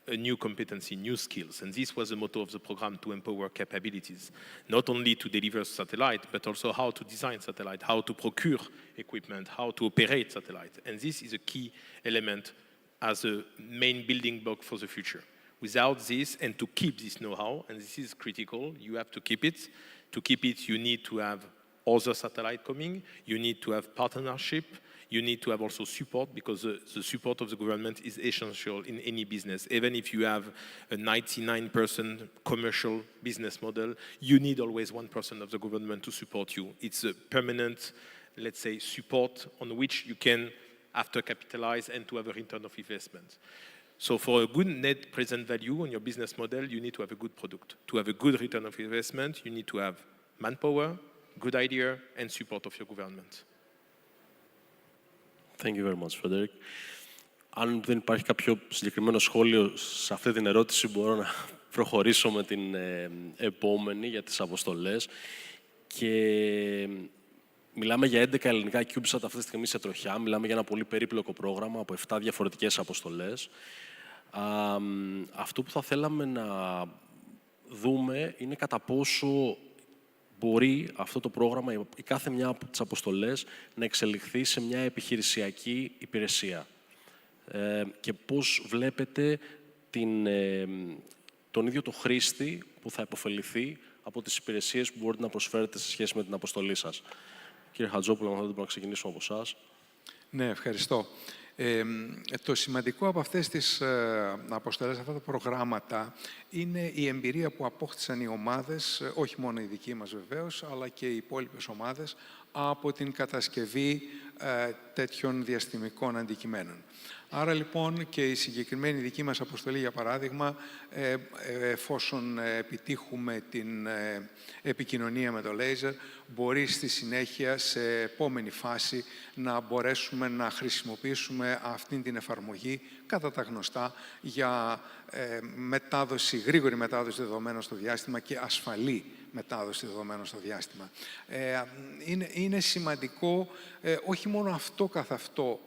a new competency, new skills. And this was the motto of the program, to empower capabilities, not only to deliver satellite, but also how to design satellite, how to procure equipment, how to operate satellite. And this is a key element as a main building block for the future. Without this, and to keep this know-how, and this is critical, you have to keep it. To keep it, you need to have other satellite coming, you need to have partnership, you need to have also support, because the support of the government is essential in any business. Even if you have a 99% commercial business model, you need always 1% of the government to support you. It's a permanent, let's say, support on which you can after capitalize and to have a return of investment. So for a good net present value on your business model, you need to have a good product. To have a good return of investment, you need to have manpower, good idea, and support of your government. Thank you very much, Frederick. Αν δεν υπάρχει κάποιο συγκεκριμένο σχόλιο σε αυτή την ερώτηση, μπορώ να προχωρήσω με την επόμενη για τις αποστολές. Και μιλάμε για 11 ελληνικά CubeSat αυτή τη στιγμή σε τροχιά. Μιλάμε για ένα πολύ περίπλοκο πρόγραμμα από 7 διαφορετικές αποστολές. Αυτό που θα θέλαμε να δούμε είναι κατά πόσο μπορεί αυτό το πρόγραμμα, η κάθε μια από τις αποστολές, να εξελιχθεί σε μια επιχειρησιακή υπηρεσία. Και πώς βλέπετε τον ίδιο το χρήστη που θα υποφεληθεί από τις υπηρεσίες που μπορείτε να προσφέρετε σε σχέση με την αποστολή σας. Κύριε Χατζόπουλο, αν θέλετε να ξεκινήσουμε από εσάς. Ναι, ευχαριστώ. Το σημαντικό από αυτές τις αποστολές, αυτά τα προγράμματα, είναι η εμπειρία που απόκτησαν οι ομάδες, όχι μόνο οι δικοί μας βεβαίως, αλλά και οι υπόλοιπες ομάδες, από την κατασκευή τέτοιων διαστημικών αντικειμένων. Άρα λοιπόν και η συγκεκριμένη δική μας αποστολή, για παράδειγμα, εφόσον επιτύχουμε την επικοινωνία με το λέιζερ, μπορεί στη συνέχεια, σε επόμενη φάση, να μπορέσουμε να χρησιμοποιήσουμε αυτήν την εφαρμογή κατά τα γνωστά για γρήγορη μετάδοση δεδομένων στο διάστημα και ασφαλή μετάδοση δεδομένων στο διάστημα. Είναι σημαντικό όχι μόνο αυτό καθ' αυτό,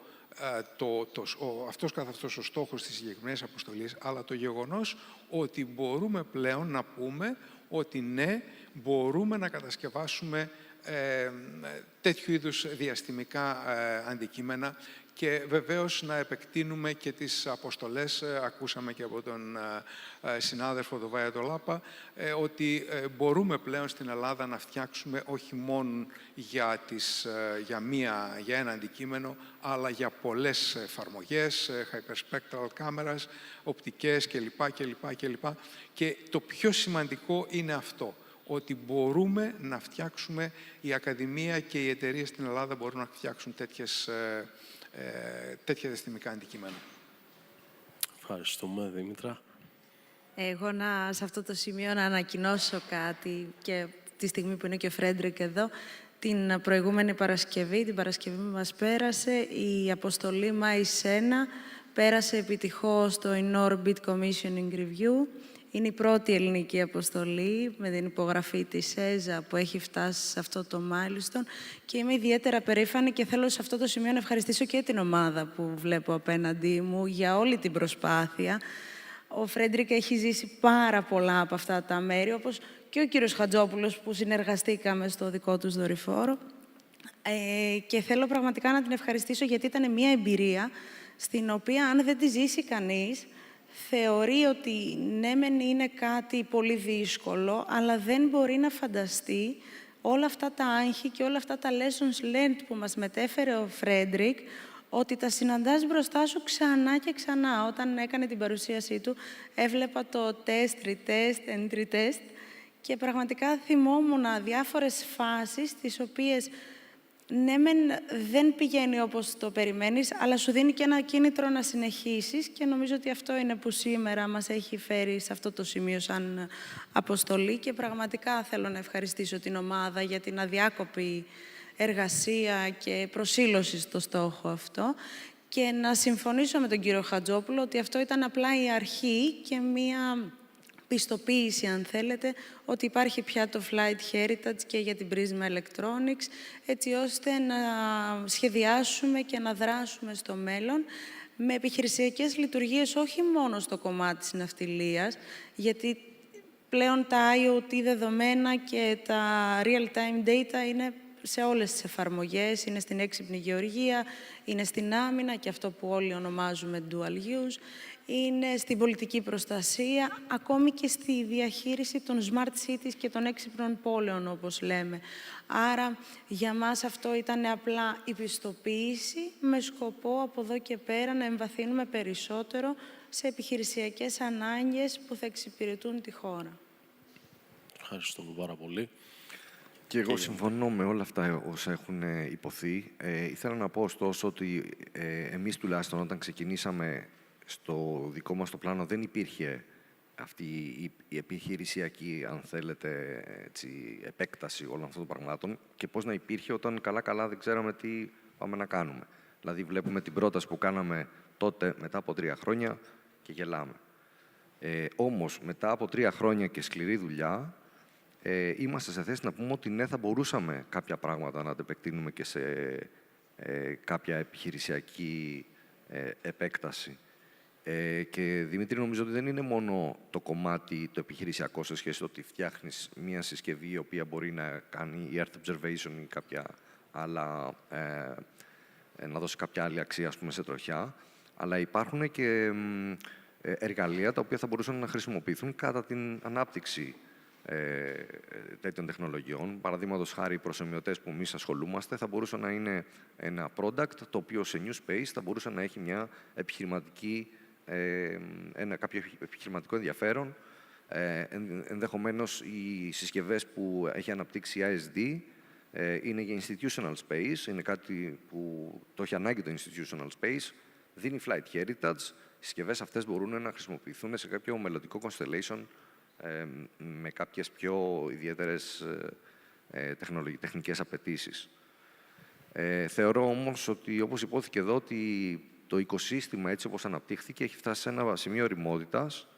αυτός καθ' αυτός ο στόχος της συγκεκριμένης αποστολής, αλλά το γεγονός ότι μπορούμε πλέον να πούμε ότι ναι, μπορούμε να κατασκευάσουμε τέτοιου είδους διαστημικά αντικείμενα και βεβαίως να επεκτείνουμε και τις αποστολές. Ακούσαμε και από τον συνάδελφο τον Βάια Ντολάπα ότι μπορούμε πλέον στην Ελλάδα να φτιάξουμε όχι μόνο για ένα αντικείμενο, αλλά για πολλές εφαρμογές, hyperspectral cameras, οπτικές κλπ. Και το πιο σημαντικό είναι αυτό, ότι μπορούμε να φτιάξουμε, η Ακαδημία και οι εταιρείες στην Ελλάδα μπορούν να φτιάξουν τέτοια διαστημικά αντικείμενα. Ευχαριστούμε, Δήμητρα. Εγώ σε αυτό το σημείο να ανακοινώσω κάτι, και τη στιγμή που είναι και ο Φρέντρικ εδώ, την προηγούμενη Παρασκευή, την Παρασκευή που μας πέρασε, η αποστολή MAIS 1 πέρασε επιτυχώς το In-Orbit Commissioning Review. Είναι η πρώτη ελληνική αποστολή με την υπογραφή της ΕΖΑ που έχει φτάσει σε αυτό το milestone και είμαι ιδιαίτερα περήφανη και θέλω σε αυτό το σημείο να ευχαριστήσω και την ομάδα που βλέπω απέναντί μου για όλη την προσπάθεια. Ο Φρέντρικ έχει ζήσει πάρα πολλά από αυτά τα μέρη, όπως και ο κύριος Χατζόπουλος που συνεργαστήκαμε στο δικό τους δορυφόρο. Και θέλω πραγματικά να την ευχαριστήσω γιατί ήταν μια εμπειρία στην οποία αν δεν τη ζήσει κανείς, θεωρεί ότι ναι μεν είναι κάτι πολύ δύσκολο, αλλά δεν μπορεί να φανταστεί όλα αυτά τα άγχη και όλα αυτά τα lessons learned που μας μετέφερε ο Φρέντρικ, ότι τα συναντάς μπροστά σου ξανά και ξανά. Όταν έκανε την παρουσίασή του, έβλεπα το test, retest and retest και πραγματικά θυμόμουν διάφορες φάσεις τις οποίες ναι, δεν πηγαίνει όπως το περιμένεις, αλλά σου δίνει και ένα κίνητρο να συνεχίσεις και νομίζω ότι αυτό είναι που σήμερα μας έχει φέρει σε αυτό το σημείο σαν αποστολή και πραγματικά θέλω να ευχαριστήσω την ομάδα για την αδιάκοπη εργασία και προσήλωση στο στόχο αυτό και να συμφωνήσω με τον κύριο Χατζόπουλο ότι αυτό ήταν απλά η αρχή και μία πιστοποίηση, αν θέλετε, ότι υπάρχει πια το Flight Heritage και για την Prisma Electronics, έτσι ώστε να σχεδιάσουμε και να δράσουμε στο μέλλον με επιχειρησιακές λειτουργίες όχι μόνο στο κομμάτι της ναυτιλίας, γιατί πλέον τα IoT δεδομένα και τα real-time data είναι σε όλες τις εφαρμογές, είναι στην έξυπνη γεωργία, είναι στην άμυνα και αυτό που όλοι ονομάζουμε dual use, είναι στην πολιτική προστασία, ακόμη και στη διαχείριση των smart cities και των έξυπνων πόλεων, όπως λέμε. Άρα, για μας αυτό ήταν απλά η πιστοποίηση με σκοπό από εδώ και πέρα να εμβαθύνουμε περισσότερο σε επιχειρησιακές ανάγκες που θα εξυπηρετούν τη χώρα. Ευχαριστούμε πάρα πολύ. Και εγώ συμφωνώ με όλα αυτά όσα έχουν υποθεί. Ήθελα να πω ωστόσο ότι εμείς τουλάχιστον όταν ξεκινήσαμε στο δικό μας το πλάνο δεν υπήρχε αυτή η επιχειρησιακή, αν θέλετε, έτσι, επέκταση όλων αυτών των πραγμάτων και πώς να υπήρχε όταν καλά-καλά δεν ξέραμε τι πάμε να κάνουμε. Δηλαδή βλέπουμε την πρόταση που κάναμε τότε μετά από 3 χρόνια και γελάμε. Όμως μετά από 3 χρόνια και σκληρή δουλειά είμαστε σε θέση να πούμε ότι ναι, θα μπορούσαμε κάποια πράγματα να τα επεκτείνουμε και σε κάποια επιχειρησιακή επέκταση. Και Δημήτρη, νομίζω ότι δεν είναι μόνο το κομμάτι το επιχειρησιακό σε σχέση με ότι φτιάχνεις μια συσκευή η οποία μπορεί να κάνει Earth Observation ή κάποια άλλα, να δώσει κάποια άλλη αξία, ας πούμε, σε τροχιά, αλλά υπάρχουν και εργαλεία τα οποία θα μπορούσαν να χρησιμοποιηθούν κατά την ανάπτυξη τέτοιων τεχνολογιών. Παραδείγματος χάρη, οι προσομοιωτές που εμείς ασχολούμαστε θα μπορούσαν να είναι ένα product το οποίο σε New Space θα μπορούσε να έχει μια κάποιο επιχειρηματικό ενδιαφέρον. Ενδεχομένως οι συσκευές που έχει αναπτύξει η ISD Είναι για institutional space, είναι κάτι που το έχει ανάγκη το institutional space, δίνει flight heritage, οι συσκευές αυτές μπορούν να χρησιμοποιηθούν σε κάποιο μελλοντικό constellation με κάποιες πιο ιδιαίτερες τεχνικές απαιτήσεις. Θεωρώ όμως ότι, όπως υπόθηκε εδώ, ότι το οικοσύστημα έτσι όπως αναπτύχθηκε έχει φτάσει σε ένα σημείο ωριμότητας,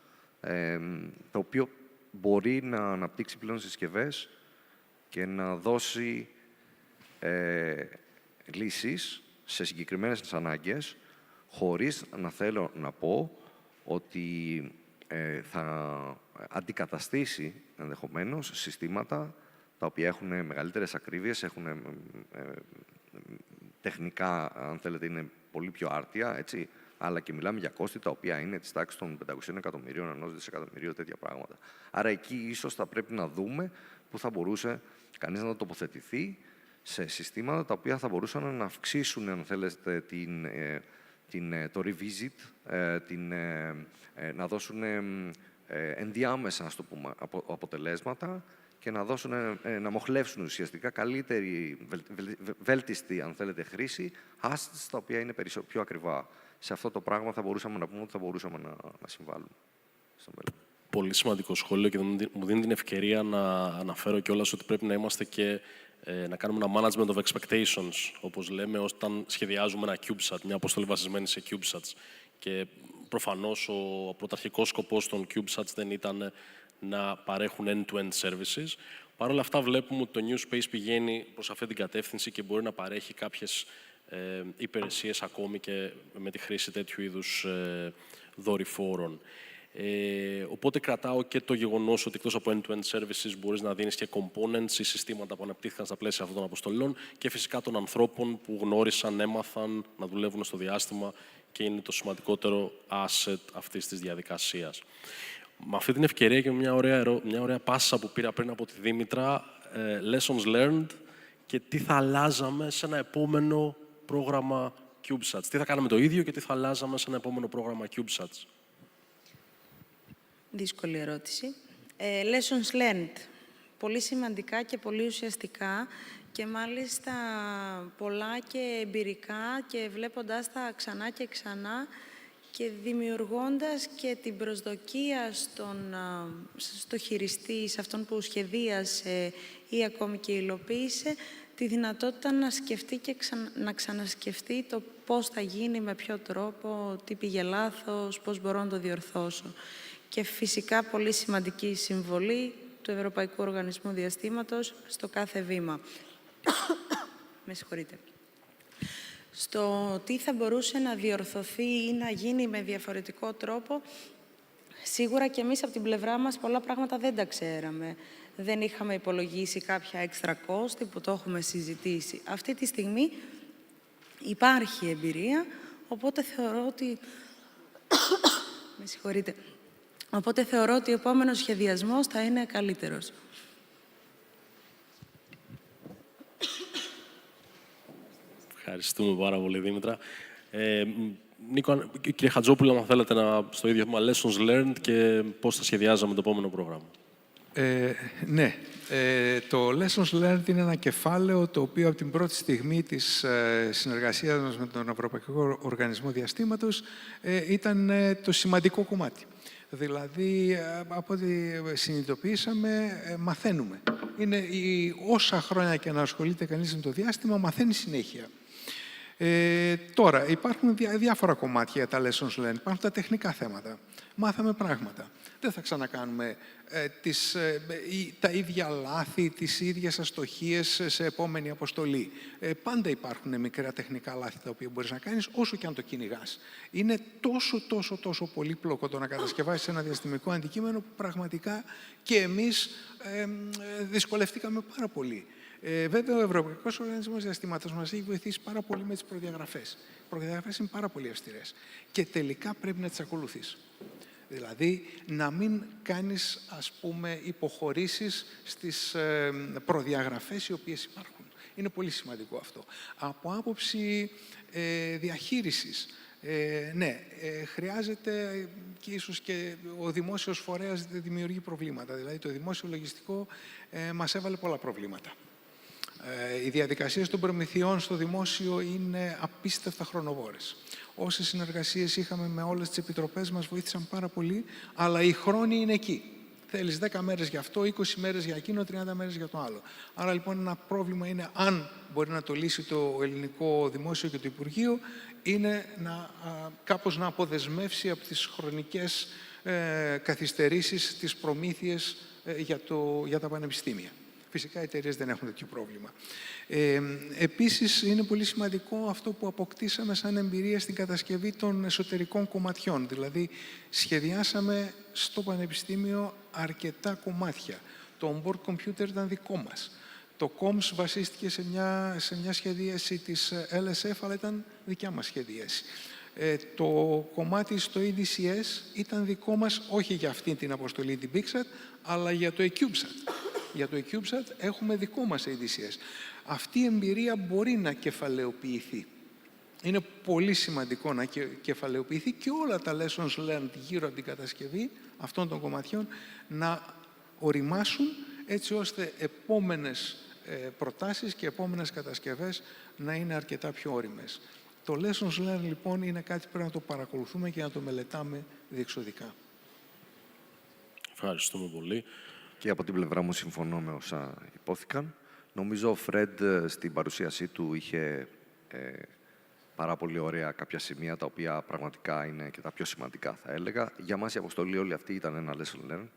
το οποίο μπορεί να αναπτύξει πλέον συσκευές και να δώσει λύσεις σε συγκεκριμένες ανάγκες, χωρίς να θέλω να πω ότι θα αντικαταστήσει ενδεχομένως συστήματα τα οποία έχουν μεγαλύτερες ακρίβειες, έχουν τεχνικά, αν θέλετε, είναι πολύ πιο άρτια, έτσι, αλλά και μιλάμε για κόστη τα οποία είναι της τάξης των 500 εκατομμυρίων, 1 δισεκατομμυρίου, τέτοια πράγματα. Άρα εκεί ίσως θα πρέπει να δούμε πού θα μπορούσε κανείς να τοποθετηθεί σε συστήματα τα οποία θα μπορούσαν να αυξήσουν, αν θέλετε, το revisit, να δώσουν ενδιάμεσα, ας το πούμε, αποτελέσματα και να μοχλεύσουν ουσιαστικά καλύτερη, βέλτιστη, αν θέλετε, χρήση assets τα οποία είναι πιο ακριβά. Σε αυτό το πράγμα θα μπορούσαμε να πούμε ότι θα μπορούσαμε να συμβάλλουμε στο μέλλον. Πολύ σημαντικό σχόλιο και μου δίνει την ευκαιρία να αναφέρω κιόλας ότι πρέπει να είμαστε και να κάνουμε ένα management of expectations, όπως λέμε, όταν σχεδιάζουμε ένα CubeSat, μια αποστολή βασισμένη σε CubeSats. Και προφανώς ο πρωταρχικός σκοπός των CubeSats δεν ήταν να παρέχουν end-to-end services. Παρ' όλα αυτά βλέπουμε ότι το New Space πηγαίνει προς αυτή την κατεύθυνση και μπορεί να παρέχει κάποιες υπηρεσίες ακόμη και με τη χρήση τέτοιου είδους δορυφόρων. Οπότε κρατάω και το γεγονός ότι εκτός από end-to-end services μπορείς να δίνεις και components ή συστήματα που αναπτύχθηκαν στα πλαίσια αυτών των αποστολών και φυσικά των ανθρώπων που γνώρισαν, έμαθαν να δουλεύουν στο διάστημα και είναι το σημαντικότερο asset αυτής της διαδικασίας. Με αυτή την ευκαιρία και μια ωραία πάσα που πήρα πριν από τη Δήμητρα, lessons learned και τι θα αλλάζαμε σε ένα επόμενο πρόγραμμα CubeSats. Τι θα κάναμε το ίδιο και τι θα αλλάζαμε σε ένα επόμενο πρόγραμμα CubeSats. Δύσκολη ερώτηση. Lessons learned. Πολύ σημαντικά και πολύ ουσιαστικά και μάλιστα πολλά και εμπειρικά και βλέποντάς τα ξανά και ξανά και δημιουργώντας και την προσδοκία στο χειριστή, σε αυτόν που σχεδίασε ή ακόμη και υλοποίησε, τη δυνατότητα να σκεφτεί και να ξανασκεφτεί το πώς θα γίνει, με ποιο τρόπο, τι πήγε λάθος, πώς μπορώ να το διορθώσω. Και φυσικά πολύ σημαντική συμβολή του Ευρωπαϊκού Οργανισμού Διαστήματος στο κάθε βήμα. Με συγχωρείτε. Στο τι θα μπορούσε να διορθωθεί ή να γίνει με διαφορετικό τρόπο, σίγουρα και εμείς από την πλευρά μας πολλά πράγματα δεν τα ξέραμε. Δεν είχαμε υπολογίσει κάποια έξτρα κόστη που το έχουμε συζητήσει. Αυτή τη στιγμή υπάρχει εμπειρία, οπότε θεωρώ ότι... Με συγχωρείτε. Οπότε θεωρώ ότι ο επόμενος σχεδιασμός θα είναι καλύτερος. Ευχαριστούμε πάρα πολύ, Δήμητρα. Νίκο, κύριε Χατζόπουλο, αν θέλετε στο ίδιο θέμα lessons learned και πώς θα σχεδιάζαμε το επόμενο πρόγραμμα. Ναι. Το Lessons Learned είναι ένα κεφάλαιο το οποίο από την πρώτη στιγμή της συνεργασίας μας με τον Ευρωπαϊκό Οργανισμό Διαστήματος ήταν το σημαντικό κομμάτι. Δηλαδή, από ό,τι συνειδητοποιήσαμε, μαθαίνουμε. Είναι όσα χρόνια και να ασχολείται κανείς με το διάστημα, μαθαίνει συνέχεια. Τώρα, υπάρχουν διάφορα κομμάτια για τα lessons learned. Υπάρχουν τα τεχνικά θέματα. Μάθαμε πράγματα. Δεν θα ξανακάνουμε τα ίδια λάθη, τις ίδιες αστοχίες σε επόμενη αποστολή. Πάντα υπάρχουν μικρά τεχνικά λάθη τα οποία μπορείς να κάνεις, όσο και αν το κυνηγάς. Είναι τόσο πολύπλοκο το να κατασκευάσεις ένα διαστημικό αντικείμενο που πραγματικά και εμείς δυσκολευτήκαμε πάρα πολύ. Βέβαια, ο Ευρωπαϊκός Οργανισμός Διαστήματος μας έχει βοηθήσει πάρα πολύ με τις προδιαγραφές. Οι προδιαγραφές είναι πάρα πολύ αυστηρές και τελικά πρέπει να τις ακολουθείς. Δηλαδή, να μην κάνεις, ας πούμε, υποχωρήσεις στις προδιαγραφές οι οποίες υπάρχουν. Είναι πολύ σημαντικό αυτό. Από άποψη διαχείρισης, χρειάζεται και ίσως και ο δημόσιος φορέας δημιουργεί προβλήματα. Δηλαδή, το δημόσιο λογιστικό μας έβαλε πολλά προβλήματα. Οι διαδικασίες των προμηθειών στο δημόσιο είναι απίστευτα χρονοβόρες. Όσες συνεργασίες είχαμε με όλες τις επιτροπές μας βοήθησαν πάρα πολύ, αλλά οι χρόνοι είναι εκεί. Θέλεις 10 μέρες για αυτό, 20 μέρες για εκείνο, 30 μέρες για το άλλο. Άρα λοιπόν ένα πρόβλημα είναι, αν μπορεί να το λύσει το ελληνικό δημόσιο και το Υπουργείο, είναι κάπως να αποδεσμεύσει από τις χρονικές καθυστερήσεις τις προμήθειες για τα πανεπιστήμια. Φυσικά οι εταιρείες δεν έχουν τέτοιο πρόβλημα. Επίσης, είναι πολύ σημαντικό αυτό που αποκτήσαμε σαν εμπειρία στην κατασκευή των εσωτερικών κομματιών. Δηλαδή, σχεδιάσαμε στο Πανεπιστήμιο αρκετά κομμάτια. Το on-board computer ήταν δικό μας. Το COMS βασίστηκε σε μια σχεδίαση της LSF, αλλά ήταν δικιά μας σχεδίαση. Το κομμάτι στο EDCS ήταν δικό μας, όχι για αυτή την αποστολή την Bixat, αλλά για το eCubeSat. Για το eCubeSat έχουμε δικό μας EDCS. Αυτή η εμπειρία μπορεί να κεφαλαιοποιηθεί. Είναι πολύ σημαντικό να κεφαλαιοποιηθεί και όλα τα lessons learned γύρω από την κατασκευή αυτών των κομματιών να οριμάσουν, έτσι ώστε επόμενες προτάσεις και επόμενες κατασκευές να είναι αρκετά πιο όριμες. Το lessons learned λοιπόν είναι κάτι που πρέπει να το παρακολουθούμε και να το μελετάμε διεξοδικά. Ευχαριστούμε πολύ. Και από την πλευρά μου συμφωνώ με όσα υπόθηκαν. Νομίζω ο Φρεντ στην παρουσίασή του είχε πάρα πολύ ωραία κάποια σημεία τα οποία πραγματικά είναι και τα πιο σημαντικά, θα έλεγα. Για μας η αποστολή όλη αυτή ήταν ένα lesson learned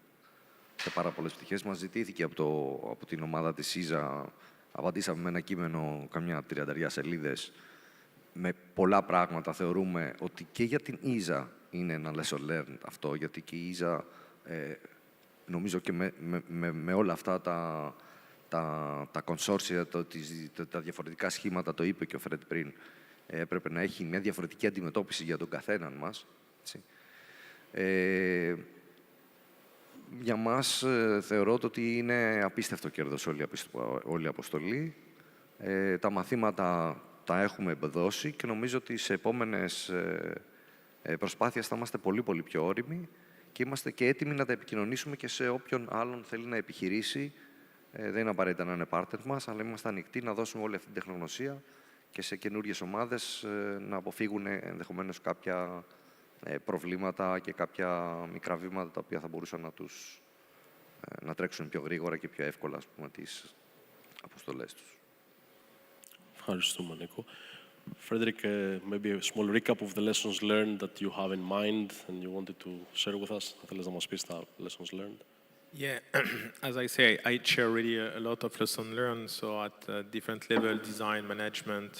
σε πάρα πολλές πτυχές. Μας ζητήθηκε από την ομάδα της ΙΖΑ, απαντήσαμε με ένα κείμενο καμιά 30 σελίδες με πολλά πράγματα. Θεωρούμε ότι και για την ΙΖΑ είναι ένα lesson learned αυτό, γιατί και η ΙΖΑ νομίζω και με όλα αυτά τα κονσόρσια, τα διαφορετικά σχήματα, το είπε και ο Φρεντ πριν, έπρεπε να έχει μια διαφορετική αντιμετώπιση για τον καθέναν μας. Για μας θεωρώ ότι είναι απίστευτο κέρδος όλη η αποστολή. Τα μαθήματα τα έχουμε δώσει και νομίζω ότι σε επόμενες προσπάθειες θα είμαστε πολύ πολύ πιο όριμοι και είμαστε και έτοιμοι να τα επικοινωνήσουμε και σε όποιον άλλον θέλει να επιχειρήσει. Δεν είναι απαραίτητα να είναι partner μας, αλλά είμαστε ανοιχτοί να δώσουμε όλη αυτή την τεχνογνωσία και σε καινούριες ομάδες να αποφύγουν ενδεχομένως κάποια προβλήματα και κάποια μικρά βήματα τα οποία θα μπορούσαν να τρέξουν πιο γρήγορα και πιο εύκολα, ας πούμε, τις αποστολές τους. Ευχαριστούμε, Νίκο. Frederick, maybe a small recap of the lessons learned that you have in mind and you wanted to share with us. Θέλεις να μας πεις τα lessons learned? Yeah, as I say, I share really a lot of lessons learned, so at different level, design, management.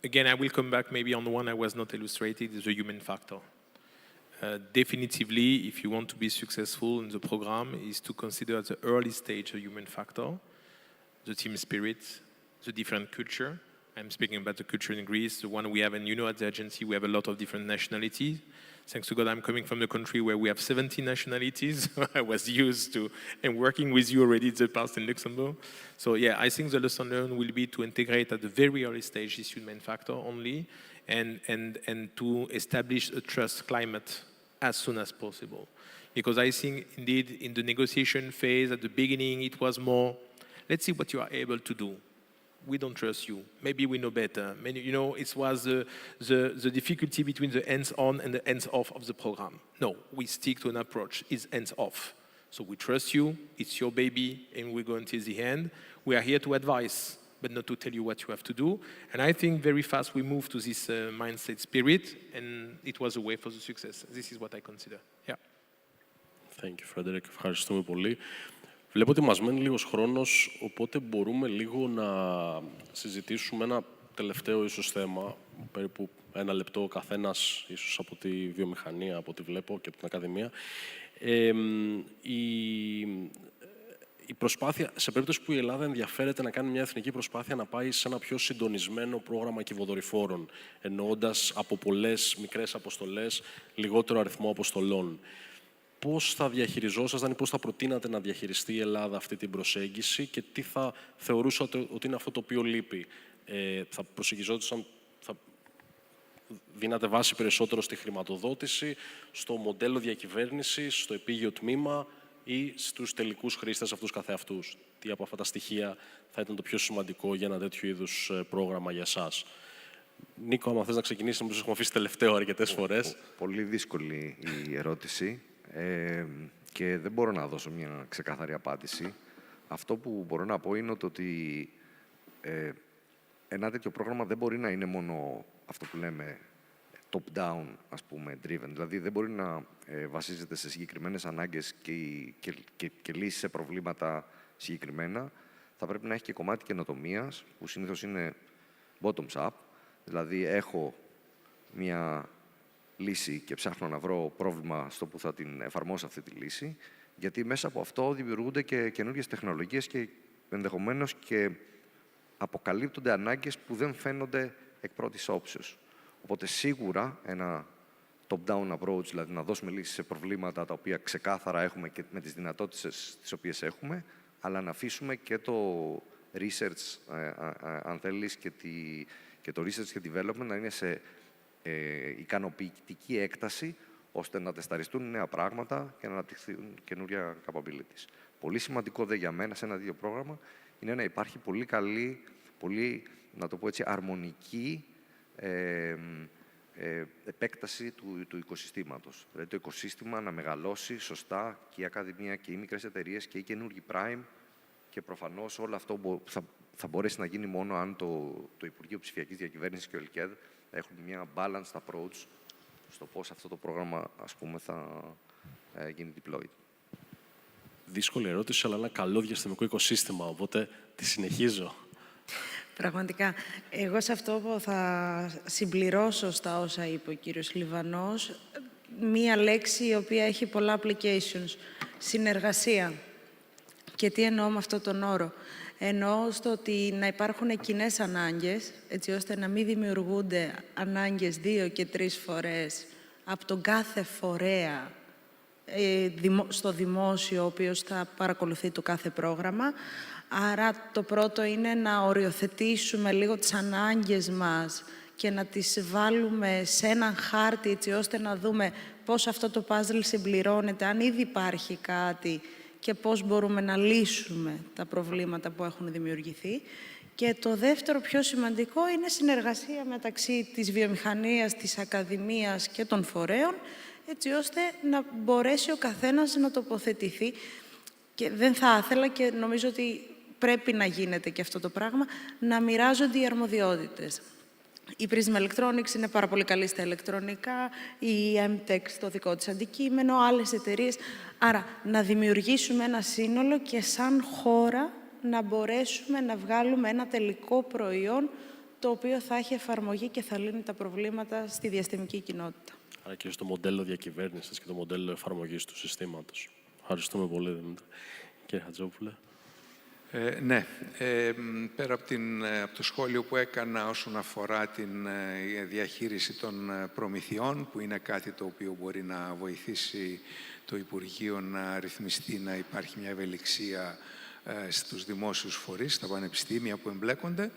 Again, I will come back maybe on the one I was not illustrated, is the human factor. Definitively, if you want to be successful in the program, is to consider at the early stage the human factor, the team spirit, the different culture. I'm speaking about the culture in Greece, the one we have, and you know at the agency we have a lot of different nationalities. Thanks to God, I'm coming from the country where we have 70 nationalities. I was used to, and working with you already in the past in Luxembourg. So yeah, I think the lesson learned will be to integrate at the very early stage this human factor only, and to establish a trust climate as soon as possible. Because I think indeed in the negotiation phase at the beginning, it was more, let's see what you are able to do. We don't trust you. Maybe we know better. You know, it was the difficulty between the hands-on and the hands-off of the program. No, we stick to an approach. It's hands-off. So we trust you. It's your baby, and we go until the end. We are here to advise, but not to tell you what you have to do. And I think very fast we moved to this mindset spirit, and it was a way for the success. This is what I consider. Yeah. Thank you, Frederick. Ευχαριστούμε πολύ. Βλέπω ότι μας μένει λίγος χρόνος, οπότε μπορούμε λίγο να συζητήσουμε ένα τελευταίο ίσως θέμα, περίπου 1 λεπτό ο καθένας, ίσως από τη βιομηχανία, από ό,τι βλέπω και από την Ακαδημία. Η προσπάθεια, σε περίπτωση που η Ελλάδα ενδιαφέρεται να κάνει μια εθνική προσπάθεια να πάει σε ένα πιο συντονισμένο πρόγραμμα κυβοδορυφόρων, εννοώντας από πολλές μικρές αποστολές, λιγότερο αριθμό αποστολών. Πώς θα διαχειριζόσασταν ή πώς θα προτείνατε να διαχειριστεί η Ελλάδα αυτή την προσέγγιση και τι θα θεωρούσατε ότι είναι αυτό το οποίο λείπει? Θα προσεγγιζόντουσαν, θα δίνατε βάση περισσότερο στη χρηματοδότηση, στο μοντέλο διακυβέρνησης, στο επίγειο τμήμα ή στους τελικούς χρήστες αυτούς καθεαυτούς? Τι από αυτά τα στοιχεία θα ήταν το πιο σημαντικό για ένα τέτοιο είδους πρόγραμμα για εσάς? Νίκο, άμα θες να ξεκινήσεις, νομίζω έχουμε αφήσει τελευταίο αρκετές φορές. Πολύ δύσκολη η ερώτηση και δεν μπορώ να δώσω μια ξεκάθαρη απάντηση. Αυτό που μπορώ να πω είναι ότι ένα τέτοιο πρόγραμμα δεν μπορεί να είναι μόνο αυτό που λέμε top-down, ας πούμε, driven. Δηλαδή δεν μπορεί να βασίζεται σε συγκεκριμένες ανάγκες και λύσεις σε προβλήματα συγκεκριμένα. Θα πρέπει να έχει και κομμάτι καινοτομίας, που συνήθως είναι bottoms-up. Δηλαδή έχω μια λύση και ψάχνω να βρω πρόβλημα στο που θα την εφαρμόσω αυτή τη λύση, γιατί μέσα από αυτό δημιουργούνται και καινούργιες τεχνολογίες και ενδεχομένως και αποκαλύπτονται ανάγκες που δεν φαίνονται εκ πρώτης όψεως. Οπότε σίγουρα ένα top-down approach, δηλαδή να δώσουμε λύσεις σε προβλήματα τα οποία ξεκάθαρα έχουμε και με τις δυνατότητες τις οποίες έχουμε, αλλά να αφήσουμε και το research, αν θέλεις, και το research και development να είναι σε ικανοποιητική έκταση, ώστε να τεσταριστούν νέα πράγματα και να αναπτυχθούν καινούρια capabilities. Πολύ σημαντικό δε για μένα σε ένα τέτοιο πρόγραμμα είναι να υπάρχει πολύ καλή, πολύ, να το πω έτσι, αρμονική επέκταση του οικοσυστήματος. Δηλαδή το οικοσύστημα να μεγαλώσει σωστά και η Ακαδημία και οι μικρές εταιρείες και οι καινούργοι Prime, και προφανώς όλο αυτό θα μπορέσει να γίνει μόνο αν το Υπουργείο Ψηφιακής Διακυβέρνησης και ο ΕΛΚΕΔ έχουν μια balanced approach στο πώς αυτό το πρόγραμμα, ας πούμε, θα γίνει deployed. Δύσκολη ερώτηση, αλλά ένα καλό διαστημικό οικοσύστημα, οπότε τη συνεχίζω. Πραγματικά. Εγώ σε αυτό που θα συμπληρώσω στα όσα είπε ο κύριος Λιβανός, μία λέξη η οποία έχει πολλά applications. Συνεργασία. Και τι εννοώ με αυτόν τον όρο? Εννοώ στο ότι να υπάρχουν κοινές ανάγκες, έτσι ώστε να μην δημιουργούνται ανάγκες 2 και 3 φορές από τον κάθε φορέα στο δημόσιο, ο οποίος θα παρακολουθεί το κάθε πρόγραμμα. Άρα το πρώτο είναι να οριοθετήσουμε λίγο τις ανάγκες μας και να τις βάλουμε σε έναν χάρτη, έτσι ώστε να δούμε πώς αυτό το puzzle συμπληρώνεται, αν ήδη υπάρχει κάτι και πώς μπορούμε να λύσουμε τα προβλήματα που έχουν δημιουργηθεί. Και το δεύτερο πιο σημαντικό είναι συνεργασία μεταξύ της βιομηχανίας, της ακαδημίας και των φορέων, έτσι ώστε να μπορέσει ο καθένας να τοποθετηθεί. Και δεν θα ήθελα, και νομίζω ότι πρέπει να γίνεται και αυτό το πράγμα, να μοιράζονται οι αρμοδιότητες. Η Prisma Electronics είναι πάρα πολύ καλή στα ηλεκτρονικά, η MTech στο δικό της αντικείμενο, άλλες εταιρείες. Άρα, να δημιουργήσουμε ένα σύνολο και σαν χώρα να μπορέσουμε να βγάλουμε ένα τελικό προϊόν το οποίο θα έχει εφαρμογή και θα λύνει τα προβλήματα στη διαστημική κοινότητα. Άρα και στο μοντέλο διακυβέρνησης και το μοντέλο εφαρμογής του συστήματος. Ευχαριστούμε πολύ, Δημήτρη. Κύριε Χατζόπουλε. Ναι, πέρα από το σχόλιο που έκανα όσον αφορά την διαχείριση των προμηθειών, που είναι κάτι το οποίο μπορεί να βοηθήσει το Υπουργείο να ρυθμιστεί, να υπάρχει μια ευελιξία στους δημόσιους φορείς, στα πανεπιστήμια που εμπλέκονται.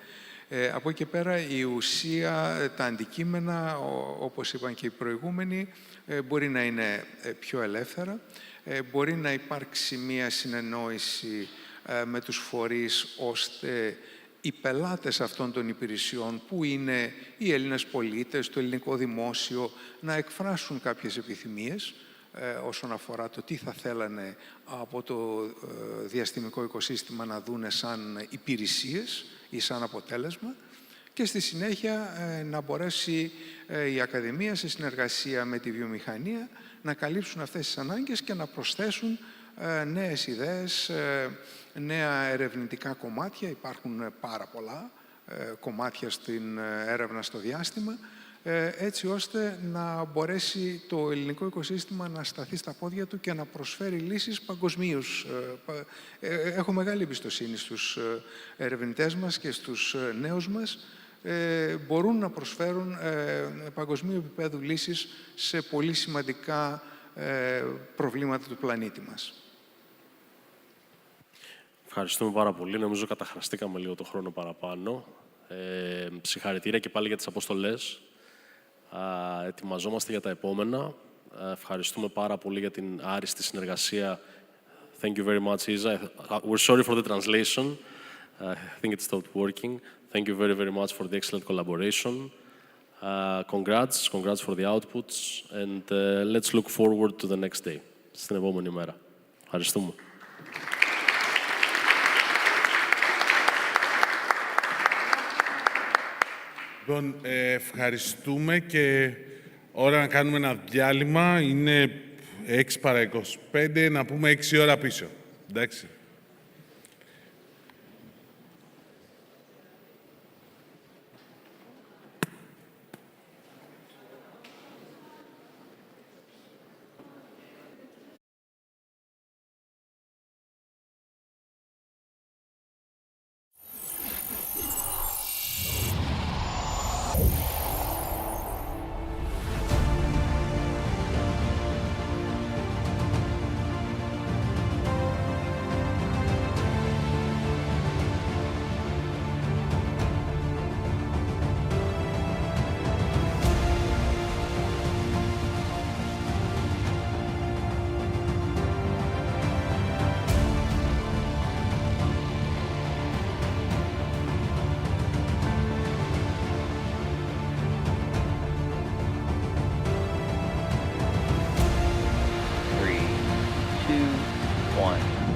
Από εκεί πέρα η ουσία, τα αντικείμενα, όπως είπαν και οι προηγούμενοι, μπορεί να είναι πιο ελεύθερα, μπορεί να υπάρξει μια συνεννόηση με τους φορείς, ώστε οι πελάτες αυτών των υπηρεσιών, που είναι οι Έλληνες πολίτες, το ελληνικό δημόσιο, να εκφράσουν κάποιες επιθυμίες όσον αφορά το τι θα θέλανε από το διαστημικό οικοσύστημα να δούνε σαν υπηρεσίες ή σαν αποτέλεσμα, και στη συνέχεια να μπορέσει η Ακαδημία σε συνεργασία με τη βιομηχανία να καλύψουν αυτές τις ανάγκες και να προσθέσουν νέες ιδέες, νέα ερευνητικά κομμάτια. Υπάρχουν πάρα πολλά κομμάτια στην έρευνα στο διάστημα, έτσι ώστε να μπορέσει το ελληνικό οικοσύστημα να σταθεί στα πόδια του και να προσφέρει λύσεις παγκοσμίως. Έχω μεγάλη εμπιστοσύνη στους ερευνητές μας και στους νέους μας. Μπορούν να προσφέρουν παγκοσμίου επίπεδου λύσεις σε πολύ σημαντικά προβλήματα του πλανήτη μας. Ευχαριστούμε πάρα πολύ. Νομίζω καταχραστήκαμε λίγο το χρόνο παραπάνω. Συγχαρητήρια και πάλι για τις αποστολές. Ετοιμαζόμαστε για τα επόμενα. Ευχαριστούμε πάρα πολύ για την άριστη συνεργασία Thank you very much, Isa. We're sorry for the translation. I think it stopped working. Thank you very, very much for the excellent collaboration. Congrats for the outputs, and let's look forward to the next day. Στην επόμενη μέρα. Ευχαριστούμε. Λοιπόν, ευχαριστούμε και ώρα να κάνουμε ένα διάλειμμα. Είναι 6 παρά 25, να πούμε 6 ώρα πίσω. Εντάξει.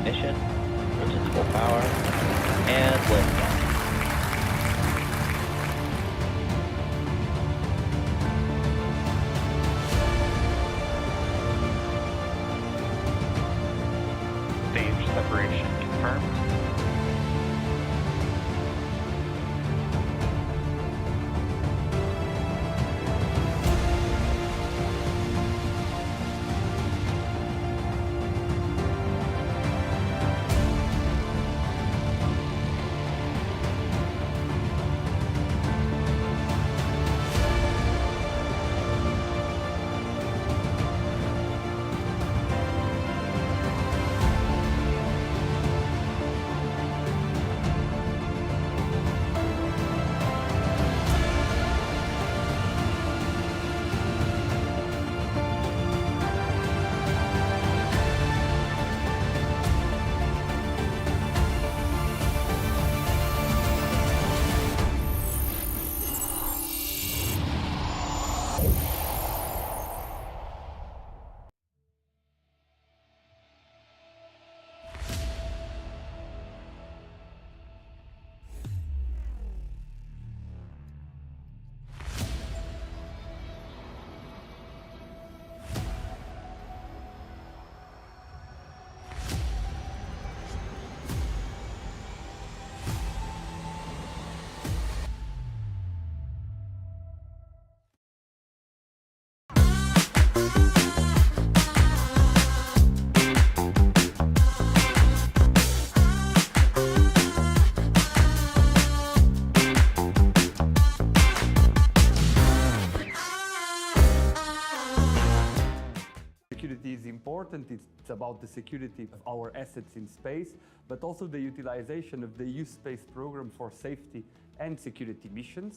Mission, engines full power, and liftoff. Stage separation confirmed. Security is important. It's about the security of our assets in space, but also the utilization of the EU space program for safety and security missions.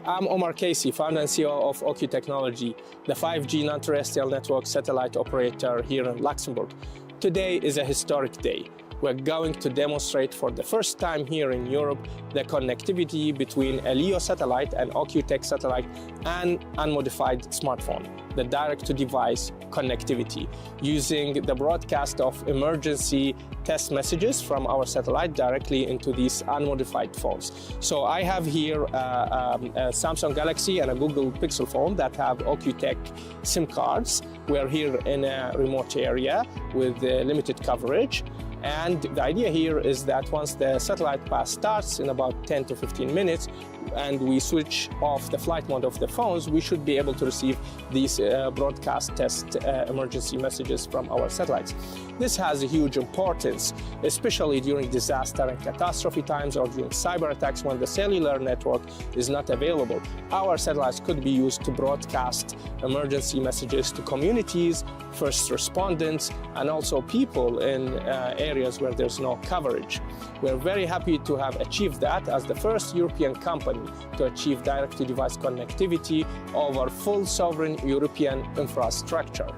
I'm Omar Casey, founder and CEO of OQ Technology, the 5G non-terrestrial network satellite operator here in Luxembourg. Today is a historic day. We're going to demonstrate for the first time here in Europe the connectivity between a LEO satellite, an OQ-Tech satellite, and unmodified smartphone, the direct-to-device connectivity, using the broadcast of emergency test messages from our satellite directly into these unmodified phones. So I have here a Samsung Galaxy and a Google Pixel phone that have OQ-Tech SIM cards. We're here in a remote area with limited coverage. And the idea here is that once the satellite pass starts in about 10 to 15 minutes and we switch off the flight mode of the phones, we should be able to receive these broadcast test emergency messages from our satellites. This has a huge importance, especially during disaster and catastrophe times or during cyber attacks when the cellular network is not available. Our satellites could be used to broadcast emergency messages to communities, first responders, and also people in areas where there's no coverage. We're very happy to have achieved that as the first European company to achieve direct-to-device connectivity over full sovereign European infrastructure.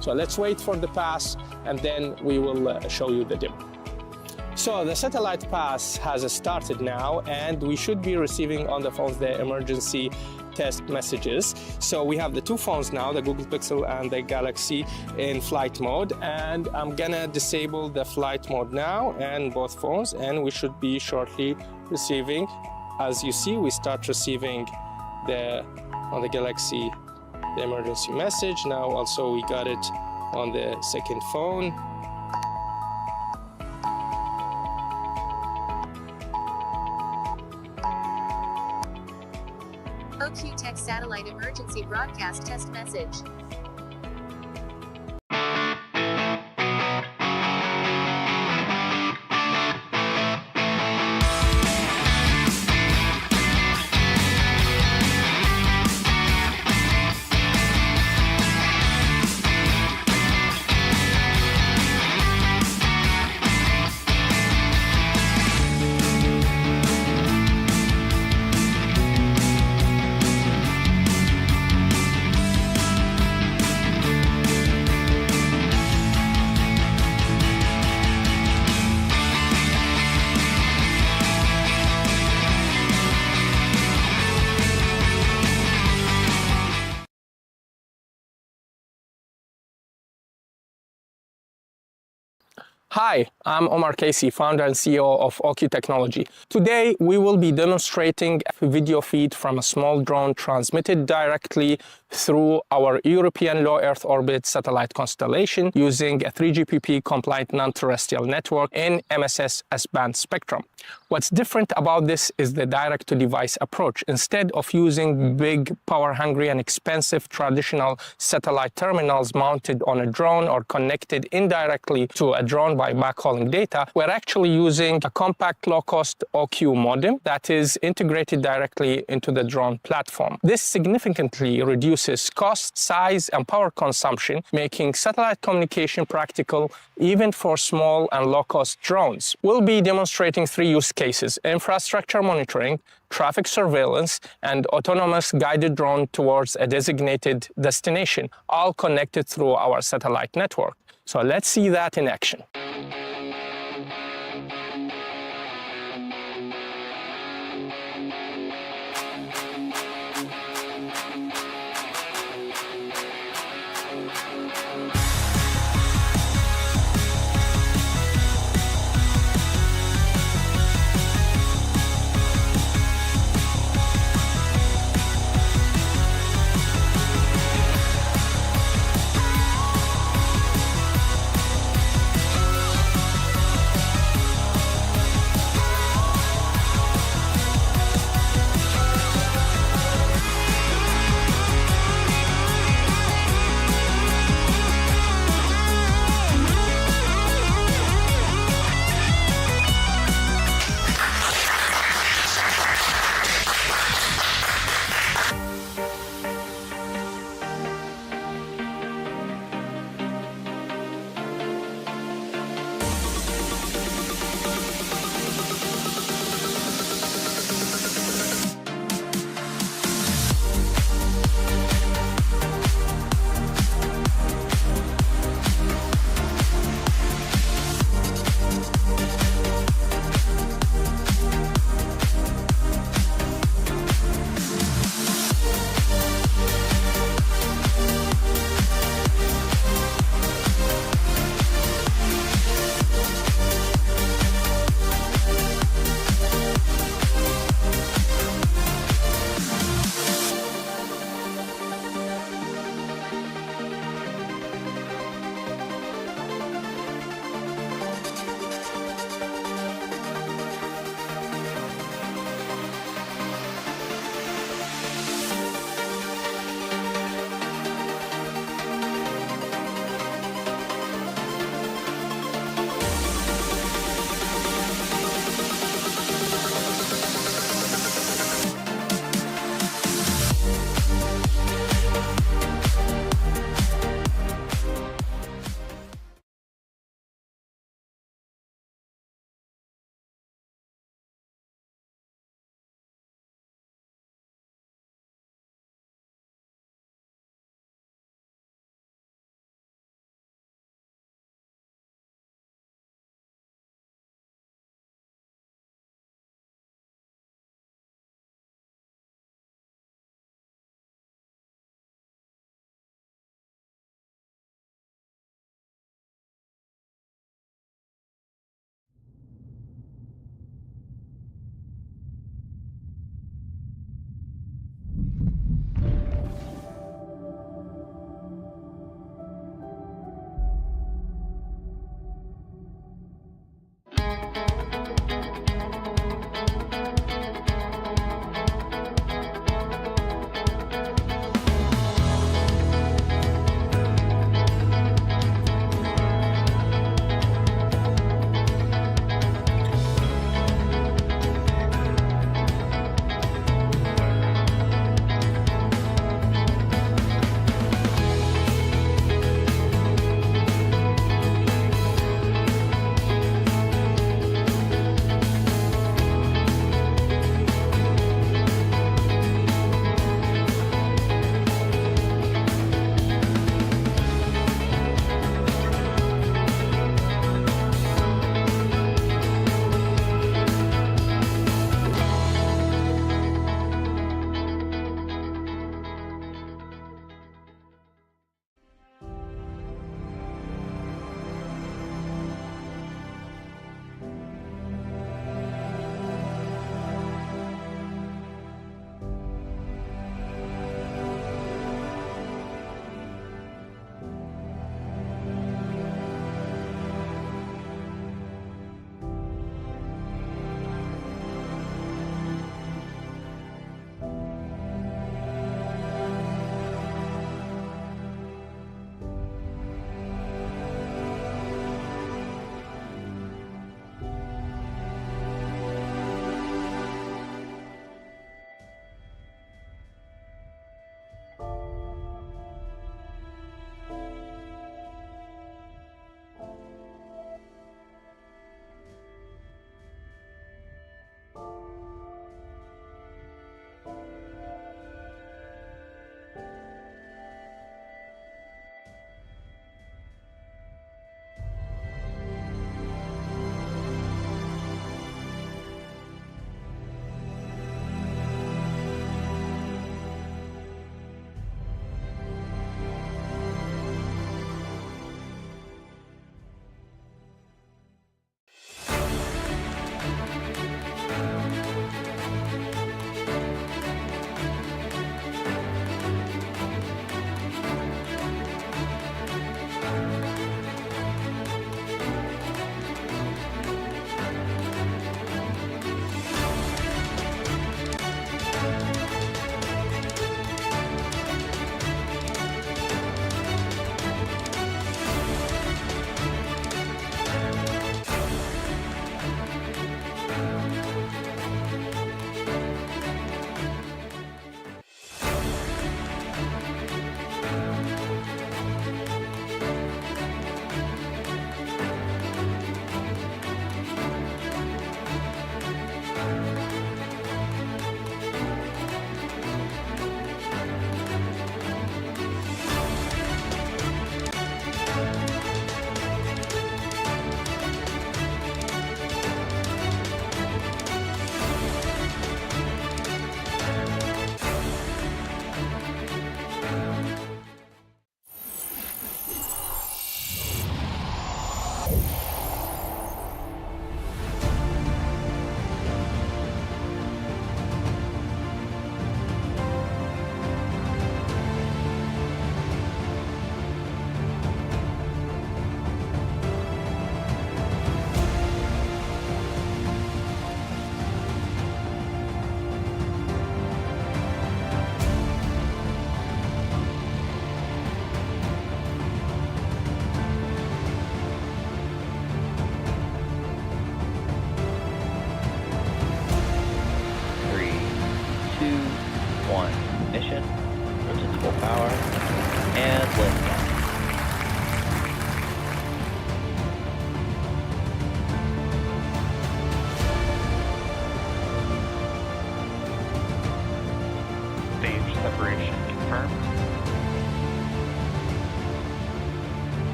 So let's wait for the pass and then we will show you the demo. So the satellite pass has started now and we should be receiving on the phones the emergency test messages. So we have the two phones now, the Google Pixel and the Galaxy, in flight mode, and I'm gonna disable the flight mode now and both phones, and we should be shortly receiving. As you see, we start receiving on the Galaxy the emergency message. Now also we got it on the second phone. OQ-Tech satellite emergency broadcast test message. Hi, I'm Omar Casey, founder and CEO of OQ Technology. Today, we will be demonstrating a video feed from a small drone transmitted directly through our European low Earth orbit satellite constellation using a 3GPP compliant non-terrestrial network in MSS S-band spectrum. What's different about this is the direct-to-device approach. Instead of using big, power-hungry and expensive traditional satellite terminals mounted on a drone or connected indirectly to a drone by backhauling data, we're actually using a compact, low-cost OQ modem that is integrated directly into the drone platform. This significantly reduces cost, size, and power consumption, making satellite communication practical even for small and low-cost drones. We'll be demonstrating three use cases: infrastructure monitoring, traffic surveillance, and autonomous guided drone towards a designated destination, all connected through our satellite network. So let's see that in action.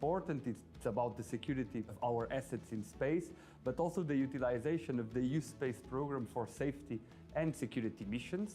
important. It's about the security of our assets in space, but also the utilization of the EU space program for safety and security missions.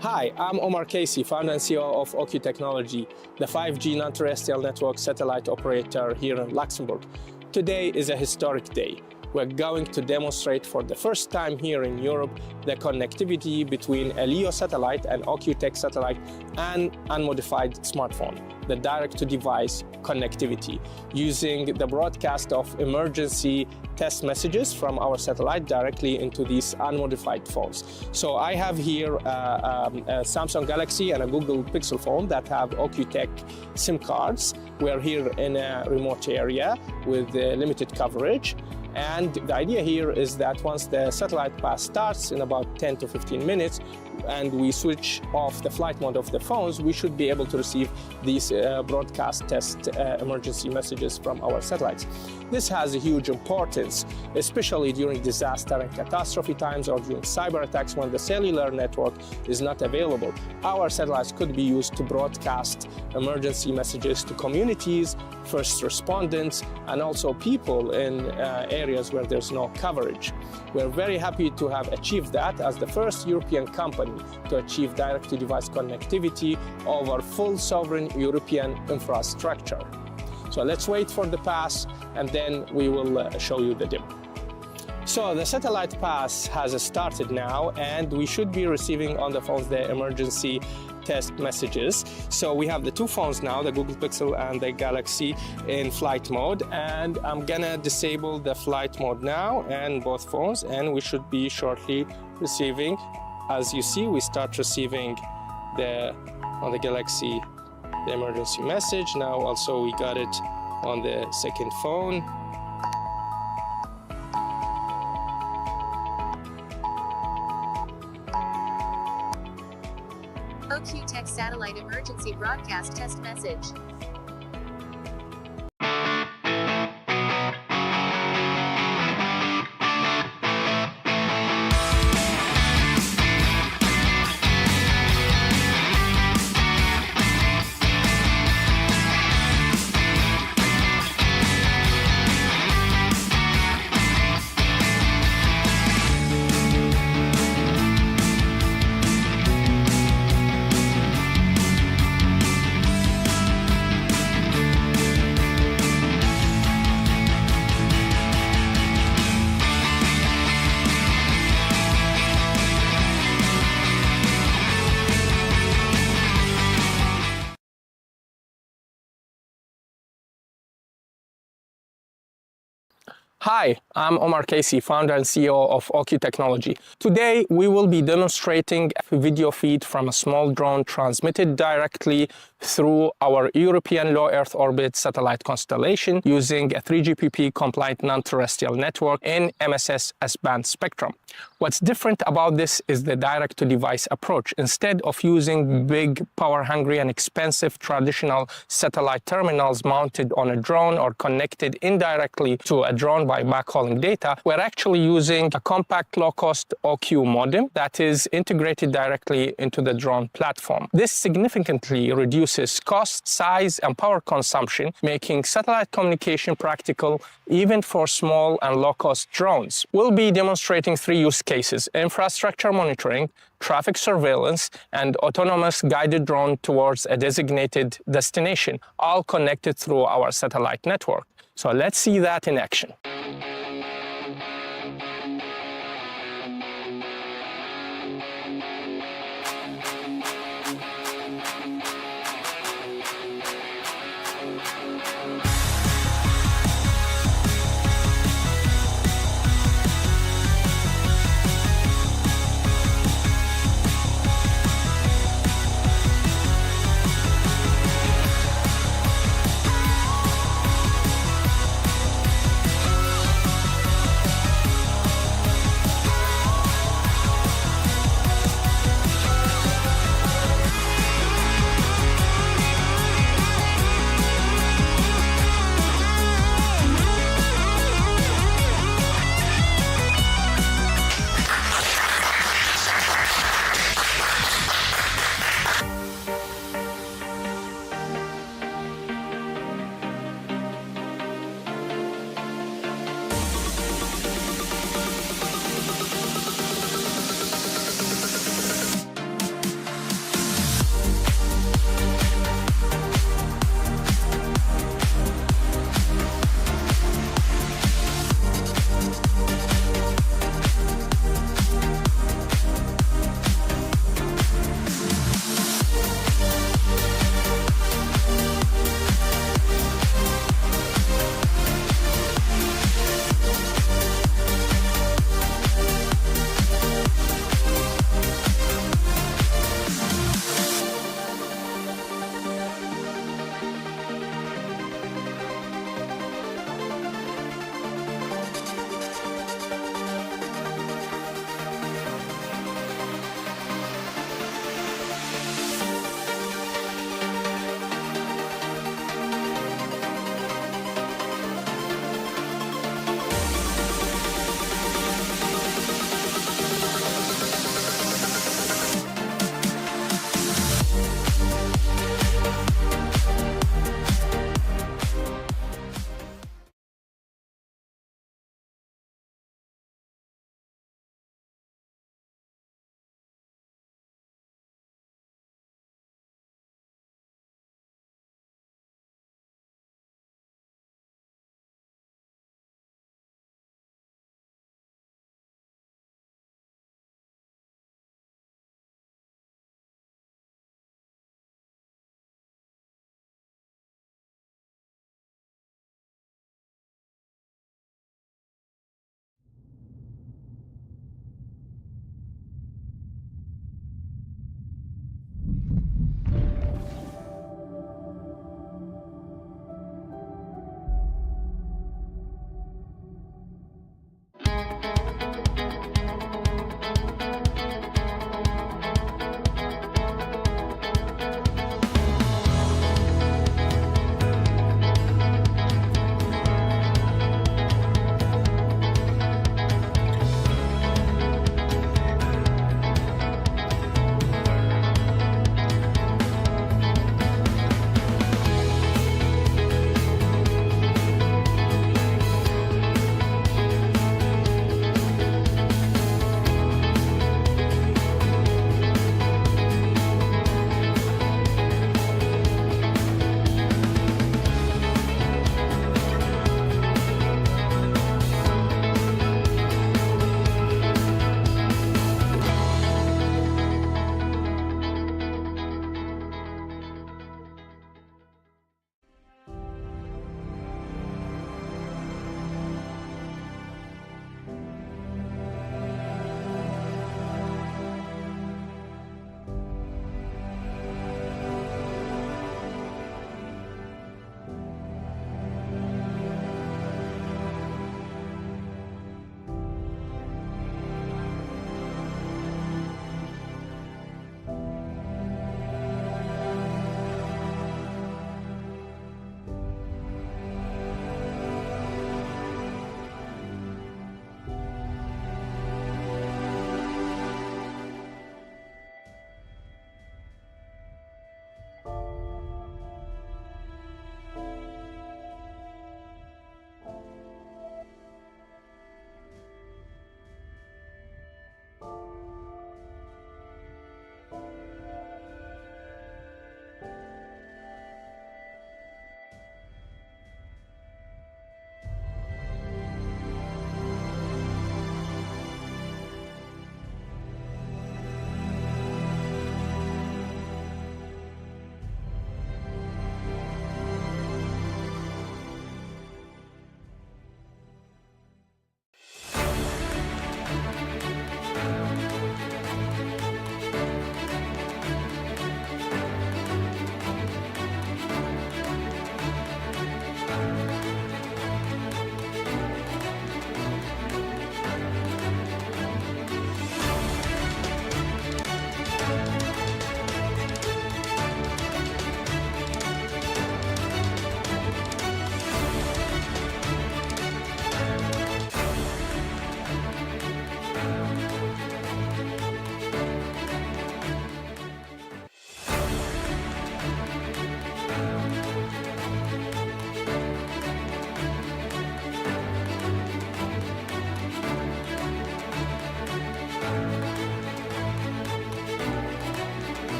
Hi, I'm Omar Casey, founder and CEO of OQ Technology, the 5G non-terrestrial network satellite operator here in Luxembourg. Today is a historic day. We're going to demonstrate for the first time here in Europe the connectivity between a LEO satellite, an OQ-Tech satellite, and unmodified smartphone, the direct-to-device connectivity, using the broadcast of emergency test messages from our satellite directly into these unmodified phones. So I have here a Samsung Galaxy and a Google Pixel phone that have OQ-Tech SIM cards. We're here in a remote area with limited coverage. And the idea here is that once the satellite pass starts in about 10 to 15 minutes, and we switch off the flight mode of the phones, we should be able to receive these broadcast test emergency messages from our satellites. This has a huge importance, especially during disaster and catastrophe times or during cyber attacks when the cellular network is not available. Our satellites could be used to broadcast emergency messages to communities, first responders, and also people in areas where there's no coverage. We're very happy to have achieved that as the first European company to achieve direct-to-device connectivity over full sovereign European infrastructure. So let's wait for the pass, and then we will show you the demo. So the satellite pass has started now, and we should be receiving on the phones the emergency test messages. So we have the two phones now, the Google Pixel and the Galaxy, in flight mode, and I'm gonna disable the flight mode now and both phones, and we should be shortly receiving. As you see, we start receiving on the Galaxy the emergency message. Now also we got it on the second phone. OQ-Tech satellite emergency broadcast test message. Hi, I'm Omar Casey, founder and CEO of OQ Technology. Today, we will be demonstrating a video feed from a small drone transmitted directly through our European low Earth orbit satellite constellation using a 3GPP compliant non-terrestrial network in MSS S-band spectrum. What's different about this is the direct-to-device approach. Instead of using big, power-hungry and expensive traditional satellite terminals mounted on a drone or connected indirectly to a drone by backhauling data, we're actually using a compact, low-cost OQ modem that is integrated directly into the drone platform. This significantly reduces cost, size, and power consumption, making satellite communication practical even for small and low-cost drones. We'll be demonstrating three use cases: infrastructure monitoring, traffic surveillance, and autonomous guided drone towards a designated destination, all connected through our satellite network. So let's see that in action.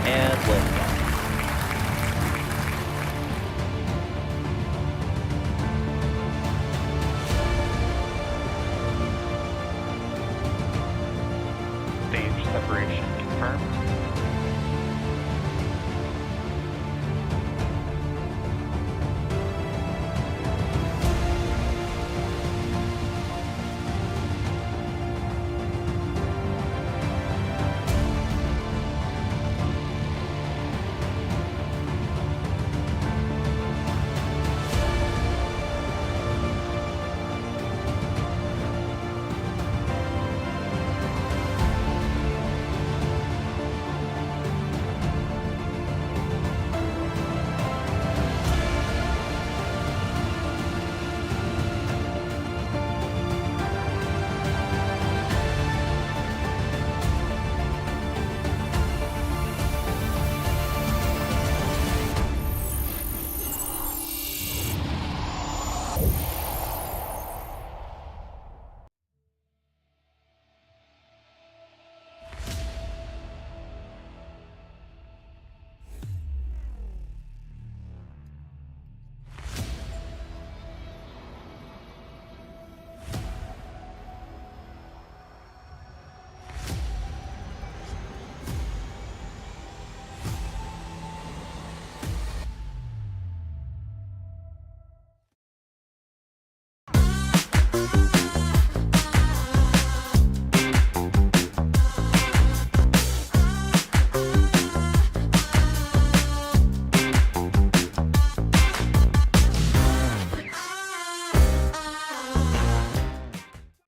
and liftoff. Stage separation confirmed.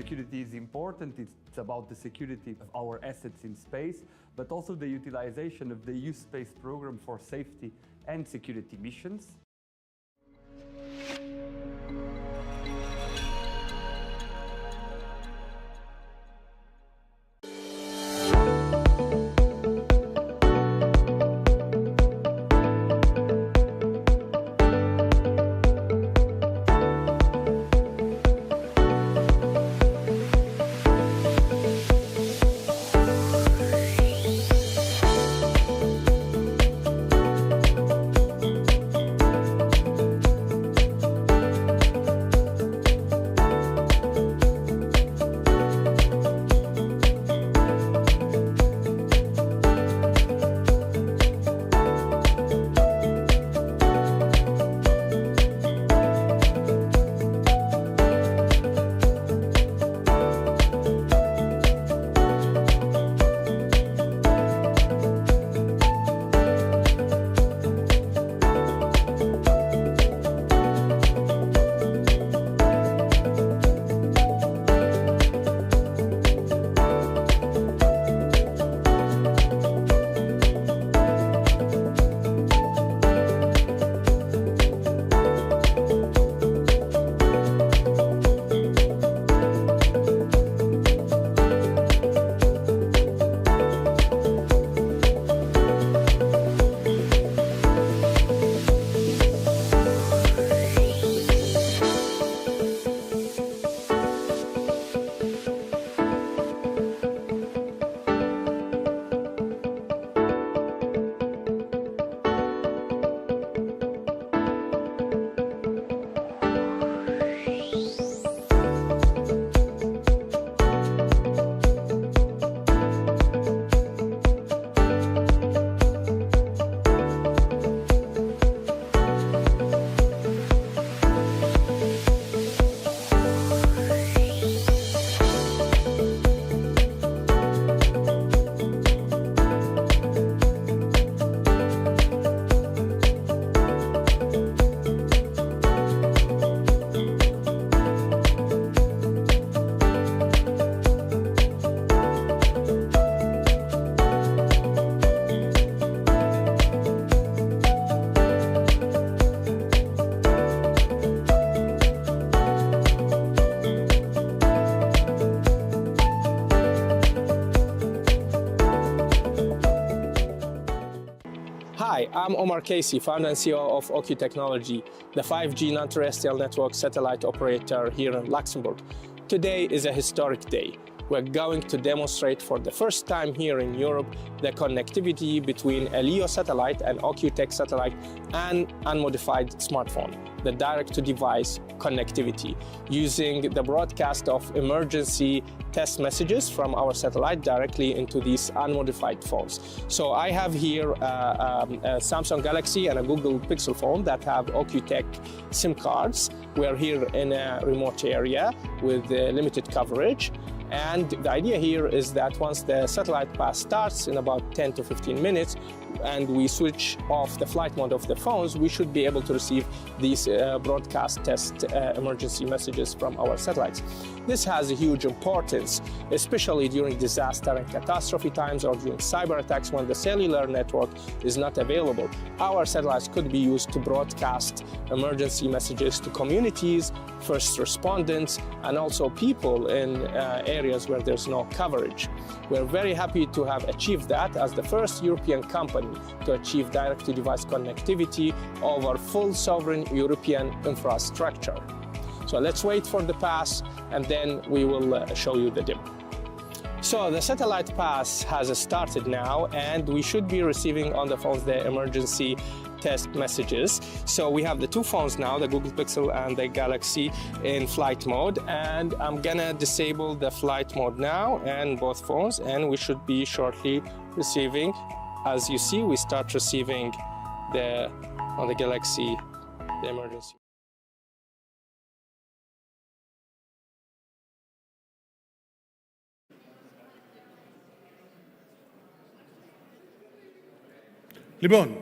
Security is important. It's about the security of our assets in space, but also the utilization of the EU space program for safety and security missions. Hi, I'm Omar Casey, founder and CEO of OQ Technology, the 5G non-terrestrial network satellite operator here in Luxembourg. Today is a historic day. we're going to demonstrate for the first time here in Europe the connectivity between a LEO satellite, an OcuTech satellite, and unmodified smartphone, the direct-to-device connectivity, using the broadcast of emergency test messages from our satellite directly into these unmodified phones. So I have here a Samsung Galaxy and a Google Pixel phone that have OcuTech SIM cards. We're here in a remote area with limited coverage. And the idea here is that once the satellite pass starts in about 10 to 15 minutes, and we switch off the flight mode of the phones, we should be able to receive these broadcast test emergency messages from our satellites. This has a huge importance, especially during disaster and catastrophe times or during cyber attacks when the cellular network is not available. Our satellites could be used to broadcast emergency messages to communities, first responders, and also people in areas where there's no coverage. We're very happy to have achieved that as the first European company to achieve direct-to-device connectivity over full sovereign European infrastructure. So let's wait for the pass and then we will show you the demo. So the satellite pass has started now and we should be receiving on the phones the emergency test messages. So we have the two phones now, the Google Pixel and the Galaxy, in flight mode, and I'm gonna disable the flight mode now and both phones, and we should be shortly receiving. As you see, we start receiving on the Galaxy the emergency. Λοιπόν,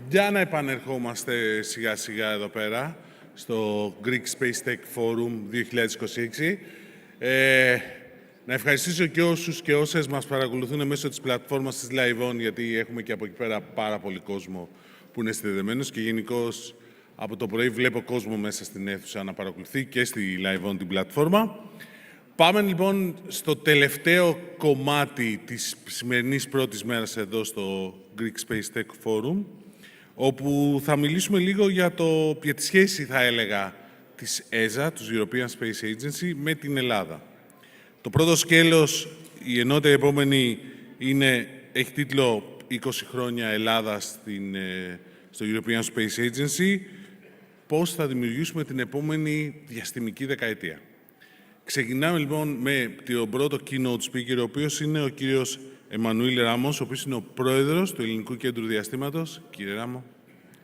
για να επανερχόμαστε σιγά σιγά εδώ πέρα στο Greek Space Tech Forum 2026. Να ευχαριστήσω και όσους και όσες μας παρακολουθούν μέσω της πλατφόρμας της LiveOn, γιατί έχουμε και από εκεί πέρα πάρα πολύ κόσμο που είναι συνδεδεμένος και γενικώς από το πρωί βλέπω κόσμο μέσα στην αίθουσα να παρακολουθεί και στη LiveOn την πλατφόρμα. Πάμε λοιπόν στο τελευταίο κομμάτι της σημερινής πρώτης μέρας εδώ στο Greek Space Tech Forum, όπου θα μιλήσουμε λίγο για τη σχέση, θα έλεγα, της ESA, του European Space Agency, με την Ελλάδα. Το πρώτο σκέλος, η ενότητα επόμενη, έχει τίτλο 20 χρόνια Ελλάδα στο European Space Agency, πώς θα δημιουργήσουμε την επόμενη διαστημική δεκαετία. Ξεκινάμε λοιπόν με τον πρώτο keynote speaker, ο οποίος είναι ο κύριος Εμμανουήλ Ράμος, ο οποίος είναι ο πρόεδρος του Ελληνικού Κέντρου Διαστήματος. Κύριε Ράμο,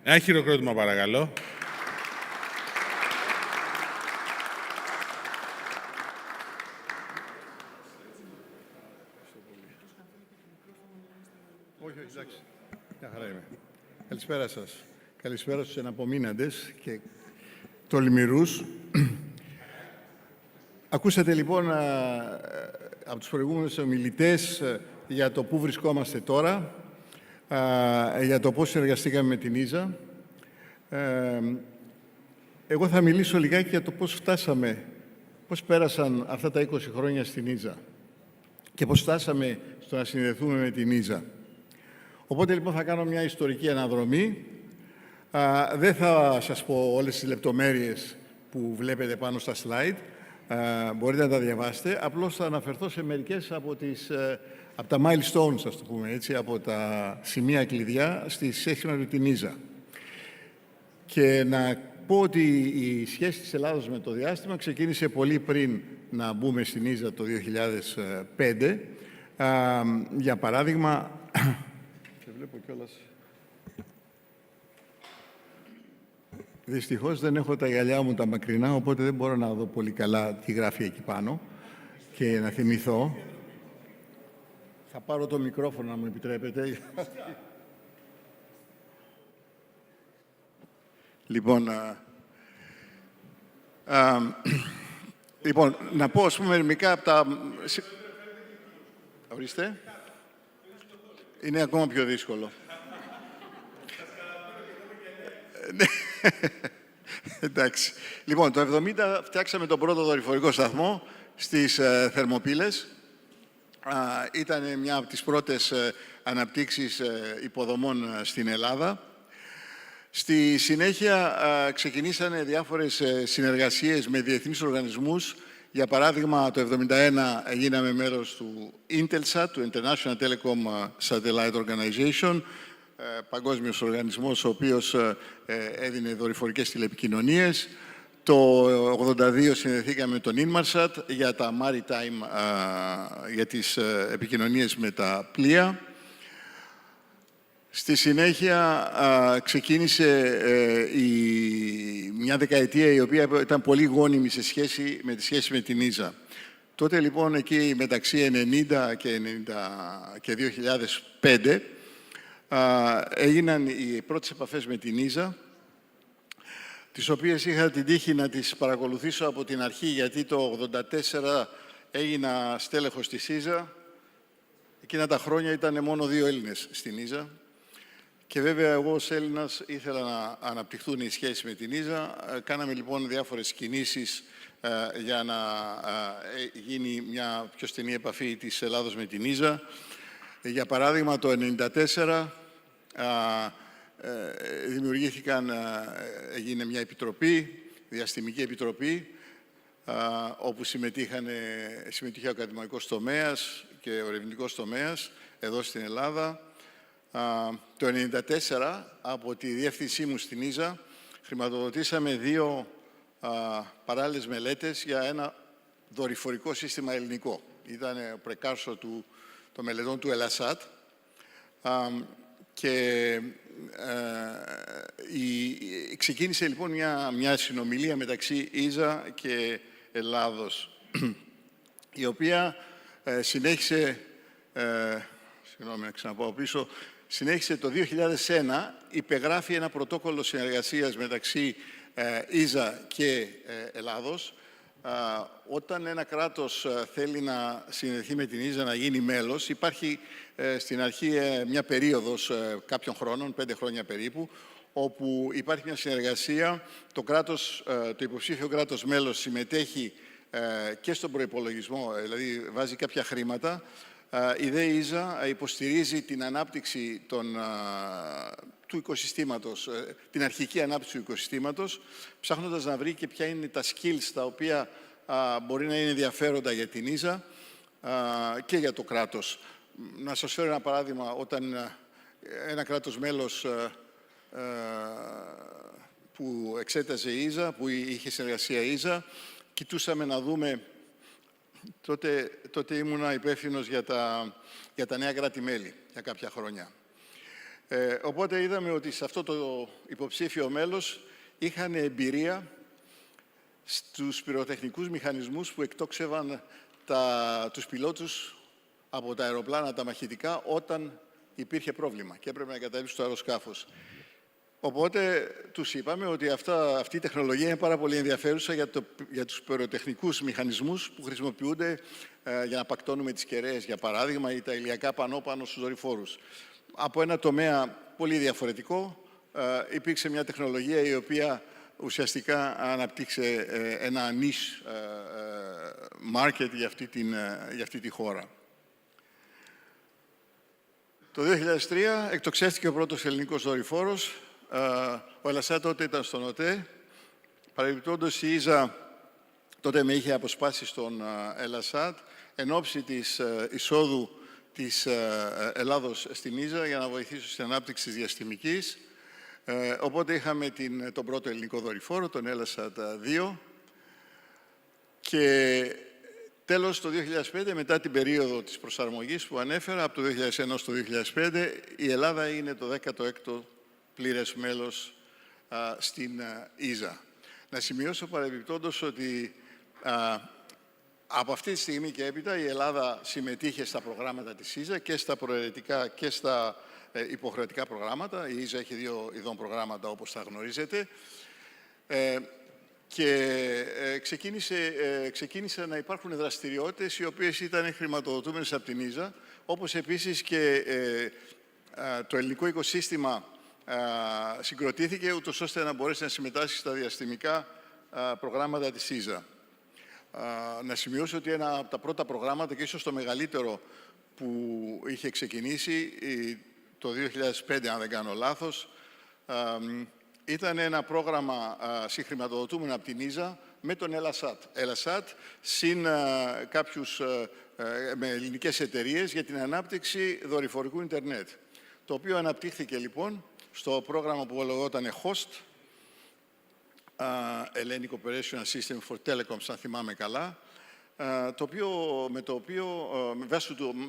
ένα χειροκρότημα παρακαλώ. Όχι, εντάξει. Μια χαρά είμαι. Καλησπέρα σας. Καλησπέρα στους εναπομείναντες και τολμηρούς. Ακούσατε λοιπόν από τους προηγούμενους ομιλητές για το πού βρισκόμαστε τώρα, για το πώς συνεργαστήκαμε με την ESA. Εγώ θα μιλήσω λιγάκι για το πώς πέρασαν αυτά τα 20 χρόνια στην ESA και πώς φτάσαμε στο να συνδεθούμε με την ESA. Οπότε λοιπόν θα κάνω μια ιστορική αναδρομή. Δεν θα σας πω όλες τις λεπτομέρειες που βλέπετε πάνω στα slide. Μπορείτε να τα διαβάσετε. Απλώς θα αναφερθώ σε μερικές από τα milestones, ας το πούμε έτσι, από τα σημεία κλειδιά στη σχέση με την ESA. Και να πω ότι η σχέση της Ελλάδας με το διάστημα ξεκίνησε πολύ πριν να μπούμε στην ESA το 2005. Για παράδειγμα, και βλέπω κιόλας... Δυστυχώς δεν έχω τα γυαλιά μου τα μακρινά, οπότε δεν μπορώ να δω πολύ καλά τι γράφει εκεί πάνω και να θυμηθώ. Θα πάρω το μικρόφωνο, αν μου επιτρέπετε. Λοιπόν, να πω, ας πούμε, μερικά από τα... Ορίστε. Είναι ακόμα πιο δύσκολο. Εντάξει. Λοιπόν, το 1970 φτιάξαμε τον πρώτο δορυφορικό σταθμό στις Θερμοπύλες. Ήταν μια από τις πρώτες αναπτύξεις υποδομών στην Ελλάδα. Στη συνέχεια ξεκινήσανε διάφορες συνεργασίες με διεθνείς οργανισμούς Για παράδειγμα, το 1971 γίναμε μέλος του Intelsat, του International Telecom Satellite Organization, παγκόσμιος οργανισμός ο οποίος έδινε δορυφορικές τηλεπικοινωνίες. Το 1982 συνδεθήκαμε με τον Inmarsat για τα maritime, για τις επικοινωνίες με τα πλοία. Στη συνέχεια ξεκίνησε μια δεκαετία η οποία ήταν πολύ γόνιμη σε σχέση με την Ίζα. Τότε λοιπόν εκεί μεταξύ 1990 και 2005 έγιναν οι πρώτες επαφές με την Ίζα, τις οποίες είχα την τύχη να τις παρακολουθήσω από την αρχή, γιατί το 1984 έγινα στέλεχος της Ίζα. Εκείνα τα χρόνια ήταν μόνο 2 Έλληνες στην Ίζα. Και βέβαια εγώ ως Έλληνας ήθελα να αναπτυχθούν οι σχέσεις με την Ίζα. Κάναμε λοιπόν διάφορες κινήσεις για να γίνει μια πιο στενή επαφή της Ελλάδος με την Ίζα. Για παράδειγμα, το 1994 έγινε μια επιτροπή, διαστημική επιτροπή, όπου συμμετείχε ο ακαδημαϊκός τομέας και ο ερευνητικός τομέας εδώ στην Ελλάδα. Το 1994, από τη διεύθυνσή μου στην Ίζα, χρηματοδοτήσαμε 2 παράλληλες μελέτες για ένα δορυφορικό σύστημα ελληνικό. Ήταν ο πρεκάρσο των μελετών του Ελασάτ και ξεκίνησε λοιπόν μια συνομιλία μεταξύ Ίζα και Ελλάδος, η οποία συνέχισε, συγγνώμη να ξαναπάω πίσω, συνέχισε το 2001, υπεγράφει ένα πρωτόκολλο συνεργασίας μεταξύ Ίζα και Ελλάδος. Όταν ένα κράτος θέλει να συνδεθεί με την Ίζα, να γίνει μέλος, υπάρχει στην αρχή μια περίοδος κάποιων χρόνων, 5 χρόνια περίπου, όπου υπάρχει μια συνεργασία, το υποψήφιο κράτος μέλος συμμετέχει και στον προϋπολογισμό, δηλαδή βάζει κάποια χρήματα. Η ΔΕ Ίζα υποστηρίζει την ανάπτυξη του οικοσυστήματος, την αρχική ανάπτυξη του οικοσυστήματος, ψάχνοντας να βρει και ποια είναι τα skills τα οποία μπορεί να είναι ενδιαφέροντα για την Ίζα και για το κράτος. Να σας φέρω ένα παράδειγμα. Όταν ένα κράτος μέλος που εξέταζε η Ίζα, που είχε συνεργασία η Ίζα, κοιτούσαμε να δούμε. Τότε ήμουνα υπεύθυνος για τα νέα κράτη-μέλη για κάποια χρόνια. Οπότε είδαμε ότι σε αυτό το υποψήφιο μέλος είχαν εμπειρία στους πυροτεχνικούς μηχανισμούς που εκτόξευαν τους πιλότους από τα αεροπλάνα, τα μαχητικά, όταν υπήρχε πρόβλημα και έπρεπε να εγκαταλείψουν το αεροσκάφος. Οπότε τους είπαμε ότι αυτή η τεχνολογία είναι πάρα πολύ ενδιαφέρουσα για τους πυροτεχνικούς μηχανισμούς που χρησιμοποιούνται για να πακτώνουμε τις κεραίες, για παράδειγμα, ή τα ηλιακά πανό πάνω στους δορυφόρους. Από ένα τομέα πολύ διαφορετικό υπήρξε μια τεχνολογία η οποία ουσιαστικά αναπτύξε ένα niche market για αυτή τη χώρα. Το 2003 εκτοξεύτηκε ο πρώτος ελληνικός δορυφόρος. Ο Ελασάτ τότε ήταν στον ΟΤΕ. Παρεμπιπτόντως, η Ίζα τότε με είχε αποσπάσει στον Ελασάτ εν ώψη της εισόδου της Ελλάδος στην Ίζα για να βοηθήσω στην ανάπτυξη της διαστημικής. Οπότε είχαμε τον πρώτο ελληνικό δορυφόρο, τον Ελασάτ 2. Και τέλος, το 2005, μετά την περίοδο της προσαρμογής που ανέφερα, από το 2001 στο 2005, η Ελλάδα είναι το 16ο πλήρες μέλος στην Ίζα. Να σημειώσω παρεμπιπτόντως ότι από αυτή τη στιγμή και έπειτα η Ελλάδα συμμετείχε στα προγράμματα της Ίζα και στα προαιρετικά και στα υποχρεωτικά προγράμματα. Η Ίζα έχει 2 ειδών προγράμματα, όπως θα γνωρίζετε. Και ξεκίνησαν να υπάρχουν δραστηριότητες οι οποίες ήταν χρηματοδοτούμενες από την Ίζα, όπως επίσης και το ελληνικό οικοσύστημα συγκροτήθηκε ούτως ώστε να μπορέσει να συμμετάσχει στα διαστημικά προγράμματα της Ίζα. Να σημειώσω ότι ένα από τα πρώτα προγράμματα και ίσως το μεγαλύτερο που είχε ξεκινήσει το 2005, αν δεν κάνω λάθος, ήταν ένα πρόγραμμα συγχρηματοδοτούμενο από την Ίζα με τον Ελασάτ. Ελασάτ συν κάποιους με ελληνικές εταιρείες για την ανάπτυξη δορυφορικού ίντερνετ, το οποίο αναπτύχθηκε λοιπόν στο πρόγραμμα που λεγόταν HOST, Hellenic Operational System for Telecoms, αν θυμάμαι καλά,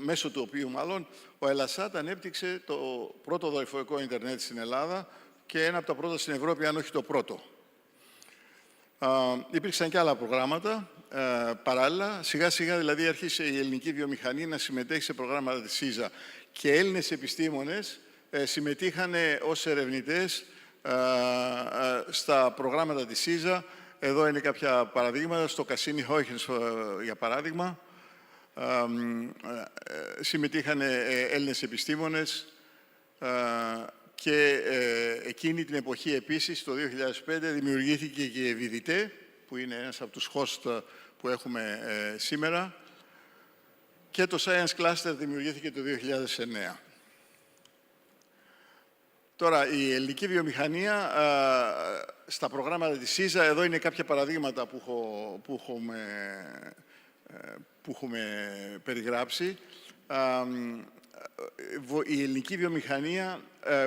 μέσω του οποίου μάλλον ο Ελασάτ ανέπτυξε το πρώτο δορυφορικό ίντερνετ στην Ελλάδα και ένα από τα πρώτα στην Ευρώπη, αν όχι το πρώτο. Υπήρξαν και άλλα προγράμματα παράλληλα. Σιγά σιγά δηλαδή άρχισε η ελληνική βιομηχανία να συμμετέχει σε προγράμματα της ΣΥΖΑ και Έλληνες επιστήμονες συμμετείχαν ως ερευνητές στα προγράμματα της ΣΥΖΑ. Εδώ είναι κάποια παραδείγματα. Στο Κασίνι Χόιχενς, για παράδειγμα, συμμετείχαν Έλληνες επιστήμονες και εκείνη την εποχή επίσης, το 2005, δημιουργήθηκε και η Ευηδητέ, που είναι ένας από τους host που έχουμε σήμερα, και το Science Cluster δημιουργήθηκε το 2009. Τώρα, η ελληνική βιομηχανία στα προγράμματα της ΣΥΖΑ, εδώ είναι κάποια παραδείγματα που έχουμε περιγράψει. Η ελληνική βιομηχανία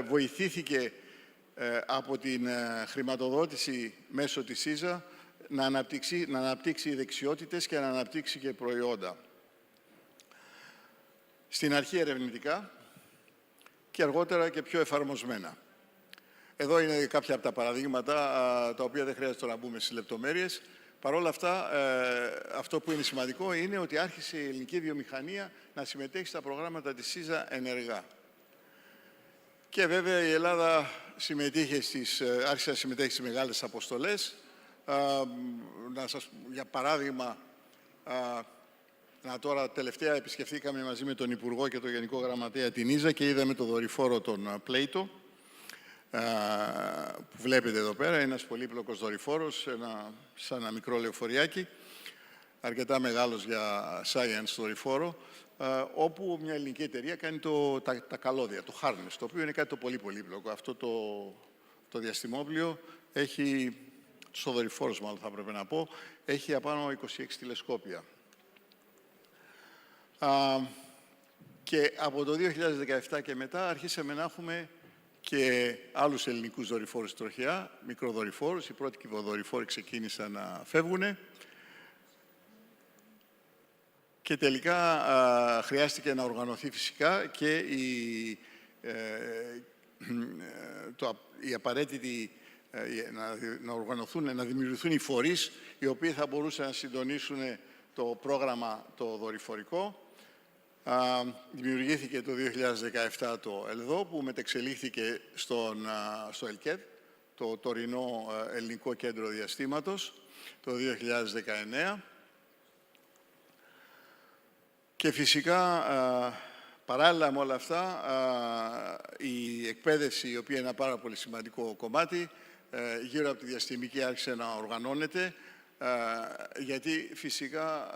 βοηθήθηκε από την χρηματοδότηση μέσω της ΣΥΖΑ να αναπτύξει δεξιότητες και να αναπτύξει και προϊόντα. Στην αρχή ερευνητικά και αργότερα και πιο εφαρμοσμένα. Εδώ είναι κάποια από τα παραδείγματα, τα οποία δεν χρειάζεται να μπούμε στις λεπτομέρειες. Παρ' όλα αυτά, αυτό που είναι σημαντικό είναι ότι άρχισε η ελληνική βιομηχανία να συμμετέχει στα προγράμματα της ΣΥΖΑ ενεργά. Και βέβαια η Ελλάδα άρχισε να συμμετέχει στις μεγάλες αποστολές. Για παράδειγμα, τώρα τελευταία επισκεφθήκαμε μαζί με τον Υπουργό και τον Γενικό Γραμματέα την Ίζα και είδαμε το δορυφόρο τον Πλέιτο, που βλέπετε εδώ πέρα. Είναι ένας πολύπλοκος δορυφόρος, σαν ένα μικρό λεωφοριάκι, αρκετά μεγάλος για science δορυφόρο, όπου μια ελληνική εταιρεία κάνει τα καλώδια, το harness, το οποίο είναι κάτι το πολύ πολύπλοκο. Αυτό το διαστημόπλιο έχει, στο δορυφόρος μάλλον θα έπρεπε να πω, έχει απάνω 26 τηλεσκόπια. Και από το 2017 και μετά αρχίσαμε να έχουμε και άλλους ελληνικούς δορυφόρους τροχιά, μικροδορυφόρους. Οι πρώτοι κυβοδορυφόροι ξεκίνησαν να φεύγουν και τελικά χρειάστηκε να οργανωθεί φυσικά και η απαραίτητη να δημιουργηθούν οι φορείς οι οποίοι θα μπορούσαν να συντονίσουν το πρόγραμμα το δορυφορικό. Δημιουργήθηκε το 2017 το ΕΛΔΟ, που μετεξελίχθηκε στο ΕΛΚΕΔ, το τωρινό Ελληνικό Κέντρο Διαστήματος, το 2019. Και φυσικά, παράλληλα με όλα αυτά, η εκπαίδευση, η οποία είναι ένα πάρα πολύ σημαντικό κομμάτι, γύρω από τη διαστημική άρχισε να οργανώνεται, γιατί φυσικά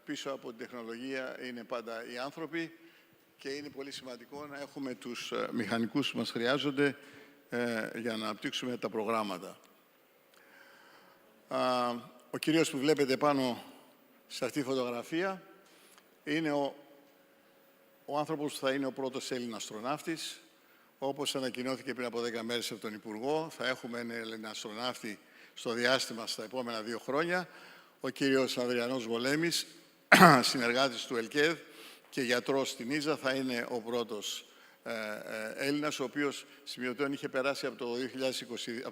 πίσω από την τεχνολογία είναι πάντα οι άνθρωποι και είναι πολύ σημαντικό να έχουμε τους μηχανικούς που μας χρειάζονται για να αναπτύξουμε τα προγράμματα. Ο κύριος που βλέπετε πάνω σε αυτή τη φωτογραφία είναι ο άνθρωπος που θα είναι ο πρώτος Έλληνα αστροναύτης. Όπως ανακοινώθηκε πριν από 10 μέρες από τον Υπουργό, θα έχουμε ένα Έλληνα αστροναύτη στο διάστημα στα επόμενα 2 χρόνια. Ο κύριος Ανδριανός Βολέμης, συνεργάτης του ΕΛΚΕΔ και γιατρός στην Ίζα, θα είναι ο πρώτος Έλληνας, ο οποίος σημειωτέων είχε περάσει από το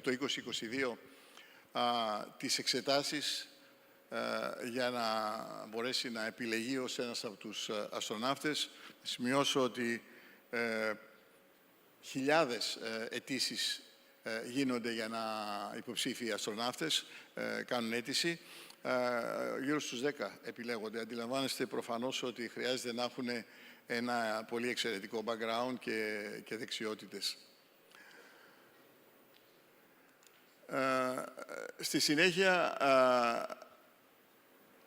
2022 τις εξετάσεις για να μπορέσει να επιλεγεί ως ένας από τους αστροναύτες. Σημειώσω ότι χιλιάδες αιτήσεις γίνονται για να υποψήφιοι αστροναύτες κάνουν αίτηση. Γύρω στους 10 επιλέγονται. Αντιλαμβάνεστε προφανώς ότι χρειάζεται να έχουν ένα πολύ εξαιρετικό background και δεξιότητες. Στη συνέχεια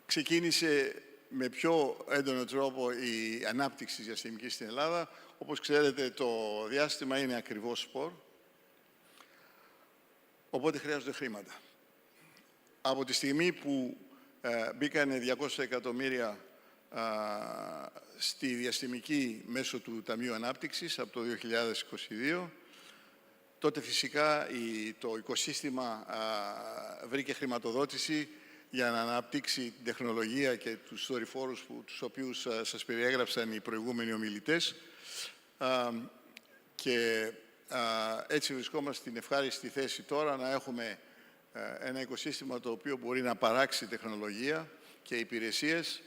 ξεκίνησε με πιο έντονο τρόπο η ανάπτυξη της διαστημικής στην Ελλάδα. Όπως ξέρετε, το διάστημα είναι ακριβώς σπορ, οπότε χρειάζονται χρήματα. Από τη στιγμή που μπήκανε 200 εκατομμύρια στη διαστημική μέσω του Ταμείου Ανάπτυξης από το 2022, τότε φυσικά το οικοσύστημα βρήκε χρηματοδότηση για να αναπτύξει την τεχνολογία και τους δορυφόρους τους οποίους σας περιέγραψαν οι προηγούμενοι ομιλητές. Και έτσι βρισκόμαστε στην ευχάριστη θέση τώρα να έχουμε ένα οικοσύστημα το οποίο μπορεί να παράξει τεχνολογία και υπηρεσίες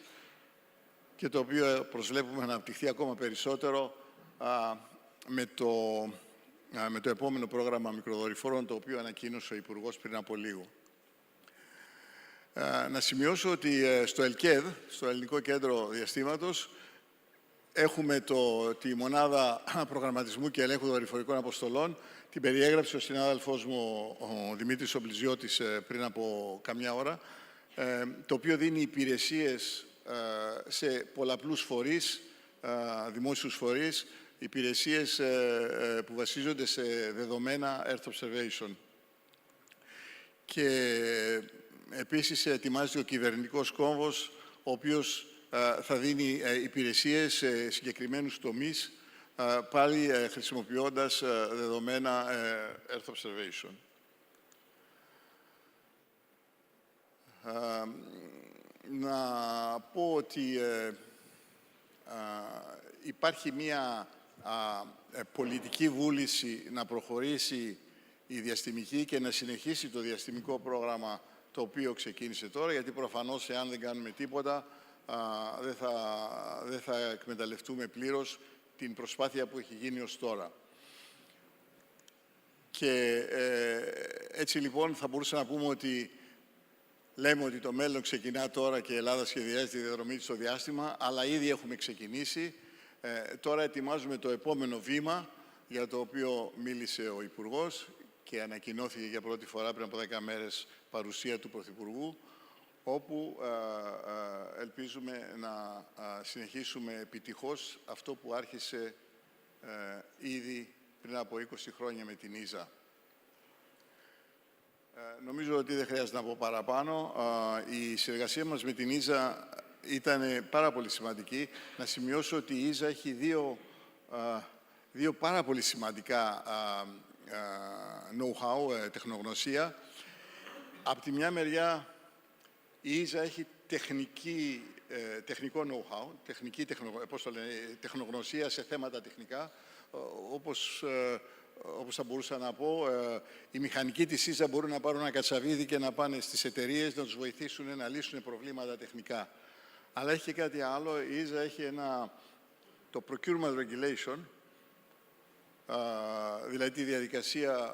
και το οποίο προσβλέπουμε να αναπτυχθεί ακόμα περισσότερο με το επόμενο πρόγραμμα μικροδορυφόρων, το οποίο ανακοίνωσε ο Υπουργός πριν από λίγο. Να σημειώσω ότι στο ΕΛΚΕΔ, στο Ελληνικό Κέντρο Διαστήματος, έχουμε τη μονάδα προγραμματισμού και ελέγχου δορυφορικών αποστολών. Την περιέγραψε ο συνάδελφός μου, ο Δημήτρης Ομπλιζιώτης, πριν από καμιά ώρα, το οποίο δίνει υπηρεσίες σε πολλαπλούς φορείς, δημόσιους φορείς, υπηρεσίες που βασίζονται σε δεδομένα Earth Observation. Και επίσης ετοιμάζεται ο κυβερνητικός κόμβος, ο οποίος θα δίνει υπηρεσίες σε συγκεκριμένους τομείς, πάλι χρησιμοποιώντας δεδομένα Earth Observation. Να πω ότι υπάρχει μία πολιτική βούληση να προχωρήσει η διαστημική και να συνεχίσει το διαστημικό πρόγραμμα το οποίο ξεκίνησε τώρα, γιατί προφανώς εάν δεν κάνουμε τίποτα δεν θα εκμεταλλευτούμε πλήρως την προσπάθεια που έχει γίνει ως τώρα. Και έτσι λοιπόν θα μπορούσαμε να πούμε ότι λέμε ότι το μέλλον ξεκινά τώρα και η Ελλάδα σχεδιάζει τη διαδρομή της στο διάστημα, αλλά ήδη έχουμε ξεκινήσει. Τώρα ετοιμάζουμε το επόμενο βήμα, για το οποίο μίλησε ο Υπουργός και ανακοινώθηκε για πρώτη φορά πριν από 10 μέρες παρουσία του Πρωθυπουργού, όπου ελπίζουμε να συνεχίσουμε επιτυχώς αυτό που άρχισε ήδη πριν από 20 χρόνια με την ΙΖΑ. Νομίζω ότι δεν χρειάζεται να πω παραπάνω. Η συνεργασία μας με την ΙΖΑ ήταν πάρα πολύ σημαντική. Να σημειώσω ότι η ΙΖΑ έχει δύο πάρα πολύ σημαντικά know-how, τεχνογνωσία. Από τη μια μεριά, η ΙΖΑ έχει τεχνικό know-how, τεχνογνωσία σε θέματα τεχνικά, όπως θα μπορούσα να πω, οι μηχανικοί της ΙΖΑ μπορούν να πάρουν ένα κατσαβίδι και να πάνε στις εταιρείες να τους βοηθήσουν να λύσουν προβλήματα τεχνικά. Αλλά έχει και κάτι άλλο. Η ΙΖΑ έχει το procurement regulation, δηλαδή τη διαδικασία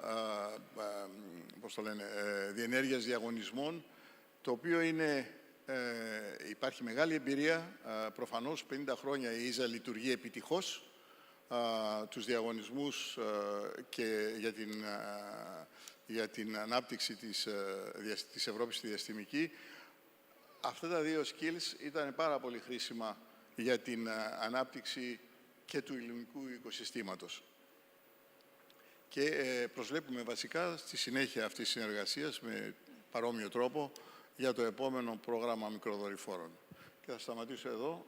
διενέργειας διαγωνισμών, το οποίο υπάρχει μεγάλη εμπειρία. Προφανώς 50 χρόνια η ΙΖΑ λειτουργεί επιτυχώς τους διαγωνισμούς και για την ανάπτυξη της Ευρώπης στη διαστημική. Αυτά τα δύο skills ήταν πάρα πολύ χρήσιμα για την ανάπτυξη και του ελληνικού οικοσυστήματος. Και προσβλέπουμε βασικά στη συνέχεια αυτής της συνεργασίας με παρόμοιο τρόπο για το επόμενο πρόγραμμα μικροδορυφόρων. Και θα σταματήσω εδώ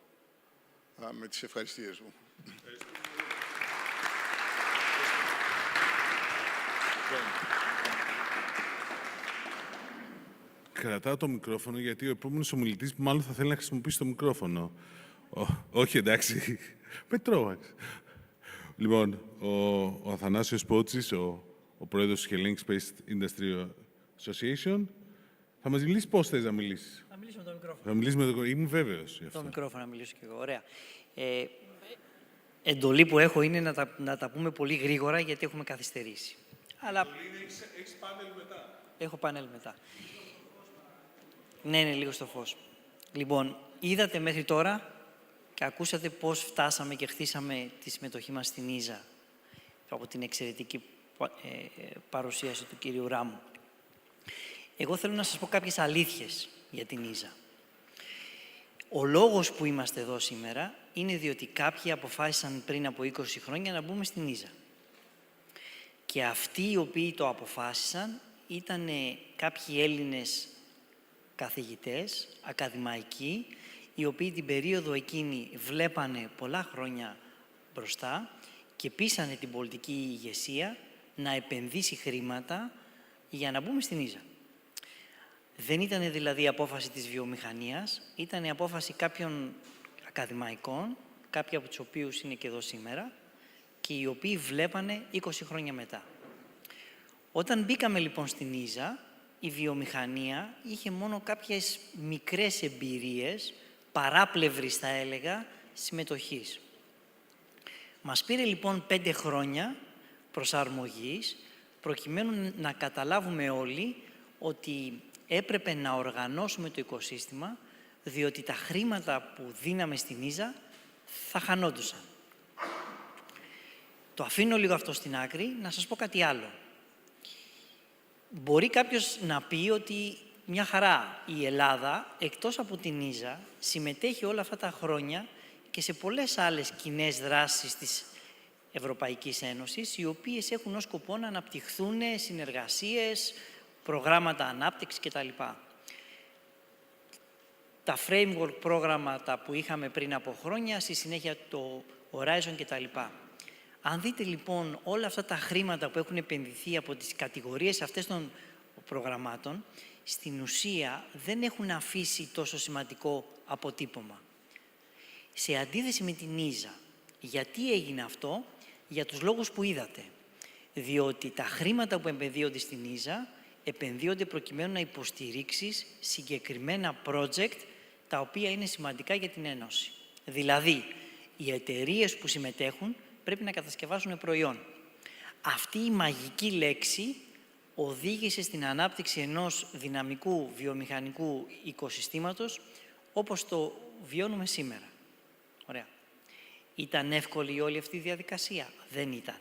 με τις ευχαριστίες μου. Κρατάω το μικρόφωνο γιατί ο επόμενος ομιλητής μάλλον θα θέλει να χρησιμοποιήσει το μικρόφωνο. Όχι, εντάξει. Μετρώβαξ. Λοιπόν, ο Αθανάσιος Πότσης, ο πρόεδρος της Hellenic Space Industry Association, θα μας μιλήσει πώς θες να μιλήσεις. Θα μιλήσω με το μικρόφωνο. Θα μιλήσει με το μικρόφωνο. Είμαι βέβαιος γι' αυτό. Το μικρόφωνο να μιλήσω κι εγώ. Ωραία. Εντολή που έχω είναι να τα πούμε πολύ γρήγορα γιατί έχουμε καθυστερήσει. Αλλά... Έχεις πάνελ μετά. Έχω πάνελ μετά. Ναι, λίγο στο φως. Λοιπόν, είδατε μέχρι τώρα και ακούσατε πώς φτάσαμε και χτίσαμε τη συμμετοχή μας στην ΙΖΑ από την εξαιρετική παρουσίαση του κύριου Ράμου. Εγώ θέλω να σας πω κάποιες αλήθειες για την ΙΖΑ. Ο λόγος που είμαστε εδώ σήμερα είναι διότι κάποιοι αποφάσισαν πριν από 20 χρόνια να μπούμε στην ΙΖΑ. Και αυτοί οι οποίοι το αποφάσισαν ήταν κάποιοι Έλληνες καθηγητές, ακαδημαϊκοί, οι οποίοι την περίοδο εκείνη βλέπανε πολλά χρόνια μπροστά και πείσανε την πολιτική ηγεσία να επενδύσει χρήματα για να μπούμε στην Ίζα. Δεν ήταν δηλαδή απόφαση της βιομηχανίας, ήταν η απόφαση κάποιων ακαδημαϊκών, κάποιοι από τους οποίους είναι και εδώ σήμερα, και οι οποίοι βλέπανε 20 χρόνια μετά. Όταν μπήκαμε λοιπόν στην Ίζα, η βιομηχανία είχε μόνο κάποιες μικρές εμπειρίες, παράπλευρης θα έλεγα, συμμετοχής. Μας πήρε λοιπόν 5 χρόνια προσαρμογής, προκειμένου να καταλάβουμε όλοι ότι έπρεπε να οργανώσουμε το οικοσύστημα, διότι τα χρήματα που δίναμε στην Ίζα θα χανόντουσαν. Το αφήνω λίγο αυτό στην άκρη, να σας πω κάτι άλλο. Μπορεί κάποιος να πει ότι μια χαρά η Ελλάδα, εκτός από την Ίζα, συμμετέχει όλα αυτά τα χρόνια και σε πολλές άλλες κοινές δράσεις της Ευρωπαϊκής Ένωσης, οι οποίες έχουν ως σκοπό να αναπτυχθούν συνεργασίες, προγράμματα ανάπτυξης κτλ. Τα framework πρόγραμματα που είχαμε πριν από χρόνια, στη συνέχεια το Horizon κτλ. Αν δείτε λοιπόν όλα αυτά τα χρήματα που έχουν επενδυθεί από τις κατηγορίες αυτές των προγραμμάτων, στην ουσία δεν έχουν αφήσει τόσο σημαντικό αποτύπωμα. Σε αντίθεση με την Ίζα, γιατί έγινε αυτό? Για τους λόγους που είδατε. Διότι τα χρήματα που επενδύονται στην Ίζα επενδύονται προκειμένου να υποστηρίξεις συγκεκριμένα project τα οποία είναι σημαντικά για την Ένωση. Δηλαδή, οι εταιρείες που συμμετέχουν πρέπει να κατασκευάσουν προϊόν. Αυτή η μαγική λέξη οδήγησε στην ανάπτυξη ενός δυναμικού βιομηχανικού οικοσυστήματος όπως το βιώνουμε σήμερα. Ωραία. Ήταν εύκολη όλη αυτή η διαδικασία? Δεν ήταν.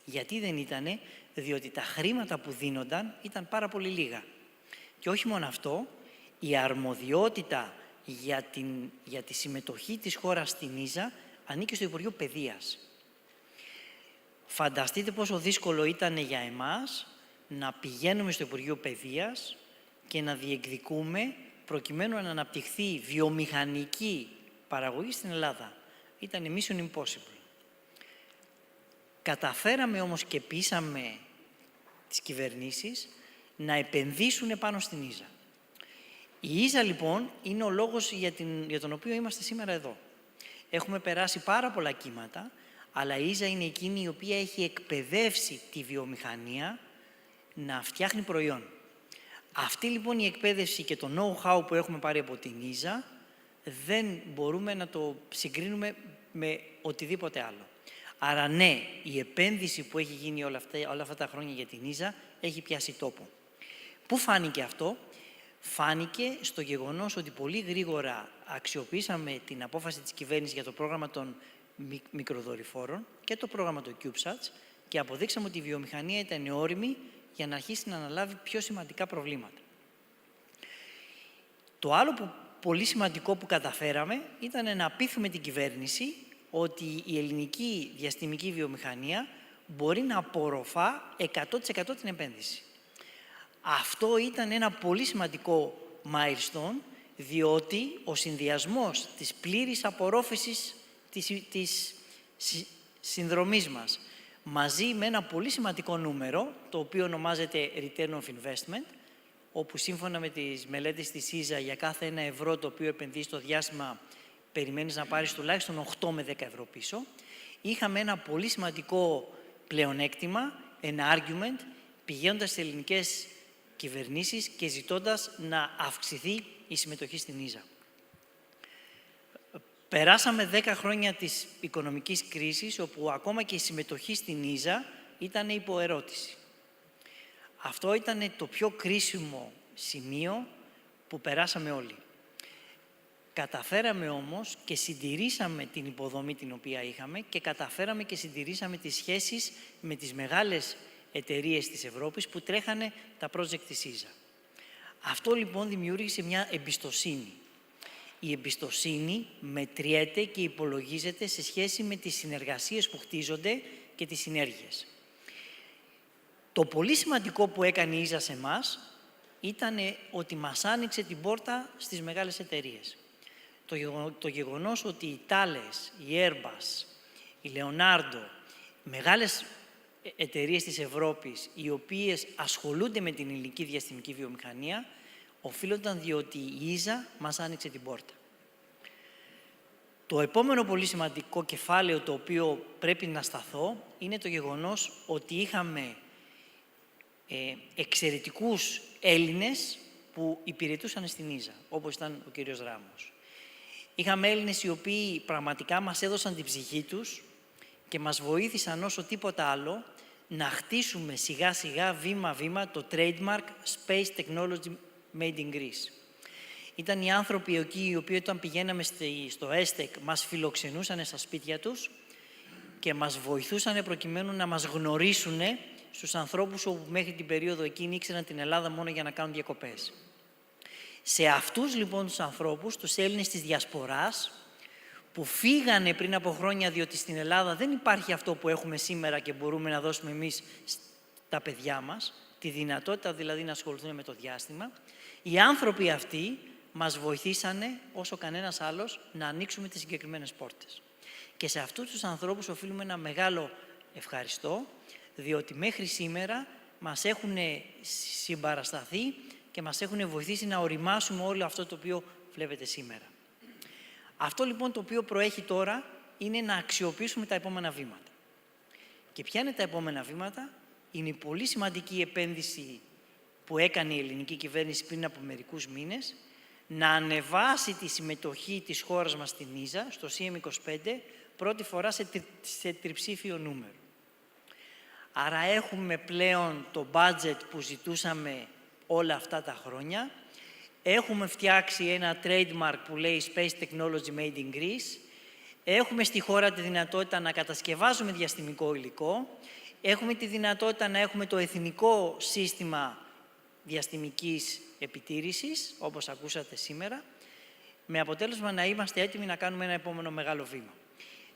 Γιατί δεν ήτανε? Διότι τα χρήματα που δίνονταν ήταν πάρα πολύ λίγα. Και όχι μόνο αυτό, η αρμοδιότητα για τη συμμετοχή της χώρας στην Ίζα ανήκει στο Υπουργείο Παιδείας. Φανταστείτε πόσο δύσκολο ήταν για εμάς να πηγαίνουμε στο Υπουργείο Παιδείας και να διεκδικούμε προκειμένου να αναπτυχθεί βιομηχανική παραγωγή στην Ελλάδα. Ήταν mission impossible. Καταφέραμε όμως και πείσαμε τις κυβερνήσεις να επενδύσουν πάνω στην Ίζα. Η Ίζα λοιπόν είναι ο λόγος για τον οποίο είμαστε σήμερα εδώ. Έχουμε περάσει πάρα πολλά κύματα, αλλά η Ίζα είναι εκείνη η οποία έχει εκπαιδεύσει τη βιομηχανία να φτιάχνει προϊόν. Αυτή λοιπόν η εκπαίδευση και το know-how που έχουμε πάρει από την Ίζα δεν μπορούμε να το συγκρίνουμε με οτιδήποτε άλλο. Άρα ναι, η επένδυση που έχει γίνει όλα αυτά τα χρόνια για την Ίζα έχει πιάσει τόπο. Πού φάνηκε αυτό? Φάνηκε στο γεγονός ότι πολύ γρήγορα αξιοποιήσαμε την απόφαση της κυβέρνησης για το πρόγραμμα των μικροδορυφόρων και το πρόγραμμα του CubeSats και αποδείξαμε ότι η βιομηχανία ήταν όριμη για να αρχίσει να αναλάβει πιο σημαντικά προβλήματα. Το άλλο πολύ σημαντικό που καταφέραμε ήταν να πείθουμε την κυβέρνηση ότι η ελληνική διαστημική βιομηχανία μπορεί να απορροφά 100% την επένδυση. Αυτό ήταν ένα πολύ σημαντικό milestone, διότι ο συνδυασμός της πλήρης απορρόφησης της συνδρομής μας μαζί με ένα πολύ σημαντικό νούμερο, το οποίο ονομάζεται Return of Investment, όπου σύμφωνα με τις μελέτες της ίζα για κάθε 1 ευρώ το οποίο επενδύεις στο διάστημα περιμένεις να πάρεις τουλάχιστον 8 με 10 ευρώ πίσω, είχαμε ένα πολύ σημαντικό πλεονέκτημα, ένα argument, πηγαίνοντας στις ελληνικές κυβερνήσεις και ζητώντας να αυξηθεί η συμμετοχή στην ίζα. Περάσαμε 10 χρόνια της οικονομικής κρίσης, όπου ακόμα και η συμμετοχή στην ίζα ήταν υπό ερώτηση. Αυτό ήταν το πιο κρίσιμο σημείο που περάσαμε όλοι. Καταφέραμε όμως και συντηρήσαμε την υποδομή την οποία είχαμε και καταφέραμε και συντηρήσαμε τις σχέσεις με τις μεγάλες εταιρείες της Ευρώπης που τρέχανε τα project της ίζα. Αυτό λοιπόν δημιούργησε μια εμπιστοσύνη. Η εμπιστοσύνη μετριέται και υπολογίζεται σε σχέση με τις συνεργασίες που χτίζονται και τις συνέργειες. Το πολύ σημαντικό που έκανε η ίζα σε εμάς ήταν ότι μας άνοιξε την πόρτα στις μεγάλες εταιρείες. Το γεγονός ότι οι Thales, η Airbus, η Leonardo, μεγάλες εταιρείες της Ευρώπης, οι οποίες ασχολούνται με την ελληνική διαστημική βιομηχανία, οφείλονταν διότι η ΙΖΑ μας άνοιξε την πόρτα. Το επόμενο πολύ σημαντικό κεφάλαιο το οποίο πρέπει να σταθώ είναι το γεγονός ότι είχαμε εξαιρετικούς Έλληνες που υπηρετούσαν στην ΙΖΑ, όπως ήταν ο κύριος Ράμος. Είχαμε Έλληνες οι οποίοι πραγματικά μας έδωσαν την ψυχή τους και μας βοήθησαν όσο τίποτα άλλο να χτίσουμε σιγά σιγά, βήμα-βήμα, το trademark Space Technology Made in Greece. Ήταν οι άνθρωποι εκεί οι οποίοι όταν πηγαίναμε στο ΕΣΤΕΚ μας φιλοξενούσαν στα σπίτια τους και μας βοηθούσαν προκειμένου να μας γνωρίσουν στους ανθρώπους που μέχρι την περίοδο εκείνη ήξεραν την Ελλάδα μόνο για να κάνουν διακοπές. Σε αυτούς λοιπόν τους ανθρώπους, τους Έλληνες της Διασποράς, που φύγανε πριν από χρόνια διότι στην Ελλάδα δεν υπάρχει αυτό που έχουμε σήμερα και μπορούμε να δώσουμε εμείς στα παιδιά μας, τη δυνατότητα δηλαδή να ασχοληθούν με το διάστημα, οι άνθρωποι αυτοί μας βοηθήσανε όσο κανένας άλλος να ανοίξουμε τις συγκεκριμένες πόρτες. Και σε αυτούς τους ανθρώπους οφείλουμε ένα μεγάλο ευχαριστώ, διότι μέχρι σήμερα μας έχουν συμπαρασταθεί και μας έχουν βοηθήσει να οριμάσουμε όλο αυτό το οποίο βλέπετε σήμερα. Αυτό λοιπόν το οποίο προέχει τώρα είναι να αξιοποιήσουμε τα επόμενα βήματα. Και ποια είναι τα επόμενα βήματα? Είναι η πολύ σημαντική επένδυση που έκανε η ελληνική κυβέρνηση πριν από μερικούς μήνες, να ανεβάσει τη συμμετοχή της χώρας μας στην ΙΖΑ, στο CM25, πρώτη φορά σε τριψήφιο νούμερο. Άρα έχουμε πλέον το budget που ζητούσαμε όλα αυτά τα χρόνια. Έχουμε φτιάξει ένα trademark που λέει Space Technology Made in Greece. Έχουμε στη χώρα τη δυνατότητα να κατασκευάζουμε διαστημικό υλικό. Έχουμε τη δυνατότητα να έχουμε το εθνικό σύστημα διαστημικής επιτήρησης, όπως ακούσατε σήμερα, με αποτέλεσμα να είμαστε έτοιμοι να κάνουμε ένα επόμενο μεγάλο βήμα.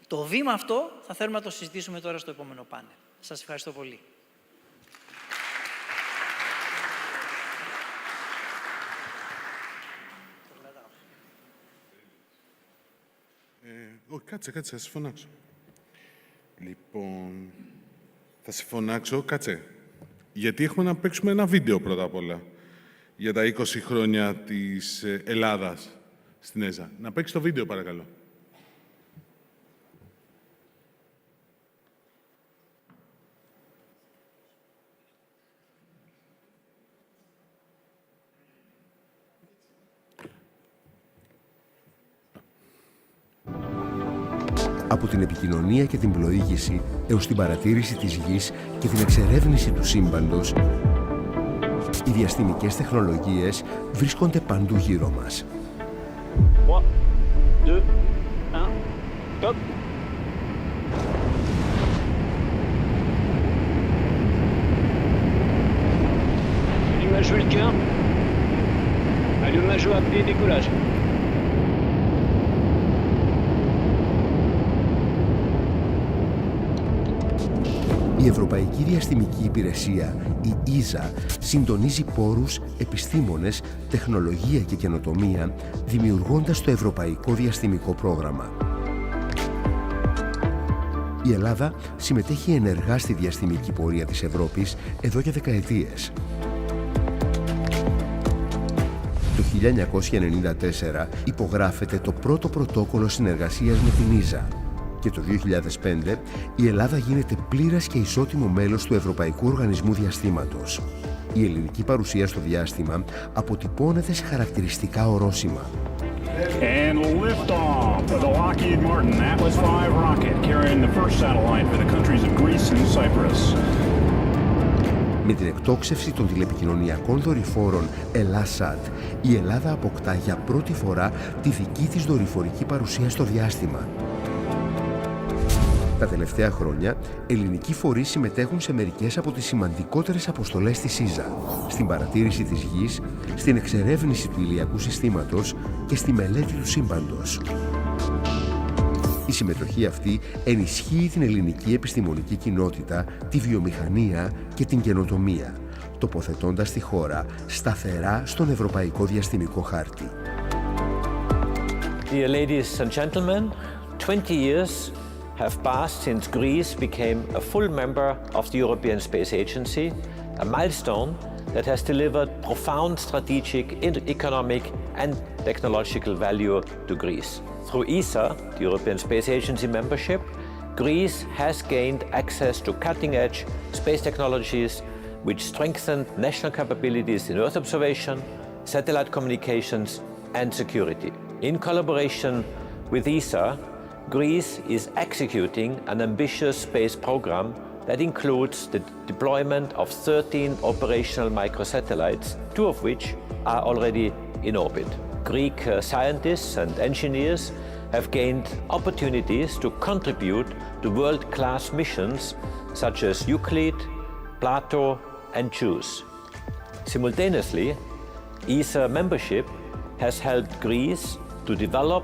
Το βήμα αυτό θα θέλουμε να το συζητήσουμε τώρα στο επόμενο πάνελ. Σας ευχαριστώ πολύ. Κάτσε, θα σε φωνάξω. Λοιπόν, θα σε φωνάξω, κάτσε. Γιατί έχουμε να παίξουμε ένα βίντεο πρώτα απ' όλα για τα 20 χρόνια της Ελλάδας στην ΕΖΑ. Να παίξει το βίντεο, παρακαλώ. Από την επικοινωνία και την πλοήγηση έως την παρατήρηση της γης και την εξερεύνηση του σύμπαντος, οι διαστημικές τεχνολογίες βρίσκονται παντού γύρω μας. 3, 2, 1, top! Allumage Vulcain. Allumage OAP, décollage. Η Ευρωπαϊκή Διαστημική Υπηρεσία, η ΙΖΑ, συντονίζει πόρους, επιστήμονες, τεχνολογία και καινοτομία, δημιουργώντας το Ευρωπαϊκό Διαστημικό Πρόγραμμα. Η Ελλάδα συμμετέχει ενεργά στη διαστημική πορεία της Ευρώπης εδώ και δεκαετίες. Το 1994 υπογράφεται το πρώτο πρωτόκολλο συνεργασίας με την ΙΖΑ. Και το 2005 η Ελλάδα γίνεται πλήρες και ισότιμο μέλος του Ευρωπαϊκού Οργανισμού Διαστήματος. Η ελληνική παρουσία στο διάστημα αποτυπώνεται σε χαρακτηριστικά ορόσημα. And lift off of the Lockheed Martin Atlas V rocket carrying the first satellite for the countries of Greece and Cyprus. Με την εκτόξευση των τηλεπικοινωνιακών δορυφόρων Ελλάσατ, η Ελλάδα αποκτά για πρώτη φορά τη δική της δορυφορική παρουσία στο διάστημα. Τα τελευταία χρόνια, ελληνικοί φορείς συμμετέχουν σε μερικές από τις σημαντικότερες αποστολές της ΙΖΑ, στην παρατήρηση της γης, στην εξερεύνηση του ηλιακού συστήματος και στη μελέτη του σύμπαντος. Η συμμετοχή αυτή ενισχύει την ελληνική επιστημονική κοινότητα, τη βιομηχανία και την καινοτομία, τοποθετώντας τη χώρα σταθερά στον ευρωπαϊκό διαστημικό χάρτη. Dear ladies and gentlemen, 20 years have passed since Greece became a full member of the European Space Agency, a milestone that has delivered profound strategic, economic and technological value to Greece. Through ESA, the European Space Agency membership, Greece has gained access to cutting-edge space technologies which strengthen national capabilities in Earth observation, satellite communications and security. In collaboration with ESA, Greece is executing an ambitious space program that includes the deployment of 13 operational microsatellites, 2 of which are already in orbit. Greek scientists and engineers have gained opportunities to contribute to world-class missions such as Euclid, Plato and JUICE. Simultaneously, ESA membership has helped Greece to develop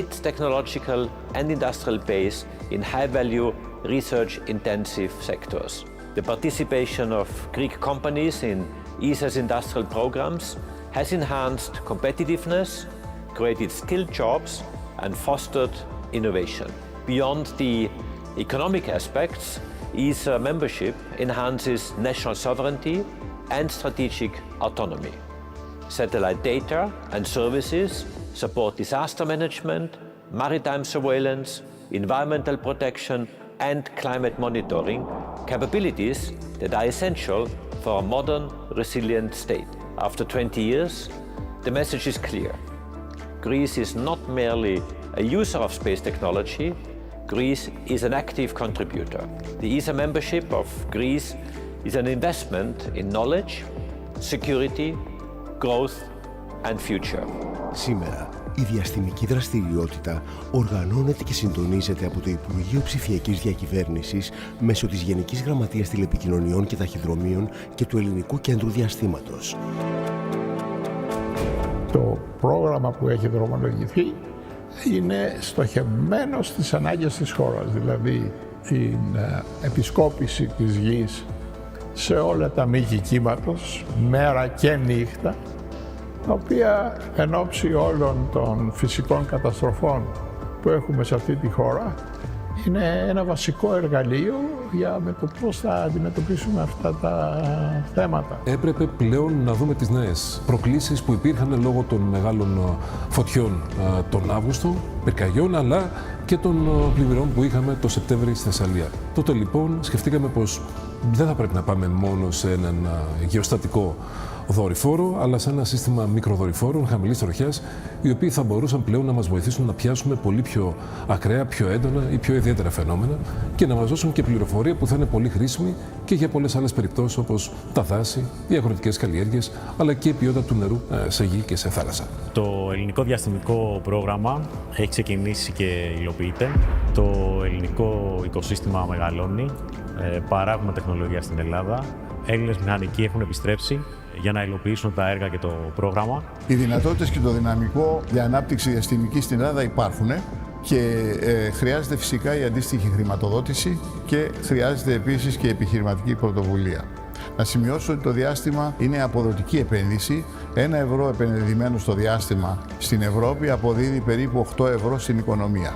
its technological and industrial base in high-value, research-intensive sectors. The participation of Greek companies in ESA's industrial programs has enhanced competitiveness, created skilled jobs, and fostered innovation. Beyond the economic aspects, ESA membership enhances national sovereignty and strategic autonomy. Satellite data and services support disaster management, maritime surveillance, environmental protection, and climate monitoring, capabilities that are essential for a modern, resilient state. After 20 years, the message is clear. Greece is not merely a user of space technology, Greece is an active contributor. The ESA membership of Greece is an investment in knowledge, security, growth and future. Σήμερα, η διαστημική δραστηριότητα οργανώνεται και συντονίζεται από το Υπουργείο Ψηφιακής Διακυβέρνησης μέσω της Γενικής Γραμματείας Τηλεπικοινωνιών και Ταχυδρομείων και του Ελληνικού Κέντρου Διαστήματος. Το πρόγραμμα που έχει δρομολογηθεί είναι στοχευμένο στις ανάγκες της χώρας, δηλαδή την επισκόπηση της γης σε όλα τα μήκη κύματος, μέρα και νύχτα, τα οποία εν ώψη όλων των φυσικών καταστροφών που έχουμε σε αυτή τη χώρα είναι ένα βασικό εργαλείο για με το πώς θα αντιμετωπίσουμε αυτά τα θέματα. Έπρεπε πλέον να δούμε τις νέες προκλήσεις που υπήρχαν λόγω των μεγάλων φωτιών τον Αύγουστο, πυρκαγιών, αλλά και των πλημμυρών που είχαμε το Σεπτέμβρη στη Θεσσαλία. Τότε λοιπόν σκεφτήκαμε πως δεν θα πρέπει να πάμε μόνο σε έναν γεωστατικό δορυφόρο, αλλά σε ένα σύστημα μικροδορυφόρων χαμηλής τροχιάς, οι οποίοι θα μπορούσαν πλέον να μας βοηθήσουν να πιάσουμε πολύ πιο ακραία, πιο έντονα ή πιο ιδιαίτερα φαινόμενα και να μας δώσουν και πληροφορία που θα είναι πολύ χρήσιμη και για πολλές άλλες περιπτώσεις όπως τα δάση, οι αγροτικές καλλιέργειες, αλλά και η ποιότητα του νερού σε γη και σε θάλασσα. Το ελληνικό διαστημικό πρόγραμμα έχει ξεκινήσει και υλοποιείται. Το ελληνικό οικοσύστημα μεγαλώνει. Παράγουμε τεχνολογία στην Ελλάδα. Έλληνες μηχανικοί έχουν επιστρέψει για να υλοποιήσουν τα έργα και το πρόγραμμα. Οι δυνατότητες και το δυναμικό για ανάπτυξη διαστημική στην Ελλάδα υπάρχουν και χρειάζεται φυσικά η αντίστοιχη χρηματοδότηση και χρειάζεται επίσης και επιχειρηματική πρωτοβουλία. Να σημειώσω ότι το διάστημα είναι αποδοτική επένδυση. 1 ευρώ επενδυμένο στο διάστημα στην Ευρώπη αποδίδει περίπου 8 ευρώ στην οικονομία.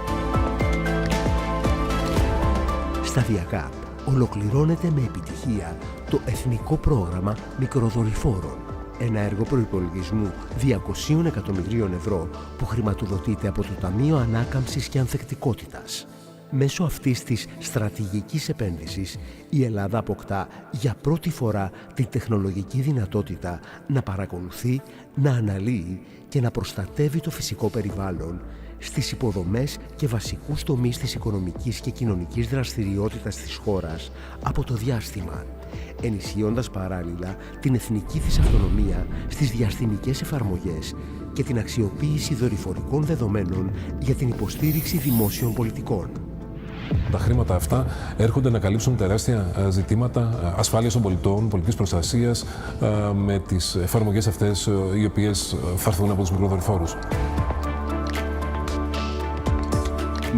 Σταδιακά ολοκληρώνεται με επιτυχία το Εθνικό Πρόγραμμα Μικροδορυφόρων, ένα έργο προϋπολογισμού 200 εκατομμυρίων ευρώ που χρηματοδοτείται από το Ταμείο Ανάκαμψης και Ανθεκτικότητας. Μέσω αυτής της στρατηγικής επένδυσης, η Ελλάδα αποκτά για πρώτη φορά την τεχνολογική δυνατότητα να παρακολουθεί, να αναλύει και να προστατεύει το φυσικό περιβάλλον στις υποδομές και βασικούς τομείς της οικονομικής και κοινωνικής δραστηριότητας της χώρας από το διάστημα, ενισχύοντας παράλληλα την εθνική της αυτονομία στις διαστημικές εφαρμογές και την αξιοποίηση δορυφορικών δεδομένων για την υποστήριξη δημόσιων πολιτικών. Τα χρήματα αυτά έρχονται να καλύψουν τεράστια ζητήματα ασφάλειας των πολιτών, πολιτικής προστασίας, με τις εφαρμογές αυτές οι οποίες θα έρθουν από τους μικροδορυφόρους.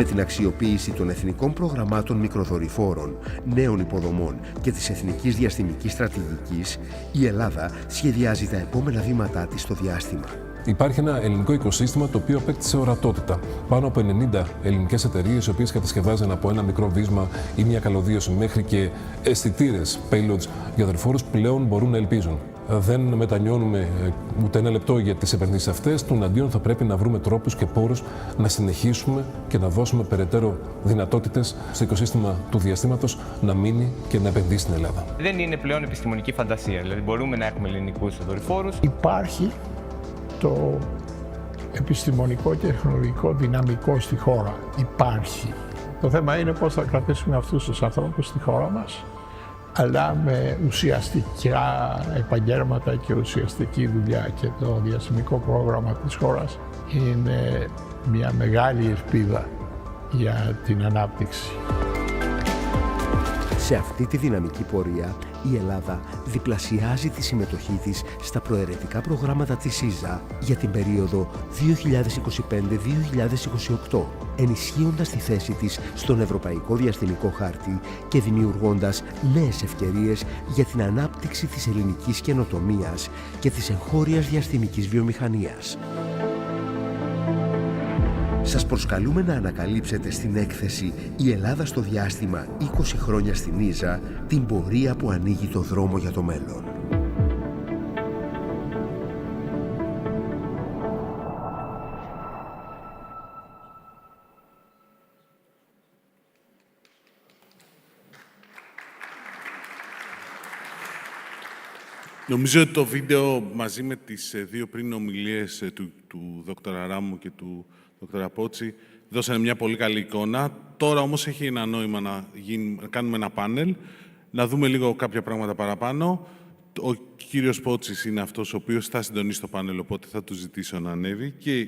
Με την αξιοποίηση των εθνικών προγραμμάτων μικροδορυφόρων, νέων υποδομών και της εθνικής διαστημικής στρατηγικής, η Ελλάδα σχεδιάζει τα επόμενα βήματά της στο διάστημα. Υπάρχει ένα ελληνικό οικοσύστημα το οποίο απέκτησε ορατότητα. Πάνω από 90 ελληνικές εταιρείες, οι οποίες κατασκευάζαν από ένα μικρό βίσμα ή μια καλωδίωση μέχρι και αισθητήρες payloads για δορυφόρους, πλέον μπορούν να ελπίζουν. Δεν μετανιώνουμε ούτε ένα λεπτό για τις επενδύσεις αυτές. Τουναντίον θα πρέπει να βρούμε τρόπους και πόρους να συνεχίσουμε και να δώσουμε περαιτέρω δυνατότητες στο οικοσύστημα του διαστήματος να μείνει και να επενδύσει στην Ελλάδα. Δεν είναι πλέον επιστημονική φαντασία. Δηλαδή, μπορούμε να έχουμε ελληνικούς δορυφόρους. Υπάρχει το επιστημονικό και τεχνολογικό δυναμικό στη χώρα. Υπάρχει. Το θέμα είναι πώς θα κρατήσουμε αυτούς τους ανθρώπους στη χώρα μας, αλλά με ουσιαστικά επαγγέλματα και ουσιαστική δουλειά. Και το διαστημικό πρόγραμμα της χώρας είναι μια μεγάλη ελπίδα για την ανάπτυξη. Σε αυτή τη δυναμική πορεία, η Ελλάδα διπλασιάζει τη συμμετοχή της στα προαιρετικά προγράμματα της ΣΥΖΑ για την περίοδο 2025-2028, ενισχύοντας τη θέση της στον Ευρωπαϊκό Διαστημικό Χάρτη και δημιουργώντας νέες ευκαιρίες για την ανάπτυξη της ελληνικής καινοτομίας και της εγχώριας διαστημικής βιομηχανίας. Σας προσκαλούμε να ανακαλύψετε στην έκθεση «Η Ελλάδα στο διάστημα 20 χρόνια στην ΙΖΑ» την πορεία που ανοίγει το δρόμο για το μέλλον. Νομίζω ότι το βίντεο μαζί με τις δύο πριν ομιλίες του Δ. Ράμου και του Δ. Πότσι δώσανε μια πολύ καλή εικόνα. Τώρα όμως έχει ένα νόημα να κάνουμε ένα πάνελ, να δούμε λίγο κάποια πράγματα παραπάνω. Ο κύριος Πότσης είναι αυτός ο οποίος θα συντονίσει το πάνελ, οπότε θα του ζητήσω να ανέβει. Και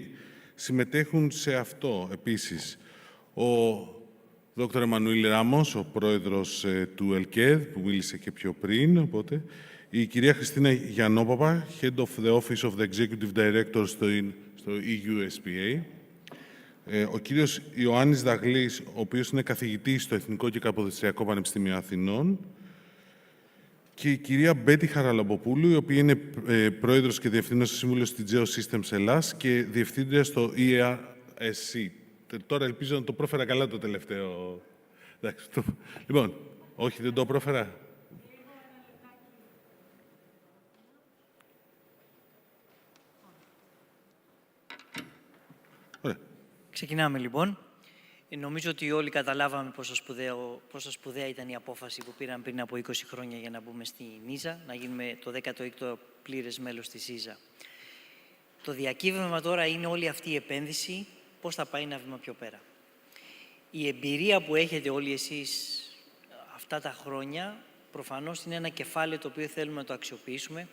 συμμετέχουν σε αυτό επίσης ο Δ. Εμμανουήλ Ράμος, ο πρόεδρος του ΕΛΚΕΔ, που μίλησε και πιο πριν, οπότε... Η κυρία Χριστίνα Γιαννόπαπα, Head of the Office of the Executive Director στο EUSPA. Ο κύριος Ιωάννης Δαγλής, ο οποίος είναι καθηγητής στο Εθνικό και Καποδιστριακό Πανεπιστήμιο Αθηνών. Και η κυρία Μπέτη Χαραλαμποπούλου, η οποία είναι πρόεδρος και διευθύνων σύμβουλος στη Geosystems Ελλάς και διευθύντρια στο ERSC. Τώρα ελπίζω να το πρόφερα καλά το τελευταίο. Λοιπόν, όχι, δεν το πρόφερα. Ξεκινάμε λοιπόν. Νομίζω ότι όλοι καταλάβαμε πόσο σπουδαία ήταν η απόφαση που πήραμε πριν από 20 χρόνια για να μπούμε στη ΙΖΑ, να γίνουμε το 16ο πλήρες μέλος της ΙΖΑ. Το διακύβευμα τώρα είναι όλη αυτή η επένδυση, πώς θα πάει ένα βήμα πιο πέρα. Η εμπειρία που έχετε όλοι εσείς αυτά τα χρόνια, προφανώς είναι ένα κεφάλαιο το οποίο θέλουμε να το αξιοποιήσουμε,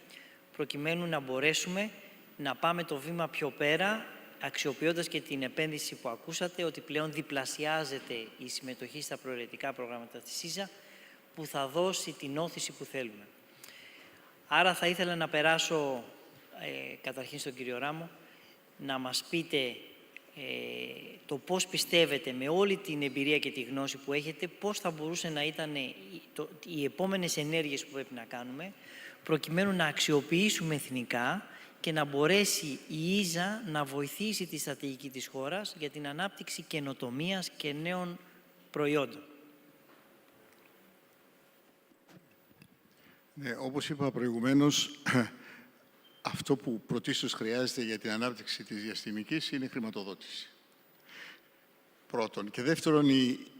προκειμένου να μπορέσουμε να πάμε το βήμα πιο πέρα, αξιοποιώντας και την επένδυση που ακούσατε, ότι πλέον διπλασιάζεται η συμμετοχή στα προαιρετικά προγράμματα της ΙΖΑ, που θα δώσει την όθηση που θέλουμε. Άρα θα ήθελα να περάσω καταρχήν στον κύριο Ράμο, να μας πείτε το πώς πιστεύετε με όλη την εμπειρία και τη γνώση που έχετε, πώς θα μπορούσε να ήταν οι επόμενες ενέργειες που πρέπει να κάνουμε, προκειμένου να αξιοποιήσουμε εθνικά και να μπορέσει η ΙΖΑ να βοηθήσει τη στρατηγική της χώρας για την ανάπτυξη καινοτομίας και νέων προϊόντων. Ναι, όπως είπα προηγουμένως, αυτό που πρωτίστως χρειάζεται για την ανάπτυξη της διαστημικής είναι χρηματοδότηση. Πρώτον. Και δεύτερον,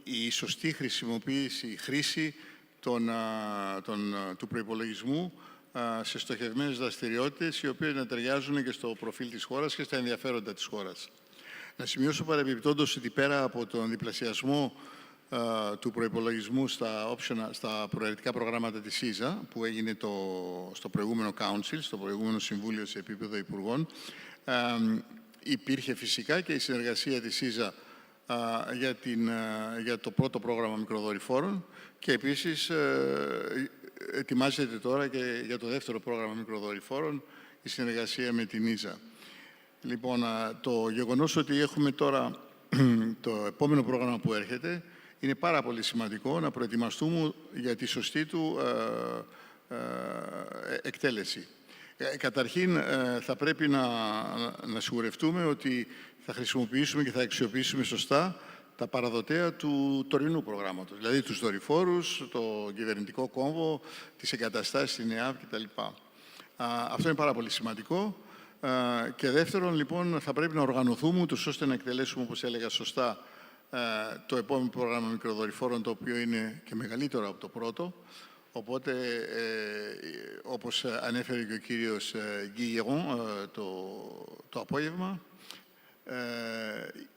η σωστή χρήση του προϋπολογισμού σε στοχευμένες δραστηριότητες, οι οποίες να ταιριάζουν και στο προφίλ της χώρας και στα ενδιαφέροντα της χώρας. Να σημειώσω παρεμπιπτόντως ότι πέρα από τον διπλασιασμό του προϋπολογισμού στα προαιρετικά προγράμματα της ΙΖΑ, που έγινε στο προηγούμενο Council, στο προηγούμενο Συμβούλιο σε επίπεδο Υπουργών, υπήρχε φυσικά και η συνεργασία της ΙΖΑ για το πρώτο πρόγραμμα μικροδορυφόρων και επίσης ετοιμάζεται τώρα και για το δεύτερο πρόγραμμα μικροδορυφόρων η συνεργασία με την ΙΖΑ. Λοιπόν, το γεγονός ότι έχουμε τώρα το επόμενο πρόγραμμα που έρχεται, είναι πάρα πολύ σημαντικό να προετοιμαστούμε για τη σωστή του εκτέλεση. Καταρχήν, θα πρέπει να σιγουρευτούμε ότι θα χρησιμοποιήσουμε και θα αξιοποιήσουμε σωστά τα παραδοτέα του τωρινού προγράμματος, δηλαδή τους δορυφόρους, το κυβερνητικό κόμβο, τις εγκαταστάσεις στην ΕΑΒ κτλ. Αυτό είναι πάρα πολύ σημαντικό. Και δεύτερον, λοιπόν, θα πρέπει να οργανωθούμε ούτως ώστε να εκτελέσουμε, όπως έλεγα σωστά, το επόμενο πρόγραμμα μικροδορυφόρων, το οποίο είναι και μεγαλύτερο από το πρώτο. Οπότε, όπως ανέφερε και ο κύριος Γκίγερον το απόγευμα,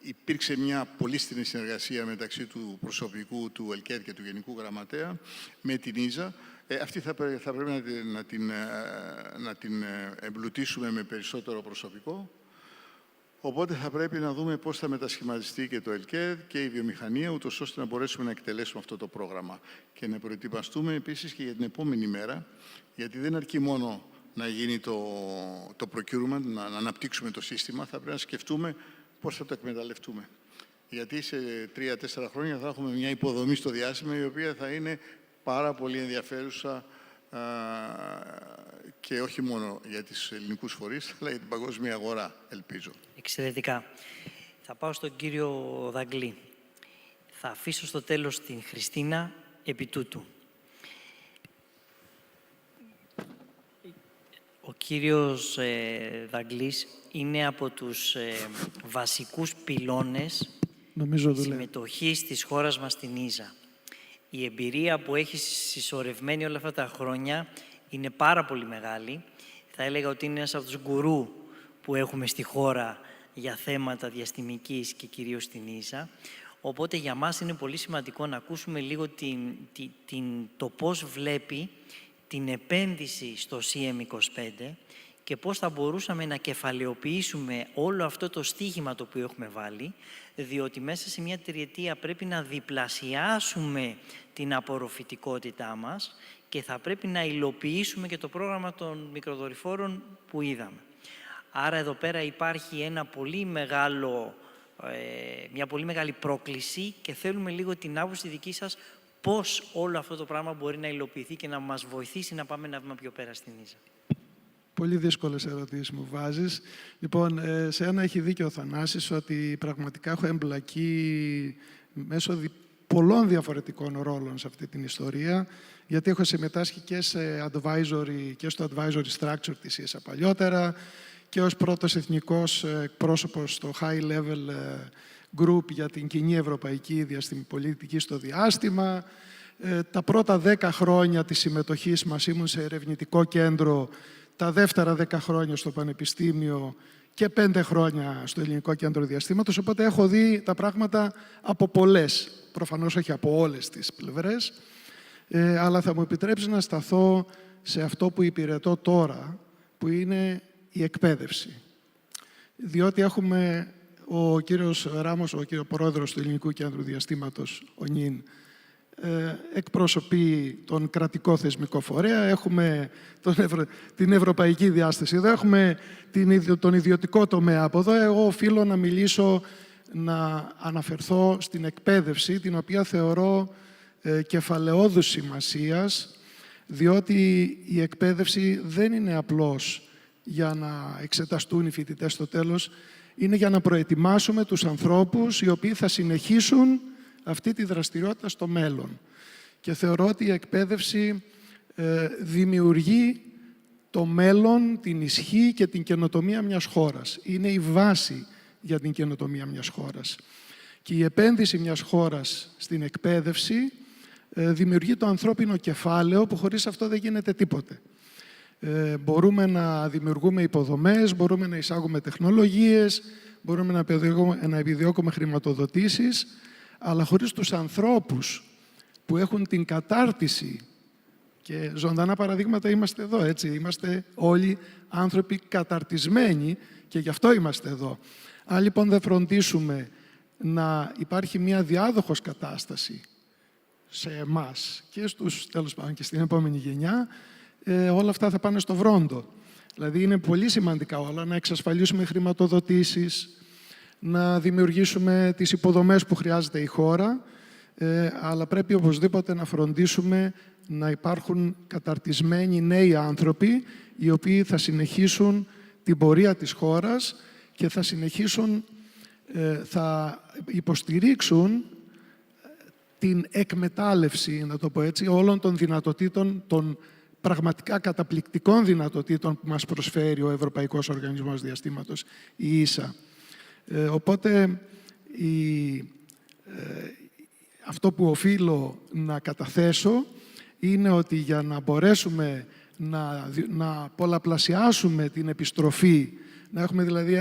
υπήρξε μια πολύ στενή συνεργασία μεταξύ του προσωπικού του ΕΛΚΕΔ και του Γενικού Γραμματέα με την ΙΖΑ. Αυτή θα πρέπει να την εμπλουτίσουμε με περισσότερο προσωπικό. Οπότε θα πρέπει να δούμε πώς θα μετασχηματιστεί και το ΕΛΚΕΔ και η βιομηχανία, ούτως ώστε να μπορέσουμε να εκτελέσουμε αυτό το πρόγραμμα. Και να προετοιμαστούμε επίσης και για την επόμενη μέρα, γιατί δεν αρκεί μόνο να γίνει το procurement, να αναπτύξουμε το σύστημα, θα πρέπει να σκεφτούμε πώς θα το εκμεταλλευτούμε. Γιατί σε 3-4 χρόνια θα έχουμε μια υποδομή στο διάστημα, η οποία θα είναι πάρα πολύ ενδιαφέρουσα και όχι μόνο για τις ελληνικούς φορείς, αλλά για την παγκόσμια αγορά, ελπίζω. Εξαιρετικά. Θα πάω στον κύριο Δαγκλή. Θα αφήσω στο τέλος την Χριστίνα επί τούτου. Ο κύριος Δαγκλής είναι από τους βασικούς πυλώνες συμμετοχής της χώρας μας στην ΙΖΑ. Η εμπειρία που έχει συσσωρευμένη όλα αυτά τα χρόνια είναι πάρα πολύ μεγάλη. Θα έλεγα ότι είναι ένας από τους γκουρού που έχουμε στη χώρα για θέματα διαστημικής και κυρίως στην ΙΖΑ. Οπότε για μας είναι πολύ σημαντικό να ακούσουμε λίγο το πώς βλέπει την επένδυση στο CM25 και πώς θα μπορούσαμε να κεφαλαιοποιήσουμε όλο αυτό το στίχημα το οποίο έχουμε βάλει, διότι μέσα σε μια τριετία πρέπει να διπλασιάσουμε την απορροφητικότητά μας και θα πρέπει να υλοποιήσουμε και το πρόγραμμα των μικροδορυφόρων που είδαμε. Άρα εδώ πέρα υπάρχει μια πολύ μεγάλη πρόκληση και θέλουμε λίγο την άποψη δική σας πώς όλο αυτό το πράγμα μπορεί να υλοποιηθεί και να μας βοηθήσει να πάμε ένα βήμα πιο πέρα στην ΙΖΑ. Πολύ δύσκολες ερωτήσεις μου βάζεις. Λοιπόν, σε ένα έχει δίκιο ο Θανάσης ότι πραγματικά έχω εμπλακεί μέσω πολλών διαφορετικών ρόλων σε αυτή την ιστορία, γιατί έχω συμμετάσχει και στο advisory structure της ΙΕΣΑ παλιότερα και ως πρώτος εθνικός εκπρόσωπος στο high level group για την κοινή ευρωπαϊκή διαστημοπολιτική στο διάστημα. Τα πρώτα 10 χρόνια της συμμετοχής μας ήμουν σε ερευνητικό κέντρο, τα δεύτερα 10 χρόνια στο Πανεπιστήμιο και 5 χρόνια στο Ελληνικό Κέντρο Διαστήματος, οπότε έχω δει τα πράγματα από πολλές, προφανώς όχι από όλες τις πλευρές, αλλά θα μου επιτρέψει να σταθώ σε αυτό που υπηρετώ τώρα, που είναι η εκπαίδευση. Διότι έχουμε ο κύριος Ράμος, ο κύριος πρόεδρος του Ελληνικού Κέντρου Διαστήματος, ο ΝΙΝ, εκπροσωπεί τον κρατικό θεσμικό φορέα, έχουμε την ευρωπαϊκή διάσταση εδώ, έχουμε τον ιδιωτικό τομέα από εδώ. Εγώ οφείλω να μιλήσω, να αναφερθώ στην εκπαίδευση, την οποία θεωρώ κεφαλαιόδους σημασίας, διότι η εκπαίδευση δεν είναι απλώς για να εξεταστούν οι φοιτητές στο τέλος, είναι για να προετοιμάσουμε τους ανθρώπους οι οποίοι θα συνεχίσουν αυτή τη δραστηριότητα στο μέλλον. Και θεωρώ ότι η εκπαίδευση δημιουργεί το μέλλον, την ισχύ και την καινοτομία μιας χώρας. Είναι η βάση για την καινοτομία μιας χώρας. Και η επένδυση μιας χώρας στην εκπαίδευση δημιουργεί το ανθρώπινο κεφάλαιο, που χωρίς αυτό δεν γίνεται τίποτε. Μπορούμε να δημιουργούμε υποδομές, μπορούμε να εισάγουμε τεχνολογίες, μπορούμε να επιδιώκουμε χρηματοδοτήσεις, αλλά χωρίς τους ανθρώπους που έχουν την κατάρτιση, και ζωντανά παραδείγματα είμαστε εδώ, έτσι, είμαστε όλοι άνθρωποι καταρτισμένοι και γι' αυτό είμαστε εδώ. Αν λοιπόν δεν φροντίσουμε να υπάρχει μια διάδοχος κατάσταση σε εμάς και τέλος πάντων και στην επόμενη γενιά, όλα αυτά θα πάνε στο βρόντο. Δηλαδή είναι πολύ σημαντικά όλα, να εξασφαλίσουμε χρηματοδοτήσεις, να δημιουργήσουμε τις υποδομές που χρειάζεται η χώρα, αλλά πρέπει οπωσδήποτε να φροντίσουμε να υπάρχουν καταρτισμένοι νέοι άνθρωποι, οι οποίοι θα συνεχίσουν την πορεία της χώρας και θα συνεχίσουν, θα υποστηρίξουν την εκμετάλλευση, να το πω έτσι, όλων των δυνατοτήτων, των πραγματικά καταπληκτικών δυνατοτήτων που μας προσφέρει ο Ευρωπαϊκός Οργανισμός Διαστήματος, η ΕΣΑ. Οπότε, αυτό που οφείλω να καταθέσω είναι ότι για να μπορέσουμε να πολλαπλασιάσουμε την επιστροφή, να έχουμε δηλαδή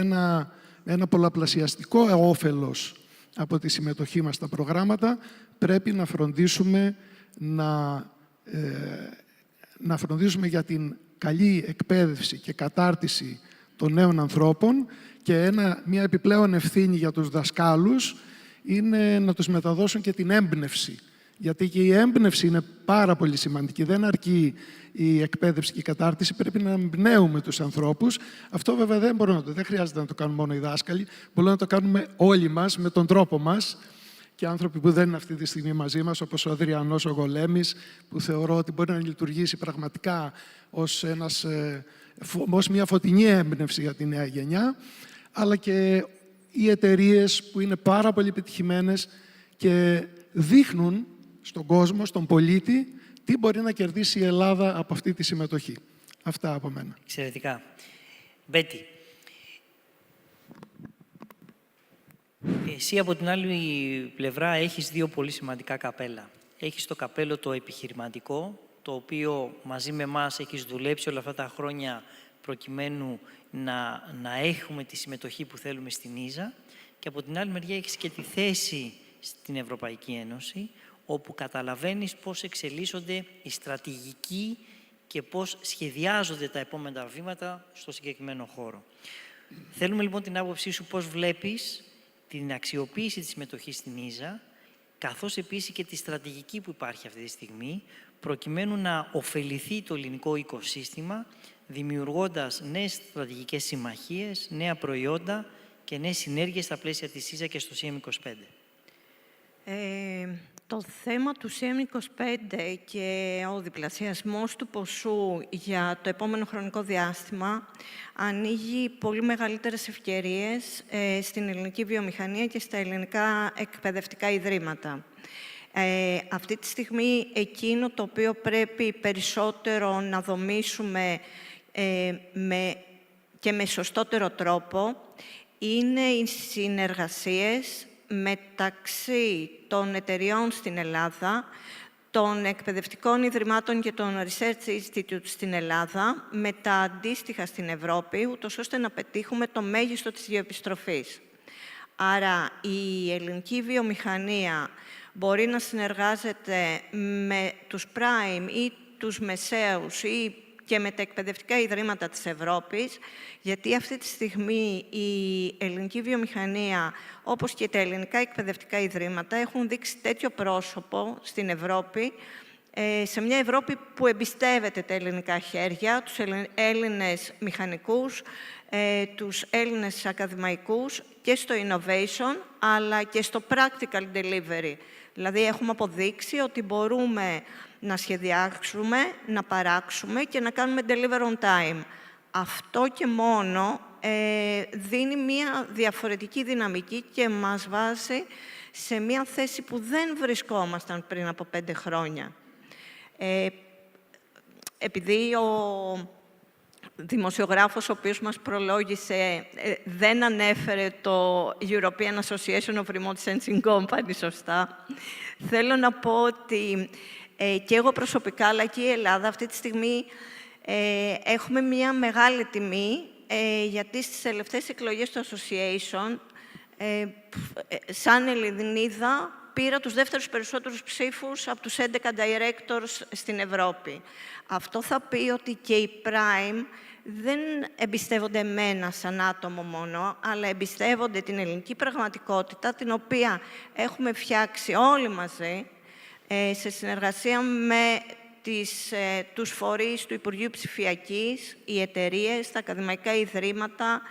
ένα πολλαπλασιαστικό όφελος από τη συμμετοχή μας στα προγράμματα, πρέπει να φροντίσουμε να φροντίσουμε για την καλή εκπαίδευση και κατάρτιση των νέων ανθρώπων και μια επιπλέον ευθύνη για τους δασκάλους είναι να τους μεταδώσουν και την έμπνευση. Γιατί και η έμπνευση είναι πάρα πολύ σημαντική. Δεν αρκεί η εκπαίδευση και η κατάρτιση, πρέπει να εμπνέουμε τους ανθρώπους. Αυτό βέβαια δεν χρειάζεται να το κάνουν μόνο οι δάσκαλοι, μπορούμε να το κάνουμε όλοι μας με τον τρόπο μας. Και άνθρωποι που δεν είναι αυτή τη στιγμή μαζί μας, όπως ο Αδριανός ο Γολέμης, που θεωρώ ότι μπορεί να λειτουργήσει πραγματικά ως μια φωτεινή έμπνευση για τη νέα γενιά, αλλά και οι εταιρείες που είναι πάρα πολύ επιτυχημένες και δείχνουν στον κόσμο, στον πολίτη, τι μπορεί να κερδίσει η Ελλάδα από αυτή τη συμμετοχή. Αυτά από μένα. Εξαιρετικά. Μπέτη. Εσύ από την άλλη πλευρά έχεις δύο πολύ σημαντικά καπέλα. Έχεις το καπέλο το επιχειρηματικό, το οποίο μαζί με εμάς έχεις δουλέψει όλα αυτά τα χρόνια προκειμένου να έχουμε τη συμμετοχή που θέλουμε στην ΙΖΑ, και από την άλλη μεριά έχεις και τη θέση στην Ευρωπαϊκή Ένωση, όπου καταλαβαίνεις πώς εξελίσσονται οι στρατηγικοί και πώς σχεδιάζονται τα επόμενα βήματα στο συγκεκριμένο χώρο. Θέλουμε λοιπόν την άποψή σου πώς βλέπεις την αξιοποίηση της συμμετοχής στην ΙΖΑ, καθώς επίσης και τη στρατηγική που υπάρχει αυτή τη στιγμή, προκειμένου να ωφεληθεί το ελληνικό οικοσύστημα, δημιουργώντας νέες στρατηγικές συμμαχίες, νέα προϊόντα και νέες συνέργειες στα πλαίσια της ΙΖΑ και στο CM25. Το θέμα του CM25 και ο διπλασιασμός του ποσού για το επόμενο χρονικό διάστημα ανοίγει πολύ μεγαλύτερες ευκαιρίες στην ελληνική βιομηχανία και στα ελληνικά εκπαιδευτικά ιδρύματα. Αυτή τη στιγμή εκείνο το οποίο πρέπει περισσότερο να δομήσουμε και με σωστότερο τρόπο είναι οι συνεργασίες μεταξύ των εταιριών στην Ελλάδα, των εκπαιδευτικών ιδρυμάτων και των Research Institute στην Ελλάδα, με τα αντίστοιχα στην Ευρώπη, ούτως ώστε να πετύχουμε το μέγιστο της γεωεπιστροφής. Άρα, η ελληνική βιομηχανία μπορεί να συνεργάζεται με τους prime ή τους μεσαίους ή και με τα εκπαιδευτικά ιδρύματα της Ευρώπης, γιατί αυτή τη στιγμή η ελληνική βιομηχανία, όπως και τα ελληνικά εκπαιδευτικά ιδρύματα, έχουν δείξει τέτοιο πρόσωπο στην Ευρώπη, σε μια Ευρώπη που εμπιστεύεται τα ελληνικά χέρια, τους Έλληνες μηχανικούς, τους Έλληνες ακαδημαϊκούς και στο innovation, αλλά και στο practical delivery. Δηλαδή, έχουμε αποδείξει ότι μπορούμε να σχεδιάσουμε, να παράξουμε και να κάνουμε deliver on time. Αυτό και μόνο δίνει μια διαφορετική δυναμική και μας βάζει σε μια θέση που δεν βρισκόμασταν πριν από 5 χρόνια. Επειδή ο δημοσιογράφος ο οποίος μας προλόγησε δεν ανέφερε το European Association of Remote Sensing Company σωστά, θέλω να πω ότι και εγώ προσωπικά, αλλά και η Ελλάδα αυτή τη στιγμή έχουμε μια μεγάλη τιμή, γιατί στις τελευταίες εκλογές του Association, σαν Ελληνίδα, πήρα τους δεύτερους περισσότερους ψήφους από τους 11 directors στην Ευρώπη. Αυτό θα πει ότι και οι Prime δεν εμπιστεύονται εμένα σαν άτομο μόνο, αλλά εμπιστεύονται την ελληνική πραγματικότητα, την οποία έχουμε φτιάξει όλοι μαζί, σε συνεργασία με τους φορείς του Υπουργείου Ψηφιακής, οι εταιρείες, τα ακαδημαϊκά ιδρύματα,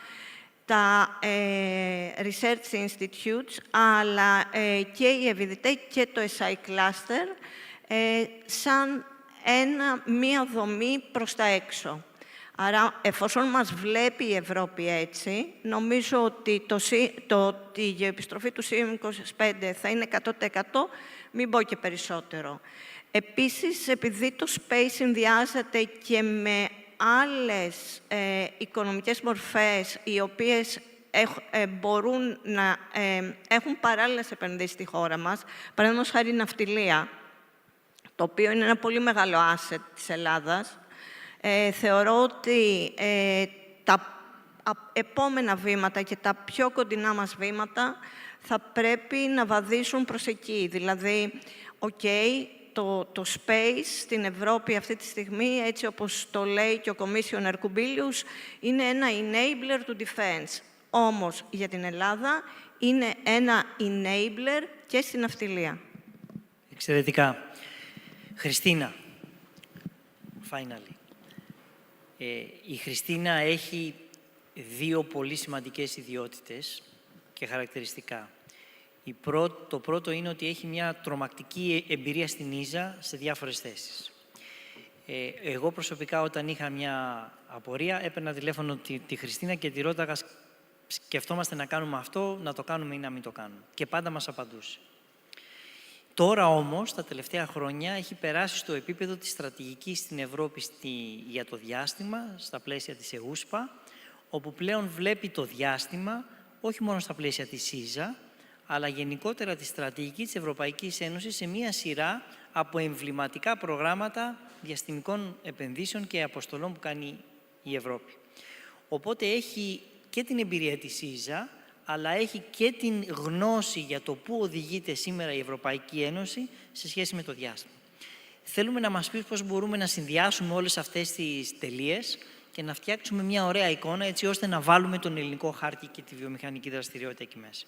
τα Research Institutes, αλλά και η Evidite και το SI Cluster, σαν μία δομή προς τα έξω. Άρα, εφόσον μας βλέπει η Ευρώπη έτσι, νομίζω ότι η γεωεπιστροφή του CM25 θα είναι 100%, μην πω και περισσότερο. Επίσης, επειδή το space συνδυάζεται και με άλλες οικονομικές μορφές, οι οποίες μπορούν να έχουν παράλληλες επενδύσεις στη χώρα μας, παραδείγματος χάρη ναυτιλία, το οποίο είναι ένα πολύ μεγάλο asset της Ελλάδας, θεωρώ ότι τα επόμενα βήματα και τα πιο κοντινά μας βήματα θα πρέπει να βαδίσουν προς εκεί. Δηλαδή, το space στην Ευρώπη αυτή τη στιγμή, έτσι όπως το λέει και ο Commissioner Kubilius, είναι ένα enabler to defense. Όμως, για την Ελλάδα, είναι ένα enabler και στην ναυτιλία. Εξαιρετικά. Χριστίνα, finally. Η Χριστίνα έχει δύο πολύ σημαντικές ιδιότητες και χαρακτηριστικά. Το πρώτο είναι ότι έχει μια τρομακτική εμπειρία στην Ίζα σε διάφορες θέσεις. Εγώ προσωπικά, όταν είχα μια απορία, έπαιρνα τηλέφωνο τη Χριστίνα και τη ρώταγα, σκεφτόμαστε να κάνουμε αυτό, να το κάνουμε ή να μην το κάνουμε. Και πάντα μας απαντούσε. Τώρα όμως, τα τελευταία χρόνια, έχει περάσει στο επίπεδο της στρατηγικής στην Ευρώπη για το διάστημα, στα πλαίσια της ΕΟΥΣΠΑ, όπου πλέον βλέπει το διάστημα, όχι μόνο στα πλαίσια της ΙΖΑ, αλλά γενικότερα τη στρατηγική της Ευρωπαϊκής Ένωσης σε μία σειρά από εμβληματικά προγράμματα διαστημικών επενδύσεων και αποστολών που κάνει η Ευρώπη. Οπότε έχει και την εμπειρία της ΙΖΑ, αλλά έχει και την γνώση για το πού οδηγείται σήμερα η Ευρωπαϊκή Ένωση σε σχέση με το διάστημα. Θέλουμε να μας πεις πώς μπορούμε να συνδυάσουμε όλες αυτές τις τελείες και να φτιάξουμε μια ωραία εικόνα, έτσι ώστε να βάλουμε τον ελληνικό χάρτη και τη βιομηχανική δραστηριότητα εκεί μέσα.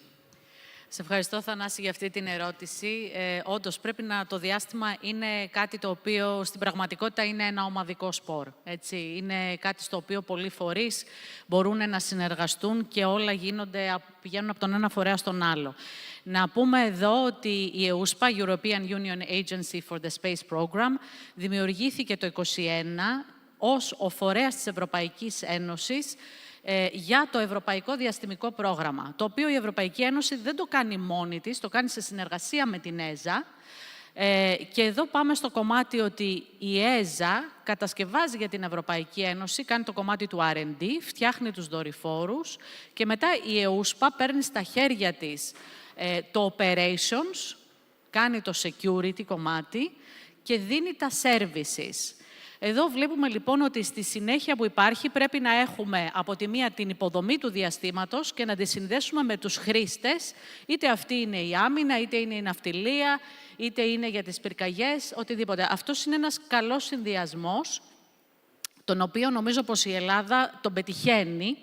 Σε ευχαριστώ, Θανάση, για αυτή την ερώτηση. Όντως, πρέπει το διάστημα είναι κάτι το οποίο στην πραγματικότητα είναι ένα ομαδικό σπορ. Έτσι. Είναι κάτι στο οποίο πολλοί φορείς μπορούν να συνεργαστούν και όλα πηγαίνουν από τον ένα φορέα στον άλλο. Να πούμε εδώ ότι η EUSPA, European Union Agency for the Space Program, δημιουργήθηκε το 2021 ως ο φορέας της Ευρωπαϊκής Ένωσης για το Ευρωπαϊκό Διαστημικό Πρόγραμμα, το οποίο η Ευρωπαϊκή Ένωση δεν το κάνει μόνη της, το κάνει σε συνεργασία με την ΕΖΑ. Και εδώ πάμε στο κομμάτι ότι η ΕΖΑ κατασκευάζει για την Ευρωπαϊκή Ένωση, κάνει το κομμάτι του R&D, φτιάχνει τους δορυφόρους και μετά η EUSPA παίρνει στα χέρια της το operations, κάνει το security κομμάτι και δίνει τα services. Εδώ βλέπουμε λοιπόν ότι στη συνέχεια που υπάρχει πρέπει να έχουμε από τη μία την υποδομή του διαστήματος και να τη συνδέσουμε με τους χρήστες, είτε αυτή είναι η άμυνα, είτε είναι η ναυτιλία, είτε είναι για τις πυρκαγιές, οτιδήποτε. Αυτός είναι ένας καλός συνδυασμός, τον οποίο νομίζω πως η Ελλάδα τον πετυχαίνει.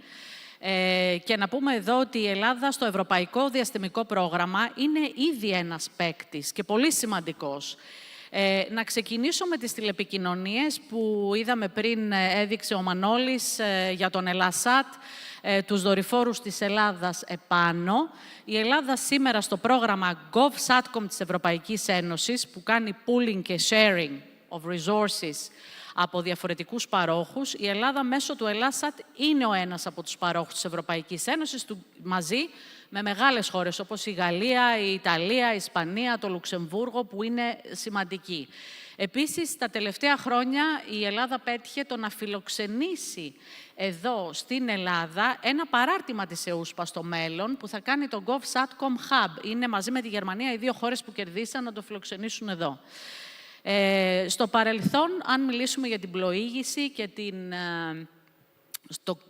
Και να πούμε εδώ ότι η Ελλάδα στο Ευρωπαϊκό Διαστημικό Πρόγραμμα είναι ήδη ένας παίκτης και πολύ σημαντικός. Να ξεκινήσω με τις τηλεπικοινωνίες που είδαμε πριν, έδειξε ο Μανώλης για τον Ελασάτ, τους δορυφόρους της Ελλάδας επάνω. Η Ελλάδα σήμερα στο πρόγραμμα GovSatcom της Ευρωπαϊκής Ένωσης, που κάνει pooling και sharing of resources από διαφορετικούς παρόχους, η Ελλάδα μέσω του Ελάσατ είναι ο ένας από τους παρόχους της Ευρωπαϊκής Ένωσης, μαζί με μεγάλες χώρες όπως η Γαλλία, η Ιταλία, η Ισπανία, το Λουξεμβούργο, που είναι σημαντικοί. Επίσης, τα τελευταία χρόνια η Ελλάδα πέτυχε το να φιλοξενήσει εδώ στην Ελλάδα ένα παράρτημα της EUSPA στο μέλλον που θα κάνει το GovSatcom Hub. Είναι μαζί με τη Γερμανία οι δύο χώρες που κερδίσαν να το φιλοξενήσουν εδώ. Στο παρελθόν, αν μιλήσουμε για την πλοήγηση και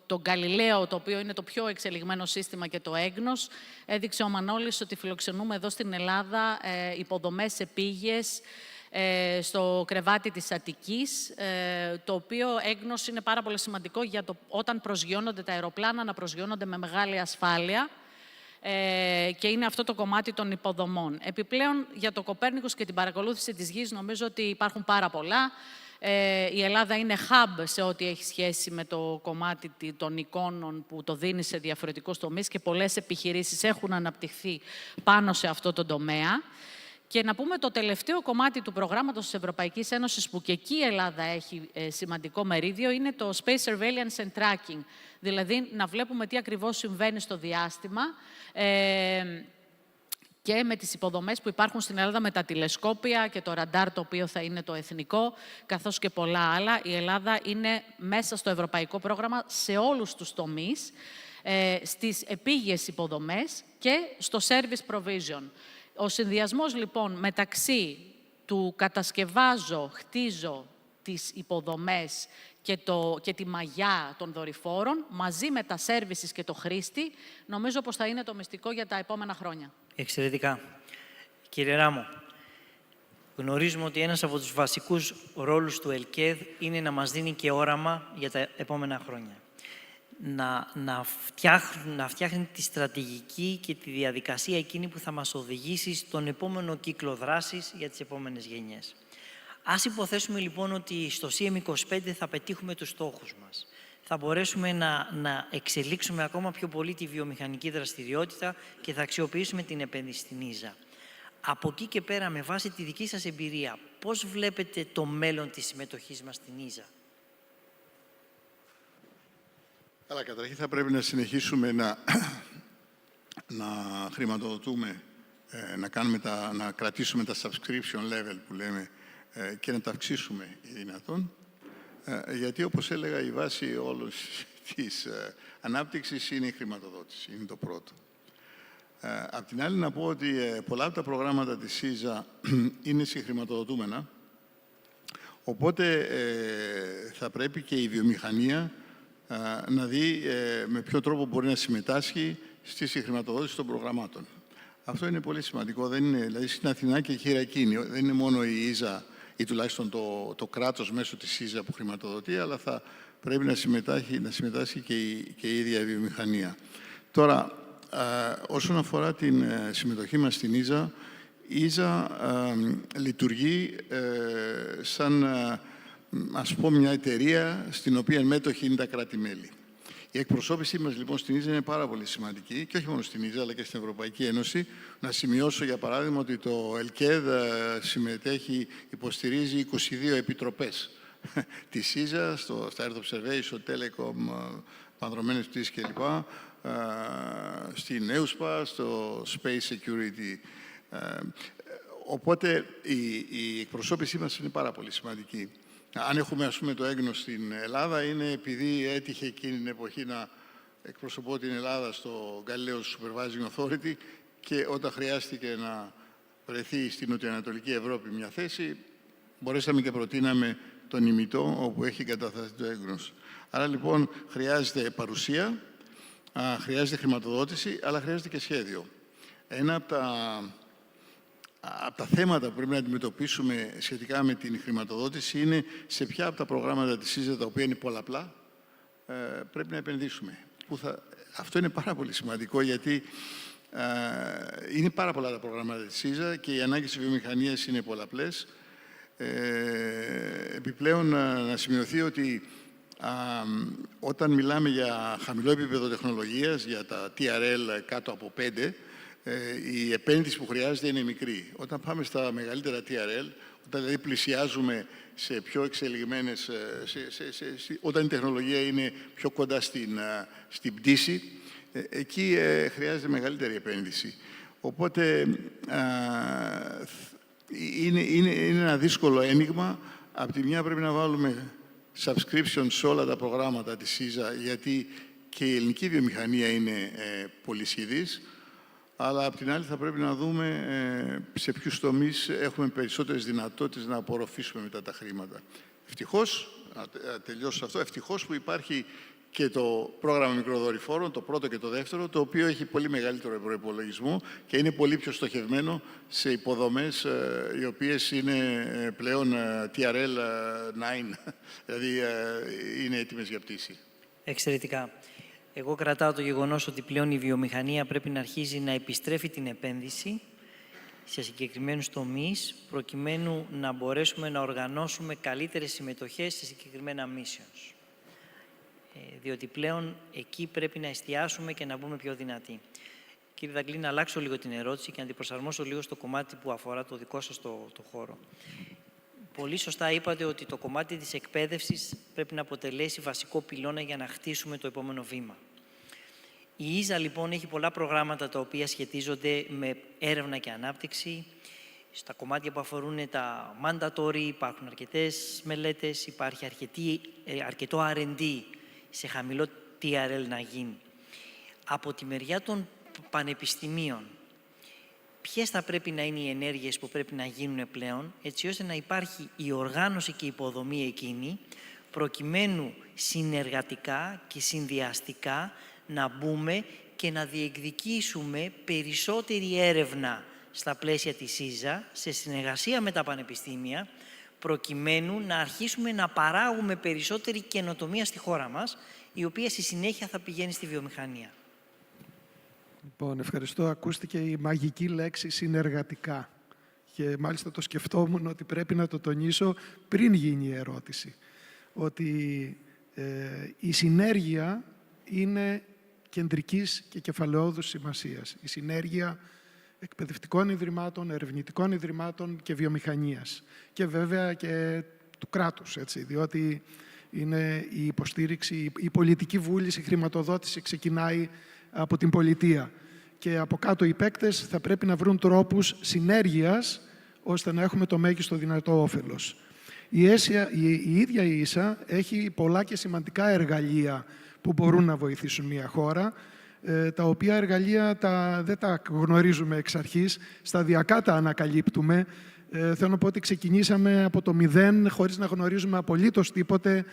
το Γκαλιλαίο, το οποίο είναι το πιο εξελιγμένο σύστημα, και το έγνος, έδειξε ο Μανώλης ότι φιλοξενούμε εδώ στην Ελλάδα υποδομές επίγειες στο κρεβάτι της Αττικής, το οποίο έγνος είναι πάρα πολύ σημαντικό για όταν προσγειώνονται τα αεροπλάνα, να προσγειώνονται με μεγάλη ασφάλεια. Και είναι αυτό το κομμάτι των υποδομών. Επιπλέον, για το Κοπέρνικος και την παρακολούθηση της Γης, νομίζω ότι υπάρχουν πάρα πολλά. Η Ελλάδα είναι hub σε ό,τι έχει σχέση με το κομμάτι των εικόνων που το δίνει σε διαφορετικούς τομείς και πολλές επιχειρήσεις έχουν αναπτυχθεί πάνω σε αυτό το τομέα. Και να πούμε το τελευταίο κομμάτι του προγράμματος της Ευρωπαϊκής Ένωσης που και εκεί η Ελλάδα έχει σημαντικό μερίδιο είναι το Space Surveillance and Tracking. Δηλαδή να βλέπουμε τι ακριβώς συμβαίνει στο διάστημα και με τις υποδομές που υπάρχουν στην Ελλάδα με τα τηλεσκόπια και το ραντάρ το οποίο θα είναι το εθνικό, καθώς και πολλά άλλα. Η Ελλάδα είναι μέσα στο ευρωπαϊκό πρόγραμμα σε όλους τους τομείς, στις επίγειες υποδομές και στο service provision. Ο συνδυασμός λοιπόν μεταξύ του κατασκευάζω, χτίζω τις υποδομές και τη μαγιά των δορυφόρων, μαζί με τα services και το χρήστη, νομίζω πως θα είναι το μυστικό για τα επόμενα χρόνια. Εξαιρετικά. Κύριε Ράμο, γνωρίζουμε ότι ένας από τους βασικούς ρόλους του ΕΛΚΕΔ είναι να μας δίνει και όραμα για τα επόμενα χρόνια. Να φτιάχνει τη στρατηγική και τη διαδικασία εκείνη που θα μας οδηγήσει στον επόμενο κύκλο δράσης για τις επόμενες γενιές. Ας υποθέσουμε λοιπόν ότι στο CM25 θα πετύχουμε τους στόχους μας. Θα μπορέσουμε να εξελίξουμε ακόμα πιο πολύ τη βιομηχανική δραστηριότητα και θα αξιοποιήσουμε την επένδυση στην Ίζα. Από εκεί και πέρα, με βάση τη δική σας εμπειρία, πώς βλέπετε το μέλλον της συμμετοχής μας στην Ίζα? Αλλά καταρχήν θα πρέπει να συνεχίσουμε να χρηματοδοτούμε, να κρατήσουμε τα subscription level που λέμε και να τα αυξήσουμε δυνατόν. Γιατί, όπως έλεγα, η βάση όλης της ανάπτυξης είναι η χρηματοδότηση. Είναι το πρώτο. Απ' την άλλη, να πω ότι πολλά από τα προγράμματα της ΣΥΖΑ είναι συγχρηματοδοτούμενα. Οπότε θα πρέπει και η βιομηχανία να δει με ποιο τρόπο μπορεί να συμμετάσχει στη συγχρηματοδότηση των προγραμμάτων. Αυτό είναι πολύ σημαντικό. Δεν είναι, δηλαδή στην Αθηνά και χειρακίνη. Δεν είναι μόνο η ΙΖΑ ή τουλάχιστον το κράτος μέσω της ΙΖΑ που χρηματοδοτεί, αλλά θα πρέπει να συμμετάσχει και η ίδια η βιομηχανία. Τώρα, όσον αφορά την συμμετοχή μας στην ΙΖΑ, η ΙΖΑ λειτουργεί σαν, ας πω, μια εταιρεία στην οποία μέτοχοι είναι τα κράτη-μέλη. Η εκπροσώπησή μας λοιπόν στην ΙΖΑ είναι πάρα πολύ σημαντική και όχι μόνο στην ΙΖΑ αλλά και στην Ευρωπαϊκή Ένωση. Να σημειώσω για παράδειγμα ότι το ΕΛΚΕΔ υποστηρίζει 22 επιτροπές της ΙΖΑ, στα Earth Observation, Telecom, πανδρομένες πτήσεις κλπ. Στην EUSPA, στο Space Security. Οπότε η εκπροσώπησή μας είναι πάρα πολύ σημαντική. Αν έχουμε, ας πούμε, το έγνος στην Ελλάδα, είναι επειδή έτυχε εκείνη την εποχή να εκπροσωπώ την Ελλάδα στο Galileo Supervising Authority και όταν χρειάστηκε να βρεθεί στην Νοτιοανατολική Ευρώπη μια θέση, μπορέσαμε και προτείναμε τον ημιτό όπου έχει καταθέσει το έγνος. Άρα, λοιπόν, χρειάζεται παρουσία, χρειάζεται χρηματοδότηση, αλλά χρειάζεται και σχέδιο. Ένα από τα θέματα που πρέπει να αντιμετωπίσουμε σχετικά με την χρηματοδότηση είναι σε ποια από τα προγράμματα της ΙΖΑ, τα οποία είναι πολλαπλά, πρέπει να επενδύσουμε. Αυτό είναι πάρα πολύ σημαντικό, γιατί είναι πάρα πολλά τα προγράμματα της ΙΖΑ και οι ανάγκες της βιομηχανίας είναι πολλαπλές. Επιπλέον, να σημειωθεί ότι όταν μιλάμε για χαμηλό επίπεδο τεχνολογίας, για τα TRL κάτω από 5, η επένδυση που χρειάζεται είναι μικρή. Όταν πάμε στα μεγαλύτερα TRL, όταν δηλαδή πλησιάζουμε σε πιο εξελιγμένες, όταν η τεχνολογία είναι πιο κοντά στην πτήση, εκεί χρειάζεται μεγαλύτερη επένδυση. Οπότε είναι ένα δύσκολο ένιγμα. Από τη μια πρέπει να βάλουμε subscription σε όλα τα προγράμματα της ΣΥΖΑ, γιατί και η ελληνική βιομηχανία είναι πολυσχηδής, αλλά απ' την άλλη θα πρέπει να δούμε σε ποιους τομείς έχουμε περισσότερες δυνατότητες να απορροφήσουμε μετά τα χρήματα. Ευτυχώς, να τελειώσω αυτό, ευτυχώς που υπάρχει και το πρόγραμμα μικροδορυφόρων, το πρώτο και το δεύτερο, το οποίο έχει πολύ μεγαλύτερο προϋπολογισμό και είναι πολύ πιο στοχευμένο σε υποδομές οι οποίες είναι πλέον TRL-9, δηλαδή είναι έτοιμες για πτήση. Εξαιρετικά. Εγώ κρατάω το γεγονός ότι πλέον η βιομηχανία πρέπει να αρχίζει να επιστρέφει την επένδυση σε συγκεκριμένους τομείς, προκειμένου να μπορέσουμε να οργανώσουμε καλύτερες συμμετοχές σε συγκεκριμένα missions. Διότι πλέον εκεί πρέπει να εστιάσουμε και να μπούμε πιο δυνατοί. Κύριε Δαγκλή, να αλλάξω λίγο την ερώτηση και να την προσαρμόσω λίγο στο κομμάτι που αφορά το δικό σας το χώρο. Πολύ σωστά είπατε ότι το κομμάτι της εκπαίδευσης πρέπει να αποτελέσει βασικό πυλώνα για να χτίσουμε το επόμενο βήμα. Η ΙΖΑ λοιπόν έχει πολλά προγράμματα τα οποία σχετίζονται με έρευνα και ανάπτυξη. Στα κομμάτια που αφορούν τα mandatory υπάρχουν αρκετές μελέτες, υπάρχει αρκετό R&D σε χαμηλό TRL να γίνει. Από τη μεριά των πανεπιστημίων, ποιες θα πρέπει να είναι οι ενέργειες που πρέπει να γίνουν πλέον, έτσι ώστε να υπάρχει η οργάνωση και η υποδομή εκείνη, προκειμένου συνεργατικά και συνδυαστικά να μπούμε και να διεκδικήσουμε περισσότερη έρευνα στα πλαίσια της ΙΖΑ, σε συνεργασία με τα πανεπιστήμια, προκειμένου να αρχίσουμε να παράγουμε περισσότερη καινοτομία στη χώρα μας, η οποία στη συνέχεια θα πηγαίνει στη βιομηχανία. Λοιπόν, ευχαριστώ. Ακούστηκε η μαγική λέξη συνεργατικά. Και μάλιστα το σκεφτόμουν ότι πρέπει να το τονίσω πριν γίνει η ερώτηση. Ότι η συνέργεια είναι κεντρικής και κεφαλαιόδους σημασίας. Η συνέργεια εκπαιδευτικών ιδρυμάτων, ερευνητικών ιδρυμάτων και βιομηχανίας. Και βέβαια και του κράτους, έτσι, διότι είναι η υποστήριξη, η πολιτική βούληση, η χρηματοδότηση ξεκινάει από την πολιτεία. Και από κάτω οι παίκτες θα πρέπει να βρουν τρόπους συνέργειας, ώστε να έχουμε το μέγιστο δυνατό όφελος. Η ίδια η ίσα έχει πολλά και σημαντικά εργαλεία που μπορούν να βοηθήσουν μια χώρα, τα οποία εργαλεία δεν τα γνωρίζουμε εξ αρχής, σταδιακά τα ανακαλύπτουμε. Θέλω να πω ότι ξεκινήσαμε από το μηδέν, χωρίς να γνωρίζουμε απολύτως τίποτε.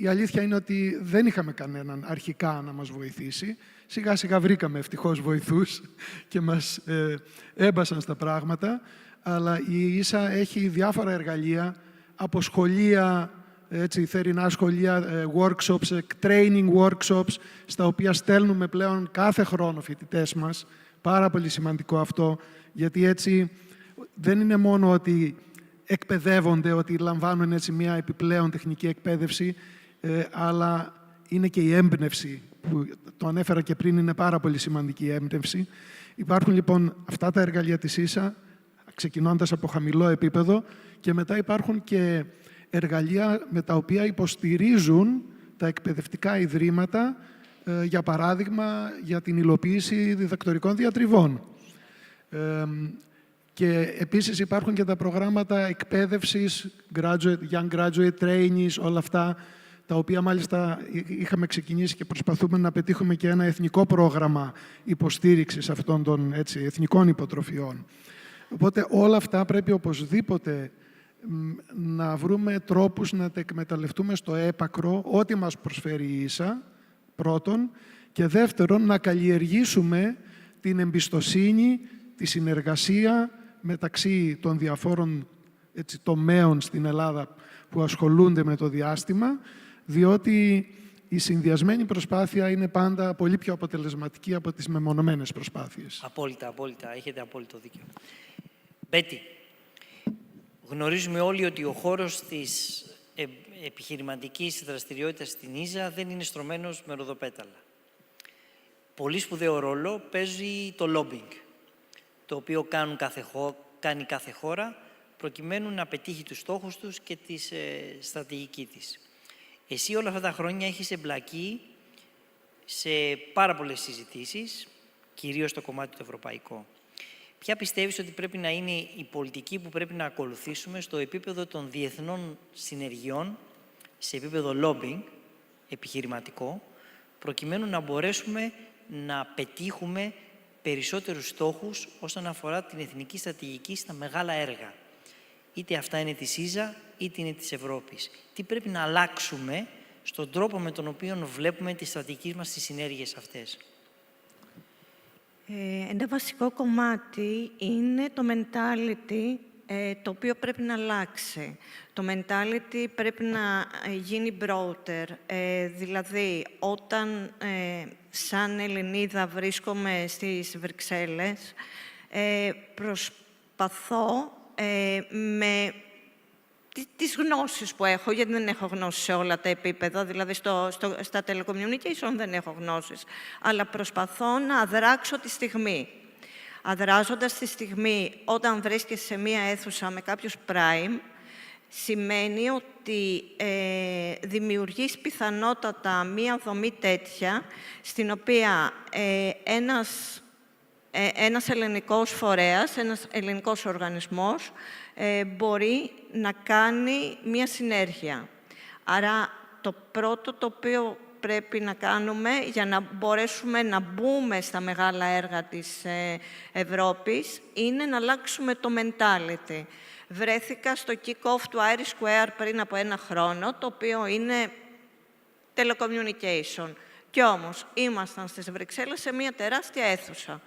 Η αλήθεια είναι ότι δεν είχαμε κανέναν αρχικά να μας βοηθήσει. Σιγά σιγά βρήκαμε ευτυχώς βοηθούς και μας έμπασαν στα πράγματα. Αλλά η ίσα έχει διάφορα εργαλεία, από σχολεία, θερινά σχολεία, workshops, training workshops, στα οποία στέλνουμε πλέον κάθε χρόνο φοιτητές μας. Πάρα πολύ σημαντικό αυτό, γιατί έτσι δεν είναι μόνο ότι εκπαιδεύονται, ότι λαμβάνουν έτσι μια επιπλέον τεχνική εκπαίδευση, αλλά είναι και η έμπνευση, που το ανέφερα και πριν, είναι πάρα πολύ σημαντική η έμπνευση. Υπάρχουν λοιπόν αυτά τα εργαλεία της ίσα, ξεκινώντας από χαμηλό επίπεδο, και μετά υπάρχουν και εργαλεία με τα οποία υποστηρίζουν τα εκπαιδευτικά ιδρύματα, για παράδειγμα, για την υλοποίηση διδακτορικών διατριβών. Και επίσης υπάρχουν και τα προγράμματα εκπαίδευσης, young graduate trainees, όλα αυτά, τα οποία μάλιστα είχαμε ξεκινήσει και προσπαθούμε να πετύχουμε και ένα εθνικό πρόγραμμα υποστήριξης αυτών των εθνικών υποτροφιών. Οπότε όλα αυτά πρέπει οπωσδήποτε να βρούμε τρόπους να τα εκμεταλλευτούμε στο έπακρο, ό,τι μας προσφέρει η ίσα, πρώτον, και δεύτερον, να καλλιεργήσουμε την εμπιστοσύνη, τη συνεργασία μεταξύ των διαφόρων τομέων στην Ελλάδα που ασχολούνται με το διάστημα, διότι η συνδυασμένη προσπάθεια είναι πάντα πολύ πιο αποτελεσματική από τις μεμονωμένες προσπάθειες. Απόλυτα. Έχετε απόλυτο δίκιο. Μπέτη, γνωρίζουμε όλοι ότι ο χώρος της επιχειρηματικής δραστηριότητας στην ΙΖΑ δεν είναι στρωμένος με ροδοπέταλα. Πολύ σπουδαίο ρόλο παίζει το lobbying, το οποίο κάνει κάθε χώρα προκειμένου να πετύχει τους στόχους τους και τη στρατηγική της. Εσύ όλα αυτά τα χρόνια έχεις εμπλακεί σε πάρα πολλές συζητήσεις, κυρίως στο κομμάτι το ευρωπαϊκό. Ποια πιστεύεις ότι πρέπει να είναι η πολιτική που πρέπει να ακολουθήσουμε στο επίπεδο των διεθνών συνεργειών, σε επίπεδο lobbying, επιχειρηματικό, προκειμένου να μπορέσουμε να πετύχουμε περισσότερους στόχους όσον αφορά την εθνική στρατηγική στα μεγάλα έργα. Είτε αυτά είναι της ΙΖΑ, είτε είναι της Ευρώπης. Τι πρέπει να αλλάξουμε στον τρόπο με τον οποίο βλέπουμε τη στρατηγική μας στις συνέργειες αυτές. Ένα βασικό κομμάτι είναι το mentality, το οποίο πρέπει να αλλάξει. Το mentality πρέπει να γίνει broader. Δηλαδή, όταν σαν Ελληνίδα βρίσκομαι στις Βρυξέλλες, Προσπαθώ με τις γνώσεις που έχω, γιατί δεν έχω γνώσεις σε όλα τα επίπεδα, δηλαδή στα telecommunication δεν έχω γνώσεις, αλλά προσπαθώ να αδράξω τη στιγμή. Αδράζοντας τη στιγμή, όταν βρίσκεσαι σε μία αίθουσα με κάποιους prime, σημαίνει ότι δημιουργείς πιθανότατα μία δομή τέτοια, στην οποία ένας ελληνικός φορέας, ένας ελληνικός οργανισμός μπορεί να κάνει μία συνέργεια. Άρα, το πρώτο το οποίο πρέπει να κάνουμε για να μπορέσουμε να μπούμε στα μεγάλα έργα της Ευρώπης είναι να αλλάξουμε το mentality. Βρέθηκα στο kick-off του Irish Square πριν από 1 χρόνο, το οποίο είναι telecommunication. Κι όμως, ήμασταν στις Βρυξέλλες σε μια τεράστια αίθουσα.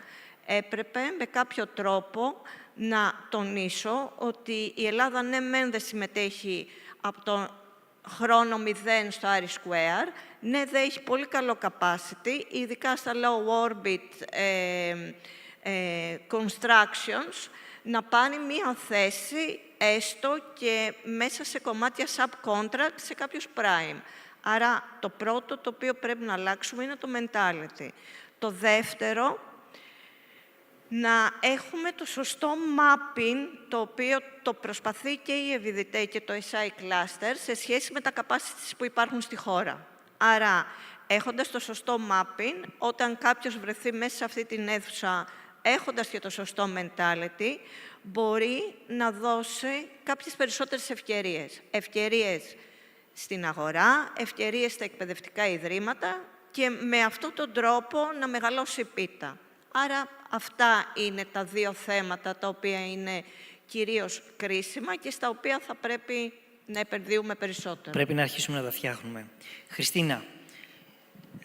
Έπρεπε με κάποιο τρόπο να τονίσω ότι η Ελλάδα ναι μεν δεν συμμετέχει από τον χρόνο 0 στο Irish Square, ναι δεν έχει πολύ καλό capacity, ειδικά στα low orbit constructions, να πάρει μία θέση έστω και μέσα σε κομμάτια subcontract σε κάποιους prime. Άρα το πρώτο το οποίο πρέπει να αλλάξουμε είναι το mentality. Το δεύτερο, να έχουμε το σωστό mapping, το οποίο το προσπαθεί και η EVDT και το SI Cluster σε σχέση με τα capacities που υπάρχουν στη χώρα. Άρα, έχοντας το σωστό mapping, όταν κάποιος βρεθεί μέσα σε αυτή την αίθουσα, έχοντας και το σωστό mentality, μπορεί να δώσει κάποιες περισσότερες ευκαιρίες. Ευκαιρίες στην αγορά, ευκαιρίες στα εκπαιδευτικά ιδρύματα και με αυτόν τον τρόπο να μεγαλώσει η πίτα. Άρα, αυτά είναι τα δύο θέματα τα οποία είναι κυρίως κρίσιμα και στα οποία θα πρέπει να επενδύουμε περισσότερο. Πρέπει να αρχίσουμε να τα φτιάχνουμε. Χριστίνα,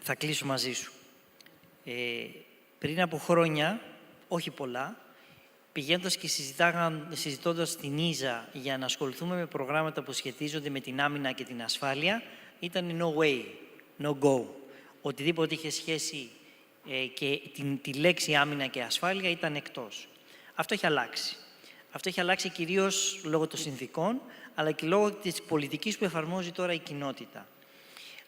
θα κλείσω μαζί σου. Πριν από χρόνια, όχι πολλά, πηγαίνοντας και συζητώντας την Ίζα για να ασχοληθούμε με προγράμματα που σχετίζονται με την άμυνα και την ασφάλεια, ήταν no way, no go. Οτιδήποτε είχε σχέση και τη λέξη άμυνα και ασφάλεια ήταν εκτός. Αυτό έχει αλλάξει. Αυτό έχει αλλάξει κυρίως λόγω των συνθήκων, αλλά και λόγω της πολιτικής που εφαρμόζει τώρα η κοινότητα.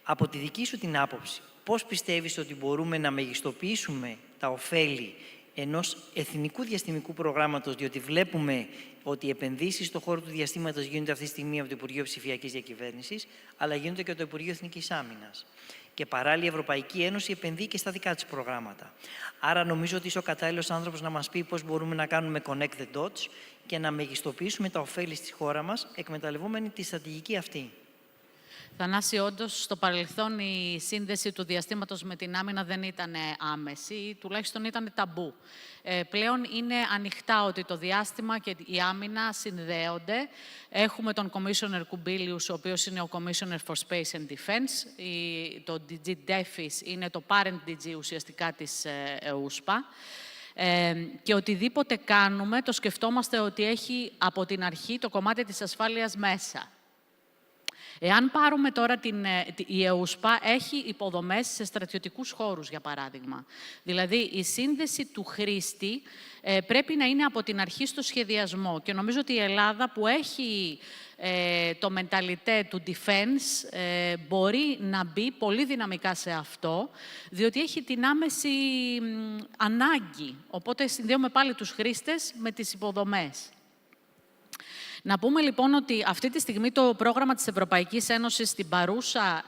Από τη δική σου την άποψη, πώς πιστεύεις ότι μπορούμε να μεγιστοποιήσουμε τα ωφέλη ενός εθνικού διαστημικού προγράμματος, διότι βλέπουμε ότι οι επενδύσεις στον χώρο του διαστήματος γίνονται αυτή τη στιγμή από το Υπουργείο Ψηφιακής Διακυβέρνησης, αλλά γίνονται και από το Υπουργείο Εθνικής Άμυνας. Και παράλληλα η Ευρωπαϊκή Ένωση επενδύει και στα δικά της προγράμματα. Άρα νομίζω ότι είσαι ο κατάλληλος άνθρωπος να μας πει πώς μπορούμε να κάνουμε connect the dots και να μεγιστοποιήσουμε τα ωφέλη στη χώρα μας, εκμεταλλευόμενη τη στρατηγική αυτή. Θανάση, όντως, στο παρελθόν η σύνδεση του διαστήματος με την άμυνα δεν ήταν άμεση ή τουλάχιστον ήταν ταμπού. Πλέον είναι ανοιχτά ότι το διάστημα και η άμυνα συνδέονται. Έχουμε τον Commissioner Κουμπίλιους, ο οποίος είναι ο Commissioner for Space and Defense. Το DG DEFIS είναι το parent DG ουσιαστικά της ΕΟΥΣΠΑ. Και οτιδήποτε κάνουμε, το σκεφτόμαστε ότι έχει από την αρχή το κομμάτι της ασφάλειας μέσα. Εάν πάρουμε τώρα η ΕΟΥΣΠΑ έχει υποδομές σε στρατιωτικούς χώρους, για παράδειγμα. Δηλαδή, η σύνδεση του χρήστη πρέπει να είναι από την αρχή στο σχεδιασμό. Και νομίζω ότι η Ελλάδα που έχει το mentality του defense μπορεί να μπει πολύ δυναμικά σε αυτό, διότι έχει την άμεση ανάγκη. Οπότε συνδέουμε πάλι τους χρήστες με τις υποδομές. Να πούμε λοιπόν ότι αυτή τη στιγμή το πρόγραμμα της Ευρωπαϊκής Ένωσης στην παρούσα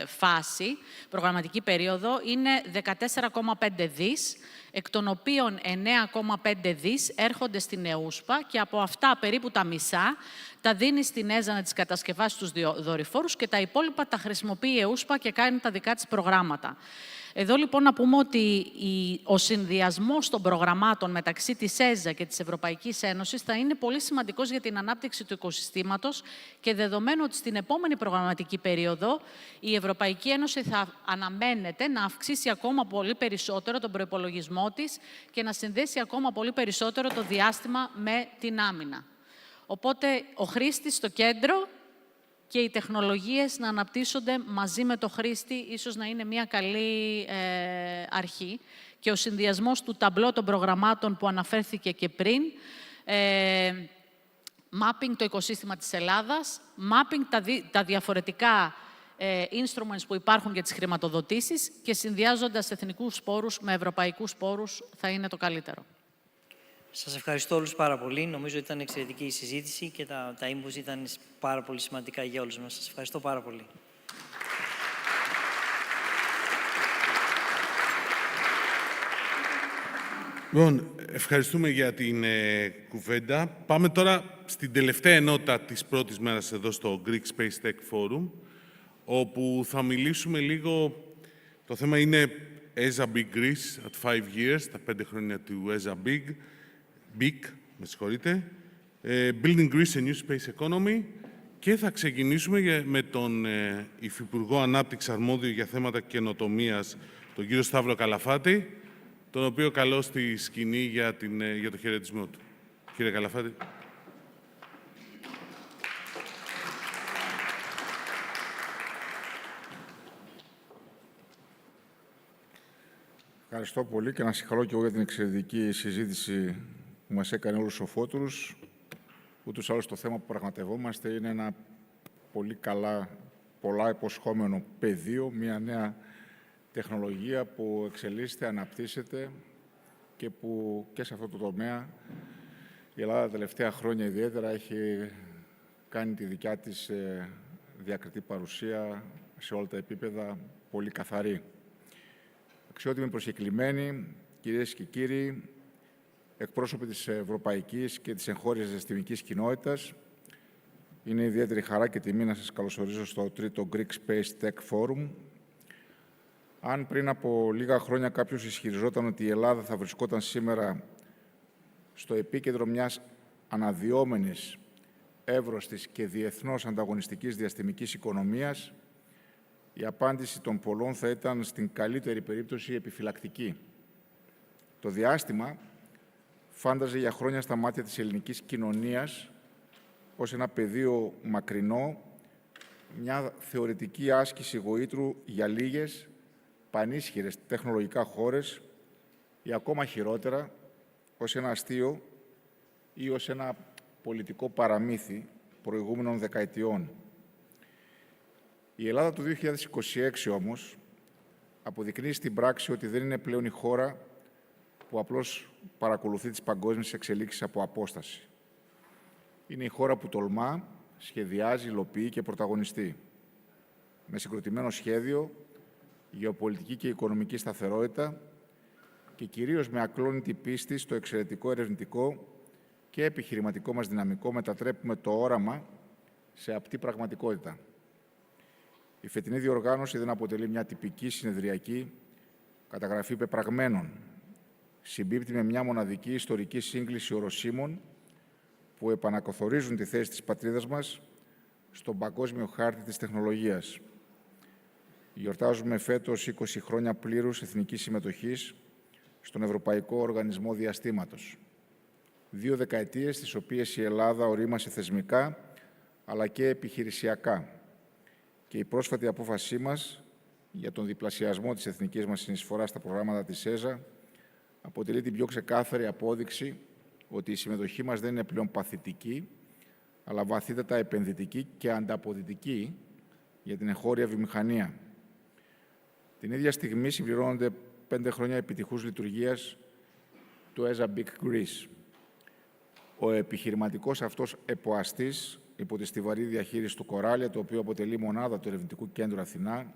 φάση, προγραμματική περίοδο, είναι 14,5 δις, εκ των οποίων 9,5 δις έρχονται στην ΕΟΥΣΠΑ και από αυτά περίπου τα μισά τα δίνει στην ΕΖΑ να τις κατασκευάσει στους δορυφόρους και τα υπόλοιπα τα χρησιμοποιεί η ΕΟΥΣΠΑ και κάνει τα δικά της προγράμματα. Εδώ λοιπόν να πούμε ότι ο συνδυασμός των προγραμμάτων μεταξύ της ΕΖΑ και της Ευρωπαϊκής Ένωσης θα είναι πολύ σημαντικός για την ανάπτυξη του οικοσυστήματος και δεδομένου ότι στην επόμενη προγραμματική περίοδο η Ευρωπαϊκή Ένωση θα αναμένεται να αυξήσει ακόμα πολύ περισσότερο τον προϋπολογισμό της και να συνδέσει ακόμα πολύ περισσότερο το διάστημα με την άμυνα. Οπότε ο χρήστης στο κέντρο και οι τεχνολογίες να αναπτύσσονται μαζί με το χρήστη, ίσως να είναι μια καλή αρχή. και ο συνδυασμός του ταμπλό των προγραμμάτων που αναφέρθηκε και πριν, mapping το οικοσύστημα της Ελλάδας, mapping τα διαφορετικά instruments που υπάρχουν για τις χρηματοδοτήσεις και συνδυάζοντας εθνικούς πόρους με ευρωπαϊκούς πόρους θα είναι το καλύτερο. Σας ευχαριστώ όλους πάρα πολύ. Νομίζω ήταν εξαιρετική η συζήτηση και τα inputs ήταν πάρα πολύ σημαντικά για όλους μας. Σας ευχαριστώ πάρα πολύ. Λοιπόν, ευχαριστούμε για την κουβέντα. Πάμε τώρα στην τελευταία ενότητα της πρώτης μέρας εδώ στο Greek Space Tech Forum, όπου θα μιλήσουμε λίγο, το θέμα είναι ESA Big Greece at 5 years, τα 5 χρόνια του ESA Big, με συγχωρείτε, Building Greece a New Space Economy, και θα ξεκινήσουμε με τον Υφυπουργό Ανάπτυξης αρμόδιο για θέματα καινοτομίας, τον κύριο Σταύρο Καλαφάτη, τον οποίο καλώ στη σκηνή για το χαιρετισμό του. Κύριε Καλαφάτη. Ευχαριστώ πολύ και να συγχαρώ και εγώ για την εξαιρετική συζήτηση που μας έκανε όλους τους σοφότερους. Ούτως άλλως το θέμα που πραγματευόμαστε είναι ένα πολύ πολλά υποσχόμενο πεδίο, μια νέα τεχνολογία που εξελίσσεται, αναπτύσσεται και που και σε αυτό το τομέα η Ελλάδα τα τελευταία χρόνια ιδιαίτερα έχει κάνει τη δικιά της διακριτή παρουσία σε όλα τα επίπεδα, πολύ καθαρή. Αξιότιμοι προσκεκλημένοι, κυρίες και κύριοι, εκπρόσωποι της ευρωπαϊκής και της εγχώριας διαστημικής κοινότητας, είναι ιδιαίτερη χαρά και τιμή να σας καλωσορίσω στο τρίτο Greek Space Tech Forum. Αν πριν από λίγα χρόνια κάποιος ισχυριζόταν ότι η Ελλάδα θα βρισκόταν σήμερα στο επίκεντρο μιας αναδυόμενης, εύρωστης και διεθνώς ανταγωνιστικής διαστημικής οικονομίας, η απάντηση των πολλών θα ήταν στην καλύτερη περίπτωση επιφυλακτική. Το διάστημα φάνταζε για χρόνια στα μάτια της ελληνικής κοινωνίας ως ένα πεδίο μακρινό, μια θεωρητική άσκηση γοήτρου για λίγες πανίσχυρες τεχνολογικά χώρες ή ακόμα χειρότερα ως ένα αστείο ή ως ένα πολιτικό παραμύθι προηγούμενων δεκαετιών. Η Ελλάδα του 2026 όμως αποδεικνύει στην πράξη ότι δεν είναι πλέον η χώρα που απλώς παρακολουθεί τις παγκόσμιες εξελίξεις από απόσταση. Είναι η χώρα που τολμά, σχεδιάζει, υλοποιεί και πρωταγωνιστεί. Με συγκροτημένο σχέδιο, γεωπολιτική και οικονομική σταθερότητα και κυρίως με ακλόνητη πίστη στο εξαιρετικό ερευνητικό και επιχειρηματικό μας δυναμικό μετατρέπουμε το όραμα σε απτή πραγματικότητα. Η φετινή διοργάνωση δεν αποτελεί μια τυπική συνεδριακή καταγραφή πεπραγμένων. Συμπίπτει με μια μοναδική ιστορική σύγκληση οροσίμων που επανακαθορίζουν τη θέση της πατρίδας μας στον παγκόσμιο χάρτη της τεχνολογίας. Γιορτάζουμε φέτος 20 χρόνια πλήρους εθνικής συμμετοχής στον Ευρωπαϊκό Οργανισμό Διαστήματος. 2 δεκαετίες τις οποίες η Ελλάδα ορίμασε θεσμικά αλλά και επιχειρησιακά. Και η πρόσφατη απόφασή μας για τον διπλασιασμό της εθνικής μας συνεισφοράς στα προγράμματα της ΕΖΑ αποτελεί την πιο ξεκάθαρη απόδειξη ότι η συμμετοχή μας δεν είναι πλέον παθητική, αλλά βαθύτατα επενδυτική και ανταποδυτική για την εγχώρια βιομηχανία. Την ίδια στιγμή συμπληρώνονται 5 χρόνια επιτυχούς λειτουργίας του ESA Big Greece. Ο επιχειρηματικός αυτός εποαστής υπό τη στιβαρή διαχείριση του Κοράλια, το οποίο αποτελεί μονάδα του Ερευνητικού Κέντρου Αθηνά,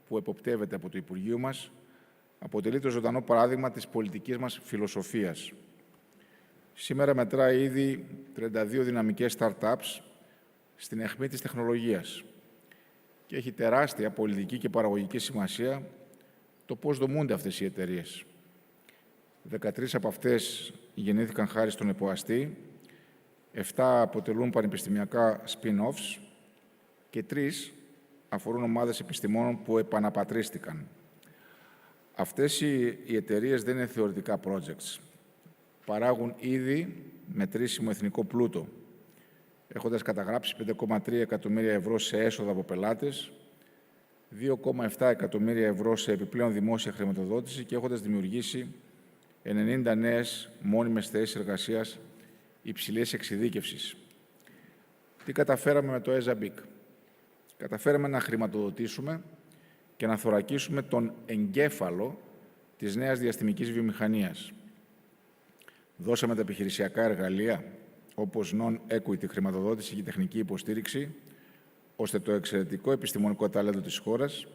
που εποπτεύεται από το Υπουργείο μας, αποτελεί το ζωντανό παράδειγμα της πολιτικής μας φιλοσοφίας. Σήμερα μετράει ήδη 32 δυναμικές startups στην αιχμή της τεχνολογίας και έχει τεράστια πολιτική και παραγωγική σημασία το πώς δομούνται αυτές οι εταιρείες. 13 από αυτές γεννήθηκαν χάρη στον εποαστή, 7 αποτελούν πανεπιστημιακά spin-offs και 3 αφορούν ομάδες επιστημόνων που επαναπατρίστηκαν. Αυτές οι εταιρείες δεν είναι θεωρητικά projects. Παράγουν ήδη μετρήσιμο εθνικό πλούτο, έχοντας καταγράψει 5,3 εκατομμύρια ευρώ σε έσοδα από πελάτες, 2,7 εκατομμύρια ευρώ σε επιπλέον δημόσια χρηματοδότηση και έχοντας δημιουργήσει 90 νέες μόνιμες θέσεις εργασίας υψηλής εξειδίκευσης. Τι καταφέραμε με το EZA-BIC? Καταφέραμε να χρηματοδοτήσουμε και να θωρακίσουμε τον εγκέφαλο της νέας διαστημικής βιομηχανίας. Δώσαμε τα επιχειρησιακά εργαλεία, όπως non-equity χρηματοδότηση και τεχνική υποστήριξη, ώστε το εξαιρετικό επιστημονικό ταλέντο της χώρας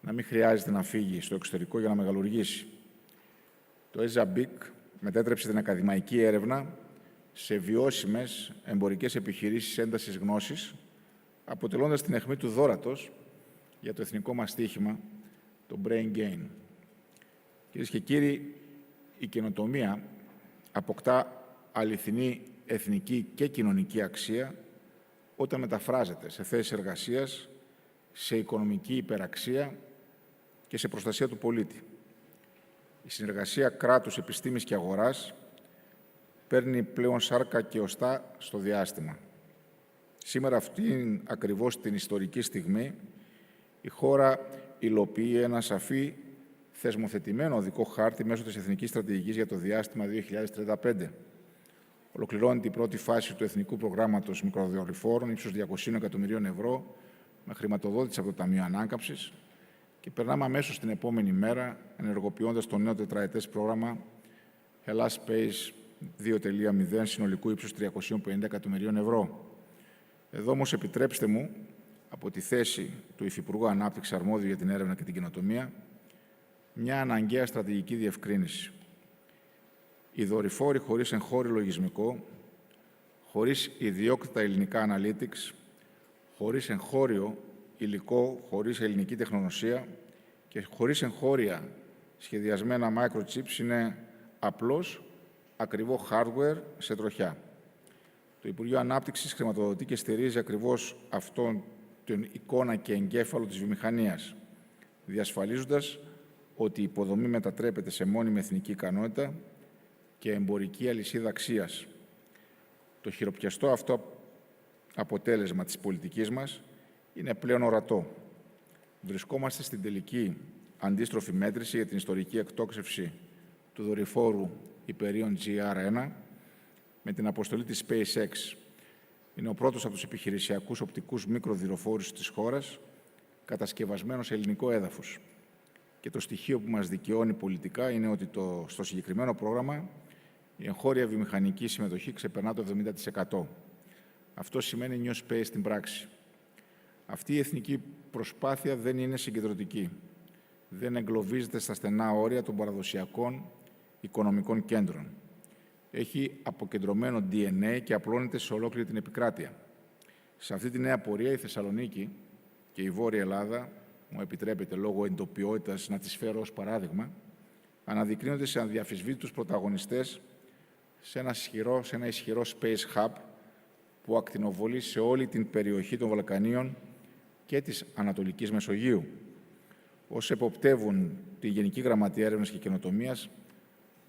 να μην χρειάζεται να φύγει στο εξωτερικό για να μεγαλουργήσει. Το EZA-BIC μετέτρεψε την ακαδημαϊκή έρευνα σε βιώσιμες εμπορικές επιχειρήσεις έντασης γνώσης, αποτελώντας την αιχμή του δώρατος για το εθνικό μας στοίχημα, το Brain Gain. Κυρίες και κύριοι, η καινοτομία αποκτά αληθινή εθνική και κοινωνική αξία όταν μεταφράζεται σε θέσεις εργασίας, σε οικονομική υπεραξία και σε προστασία του πολίτη. Η συνεργασία κράτους, επιστήμης και αγοράς παίρνει πλέον σάρκα και οστά στο διάστημα. Σήμερα αυτήν ακριβώς την ιστορική στιγμή η χώρα υλοποιεί ένα σαφή θεσμοθετημένο οδικό χάρτη μέσω της Εθνικής Στρατηγικής για το διάστημα 2035. Ολοκληρώνεται η πρώτη φάση του Εθνικού Προγράμματος Μικροδορυφόρων ύψους 200 εκατομμυρίων ευρώ με χρηματοδότηση από το Ταμείο Ανάκαμψης και περνάμε αμέσως στην επόμενη μέρα ενεργοποιώντας το νέο τετραετές πρόγραμμα Hellas Space 2.0 συνολικού ύψους 350 εκατομμυρίων ευρώ. Εδώ όμως επιτρέψτε μου, από τη θέση του Υφυπουργού Ανάπτυξης αρμόδιου για την έρευνα και την καινοτομία, μια αναγκαία στρατηγική διευκρίνηση. Οι δορυφόροι χωρίς εγχώριο λογισμικό, χωρίς ιδιόκτητα ελληνικά analytics, χωρίς εγχώριο υλικό, χωρίς ελληνική τεχνογνωσία και χωρίς εγχώρια σχεδιασμένα microchips είναι απλώς ακριβό hardware σε τροχιά. Το Υπουργείο Ανάπτυξης χρηματοδοτεί και στηρίζει ακριβώς αυτόν την εικόνα και εγκέφαλο της βιομηχανίας, διασφαλίζοντας ότι η υποδομή μετατρέπεται σε μόνιμη εθνική ικανότητα και εμπορική αλυσίδα αξίας. Το χειροπιαστό αυτό αποτέλεσμα της πολιτικής μας είναι πλέον ορατό. Βρισκόμαστε στην τελική αντίστροφη μέτρηση για την ιστορική εκτόξευση του δορυφόρου Hyperion GR1 με την αποστολή της SpaceX. Είναι ο πρώτος από τους επιχειρησιακούς οπτικούς μικροδορυφόρους της χώρας, κατασκευασμένος σε ελληνικό έδαφος. Και το στοιχείο που μας δικαιώνει πολιτικά είναι ότι στο συγκεκριμένο πρόγραμμα η εγχώρια βιομηχανική συμμετοχή ξεπερνά το 70%. Αυτό σημαίνει New Space στην πράξη. Αυτή η εθνική προσπάθεια δεν είναι συγκεντρωτική. Δεν εγκλωβίζεται στα στενά όρια των παραδοσιακών οικονομικών κέντρων. Έχει αποκεντρωμένο DNA και απλώνεται σε ολόκληρη την επικράτεια. Σε αυτή τη νέα πορεία η Θεσσαλονίκη και η Βόρεια Ελλάδα, μου επιτρέπετε λόγω εντοπιότητας να τις φέρω ως παράδειγμα, αναδεικνύονται σε αδιαφυσβήτητους πρωταγωνιστές σε ένα ισχυρό Space Hub που ακτινοβολεί σε όλη την περιοχή των Βαλκανίων και της Ανατολικής Μεσογείου. Όσοι εποπτεύουν τη Γενική Γραμματεία Έρευνας και Καινοτομίας,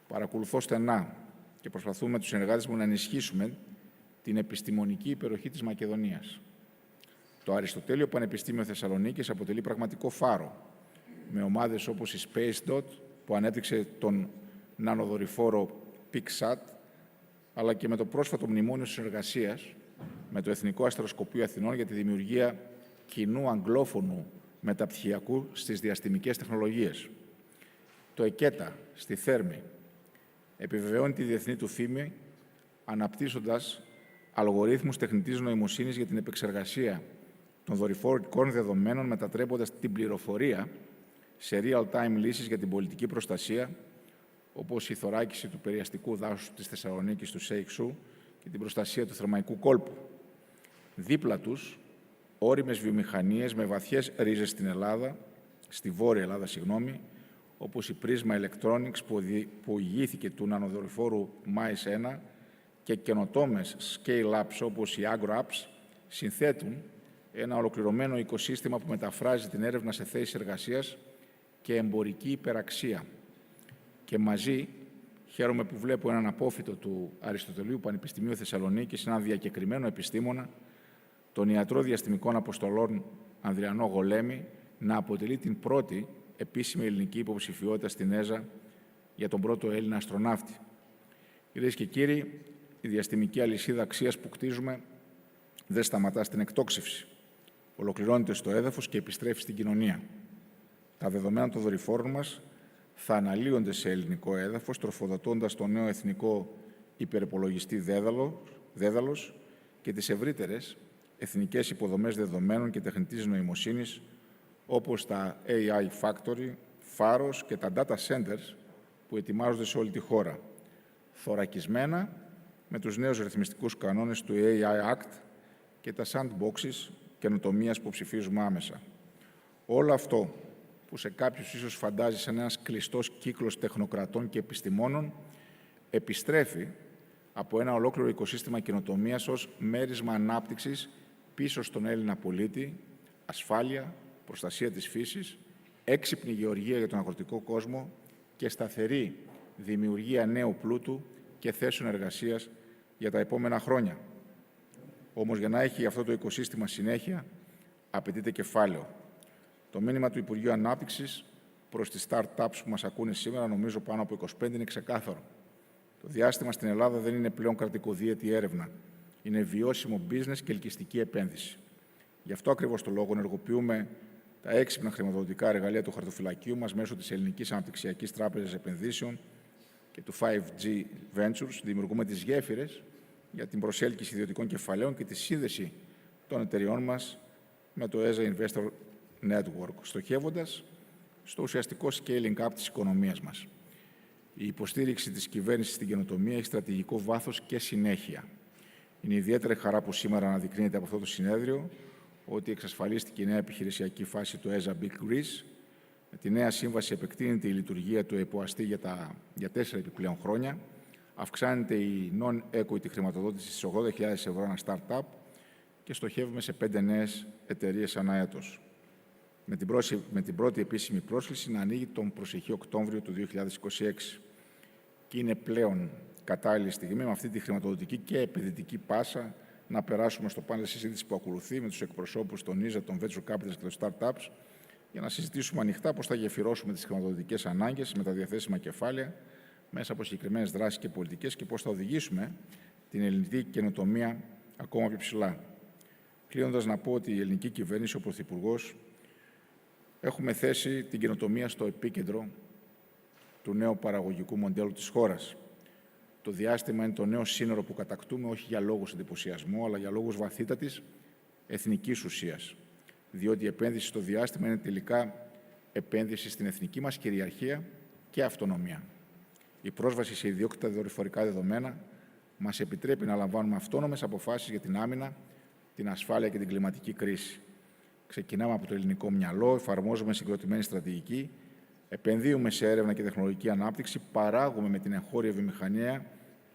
παρακολουθώ στενά και προσπαθούμε με τους συνεργάτες μου να ενισχύσουμε την επιστημονική υπεροχή της Μακεδονίας. Το Αριστοτέλειο Πανεπιστήμιο Θεσσαλονίκης αποτελεί πραγματικό φάρο, με ομάδες όπως η SpaceDot, που ανέπτυξε τον νανοδορυφόρο PicSat, αλλά και με το πρόσφατο μνημόνιο συνεργασίας με το Εθνικό Αστεροσκοπείο Αθηνών για τη δημιουργία κοινού αγγλόφωνου μεταπτυχιακού στις διαστημικές τεχνολογίες. Το ΕΚΕΤΑ στη Θέρμη επιβεβαιώνει τη διεθνή του φήμη, αναπτύσσοντας αλγορίθμους τεχνητής νοημοσύνης για την επεξεργασία των δορυφορικών δεδομένων, μετατρέποντας την πληροφορία σε real-time λύσεις για την πολιτική προστασία, όπως η θωράκιση του περιαστικού δάσους της Θεσσαλονίκης του ΣΕΙΞΟΥ και την προστασία του θερμαϊκού κόλπου. Δίπλα τους, ώριμες βιομηχανίες με βαθιές ρίζες στην Ελλάδα, στη Βόρεια Ελλάδα, όπως η Prisma Electronics που ηγήθηκε του νανοδορυφόρου MICE 1 και καινοτόμες scale-ups όπως η AgroApps συνθέτουν ένα ολοκληρωμένο οικοσύστημα που μεταφράζει την έρευνα σε θέσεις εργασίας και εμπορική υπεραξία. Και μαζί, χαίρομαι που βλέπω έναν απόφοιτο του Αριστοτελείου Πανεπιστημίου Θεσσαλονίκης, έναν διακεκριμένο επιστήμονα, τον ιατρό διαστημικών αποστολών Ανδριανό Γολέμη να αποτελεί την πρώτη επίσημη ελληνική υποψηφιότητα στην ΕΖΑ για τον πρώτο Έλληνα αστροναύτη. Κυρίες και κύριοι, η διαστημική αλυσίδα αξίας που κτίζουμε δεν σταματά στην εκτόξευση. Ολοκληρώνεται στο έδαφος και επιστρέφει στην κοινωνία. Τα δεδομένα των δορυφόρων μας θα αναλύονται σε ελληνικό έδαφος, τροφοδοτώντας το νέο εθνικό υπερυπολογιστή Δέδαλος και τις ευρύτερες εθνικές υποδομές δεδομένων και τεχνητής νοημοσύνης, όπως τα AI Factory, Φάρος και τα Data Centers που ετοιμάζονται σε όλη τη χώρα, θωρακισμένα με τους νέους ρυθμιστικούς κανόνες του AI Act και τα sandboxes καινοτομίας που ψηφίζουμε άμεσα. Όλο αυτό που σε κάποιους ίσως φαντάζει σαν ένας κλειστός κύκλος τεχνοκρατών και επιστημόνων, επιστρέφει από ένα ολόκληρο οικοσύστημα καινοτομίας ως μέρισμα ανάπτυξης πίσω στον Έλληνα πολίτη, ασφάλεια, προστασία της φύσης, έξυπνη γεωργία για τον αγροτικό κόσμο και σταθερή δημιουργία νέου πλούτου και θέσεων εργασίας για τα επόμενα χρόνια. Όμως για να έχει αυτό το οικοσύστημα συνέχεια, απαιτείται κεφάλαιο. Το μήνυμα του Υπουργείου Ανάπτυξης προς τις start-ups που μας ακούνε σήμερα, νομίζω πάνω από 25, είναι ξεκάθαρο. Το διάστημα στην Ελλάδα δεν είναι πλέον κρατικοδίαιτη έρευνα. Είναι βιώσιμο business και ελκυστική επένδυση. Γι' αυτό ακριβώς το λόγο ενεργοποιούμε τα έξυπνα χρηματοδοτικά εργαλεία του χαρτοφυλακίου μας μέσω της Ελληνικής Αναπτυξιακής Τράπεζας Επενδύσεων και του 5G Ventures. Δημιουργούμε τις γέφυρες για την προσέλκυση ιδιωτικών κεφαλαίων και τη σύνδεση των εταιριών μας με το ESA Investor Network, στοχεύοντας στο ουσιαστικό scaling up της οικονομίας μας. Η υποστήριξη της κυβέρνησης στην καινοτομία έχει στρατηγικό βάθος και συνέχεια. Είναι ιδιαίτερη χαρά που σήμερα αναδεικνύεται από αυτό το συνέδριο ότι εξασφαλίστηκε η νέα επιχειρησιακή φάση του ESA Big Greece. Με τη νέα σύμβαση επεκτείνεται η λειτουργία του ΕΠΟΑΣΤΗ για 4 επιπλέον χρόνια. Αυξάνεται η non-equity χρηματοδότηση στις 80.000 ευρώ ένα start-up και στοχεύουμε σε 5 νέες εταιρείες ανά έτος. Με την πρώτη επίσημη πρόσκληση να ανοίγει τον προσεχή Οκτώβριο του 2026. Και είναι πλέον κατάλληλη στιγμή με αυτή τη χρηματοδοτική και επενδυτική πάσα να περάσουμε στο πάνελ συζήτηση που ακολουθεί με τους εκπροσώπους των ESA, των Venture Capitals και των Startups για να συζητήσουμε ανοιχτά πώς θα γεφυρώσουμε τις χρηματοδοτικές ανάγκες με τα διαθέσιμα κεφάλαια μέσα από συγκεκριμένες δράσεις και πολιτικές και πώς θα οδηγήσουμε την ελληνική καινοτομία ακόμα πιο ψηλά. Κλείνοντας, να πω ότι η ελληνική κυβέρνηση, ο Πρωθυπουργός, έχουμε θέσει την καινοτομία στο επίκεντρο του νέου παραγωγικού μοντέλου της χώρας. Το διάστημα είναι το νέο σύνορο που κατακτούμε όχι για λόγους εντυπωσιασμού, αλλά για λόγους βαθύτατης εθνικής ουσίας. Διότι η επένδυση στο διάστημα είναι τελικά επένδυση στην εθνική μας κυριαρχία και αυτονομία. Η πρόσβαση σε ιδιόκτητα δορυφορικά δεδομένα μας επιτρέπει να λαμβάνουμε αυτόνομες αποφάσεις για την άμυνα, την ασφάλεια και την κλιματική κρίση. Ξεκινάμε από το ελληνικό μυαλό, εφαρμόζουμε συγκροτημένη στρατηγική, επενδύουμε σε έρευνα και τεχνολογική ανάπτυξη, παράγουμε με την εγχώρια βιομηχανία,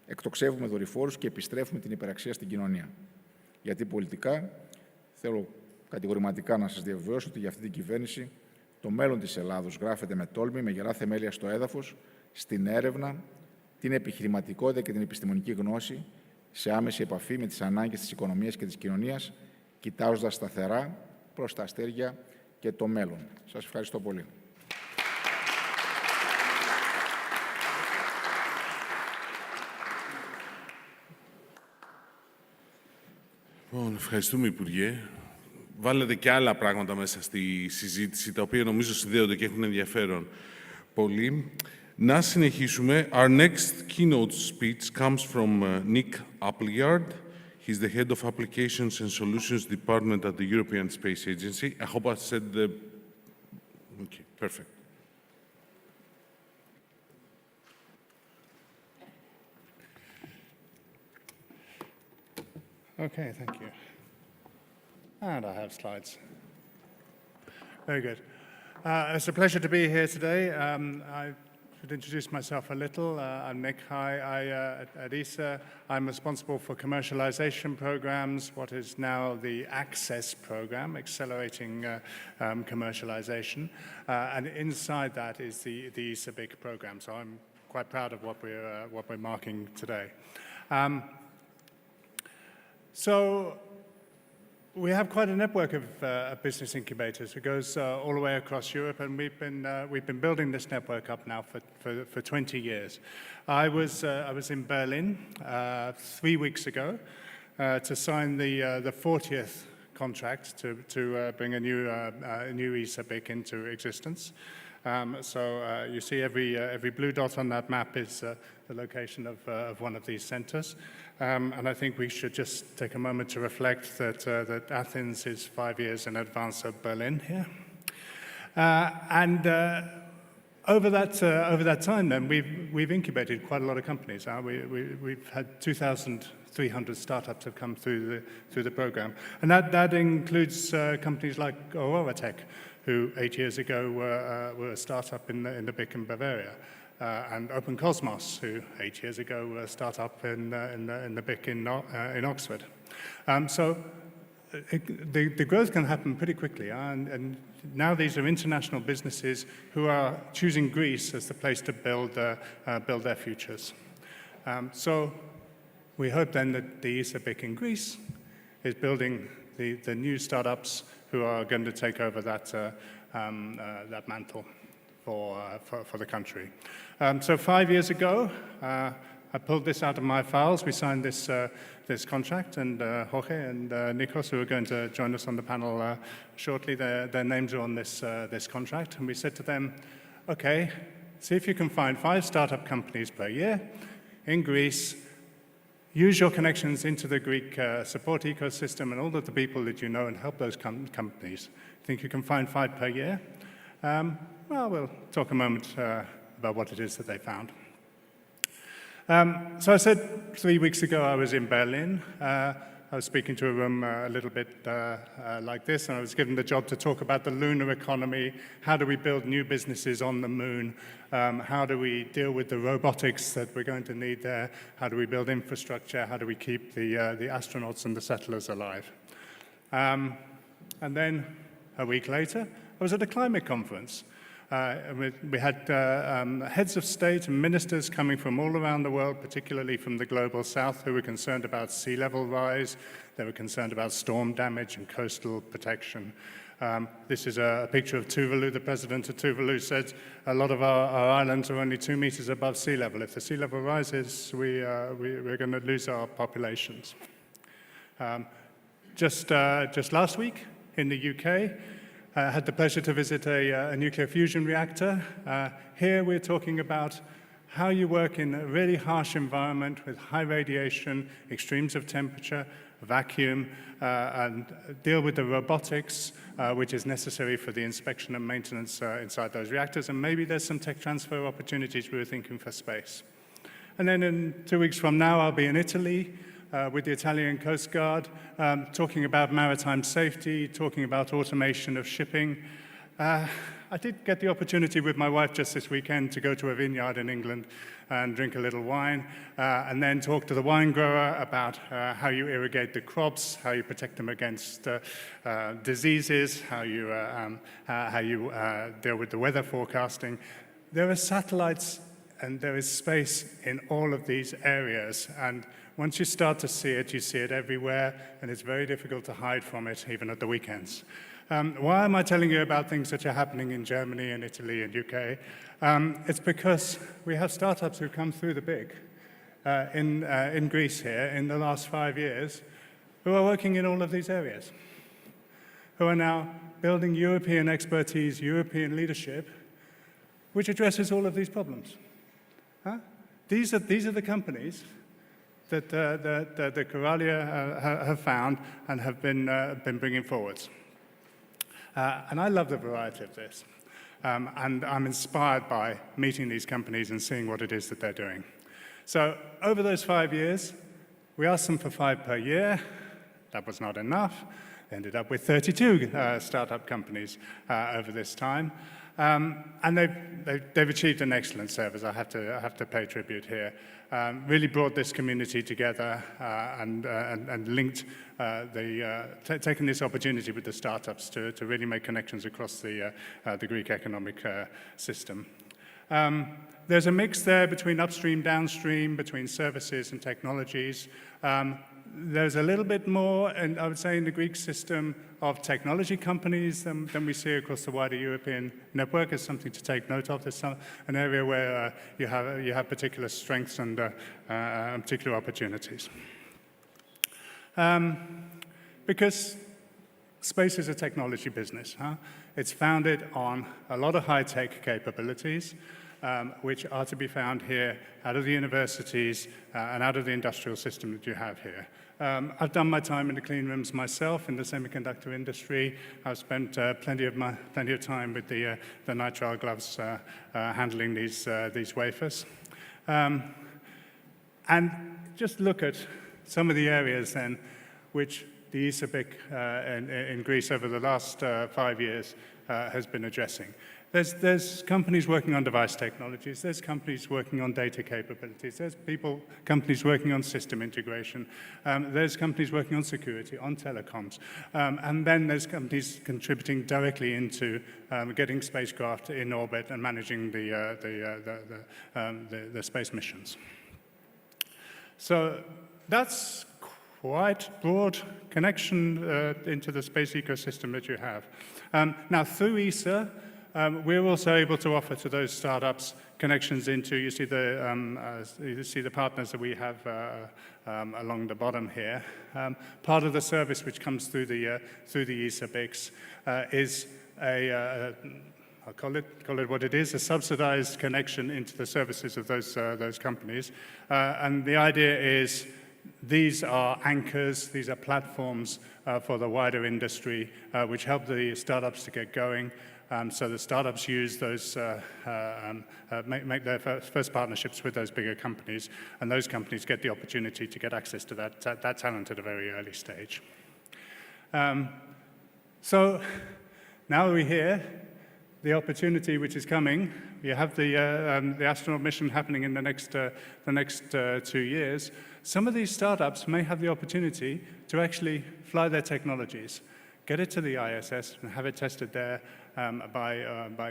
εκτοξεύουμε δορυφόρους και επιστρέφουμε την υπεραξία στην κοινωνία. Γιατί πολιτικά, θέλω κατηγορηματικά να σας διαβεβαιώσω ότι για αυτή την κυβέρνηση το μέλλον της Ελλάδος γράφεται με τόλμη, με γερά θεμέλια στο έδαφος, στην έρευνα, την επιχειρηματικότητα και την επιστημονική γνώση, σε άμεση επαφή με τις ανάγκες της οικονομίας και της κοινωνίας, κοιτάζοντας σταθερά προς τα αστέρια και το μέλλον. Σας ευχαριστώ πολύ. Ευχαριστούμε, Υπουργέ. Βάλετε και άλλα πράγματα μέσα στη συζήτηση, τα οποία νομίζω συνδέονται και έχουν ενδιαφέρον πολύ. Να συνεχίσουμε. Our next keynote speech comes from Nick Appleyard. He's the head of Applications and Solutions Department at the European Space Agency. I hope I said the... Okay, perfect. Okay, thank you. And I have slides. Very good. It's a pleasure to be here today. I should introduce myself a little. I'm Nick. At ESA, I'm responsible for commercialization programs, what is now the Access program, accelerating commercialization. And inside that is the ESA Big program. So I'm quite proud of what we're marking today. So we have quite a network of business incubators. It goes all the way across Europe, and we've been building this network up now for 20 years. I was in Berlin 3 weeks ago to sign the 40th contract to bring a new ESA BIC into existence. So you see every blue dot on that map is the location of one of these centers. And I think we should just take a moment to reflect that Athens is 5 years in advance of Berlin here. Over that time, then we've incubated quite a lot of companies. We've had 2,300 startups have come through the program, and that includes companies like Aurora Tech, who 8 years ago were a startup in the BIC in Bavaria, and Open Cosmos, who 8 years ago were a startup in the BIC in Oxford. So the growth can happen pretty quickly, and now these are international businesses who are choosing Greece as the place to build their futures. So we hope then that the ESA BIC in Greece is building the new startups who are going to take over that mantle for the country. So 5 years ago, I pulled this out of my files. We signed this contract, and Jorge and Nikos, who are going to join us on the panel shortly, their names are on this contract. And we said to them, okay, see if you can find 5 startup companies per year in Greece. Use your connections into the Greek support ecosystem and all of the people that you know, and help those companies. Think you can find 5 per year? Well, we'll talk a moment about what it is that they found. So I said 3 weeks ago I was in Berlin. I was speaking to a room a little bit like this, and I was given the job to talk about the lunar economy. How do we build new businesses on the moon? How do we deal with the robotics that we're going to need there? How do we build infrastructure? How do we keep the astronauts and the settlers alive? And then a week later, I was at a climate conference. We had heads of state and ministers coming from all around the world, particularly from the global south, who were concerned about sea level rise. They were concerned about storm damage and coastal protection. This is a picture of Tuvalu. The president of Tuvalu said a lot of our islands are only 2 meters above sea level. If the sea level rises, we're going to lose our populations. Just last week in the UK, I had the pleasure to visit a nuclear fusion reactor. Here we're talking about how you work in a really harsh environment with high radiation, extremes of temperature, vacuum, and deal with the robotics, which is necessary for the inspection and maintenance inside those reactors. And maybe there's some tech transfer opportunities we were thinking for space. And then in 2 weeks from now, I'll be in Italy, with the Italian Coast Guard, talking about maritime safety, talking about automation of shipping. I did get the opportunity with my wife just this weekend to go to a vineyard in England and drink a little wine, and then talk to the wine grower about how you irrigate the crops, how you protect them against diseases, how you deal with the weather forecasting. There are satellites and there is space in all of these areas, and once you start to see it, you see it everywhere, and it's very difficult to hide from it, even at the weekends. Why am I telling you about things that are happening in Germany and Italy and UK? It's because we have startups who come through the BIC in Greece here in the last 5 years who are working in all of these areas, who are now building European expertise, European leadership, which addresses all of these problems. These are the companies that the Coralia have found and have been bringing forwards. And I love the variety of this. And I'm inspired by meeting these companies and seeing what it is that they're doing. So over those 5 years, we asked them for 5 per year. That was not enough. They ended up with 32 startup companies over this time. And they've achieved an excellent service. I have to pay tribute here. Really brought this community together and linked taken this opportunity with the startups to really make connections across the Greek economic system. There's a mix there between upstream, downstream, between services and technologies. There's a little bit more, and I would say in the Greek system, of technology companies than we see across the wider European network. Is something to take note of. There's an area where you have particular strengths and particular opportunities. Because space is a technology business. It's founded on a lot of high-tech capabilities, which are to be found here out of the universities and out of the industrial system that you have here. I've done my time in the clean rooms myself in the semiconductor industry. I've spent plenty of time with the nitrile gloves handling these wafers. And just look at some of the areas then which the ESA-BIC in Greece over the last 5 years has been addressing. There's companies working on device technologies, there's companies working on data capabilities, there's companies working on system integration, there's companies working on security, on telecoms, and then there's companies contributing directly into getting spacecraft in orbit and managing the space missions. So that's quite broad connection into the space ecosystem that you have. Now, through ESA, we're also able to offer to those startups connections into, you see the partners that we have along the bottom here. Part of the service which comes through the ESA-BICs is I'll call it what it is, a subsidized connection into the services of those companies. And the idea is these are anchors, these are platforms for the wider industry, which help the startups to get going. So the startups use those, make their first partnerships with those bigger companies, and those companies get the opportunity to get access to that talent at a very early stage. So now we're here, the opportunity which is coming. You have the astronaut mission happening in the next 2 years. Some of these startups may have the opportunity to actually fly their technologies, get it to the ISS, and have it tested there by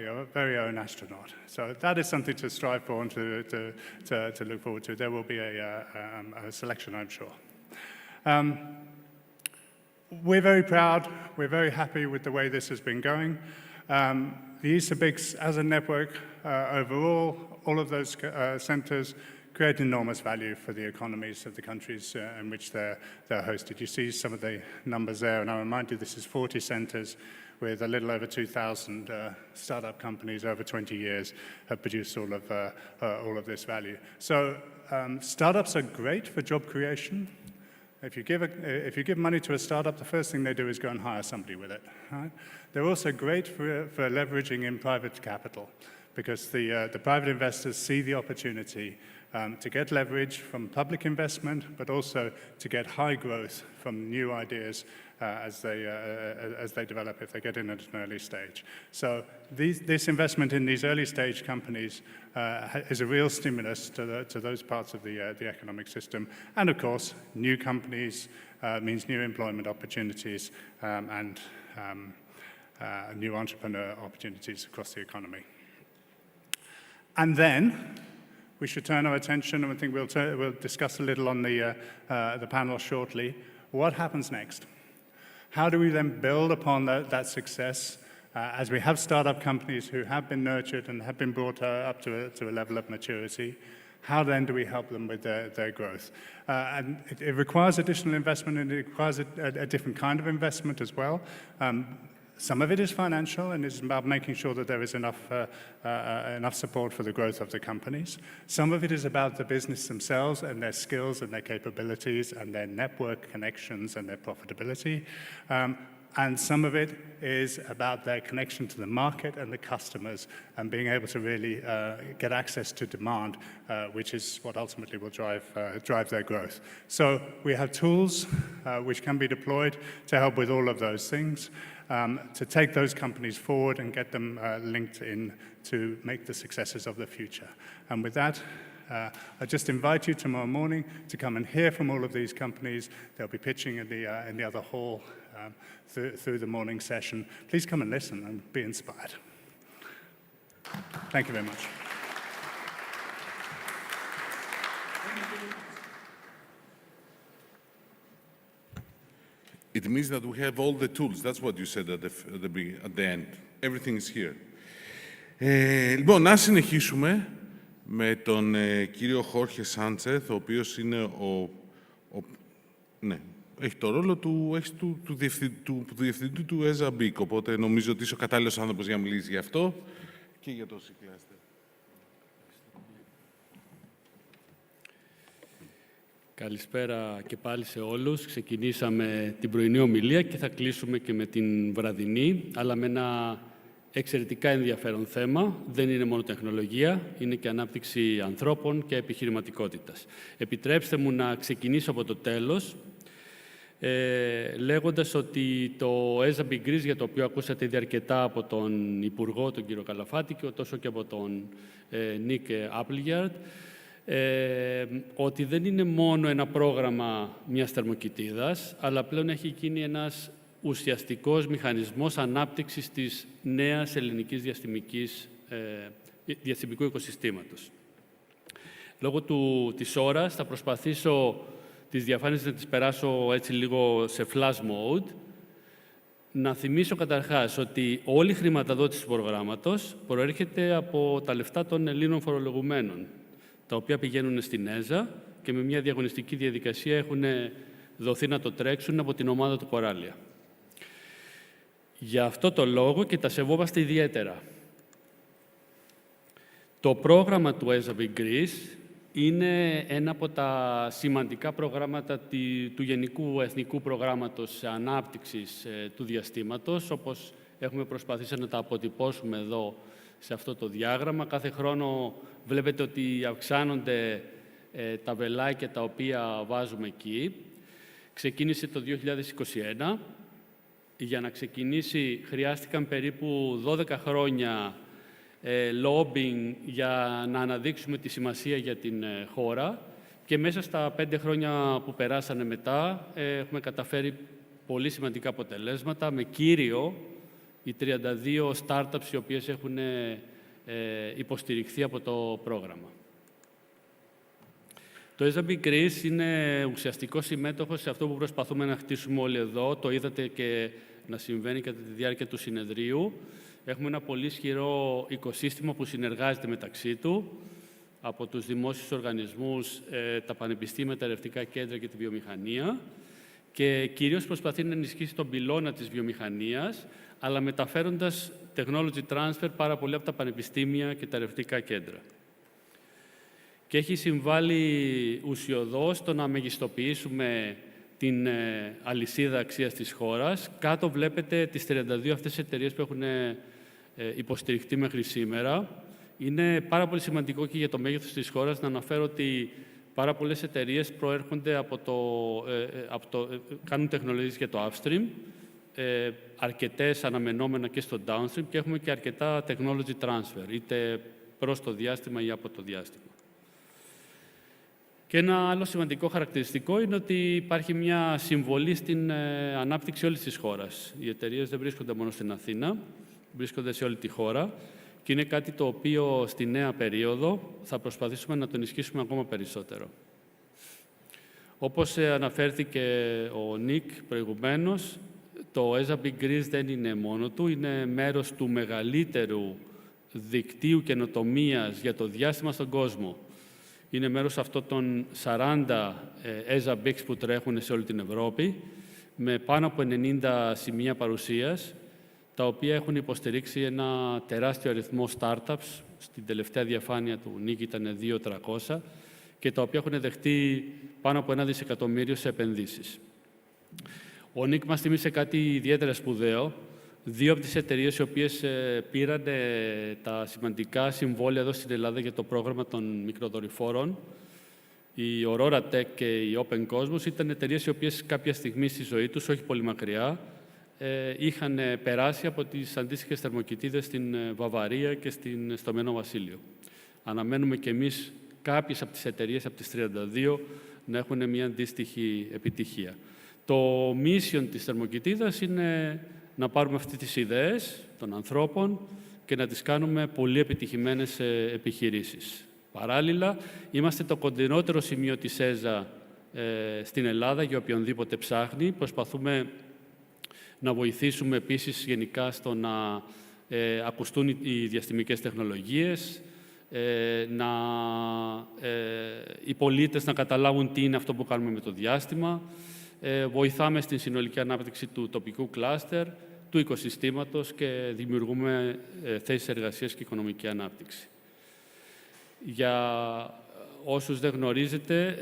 your very own astronaut. So that is something to strive for and to look forward to. There will be a selection, I'm sure. We're very proud. We're very happy with the way this has been going. The ESA-BICs as a network overall, all of those centers create enormous value for the economies of the countries in which they're hosted. You see some of the numbers there, and I remind you this is 40 centers with a little over 2,000 startup companies over 20 years have produced all of this value. So startups are great for job creation. If you give money to a startup, the first thing they do is go and hire somebody with it. Right? They're also great for leveraging in private capital, because the private investors see the opportunity to get leverage from public investment, but also to get high growth from new ideas as they develop, if they get in at an early stage. So this investment in these early stage companies is a real stimulus to those parts of the economic system. And of course, new companies means new employment opportunities and new entrepreneur opportunities across the economy. And then we should turn our attention, and I think we'll discuss a little on the panel shortly, what happens next? How do we then build upon that success as we have startup companies who have been nurtured and have been brought up to a level of maturity? How then do we help them with their growth? And it requires additional investment, and it requires a different kind of investment as well. Some of it is financial, and it's about making sure that there is enough support for the growth of the companies. Some of it is about the business themselves and their skills and their capabilities and their network connections and their profitability. And some of it is about their connection to the market and the customers and being able to really get access to demand, which is what ultimately will drive their growth. So we have tools which can be deployed to help with all of those things, to take those companies forward and get them linked in to make the successes of the future. And with that, I just invite you tomorrow morning to come and hear from all of these companies. They'll be pitching in the other hall through the morning session. Please come and listen and be inspired. Thank you very much. It means that we have all the tools. That's what you said at the end. Everything is here. Λοιπόν, να συνεχίσουμε με τον κύριο Χόρχε Σάντσεθ, ο οποίος είναι έχει το ρόλο του διευθυντή του ESA BIC, οπότε νομίζω ότι είσαι ο κατάλληλος άνθρωπος για να μιλήσει γι' αυτό και για το Cyclaster. Καλησπέρα και πάλι σε όλους. Ξεκινήσαμε την πρωινή ομιλία και θα κλείσουμε και με την βραδινή, αλλά με ένα εξαιρετικά ενδιαφέρον θέμα. Δεν είναι μόνο τεχνολογία, είναι και ανάπτυξη ανθρώπων και επιχειρηματικότητας. Επιτρέψτε μου να ξεκινήσω από το τέλος, λέγοντας ότι το ESA BIC Greece, για το οποίο ακούσατε ήδη αρκετά από τον Υπουργό, τον κύριο Καλαφάτη, και τόσο και από τον Νίκ Απλιγιάρτ, ότι δεν είναι μόνο ένα πρόγραμμα μιας θερμοκοιτίδας, αλλά πλέον έχει γίνει ένας ουσιαστικός μηχανισμός ανάπτυξης της νέας ελληνικής διαστημικού οικοσυστήματος. Λόγω της ώρας θα προσπαθήσω τις διαφάνειες να τις περάσω έτσι λίγο σε flash mode. Να θυμίσω καταρχάς ότι όλη η χρηματοδότηση του προγράμματος προέρχεται από τα λεφτά των Ελλήνων φορολογουμένων, τα οποία πηγαίνουν στην ESA και με μια διαγωνιστική διαδικασία έχουν δοθεί να το τρέξουν από την ομάδα του Κοράλια. Για αυτό το λόγο και τα σεβόμαστε ιδιαίτερα. Το πρόγραμμα του ESA BIC Greece είναι ένα από τα σημαντικά προγράμματα του Γενικού Εθνικού Προγράμματος Ανάπτυξης του Διαστήματος, όπως έχουμε προσπαθήσει να τα αποτυπώσουμε εδώ σε αυτό το διάγραμμα. Κάθε χρόνο βλέπετε ότι αυξάνονται τα βελάκια τα οποία βάζουμε εκεί. Ξεκίνησε το 2021. Για να ξεκινήσει χρειάστηκαν περίπου 12 χρόνια lobbying για να αναδείξουμε τη σημασία για την χώρα και μέσα στα 5 χρόνια που περάσανε μετά έχουμε καταφέρει πολύ σημαντικά αποτελέσματα, με κύριο οι 32 startups οι οποίες έχουν υποστηριχθεί από το πρόγραμμα. Το ESA BIC Greece είναι ουσιαστικό συμμέτοχος σε αυτό που προσπαθούμε να χτίσουμε όλοι εδώ. Το είδατε και να συμβαίνει κατά τη διάρκεια του συνεδρίου. Έχουμε ένα πολύ ισχυρό οικοσύστημα που συνεργάζεται μεταξύ του, από τους δημόσιους οργανισμούς, τα πανεπιστήμια, τα ερευνητικά κέντρα και τη βιομηχανία, και κυρίως προσπαθεί να ενισχύσει τον πυλώνα της βιομηχανίας, αλλά μεταφέροντας technology transfer πάρα πολύ από τα πανεπιστήμια και τα ερευνητικά κέντρα. Και έχει συμβάλει ουσιωδώς στο να μεγιστοποιήσουμε την αλυσίδα αξίας της χώρας. Κάτω βλέπετε τις 32 αυτές εταιρείες που έχουν υποστηριχτεί μέχρι σήμερα. Είναι πάρα πολύ σημαντικό και για το μέγεθος της χώρας να αναφέρω ότι πάρα πολλές εταιρείες προέρχονται κάνουν τεχνολογίες για το upstream, αρκετές αναμενόμενα και στο downstream, και έχουμε και αρκετά technology transfer, είτε προς το διάστημα ή από το διάστημα. Και ένα άλλο σημαντικό χαρακτηριστικό είναι ότι υπάρχει μια συμβολή στην ανάπτυξη όλης της χώρας. Οι εταιρείες δεν βρίσκονται μόνο στην Αθήνα, βρίσκονται σε όλη τη χώρα και είναι κάτι το οποίο στη νέα περίοδο θα προσπαθήσουμε να το ενισχύσουμε ακόμα περισσότερο. Όπως αναφέρθηκε ο Νίκ προηγουμένως, το ESA BIC Greece δεν είναι μόνο του, είναι μέρος του μεγαλύτερου δικτύου καινοτομίας για το διάστημα στον κόσμο. Είναι μέρος αυτών των 40 ESA BICs που τρέχουν σε όλη την Ευρώπη, με πάνω από 90 σημεία παρουσίας, τα οποία έχουν υποστηρίξει ένα τεράστιο αριθμό startups. Στην τελευταία διαφάνεια του Νίκ ήταν 2.300 και τα οποία έχουν δεχτεί πάνω από 1 δισεκατομμύριο σε επενδύσεις. Ο Νίκ μας θυμίσε κάτι ιδιαίτερα σπουδαίο. 2 από τις εταιρείες οι οποίες πήραν τα σημαντικά συμβόλαια εδώ στην Ελλάδα για το πρόγραμμα των μικροδορυφόρων, η Aurora Tech και η Open Cosmos, ήταν εταιρείες οι οποίες κάποια στιγμή στη ζωή τους, όχι πολύ μακριά, είχαν περάσει από τις αντίστοιχες θερμοκοιτίδες στην Βαβαρία και στο Ηνωμένο Βασίλειο. Αναμένουμε και εμείς κάποιες από τις εταιρείες, από τις 32, να έχουν μια αντίστοιχη επιτυχία. Το mission της θερμοκοιτίδας είναι να πάρουμε αυτές τις ιδέες των ανθρώπων και να τις κάνουμε πολύ επιτυχημένες επιχειρήσεις. Παράλληλα, είμαστε το κοντινότερο σημείο της ESA στην Ελλάδα για οποιονδήποτε ψάχνει. Προσπαθούμε να βοηθήσουμε επίσης γενικά στο να ακουστούν οι διαστημικές τεχνολογίες, οι πολίτες να καταλάβουν τι είναι αυτό που κάνουμε με το διάστημα. Βοηθάμε στην συνολική ανάπτυξη του τοπικού κλάστερ, του οικοσυστήματος και δημιουργούμε θέσεις εργασίας και οικονομική ανάπτυξη. Για όσους δεν γνωρίζετε,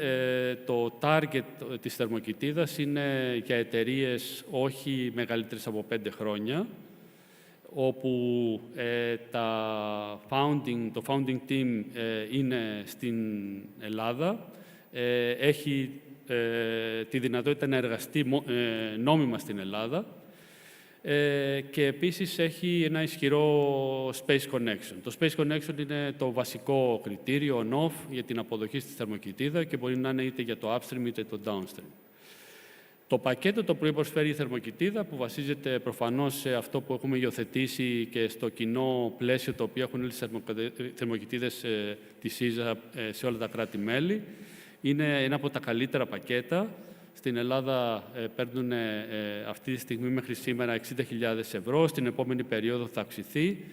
το target της θερμοκοιτίδας είναι για εταιρείες όχι μεγαλύτερες από 5 χρόνια, όπου το founding team είναι στην Ελλάδα, έχει τη δυνατότητα να εργαστεί νόμιμα στην Ελλάδα και επίσης έχει ένα ισχυρό Space Connection. Το Space Connection είναι το βασικό κριτήριο on-off για την αποδοχή στη θερμοκοιτίδα και μπορεί να είναι είτε για το upstream είτε το downstream. Το πακέτο το οποίο προσφέρει η θερμοκοιτίδα, που βασίζεται προφανώς σε αυτό που έχουμε υιοθετήσει και στο κοινό πλαίσιο το οποίο έχουν όλες τις θερμοκοιτίδες της ΙΖΑ σε όλα τα κράτη-μέλη, είναι ένα από τα καλύτερα πακέτα. Στην Ελλάδα παίρνουν αυτή τη στιγμή μέχρι σήμερα 60.000 ευρώ, στην επόμενη περίοδο θα αυξηθεί.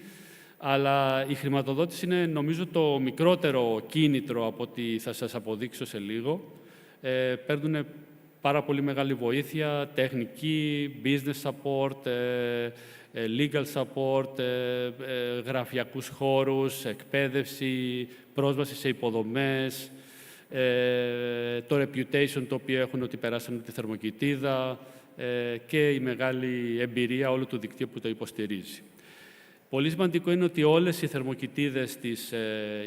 Αλλά η χρηματοδότηση είναι, νομίζω, το μικρότερο κίνητρο από ό,τι θα σας αποδείξω σε λίγο. Παίρνουν πάρα πολύ μεγάλη βοήθεια, τεχνική, business support, legal support, γραφειακούς χώρους, εκπαίδευση, πρόσβαση σε υποδομές, το reputation το οποίο έχουν ότι περάσαν τη θερμοκοιτίδα και η μεγάλη εμπειρία όλου του δικτύου που το υποστηρίζει. Πολύ σημαντικό είναι ότι όλες οι θερμοκοιτίδες της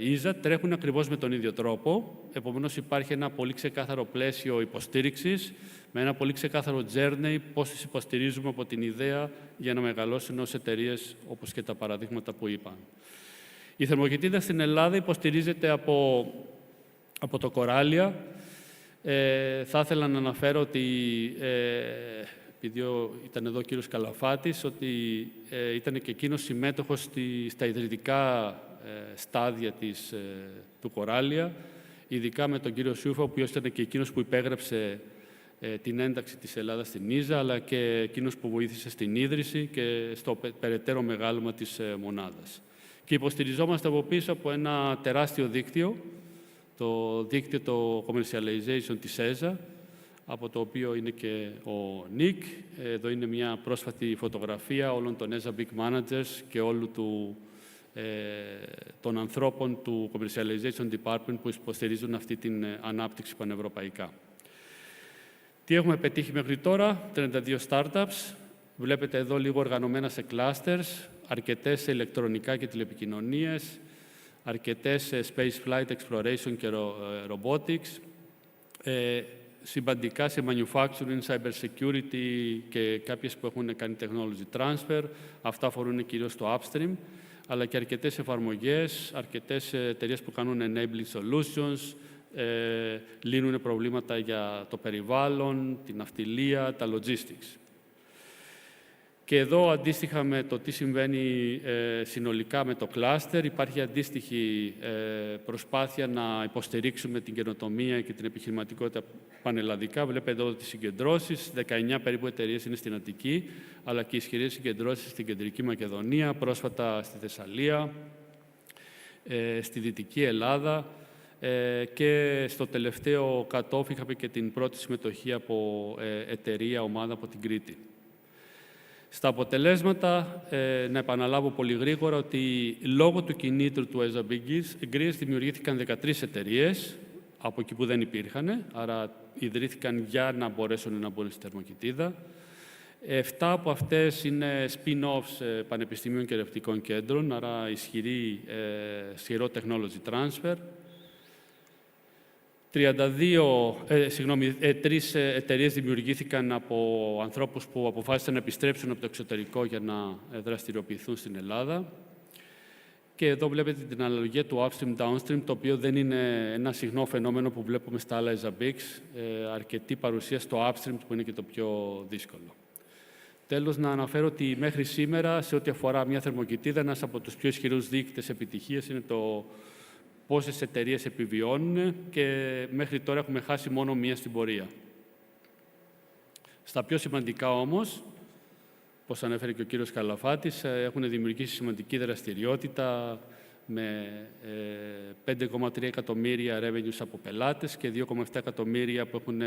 ΙΖΑ τρέχουν ακριβώς με τον ίδιο τρόπο. Επομένως, υπάρχει ένα πολύ ξεκάθαρο πλαίσιο υποστήριξης, με ένα πολύ ξεκάθαρο journey, πώς τις υποστηρίζουμε από την ιδέα για να μεγαλώσουν ως εταιρείες, όπως και τα παραδείγματα που είπαν. Η θερμοκοιτίδα στην Ελλάδα υποστηρίζεται από το Κοράλια. Θα ήθελα να αναφέρω ότι, επειδή ήταν εδώ ο κύριος Καλαφάτης, ότι ήταν και εκείνος συμμέτοχος στα ιδρυτικά στάδια του Κοράλια, ειδικά με τον κύριο Σιούφα, ο οποίος ήταν και εκείνος που υπέγραψε την ένταξη της Ελλάδας στην ΙΖΑ, αλλά και εκείνος που βοήθησε στην ίδρυση και στο περαιτέρω μεγάλωμα της μονάδας. Και υποστηριζόμαστε από πίσω από ένα τεράστιο δίκτυο, το δίκτυο το commercialization της ΕΖΑ, από το οποίο είναι και ο Νίκ. Εδώ είναι μια πρόσφατη φωτογραφία όλων των ΕΖΑ Big Managers και όλου των ανθρώπων του Commercialization Department που υποστηρίζουν αυτή την ανάπτυξη πανευρωπαϊκά. Τι έχουμε πετύχει μέχρι τώρα? 32 startups. Βλέπετε εδώ λίγο οργανωμένα σε clusters, αρκετές σε ηλεκτρονικά και τηλεπικοινωνίες, αρκετές σε space flight exploration και robotics, σημαντικά σε manufacturing, cyber security και κάποιες που έχουν κάνει technology transfer. Αυτά αφορούν κυρίως το upstream, αλλά και αρκετές εφαρμογές, αρκετές εταιρείες που κάνουν enabling solutions, λύνουν προβλήματα για το περιβάλλον, την ναυτιλία, τα logistics. Και εδώ, αντίστοιχα με το τι συμβαίνει συνολικά με το κλάστερ, υπάρχει αντίστοιχη προσπάθεια να υποστηρίξουμε την καινοτομία και την επιχειρηματικότητα πανελλαδικά. Βλέπετε εδώ τις συγκεντρώσεις. 19 περίπου εταιρείες είναι στην Αττική, αλλά και ισχυρές συγκεντρώσεις στην Κεντρική Μακεδονία, πρόσφατα στη Θεσσαλία, στη Δυτική Ελλάδα και στο τελευταίο cut-off είχαμε και την πρώτη συμμετοχή από εταιρεία, ομάδα από την Κρήτη. Στα αποτελέσματα, να επαναλάβω πολύ γρήγορα ότι λόγω του κινήτρου του ΕΖΑ Big Greece δημιουργήθηκαν 13 εταιρείες από εκεί που δεν υπήρχαν, άρα ιδρύθηκαν για να μπορέσουν να μπουν στη θερμοκοιτίδα. 7 από αυτές είναι spin-offs πανεπιστημίων και ερευνητικών κέντρων, άρα ισχυρό technology transfer. 3 εταιρείες δημιουργήθηκαν από ανθρώπους που αποφάσισαν να επιστρέψουν από το εξωτερικό για να δραστηριοποιηθούν στην Ελλάδα. Και εδώ βλέπετε την αναλογία του upstream-downstream, το οποίο δεν είναι ένα συχνό φαινόμενο που βλέπουμε στα άλλα EZA-BICS, αρκετή παρουσία στο upstream, που είναι και το πιο δύσκολο. Τέλος, να αναφέρω ότι μέχρι σήμερα, σε ό,τι αφορά μια θερμοκοιτίδα, ένας από τους πιο ισχυρούς δείκτες επιτυχίας είναι το πόσες εταιρείες επιβιώνουν και μέχρι τώρα έχουμε χάσει μόνο μία στην πορεία. Στα πιο σημαντικά όμως, όπως ανέφερε και ο κύριος Καλαφάτης, έχουν δημιουργήσει σημαντική δραστηριότητα με 5,3 εκατομμύρια revenues από πελάτες και 2,7 εκατομμύρια που έχουν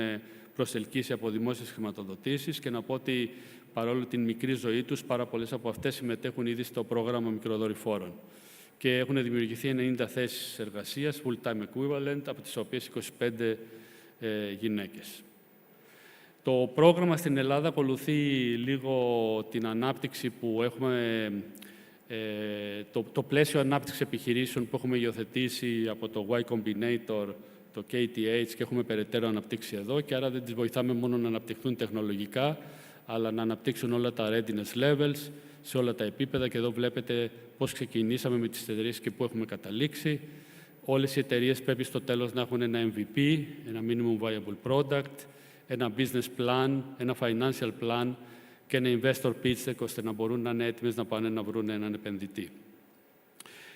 προσελκύσει από δημόσιες χρηματοδοτήσεις. Και να πω ότι παρόλο την μικρή ζωή τους, πάρα πολλές από αυτές συμμετέχουν ήδη στο πρόγραμμα μικροδορυφόρων. Και έχουν δημιουργηθεί 90 θέσεις εργασίας, full-time equivalent, από τις οποίες 25 γυναίκες. Το πρόγραμμα στην Ελλάδα ακολουθεί λίγο την ανάπτυξη που έχουμε, το πλαίσιο ανάπτυξης επιχειρήσεων που έχουμε υιοθετήσει από το Y Combinator, το KTH και έχουμε περαιτέρω αναπτύξει εδώ και άρα δεν τις βοηθάμε μόνο να αναπτυχθούν τεχνολογικά, αλλά να αναπτύξουν όλα τα readiness levels σε όλα τα επίπεδα και εδώ βλέπετε πώς ξεκινήσαμε με τις εταιρείες και πού έχουμε καταλήξει. Όλες οι εταιρείες πρέπει στο τέλος να έχουν ένα MVP, ένα minimum viable product, ένα business plan, ένα financial plan και ένα investor pitch deck, ώστε να μπορούν να είναι έτοιμες να πάνε να βρουν έναν επενδυτή.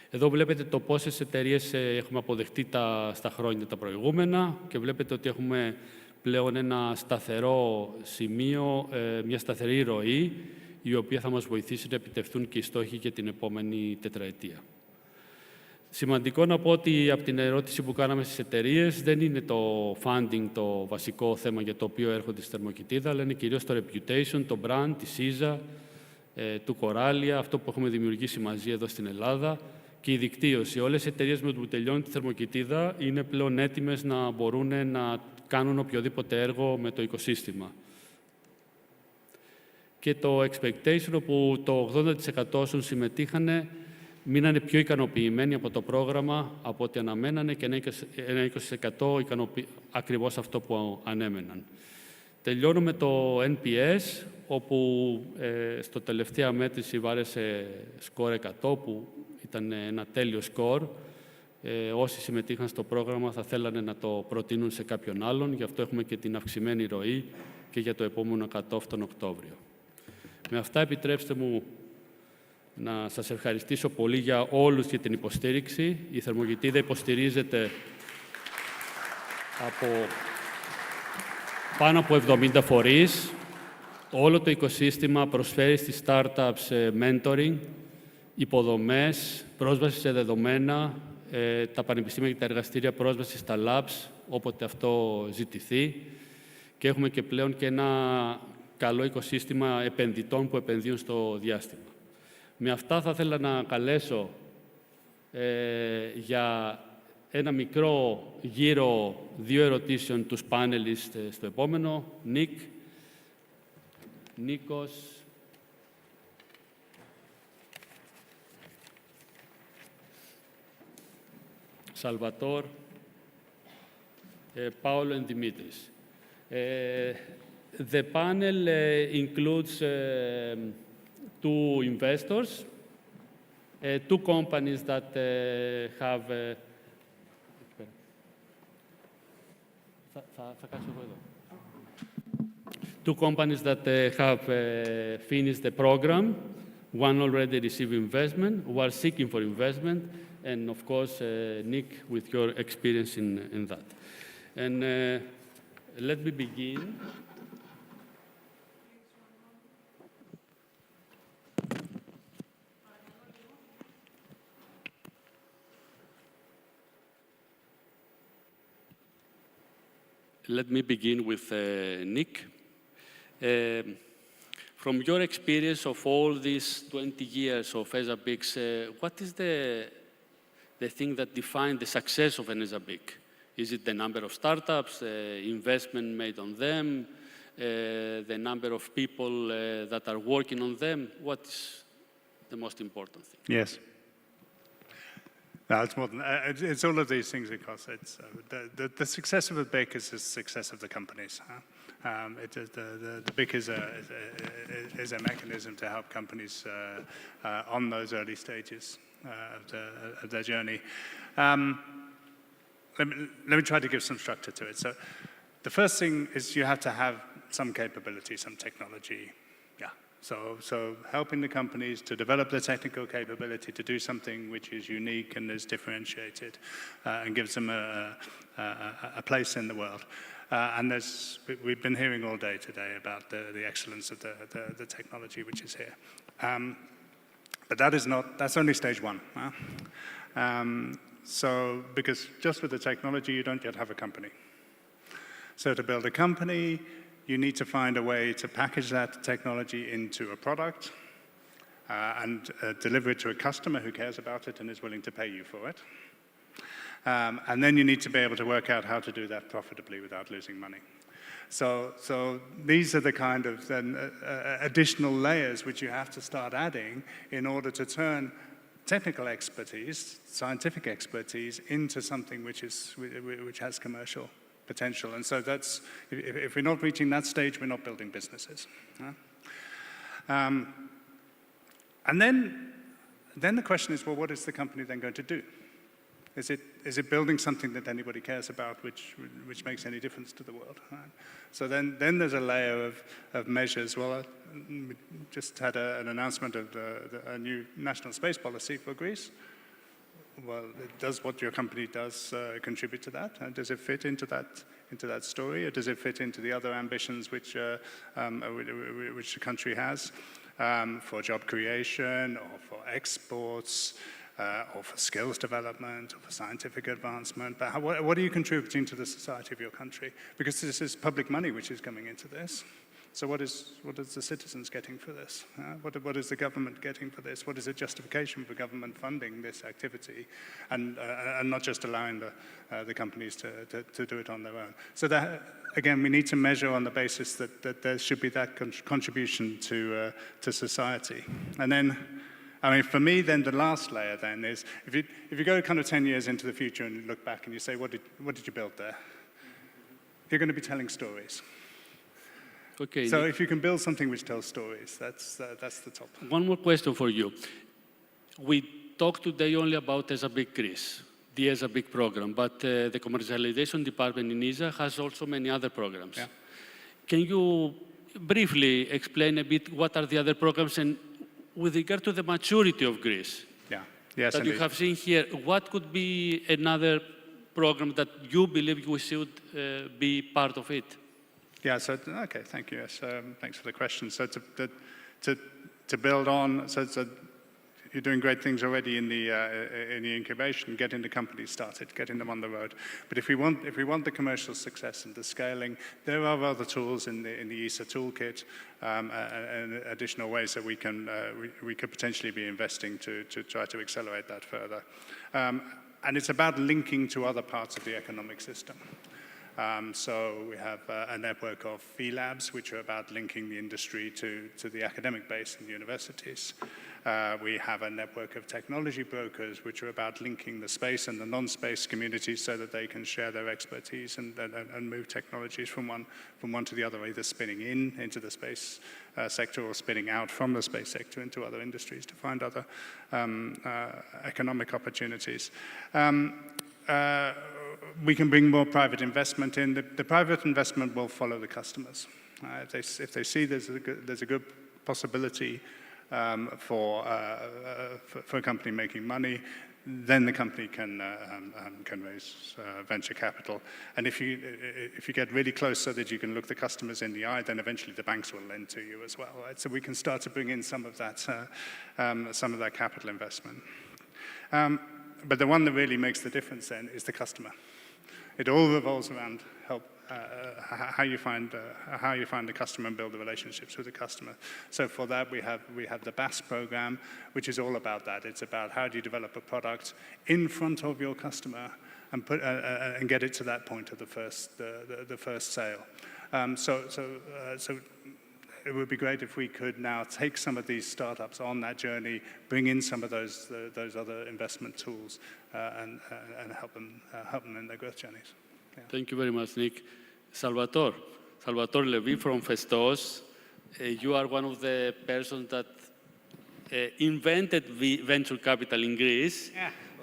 Εδώ βλέπετε το πόσες εταιρείες έχουμε αποδεχτεί στα χρόνια τα προηγούμενα και βλέπετε ότι έχουμε πλέον ένα σταθερό σημείο, μια σταθερή ροή, η οποία θα μας βοηθήσει να επιτευχθούν και οι στόχοι για την επόμενη τετραετία. Σημαντικό να πω ότι από την ερώτηση που κάναμε στις εταιρείες δεν είναι το funding το βασικό θέμα για το οποίο έρχονται στη θερμοκοιτίδα, αλλά είναι κυρίως το reputation, το brand, τη SISA, του Coralia, αυτό που έχουμε δημιουργήσει μαζί εδώ στην Ελλάδα και η δικτύωση. Όλες οι εταιρείες με που τελειώνει τη θερμοκοιτίδα είναι πλέον έτοιμες να μπορούν να κάνουν οποιοδήποτε έργο με το οικοσύστημα. Και το expectation, όπου το 80% όσων συμμετείχανε μείνανε πιο ικανοποιημένοι από το πρόγραμμα από ό,τι αναμένανε και ένα 20% ακριβώς αυτό που ανέμεναν. Τελειώνουμε το NPS, όπου στο τελευταία μέτρηση βάρεσε σκορ 100, που ήταν ένα τέλειο σκορ. Όσοι συμμετείχαν στο πρόγραμμα θα θέλανε να το προτείνουν σε κάποιον άλλον, γι' αυτό έχουμε και την αυξημένη ροή και για το επόμενο cut-off τον Οκτώβριο. Με αυτά επιτρέψτε μου να σας ευχαριστήσω πολύ για όλους και την υποστήριξη. Η θερμοκοιτίδα υποστηρίζεται από πάνω από 70 φορείς. Όλο το οικοσύστημα προσφέρει στις startups mentoring, υποδομές, πρόσβαση σε δεδομένα, τα πανεπιστήμια και τα εργαστήρια πρόσβαση στα labs, όποτε αυτό ζητηθεί. Και έχουμε και πλέον και ένα καλό οικοσύστημα επενδυτών που επενδύουν στο διάστημα. Με αυτά θα ήθελα να καλέσω για ένα μικρό γύρο 2 ερωτήσεων τους πάνελιστ στο επόμενο. Νίκος, Salvatore, Paolo and Dimitris. The panel includes two investors, two companies that have... Two companies that have finished the program, one already received investment, who are seeking for investment, and of course, Nick, with your experience in that. And let me begin. Let me begin with Nick. From your experience of all these 20 years of ESABIC, what is the thing that defines the success of an ESABIC? Is it the number of startups, investment made on them, the number of people that are working on them? What is the most important thing? Yes. No, it's more than it's all of these things, because it's the success of a BIC is the success of the companies. The BIC is a mechanism to help companies on those early stages of their journey. Let me try to give some structure to it. So the first thing is you have to have some capability, some technology. So helping the companies to develop the technical capability to do something which is unique and is differentiated and gives them a place in the world. And we've been hearing all day today about the excellence of the technology which is here. But that's only stage one. So, because just with the technology, you don't yet have a company. So to build a company, you need to find a way to package that technology into a product and deliver it to a customer who cares about it and is willing to pay you for it. And then you need to be able to work out how to do that profitably without losing money. So these are the kind of additional layers which you have to start adding in order to turn technical expertise, scientific expertise, into something which has commercial potential. And so that's, if we're not reaching that stage, we're not building businesses. And then the question is, well, what is the company then going to do? Is it building something that anybody cares about, which makes any difference to the world? Right? So then there's a layer of measures. Well, we just had an announcement of a new national space policy for Greece. Well, does what your company does contribute to that? Does it fit into that story, or does it fit into the other ambitions which the country has for job creation or for exports? Or for skills development, or for scientific advancement. But what are you contributing to the society of your country? Because this is public money which is coming into this. So what is the citizens getting for this? What is the government getting for this? What is the justification for government funding this activity, and not just allowing the companies to do it on their own? So that, again, we need to measure on the basis that there should be that contribution to society. And then, I mean, for me, then the last layer then is, if you go kind of 10 years into the future and you look back and you say, what did you build there? You're going to be telling stories. Okay. So if you can build something which tells stories, that's the top. One more question for you. We talked today only about ESA Big Greece, the ESA Big program, but the commercialization department in ESA has also many other programs. Yeah. Can you briefly explain a bit what are the other programs, and with regard to the maturity of Greece, yes, that you have seen here, what could be another program that you believe we should be part of it? Yeah, so, okay, thank you. Yes, thanks for the question. So to build on, so you're doing great things already in the incubation, getting the companies started, getting them on the road. But if we want the commercial success and the scaling, there are other tools in the ESA toolkit and additional ways that we could potentially be investing to try to accelerate that further. And it's about linking to other parts of the economic system. So we have a network of V-Labs, which are about linking the industry to the academic base in the universities. We have a network of technology brokers, which are about linking the space and the non-space communities so that they can share their expertise and move technologies from one to the other, either spinning into the space sector or spinning out from the space sector into other industries to find other economic opportunities. We can bring more private investment in. The private investment will follow the customers. If they see there's a good possibility for a company making money, then the company can raise venture capital. And if you get really close so that you can look the customers in the eye, then eventually the banks will lend to you as well. Right? So we can start to bring in some of that capital investment. But the one that really makes the difference then is the customer. It all revolves around how you find the customer and build the relationships with the customer. So for that, we have the BAS program, which is all about that. It's about how do you develop a product in front of your customer and get it to that point of the first sale. So it would be great if we could now take some of these startups on that journey, bring in some of those other investment tools, and help them in their growth journeys. Yeah. Thank you very much, Nick. Salvatore Levy from Festos. You are one of the persons that invented venture capital in Greece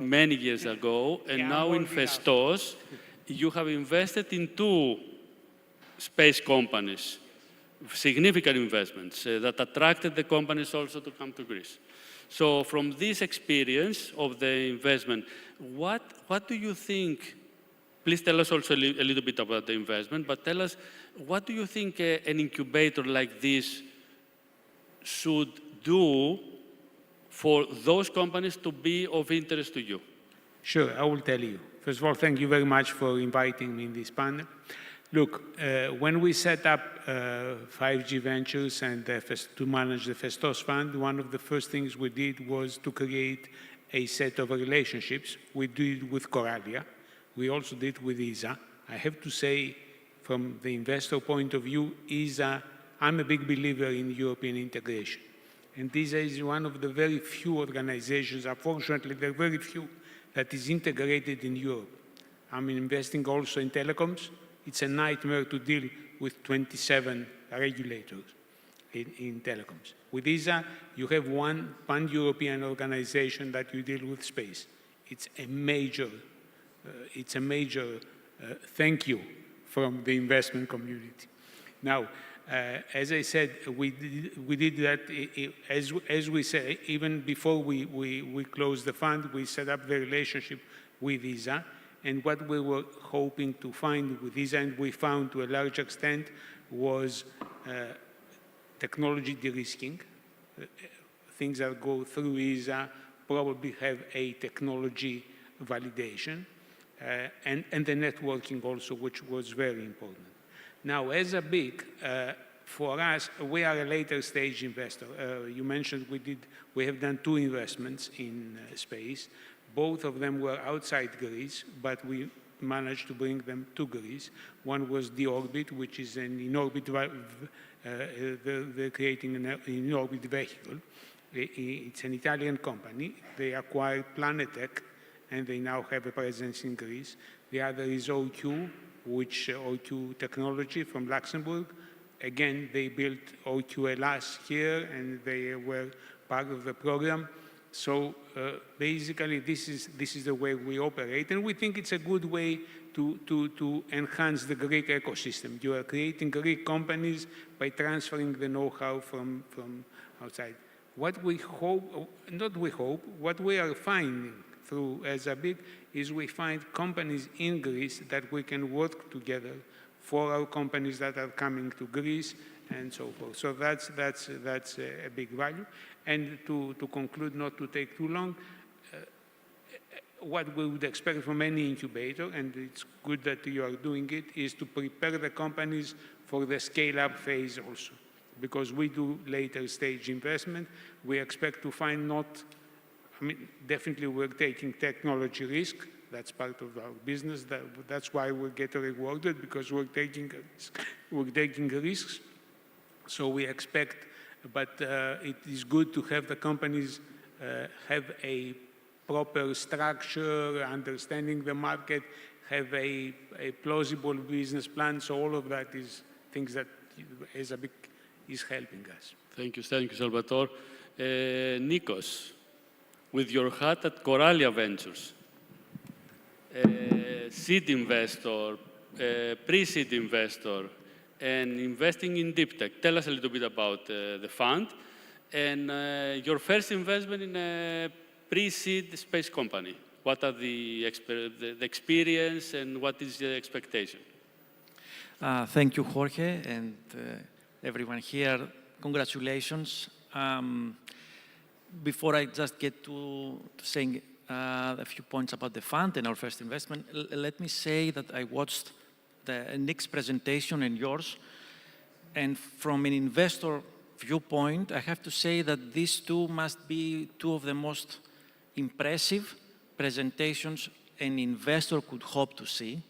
many years ago, and now in Festos, you have invested in 2 space companies. Significant investments that attracted the companies also to come to Greece. So from this experience of the investment, what do you think please tell us also a little bit about the investment, but tell us, what do you think an incubator like this should do for those companies to be of interest to you? Sure, I will tell you. First of all, thank you very much for inviting me in this panel. Look, when we set up 5G Ventures and to manage the Festos Fund, one of the first things we did was to create a set of relationships. We did with Coralia. We also did with ESA. I have to say, from the investor point of view, ESA, I'm a big believer in European integration. And ESA is one of the very few organizations, unfortunately, there are very few, that is integrated in Europe. I'm investing also in telecoms. It's a nightmare to deal with 27 regulators in telecoms. With ESA, you have one pan-European organization that you deal with space. It's a major thank you from the investment community. Now, as I said, we did that, as we say, even before we closed the fund, we set up the relationship with ESA. And what we were hoping to find with ESA, and we found to a large extent, was technology de-risking. Things that go through ESA probably have a technology validation, and the networking also, which was very important. Now, as a big, for us, we are a later stage investor. You mentioned we have done 2 investments in space. Both of them were outside Greece, but we managed to bring them to Greece. One was D-Orbit, which is an in-orbit, they're creating an in-orbit vehicle. It's an Italian company. They acquired Planetech, and they now have a presence in Greece. The other is OQ, which OQ Technology from Luxembourg. Again, they built OQLS here, and they were part of the program. So basically, this is the way we operate, and we think it's a good way to enhance the Greek ecosystem. You are creating Greek companies by transferring the know-how from outside. What we hope, what we are finding through ESABIC is we find companies in Greece that we can work together for our companies that are coming to Greece and so forth. So that's a big value. And to conclude, not to take too long, what we would expect from any incubator, and it's good that you are doing it, is to prepare the companies for the scale-up phase also. Because we do later stage investment, we expect to find definitely we're taking technology risk. That's part of our business. That's why we get rewarded, because we're taking risks. So we expect, but it is good to have the companies have a proper structure, understanding the market, have a plausible business plan. So all of that is things that ESABIC is helping us. Thank you, Salvatore. Nikos, with your hat at Coralia Ventures, seed investor, pre-seed investor, and investing in deep tech. Tell us a little bit about the fund and your first investment in a pre-seed space company. What are the experience and what is the expectation? Thank you, Jorge, and everyone here. Congratulations. Before I just get to saying a few points about the fund and our first investment, let me say that I watched Nick's presentation and yours, and from an investor viewpoint, I have to say that these two must be two of the most impressive presentations an investor could hope to see,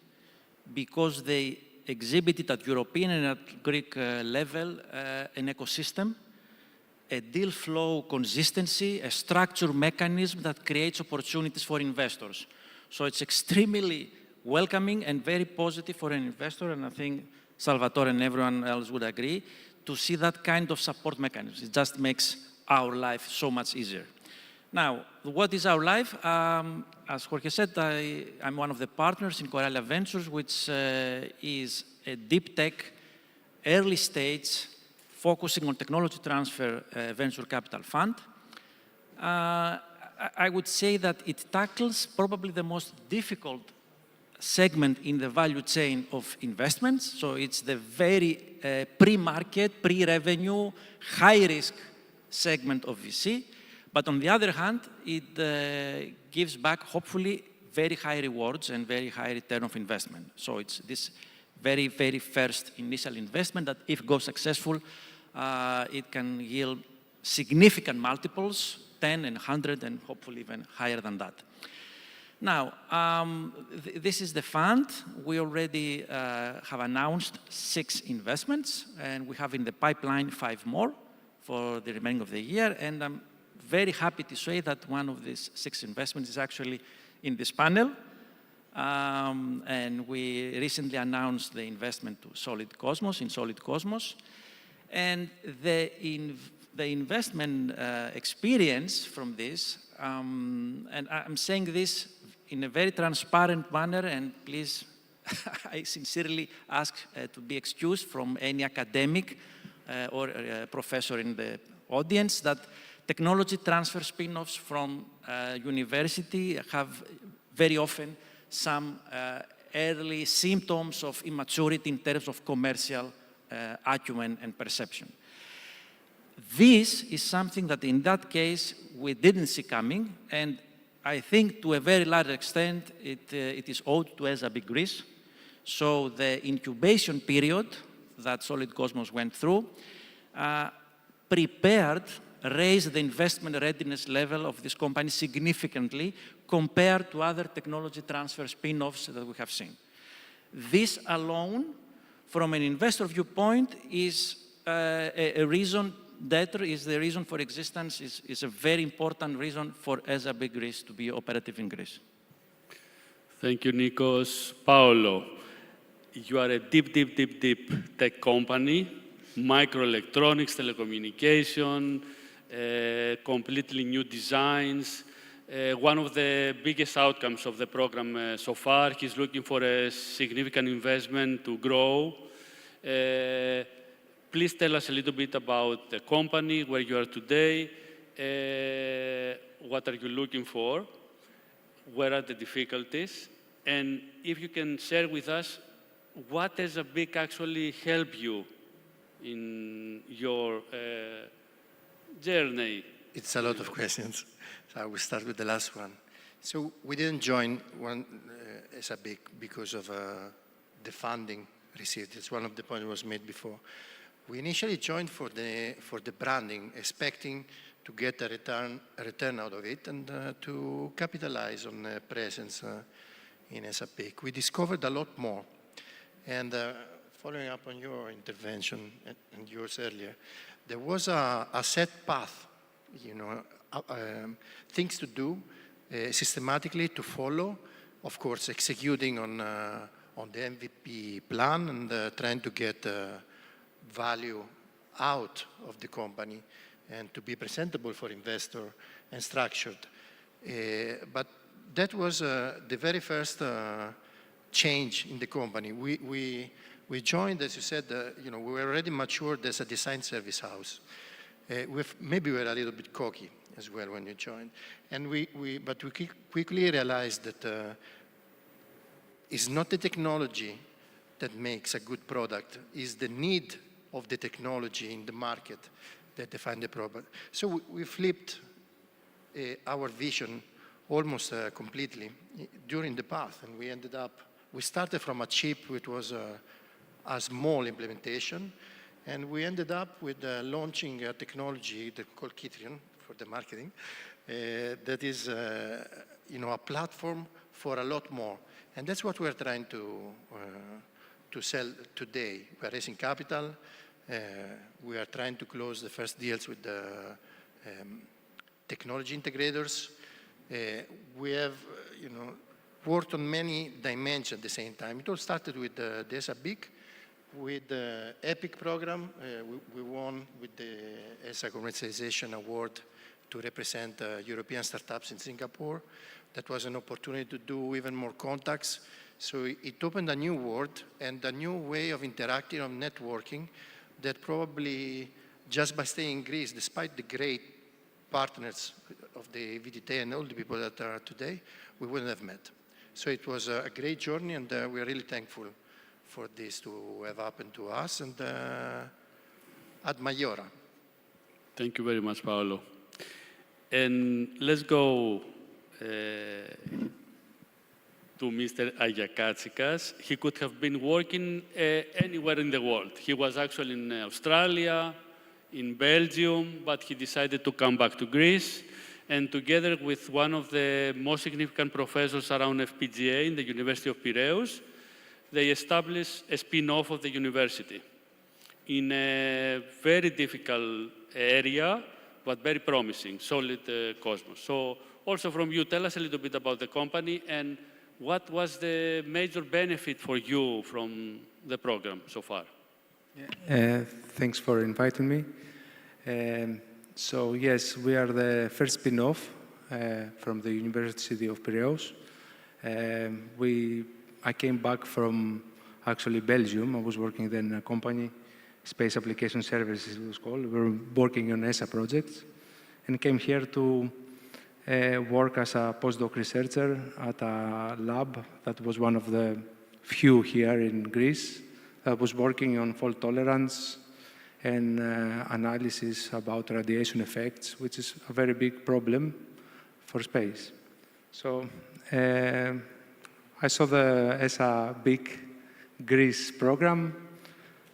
because they exhibited at European and at Greek level an ecosystem, a deal flow consistency, a structure mechanism that creates opportunities for investors. So it's extremely welcoming and very positive for an investor, and I think Salvatore and everyone else would agree, to see that kind of support mechanism. It just makes our life so much easier. Now, what is our life? As Jorge said, I'm one of the partners in Coralia Ventures, which is a deep tech, early stage, focusing on technology transfer venture capital fund. I would say that it tackles probably the most difficult segment in the value chain of investments. So it's the very pre-market, pre-revenue, high-risk segment of VC. But on the other hand, it gives back, hopefully, very high rewards and very high return of investment. So it's this very, very first initial investment that, if goes successful, it can yield significant multiples, 10 and 100, and hopefully even higher than that. Now, this is the fund. We already have announced 6 investments, and we have in the pipeline 5 more for the remaining of the year. And I'm very happy to say that one of these 6 investments is actually in this panel. And we recently announced the investment to Solid Cosmos, in Solid Cosmos. And the investment experience from this, and I'm saying this in a very transparent manner, and please, I sincerely ask to be excused from any academic or professor in the audience, that technology transfer spin-offs from university have very often some early symptoms of immaturity in terms of commercial acumen and perception. This is something that in that case we didn't see coming, and I think to a very large extent it is owed to ESA Big Greece. So the incubation period that Solid Cosmos went through raised the investment readiness level of this company significantly compared to other technology transfer spin-offs that we have seen. This alone, from an investor viewpoint, is a reason. That is the reason for existence, is a very important reason for ESA Big Greece to be operative in Greece. Thank you, Nikos. Paolo, you are a deep tech company, microelectronics, telecommunication, completely new designs. One of the biggest outcomes of the program so far, he's looking for a significant investment to grow. Please tell us a little bit about the company, where you are today, what are you looking for, where are the difficulties, and if you can share with us what ESA Big actually helped you in your journey. It's a lot of questions, so I will start with the last one. So we didn't join ESA Big because of the funding received. It's one of the points that was made before. We initially joined for the branding, expecting to get a return out of it and to capitalize on presence in ESA Big. We discovered a lot more. And following up on your intervention and yours earlier, there was a set path, things to do systematically to follow, of course, executing on the MVP plan and trying to get value out of the company and to be presentable for investor and structured. But that was the very first change in the company. We joined, as you said, we were already matured as a design service house. Maybe we were a little bit cocky as well when you joined. And but we quickly realized that it's not the technology that makes a good product, it's the need of the technology in the market that define the product. So we flipped our vision almost completely during the path, and we started from a chip which was a small implementation, and we ended up with launching a technology called Kytrion for the marketing, that is a platform for a lot more. And that's what we're trying to sell today. We're raising capital. We are trying to close the first deals with the technology integrators. We have, worked on many dimensions at the same time. It all started with the ESA Big, with the EPIC program. We won with the ESA Commercialization Award to represent European startups in Singapore. That was an opportunity to do even more contacts. So it opened a new world and a new way of interacting, of networking, that probably just by staying in Greece, despite the great partners of the VTT and all the people that are today, we wouldn't have met. So it was a great journey, and we're really thankful for this to have happened to us, and ad maiora. Thank you very much, Paolo. And let's go to Mr. Ayakatsikas. He could have been working anywhere in the world. He was actually in Australia, in Belgium, but he decided to come back to Greece. And together with one of the most significant professors around FPGA in the University of Piraeus, they established a spin-off of the university in a very difficult area, but very promising, Solid Cosmos. So also from you, tell us a little bit about the company and what was the major benefit for you from the program so far? Thanks for inviting me. So yes, we are the first spin-off from the University of Piraeus. I came back from actually Belgium. I was working then in a company, Space Application Services it was called. We were working on ESA projects and came here to work as a postdoc researcher at a lab that was one of the few here in Greece that was working on fault tolerance and analysis about radiation effects, which is a very big problem for space. So I saw the ESA big Greece program.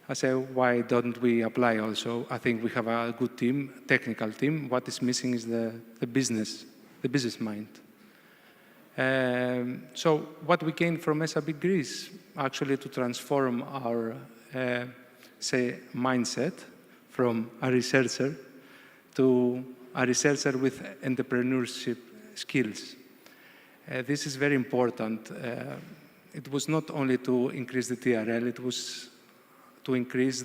I said, why don't we apply also? I think we have a good team, technical team. What is missing is the business mind. So what we gained from ESA Big Greece, actually to transform our, mindset from a researcher to a researcher with entrepreneurship skills. This is very important. It was not only to increase the TRL, it was to increase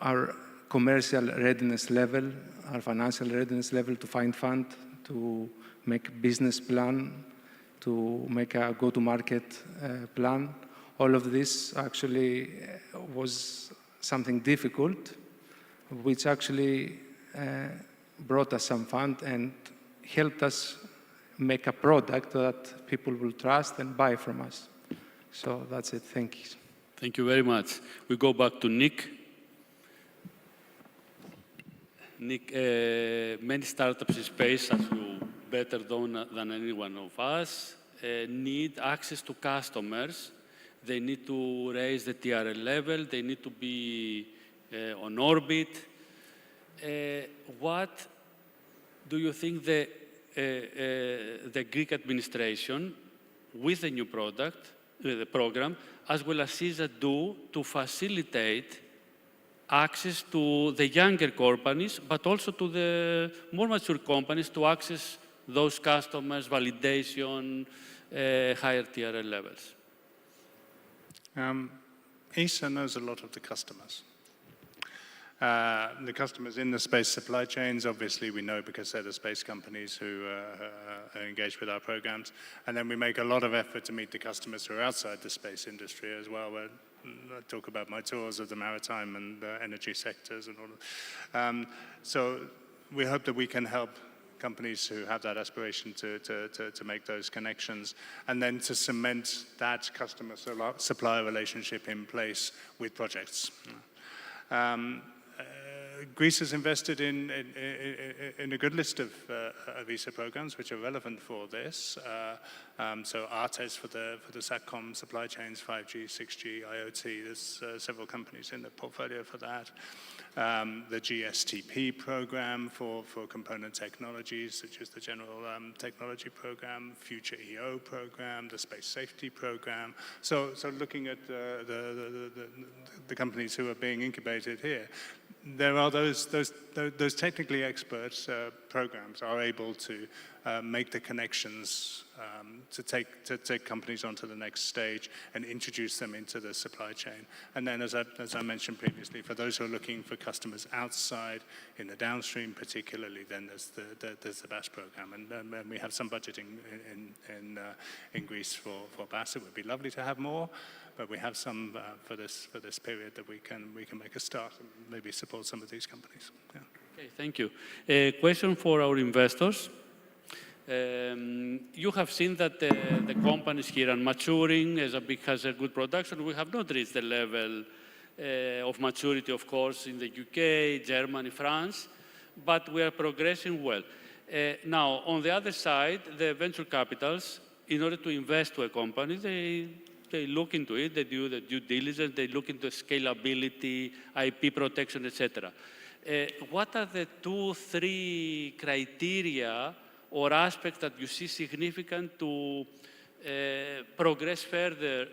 our commercial readiness level, our financial readiness level to find fund, to make a business plan, to make a go-to-market plan. All of this actually was something difficult, which actually brought us some fund and helped us make a product that people will trust and buy from us. So that's it. Thank you. Thank you very much. We go back to Nick. Nick, many startups in space, as you better know than any one of us, need access to customers. They need to raise the TRL level. They need to be on orbit. What do you think the Greek administration, with the new product, the program, as well as CISA, do to facilitate access to the younger companies, but also to the more mature companies to access those customers, validation, higher TRL levels? ESA knows a lot of the customers. The customers in the space supply chains, obviously we know because they're the space companies who are engaged with our programs. And then we make a lot of effort to meet the customers who are outside the space industry as well. I talk about my tours of the maritime and energy sectors and all. So we hope that we can help companies who have that aspiration to make those connections and then to cement that customer-supplier relationship in place with projects. Greece has invested in a good list of ESA programs which are relevant for this. So ARTES for the SATCOM supply chains, 5G, 6G, IoT. There's several companies in the portfolio for that. The GSTP program for component technologies, such as the General Technology Program, Future EO program, the Space Safety Program. So looking at the companies who are being incubated here, there are those technically expert programs are able to make the connections to take companies onto the next stage and introduce them into the supply chain. And then, as I mentioned previously, for those who are looking for customers outside in the downstream, particularly, then there's the BAS program, and we have some budgeting in Greece for BAS. It would be lovely to have more, but we have some for this period that we can make a start and maybe support some of these companies. Yeah. Okay, thank you. A question for our investors. You have seen that the companies here are maturing, Esabic has a good production. We have not reached the level of maturity, of course, in the UK, Germany, France, but we are progressing well. Now, on the other side, the venture capitals, in order to invest to a company, they look into it, they do the due diligence, they look into scalability, IP protection, etc. What are the 2-3 criteria or aspects that you see significant to progress further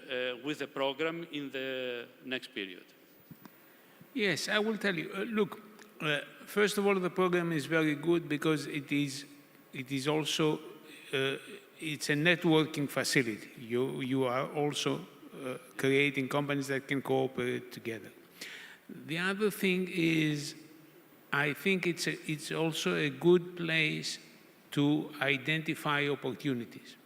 with the program in the next period? Yes, I will tell you. Look, first of all, the program is very good because it is also it's a networking facility. You are also creating companies that can cooperate together. The other thing is, I think it's also a good place to identify opportunities.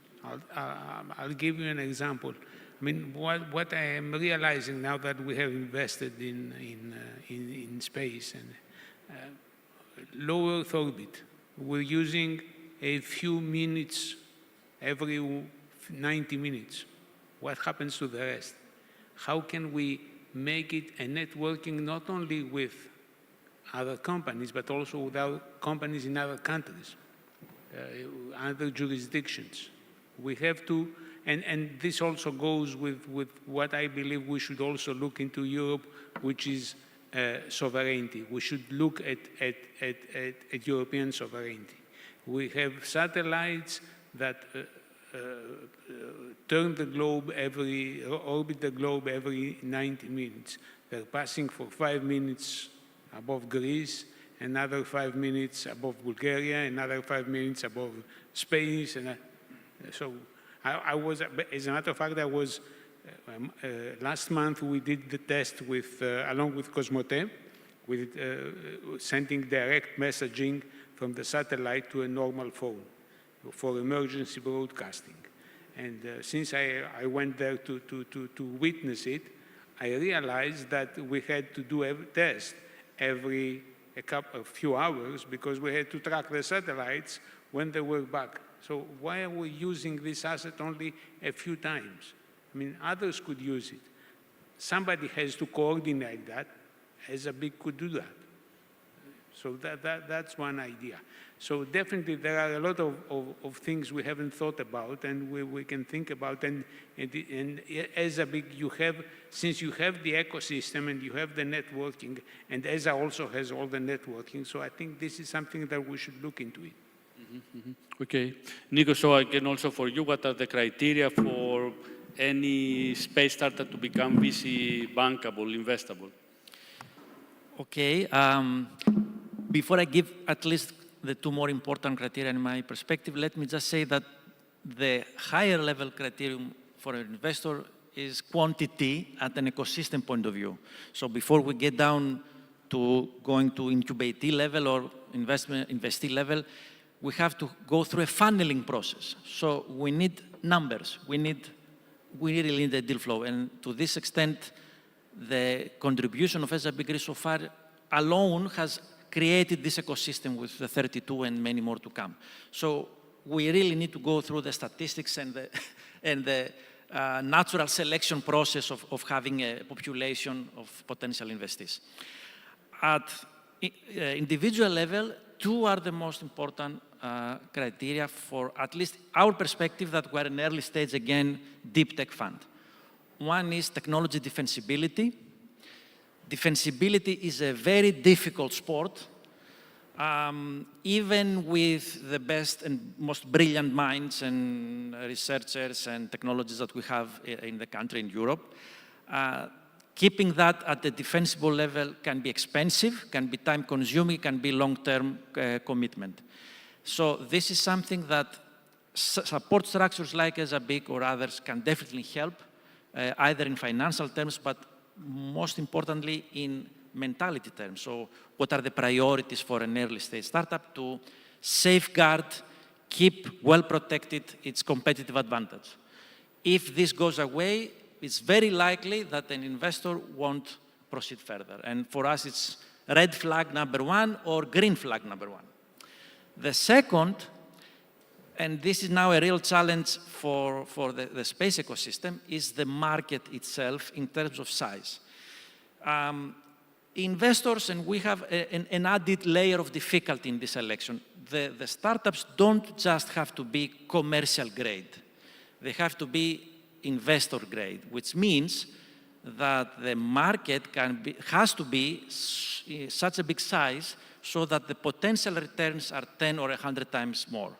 I'll give you an example. I mean, what I am realizing now that we have invested in space and low Earth orbit, we're using a few minutes every 90 minutes. What happens to the rest? How can we make it a networking not only with other companies, but also with our companies in other countries, other jurisdictions? We have to, and this also goes with what I believe we should also look into Europe, which is sovereignty. We should look at European sovereignty. We have satellites that orbit the globe every 90 minutes. They're passing for 5 minutes above Greece, another 5 minutes above Bulgaria, another 5 minutes above Spain. So I was, as a matter of fact, last month we did the test with, along with Cosmote, with sending direct messaging from the satellite to a normal phone for emergency broadcasting. And since I went there to witness it, I realized that we had to do a test every a few hours because we had to track the satellites when they were back. So why are we using this asset only a few times? I mean, others could use it. Somebody has to coordinate that. Esabic could do that. So that's one idea. So definitely there are a lot of things we haven't thought about and we can think about. And Esabic, since you have the ecosystem and you have the networking, and ESA also has all the networking, so I think this is something that we should look into it. Okay. Nico, so again, also for you, what are the criteria for any space startup to become VC bankable, investable? Okay. Before I give at least the two more important criteria in my perspective, let me just say that the higher level criterion for an investor is quantity at an ecosystem point of view. So before we get down to going to incubatee level or investee level, we have to go through a funneling process. So we need numbers. We really need a deal flow. And to this extent, the contribution of Esabic Greece so far alone has created this ecosystem with the 32 and many more to come. So we really need to go through the statistics and the natural selection process of having a population of potential investees. At individual level, two are the most important criteria for at least our perspective that we're an early stage, again, deep tech fund. One is technology defensibility. Defensibility is a very difficult sport. Even with the best and most brilliant minds and researchers and technologies that we have in the country, in Europe, keeping that at the defensible level can be expensive, can be time-consuming, can be long-term commitment. So this is something that support structures like Esabic or others can definitely help, either in financial terms, but most importantly in mentality terms. So what are the priorities for an early stage startup to safeguard, keep well protected its competitive advantage? If this goes away, it's very likely that an investor won't proceed further. And for us, it's red flag number one or green flag number one. The second and this is now a real challenge for the space ecosystem, is the market itself in terms of size. Investors, and we have an added layer of difficulty in this selection. The startups don't just have to be commercial grade. They have to be investor grade, which means that the market has to be such a big size so that the potential returns are 10 or 100 times more.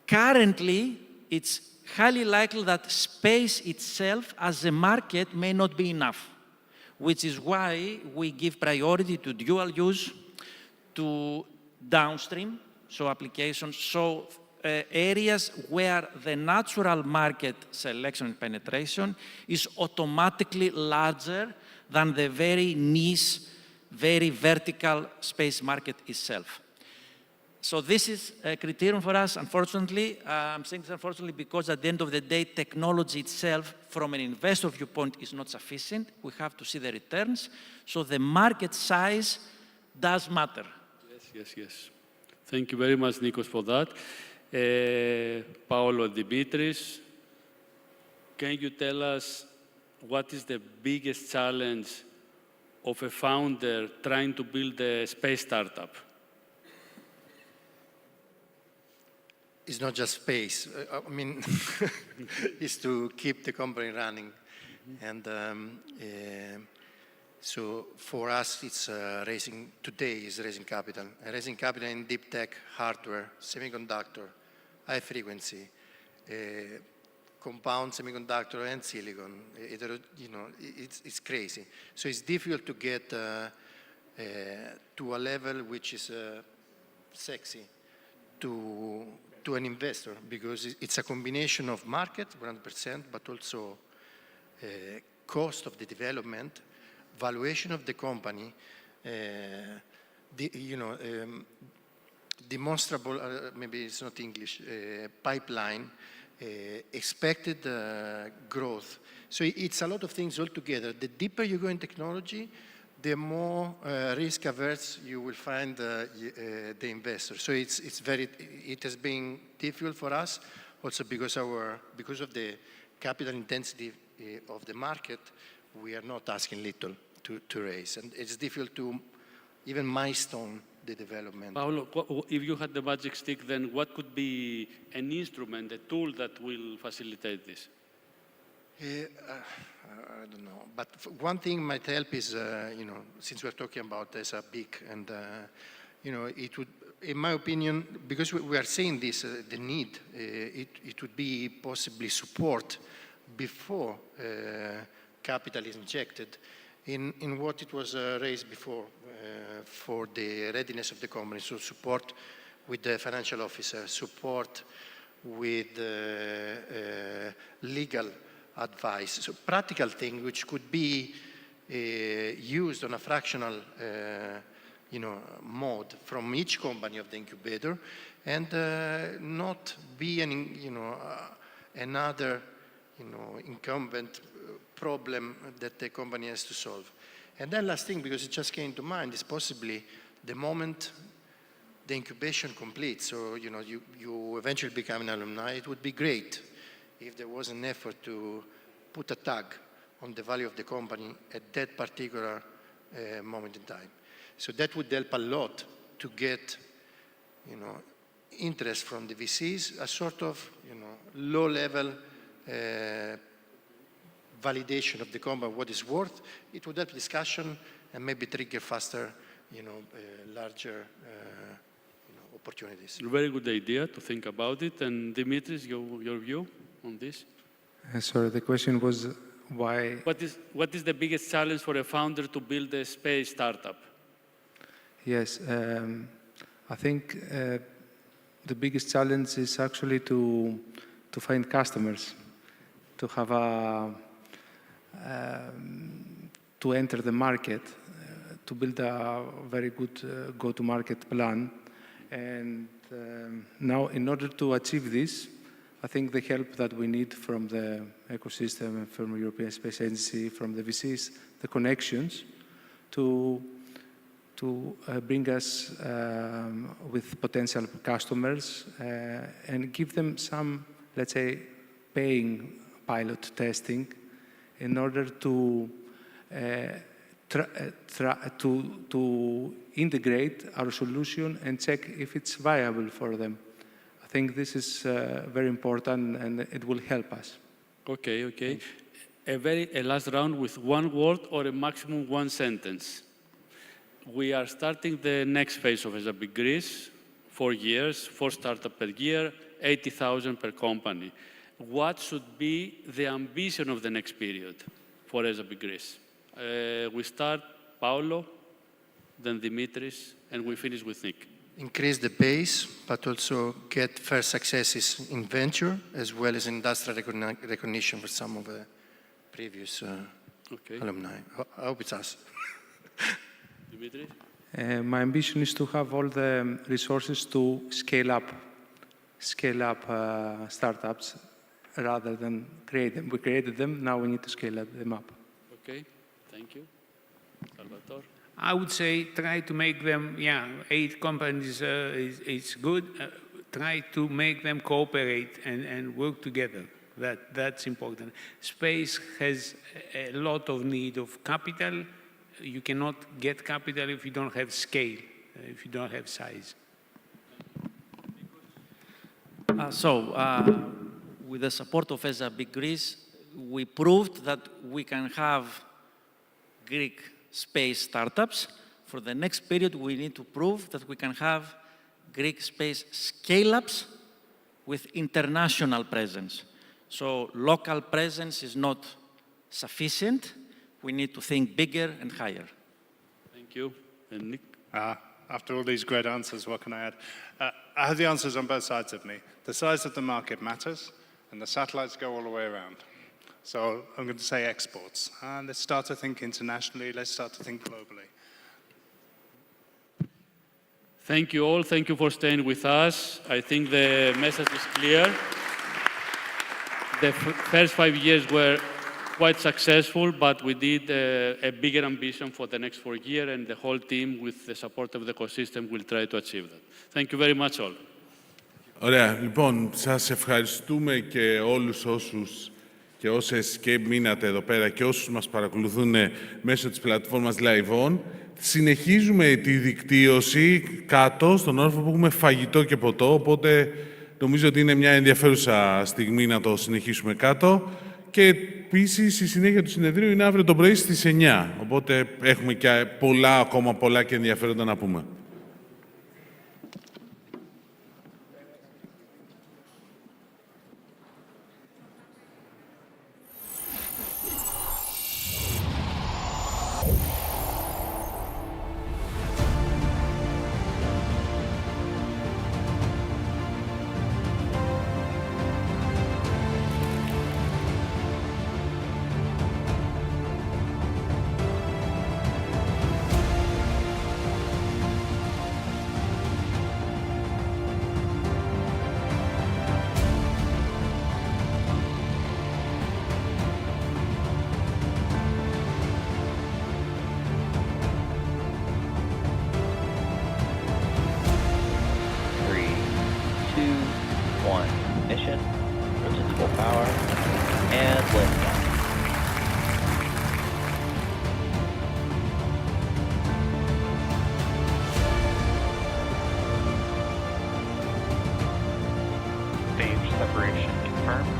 Currently, it's highly likely that space itself as a market may not be enough, which is why we give priority to dual use, to downstream, so applications, so areas where the natural market selection and penetration is automatically larger than the very niche, very vertical space market itself. So this is a criterion for us, unfortunately. I'm saying this unfortunately because at the end of the day, technology itself, from an investor viewpoint, is not sufficient. We have to see the returns. So the market size does matter. Yes. Thank you very much, Nikos, for that. Paolo, Dimitris, can you tell us what is the biggest challenge of a founder trying to build a space startup? It's not just space. I mean, it's to keep the company running. And so for us, it's raising capital. Raising capital in deep tech, hardware, semiconductor, high frequency, compound semiconductor and silicon. It's crazy. So it's difficult to get to a level which is sexy to an investor, because it's a combination of market, 100%, but also cost of the development, valuation of the company, demonstrable, maybe it's not English, pipeline, expected growth. So it's a lot of things all together. The deeper you go in technology, the more risk averse you will find the investor. So it has been difficult for us, also because of the capital intensity of the market. We are not asking little to raise, and it's difficult to even milestone the development. Paolo, if you had the magic stick, then what could be an instrument, a tool that will facilitate this? I don't know, but one thing might help is, since we're talking about ESA big, and it would, in my opinion, because we are seeing this, the need, it would be possibly support before capital is injected in what it was raised before for the readiness of the company. So support with the financial officer, support with legal advice. So practical thing which could be used on a fractional mode from each company of the incubator, and not be another incumbent problem that the company has to solve. And then last thing, because it just came to mind, is possibly the moment the incubation completes, so you eventually become an alumni, it would be great if there was an effort to put a tag on the value of the company at that particular moment in time. So that would help a lot to get, interest from the VCs, a sort of, low-level validation of the company, what it's worth. It would help discussion and maybe trigger faster, larger opportunities. Very good idea to think about it. And Dimitris, your view on this? Sorry, the question was why? What is the biggest challenge for a founder to build a space startup? Yes, I think the biggest challenge is actually to find customers, to have to enter the market, to build a very good go-to-market plan. And now, in order to achieve this, I think the help that we need from the ecosystem, from the European Space Agency, from the VCs, the connections, to to bring us with potential customers and give them some, let's say, paying pilot testing in order to to integrate our solution and check if it's viable for them. I think this is very important and it will help us. Okay, okay. A last round with one word or a maximum one sentence. We are starting the next phase of SAP Greece, 4 years, 4 startups per year, 80,000 per company. What should be the ambition of the next period for SAP Greece? We start Paolo, then Dimitris, and we finish with Nick. Increase the base, but also get first successes in venture, as well as industrial recognition for some of the previous alumni. I hope it's us. Dimitris? My ambition is to have all the resources to scale up startups rather than create them. We created them, now we need to scale them up. Okay, thank you. Salvatore? I would say try to make them, 8 companies is good. Try to make them cooperate and work together. That's important. Space has a lot of need of capital. You cannot get capital if you don't have scale, if you don't have size. With the support of SAP Greece, we proved that we can have Greek space startups. For the next period, we need to prove that we can have Greek space scale-ups with international presence. So local presence is not sufficient. We need to think bigger and higher. Thank you. And Nick? After all these great answers, what can I add? I have the answers on both sides of me. The size of the market matters, and the satellites go all the way around. So I'm going to say exports. Let's start to think internationally. Let's start to think globally. Thank you all. Thank you for staying with us. I think the message is clear. The first 5 years were quite successful, but we did a bigger ambition for the next 4 years, and the whole team, with the support of the ecosystem, will try to achieve that. Thank you very much all. Ωραία. Λοιπόν, σας ευχαριστούμε και όλους όσους και όσες και μείνατε εδώ πέρα και όσους μας παρακολουθούν μέσω της πλατφόρμας Live On. Συνεχίζουμε τη δικτύωση κάτω, στον όροφο που έχουμε φαγητό και ποτό, οπότε νομίζω ότι είναι μια ενδιαφέρουσα στιγμή να το συνεχίσουμε κάτω. Και επίσης η συνέχεια του συνεδρίου είναι αύριο το πρωί στις 9, οπότε έχουμε και ακόμα πολλά και ενδιαφέροντα να πούμε. Ignition, engines full power, and liftoff. Stage separation confirmed.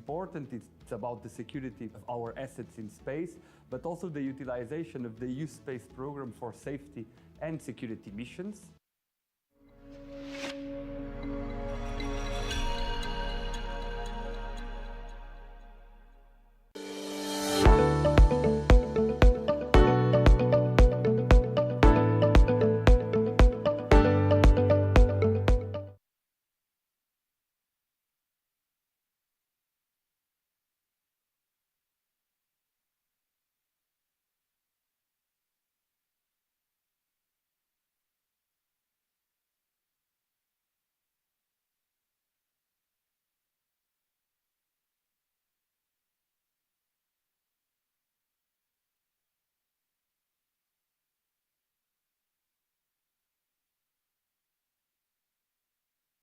important. It's about the security of our assets in space, but also the utilization of the EU space program for safety and security missions.